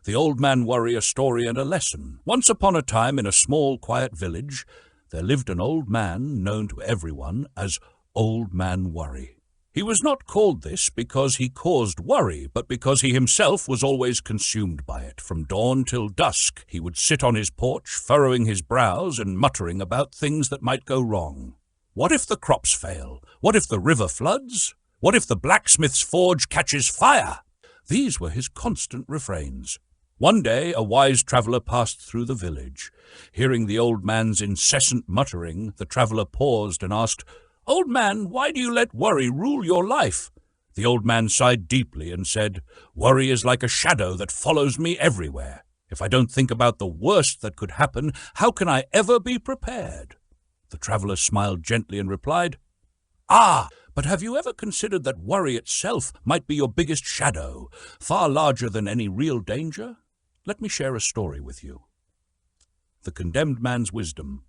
The Old Man Worry, a story and a lesson. Once upon a time, in a small, quiet village, there lived an old man known to everyone as Old Man Worry. He was not called this because he caused worry, but because he himself was always consumed by it. From dawn till dusk, he would sit on his porch, furrowing his brows and muttering about things that might go wrong. What if the crops fail? What if the river floods? What if the blacksmith's forge catches fire? These were his constant refrains. One day, a wise traveller passed through the village. Hearing the old man's incessant muttering, the traveller paused and asked, "Old man, why do you let worry rule your life?" The old man sighed deeply and said, "Worry is like a shadow that follows me everywhere. If I don't think about the worst that could happen, how can I ever be prepared?" The traveller smiled gently and replied, "Ah, but have you ever considered that worry itself might be your biggest shadow, far larger than any real danger? Let me share a story with you." The Condemned Man's Wisdom.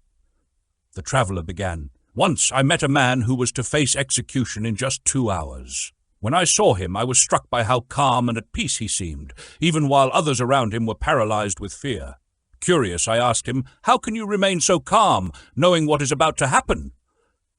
The traveller began. Once I met a man who was to face execution in just 2 hours. When I saw him, I was struck by how calm and at peace he seemed, even while others around him were paralyzed with fear. Curious, I asked him, "How can you remain so calm, knowing what is about to happen?"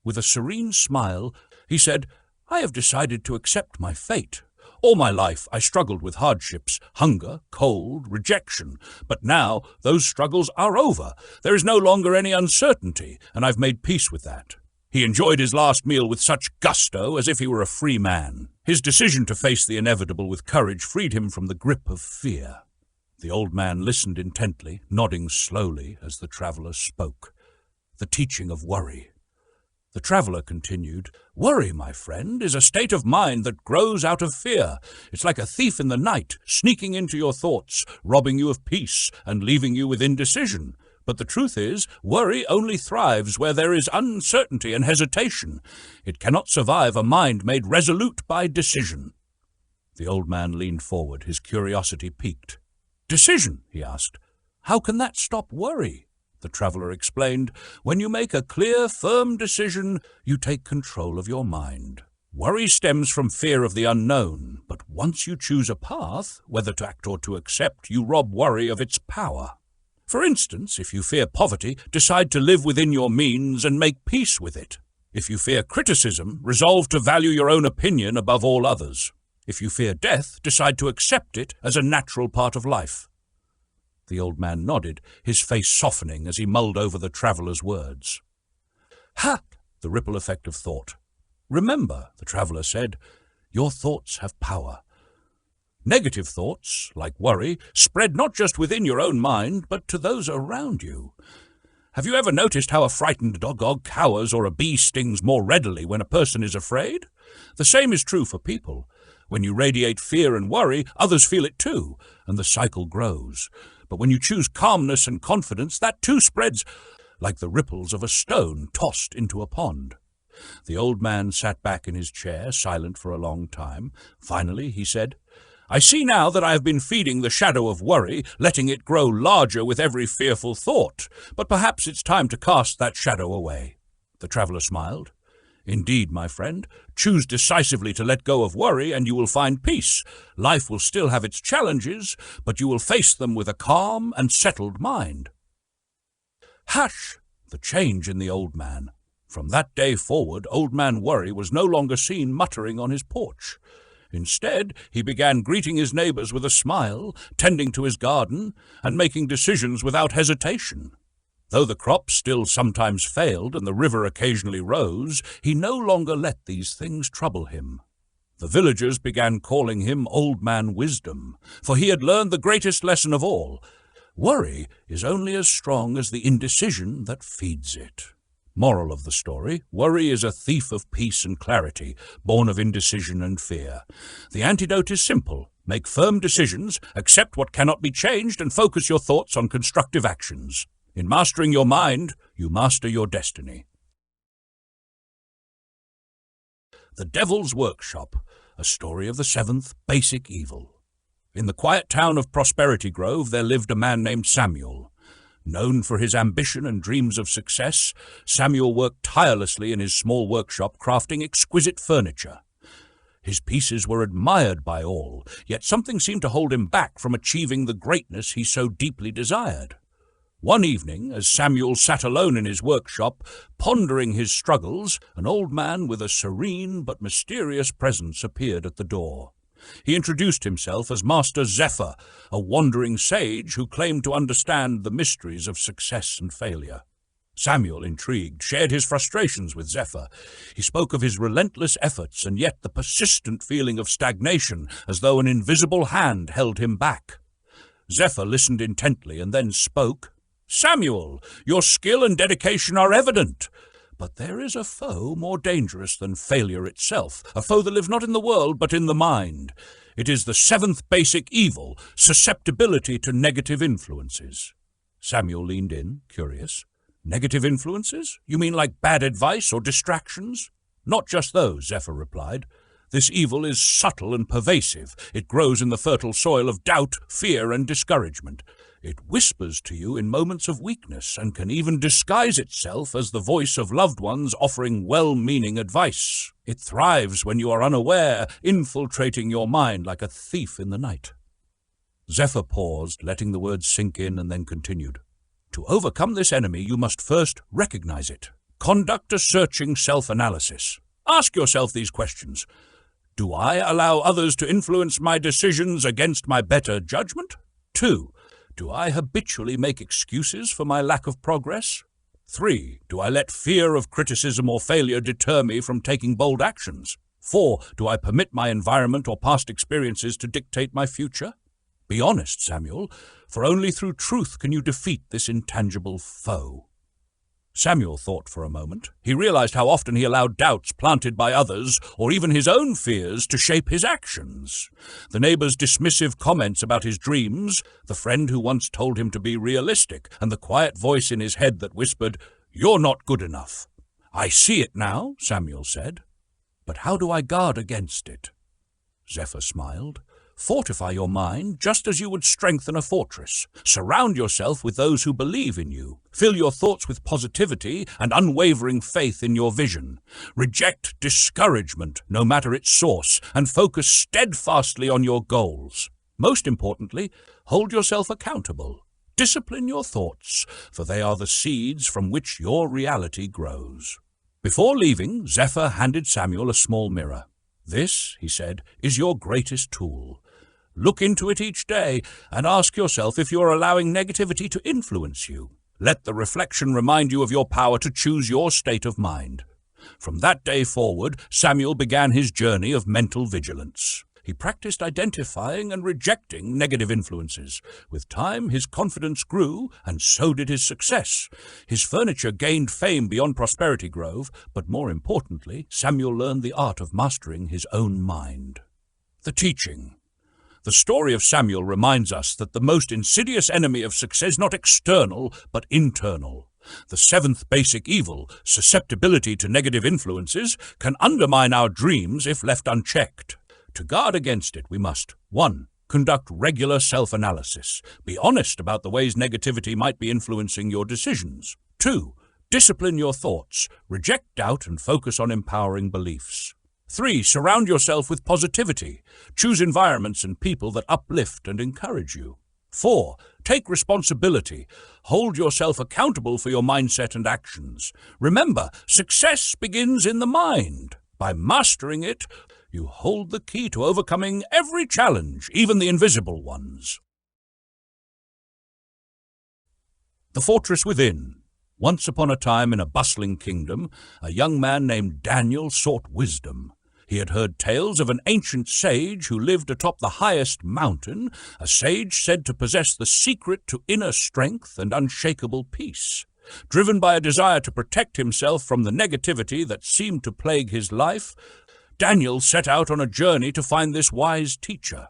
With a serene smile, he said, "I have decided to accept my fate. All my life I struggled with hardships, hunger, cold, rejection. But now those struggles are over. There is no longer any uncertainty, and I've made peace with that." He enjoyed his last meal with such gusto as if he were a free man. His decision to face the inevitable with courage freed him from the grip of fear. The old man listened intently, nodding slowly as the traveller spoke. The teaching of worry. The traveller continued, "Worry, my friend, is a state of mind that grows out of fear. It's like a thief in the night, sneaking into your thoughts, robbing you of peace and leaving you with indecision. But the truth is, worry only thrives where there is uncertainty and hesitation. It cannot survive a mind made resolute by decision." The old man leaned forward, his curiosity piqued. "Decision?" he asked. "How can that stop worry?" The traveller explained, "When you make a clear, firm decision, you take control of your mind. Worry stems from fear of the unknown, but once you choose a path, whether to act or to accept, you rob worry of its power. For instance, if you fear poverty, decide to live within your means and make peace with it. If you fear criticism, resolve to value your own opinion above all others. If you fear death, decide to accept it as a natural part of life." The old man nodded, his face softening as he mulled over the traveller's words. "Ha!" the ripple effect of thought. "Remember," the traveller said, "your thoughts have power. Negative thoughts, like worry, spread not just within your own mind, but to those around you. Have you ever noticed how a frightened dog cowers or a bee stings more readily when a person is afraid? The same is true for people. When you radiate fear and worry, others feel it too, and the cycle grows. But when you choose calmness and confidence, that too spreads like the ripples of a stone tossed into a pond." The old man sat back in his chair, silent for a long time. Finally, he said, "I see now that I have been feeding the shadow of worry, letting it grow larger with every fearful thought. But perhaps it's time to cast that shadow away." The traveller smiled. "Indeed, my friend, choose decisively to let go of worry and you will find peace. Life will still have its challenges, but you will face them with a calm and settled mind." Hush! The change in the old man. From that day forward, Old Man Worry was no longer seen muttering on his porch. Instead, he began greeting his neighbours with a smile, tending to his garden, and making decisions without hesitation. Though the crops still sometimes failed and the river occasionally rose, he no longer let these things trouble him. The villagers began calling him Old Man Wisdom, for he had learned the greatest lesson of all. Worry is only as strong as the indecision that feeds it. Moral of the story: worry is a thief of peace and clarity, born of indecision and fear. The antidote is simple. Make firm decisions, accept what cannot be changed, and focus your thoughts on constructive actions. In mastering your mind, you master your destiny. The Devil's Workshop, a story of the seventh basic evil. In the quiet town of Prosperity Grove, there lived a man named Samuel. Known for his ambition and dreams of success, Samuel worked tirelessly in his small workshop crafting exquisite furniture. His pieces were admired by all, yet something seemed to hold him back from achieving the greatness he so deeply desired. One evening, as Samuel sat alone in his workshop, pondering his struggles, an old man with a serene but mysterious presence appeared at the door. He introduced himself as Master Zephyr, a wandering sage who claimed to understand the mysteries of success and failure. Samuel, intrigued, shared his frustrations with Zephyr. He spoke of his relentless efforts and yet the persistent feeling of stagnation, as though an invisible hand held him back. Zephyr listened intently and then spoke. "Samuel, your skill and dedication are evident. But there is a foe more dangerous than failure itself, a foe that lives not in the world but in the mind. It is the seventh basic evil, susceptibility to negative influences." Samuel leaned in, curious. "Negative influences? You mean like bad advice or distractions?" "Not just those," Zephyr replied. "This evil is subtle and pervasive. It grows in the fertile soil of doubt, fear, and discouragement. It whispers to you in moments of weakness and can even disguise itself as the voice of loved ones offering well-meaning advice. It thrives when you are unaware, infiltrating your mind like a thief in the night. Zephyr paused, letting the words sink in, and then continued. To overcome this enemy, you must first recognize it. Conduct a searching self-analysis. Ask yourself these questions. Do I allow others to influence my decisions against my better judgment? 2. Do I habitually make excuses for my lack of progress? 3. Do I let fear of criticism or failure deter me from taking bold actions? 4. Do I permit my environment or past experiences to dictate my future? Be honest, Samuel, for only through truth can you defeat this intangible foe. Samuel thought for a moment. He realized how often he allowed doubts planted by others, or even his own fears, to shape his actions. The neighbor's dismissive comments about his dreams, the friend who once told him to be realistic, and the quiet voice in his head that whispered, "You're not good enough." "I see it now," Samuel said. "But how do I guard against it?" Zephyr smiled. Fortify your mind just as you would strengthen a fortress. Surround yourself with those who believe in you. Fill your thoughts with positivity and unwavering faith in your vision. Reject discouragement, no matter its source, and focus steadfastly on your goals. Most importantly, hold yourself accountable. Discipline your thoughts, for they are the seeds from which your reality grows. Before leaving, Zephyr handed Samuel a small mirror. "This," he said, "is your greatest tool. Look into it each day and ask yourself if you are allowing negativity to influence you. Let the reflection remind you of your power to choose your state of mind." From that day forward, Samuel began his journey of mental vigilance. He practiced identifying and rejecting negative influences. With time, his confidence grew, and so did his success. His furniture gained fame beyond Prosperity Grove, but more importantly, Samuel learned the art of mastering his own mind. The teaching. The story of Samuel reminds us that the most insidious enemy of success is not external, but internal. The seventh basic evil, susceptibility to negative influences, can undermine our dreams if left unchecked. To guard against it, we must 1. Conduct regular self-analysis. Be honest about the ways negativity might be influencing your decisions. 2. Discipline your thoughts. Reject doubt and focus on empowering beliefs. 3. Surround yourself with positivity. Choose environments and people that uplift and encourage you. 4. Take responsibility. Hold yourself accountable for your mindset and actions. Remember, success begins in the mind. By mastering it, you hold the key to overcoming every challenge, even the invisible ones. The Fortress Within. Once upon a time in a bustling kingdom, a young man named Daniel sought wisdom. He had heard tales of an ancient sage who lived atop the highest mountain, a sage said to possess the secret to inner strength and unshakable peace. Driven by a desire to protect himself from the negativity that seemed to plague his life, Daniel set out on a journey to find this wise teacher.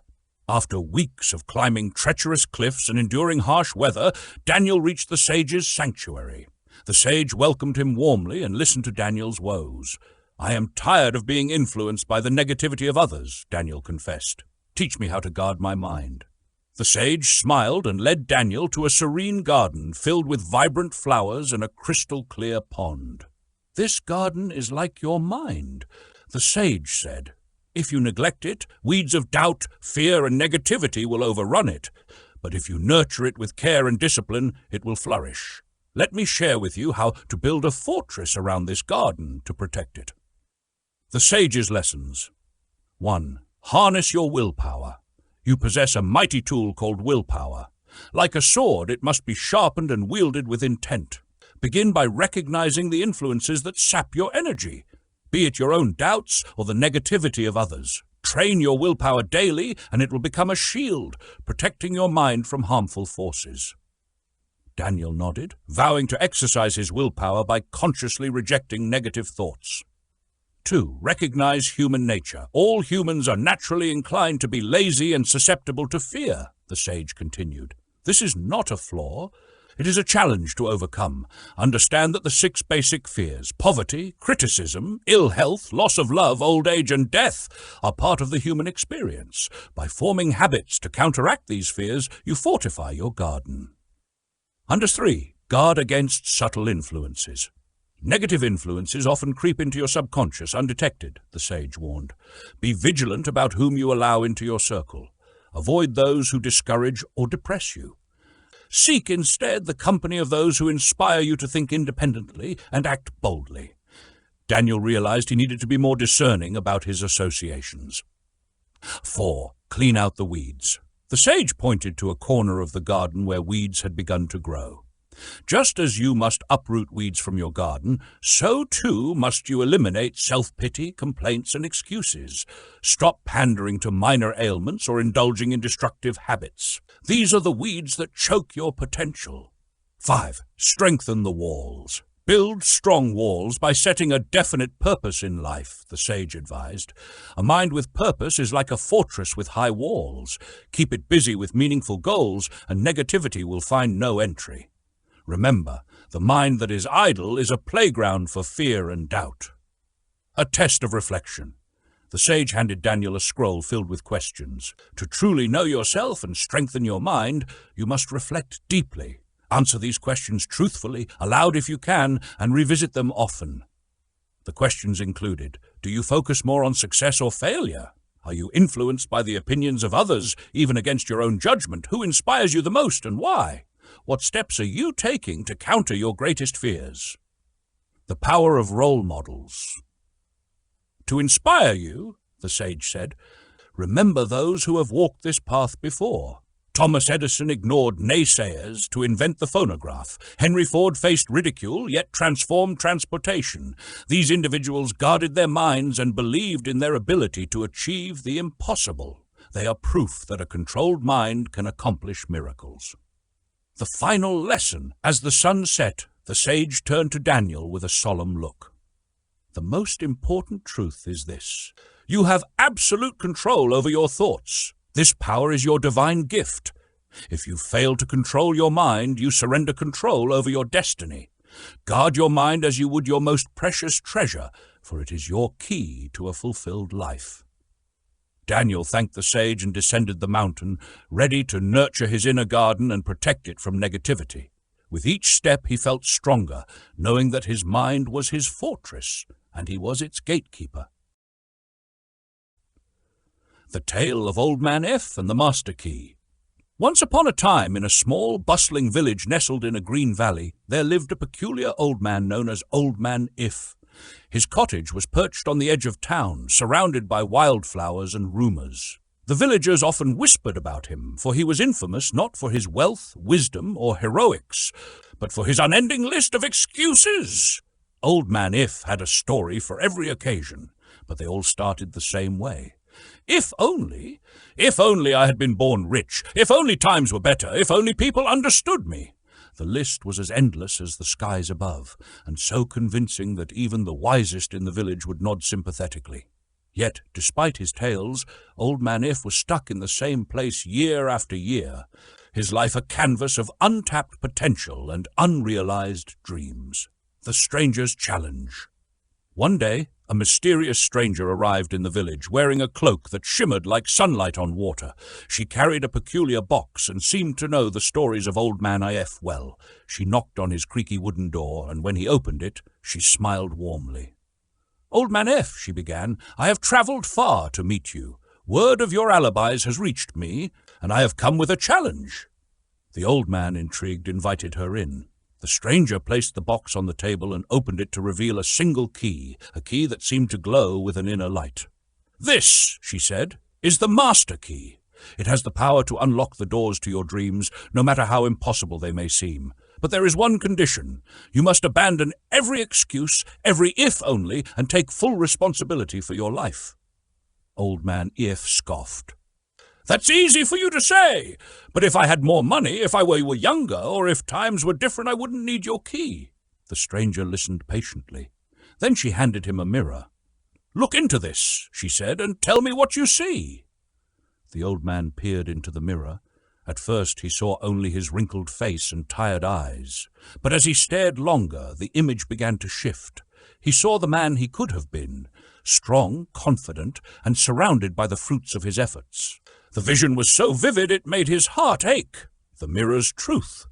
After weeks of climbing treacherous cliffs and enduring harsh weather, Daniel reached the sage's sanctuary. The sage welcomed him warmly and listened to Daniel's woes. "I am tired of being influenced by the negativity of others," Daniel confessed. "Teach me how to guard my mind." The sage smiled and led Daniel to a serene garden filled with vibrant flowers and a crystal-clear pond. "This garden is like your mind," the sage said. "If you neglect it, weeds of doubt, fear, and negativity will overrun it. But if you nurture it with care and discipline, it will flourish. Let me share with you how to build a fortress around this garden to protect it." The sage's lessons. 1. Harness your willpower. You possess a mighty tool called willpower. Like a sword, it must be sharpened and wielded with intent. Begin by recognizing the influences that sap your energy, be it your own doubts or the negativity of others. Train your willpower daily, and it will become a shield, protecting your mind from harmful forces. Daniel nodded, vowing to exercise his willpower by consciously rejecting negative thoughts. 2. Recognize human nature. All humans are naturally inclined to be lazy and susceptible to fear, the sage continued. This is not a flaw. It is a challenge to overcome. Understand that the 6 basic fears, poverty, criticism, ill health, loss of love, old age, and death, are part of the human experience. By forming habits to counteract these fears, you fortify your garden. Under 3, guard against subtle influences. Negative influences often creep into your subconscious undetected, the sage warned. Be vigilant about whom you allow into your circle. Avoid those who discourage or depress you. Seek instead the company of those who inspire you to think independently and act boldly. Daniel realized he needed to be more discerning about his associations. 4. Clean out the weeds. The sage pointed to a corner of the garden where weeds had begun to grow. Just as you must uproot weeds from your garden, so too must you eliminate self-pity, complaints, and excuses. Stop pandering to minor ailments or indulging in destructive habits. These are the weeds that choke your potential. 5. Strengthen the walls. Build strong walls by setting a definite purpose in life, the sage advised. A mind with purpose is like a fortress with high walls. Keep it busy with meaningful goals, and negativity will find no entry. Remember, the mind that is idle is a playground for fear and doubt. A test of reflection. The sage handed Daniel a scroll filled with questions. To truly know yourself and strengthen your mind, you must reflect deeply. Answer these questions truthfully, aloud if you can, and revisit them often. The questions included: do you focus more on success or failure? Are you influenced by the opinions of others, even against your own judgment? Who inspires you the most and why? What steps are you taking to counter your greatest fears? The power of role models. To inspire you, the sage said, remember those who have walked this path before. Thomas Edison ignored naysayers to invent the phonograph. Henry Ford faced ridicule, yet transformed transportation. These individuals guarded their minds and believed in their ability to achieve the impossible. They are proof that a controlled mind can accomplish miracles. The final lesson. As the sun set, the sage turned to Daniel with a solemn look. The most important truth is this: you have absolute control over your thoughts. This power is your divine gift. If you fail to control your mind, you surrender control over your destiny. Guard your mind as you would your most precious treasure, for it is your key to a fulfilled life. Daniel thanked the sage and descended the mountain, ready to nurture his inner garden and protect it from negativity. With each step he felt stronger, knowing that his mind was his fortress, and he was its gatekeeper. The Tale of Old Man If and the Master Key. Once upon a time, in a small, bustling village nestled in a green valley, there lived a peculiar old man known as Old Man If. His cottage was perched on the edge of town, surrounded by wildflowers and rumors. The villagers often whispered about him, for he was infamous not for his wealth, wisdom, or heroics, but for his unending list of excuses. Old Man If had a story for every occasion, but they all started the same way. If only I had been born rich, if only times were better, if only people understood me. The list was as endless as the skies above, and so convincing that even the wisest in the village would nod sympathetically. Yet, despite his tales, Old Man If was stuck in the same place year after year, his life a canvas of untapped potential and unrealized dreams. The Stranger's Challenge. One day, a mysterious stranger arrived in the village, wearing a cloak that shimmered like sunlight on water. She carried a peculiar box and seemed to know the stories of Old Man If well. She knocked on his creaky wooden door, and when he opened it, she smiled warmly. "Old Man If," she began, "I have traveled far to meet you. Word of your alibis has reached me, and I have come with a challenge." The old man, intrigued, invited her in. The stranger placed the box on the table and opened it to reveal a single key, a key that seemed to glow with an inner light. "This," she said, "is the Master Key. It has the power to unlock the doors to your dreams, no matter how impossible they may seem. But there is one condition. You must abandon every excuse, every if only, and take full responsibility for your life." Old Man If scoffed. "That's easy for you to say, but if I had more money, if I were younger, or if times were different, I wouldn't need your key." The stranger listened patiently. Then she handed him a mirror. "Look into this," she said, "and tell me what you see." The old man peered into the mirror, At first he saw only his wrinkled face and tired eyes, but as he stared longer, the image began to shift. He saw the man he could have been, strong, confident, and surrounded by the fruits of his efforts. The vision was so vivid it made his heart ache. The mirror's truth.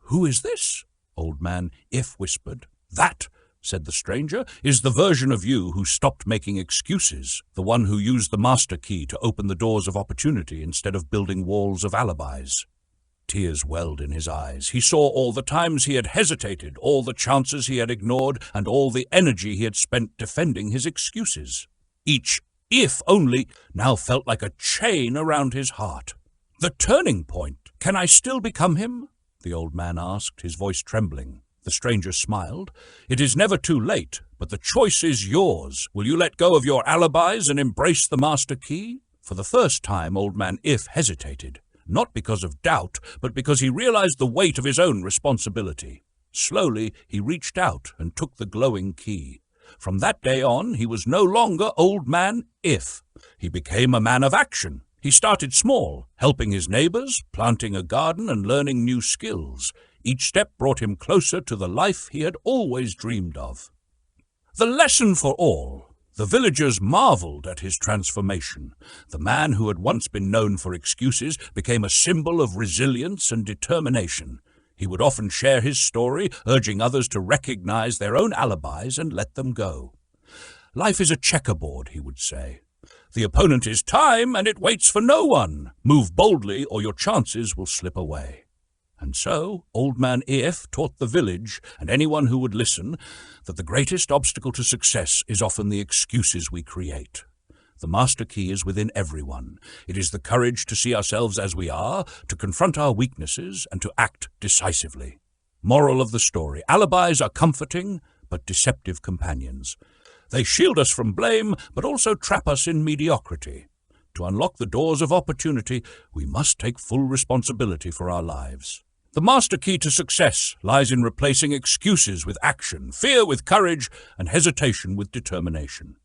"Who is this?" Old Man If whispered. "That," said the stranger, "is the version of you who stopped making excuses, the one who used the master key to open the doors of opportunity instead of building walls of alibis." Tears welled in his eyes. He saw all the times he had hesitated, all the chances he had ignored, and all the energy he had spent defending his excuses. Each "if only" now felt like a chain around his heart. "The turning point. Can I still become him?" the old man asked, his voice trembling. The stranger smiled. "It is never too late, but the choice is yours. Will you let go of your alibis and embrace the master key?" For the first time, Old Man If hesitated, not because of doubt, but because he realized the weight of his own responsibility. Slowly, he reached out and took the glowing key. From that day on, he was no longer Old Man If. He became a man of action. He started small, helping his neighbors, planting a garden, and learning new skills. Each step brought him closer to the life he had always dreamed of. The lesson for all. The villagers marveled at his transformation. The man who had once been known for excuses became a symbol of resilience and determination. He would often share his story, urging others to recognize their own alibis and let them go. "Life is a checkerboard," he would say. "The opponent is time, and it waits for no one. Move boldly, or your chances will slip away." And so, Old Man If taught the village, and anyone who would listen, that the greatest obstacle to success is often the excuses we create. The master key is within everyone. It is the courage to see ourselves as we are, to confront our weaknesses, and to act decisively. Moral of the story: alibis are comforting, but deceptive companions. They shield us from blame, but also trap us in mediocrity. To unlock the doors of opportunity, we must take full responsibility for our lives. The master key to success lies in replacing excuses with action, fear with courage, and hesitation with determination.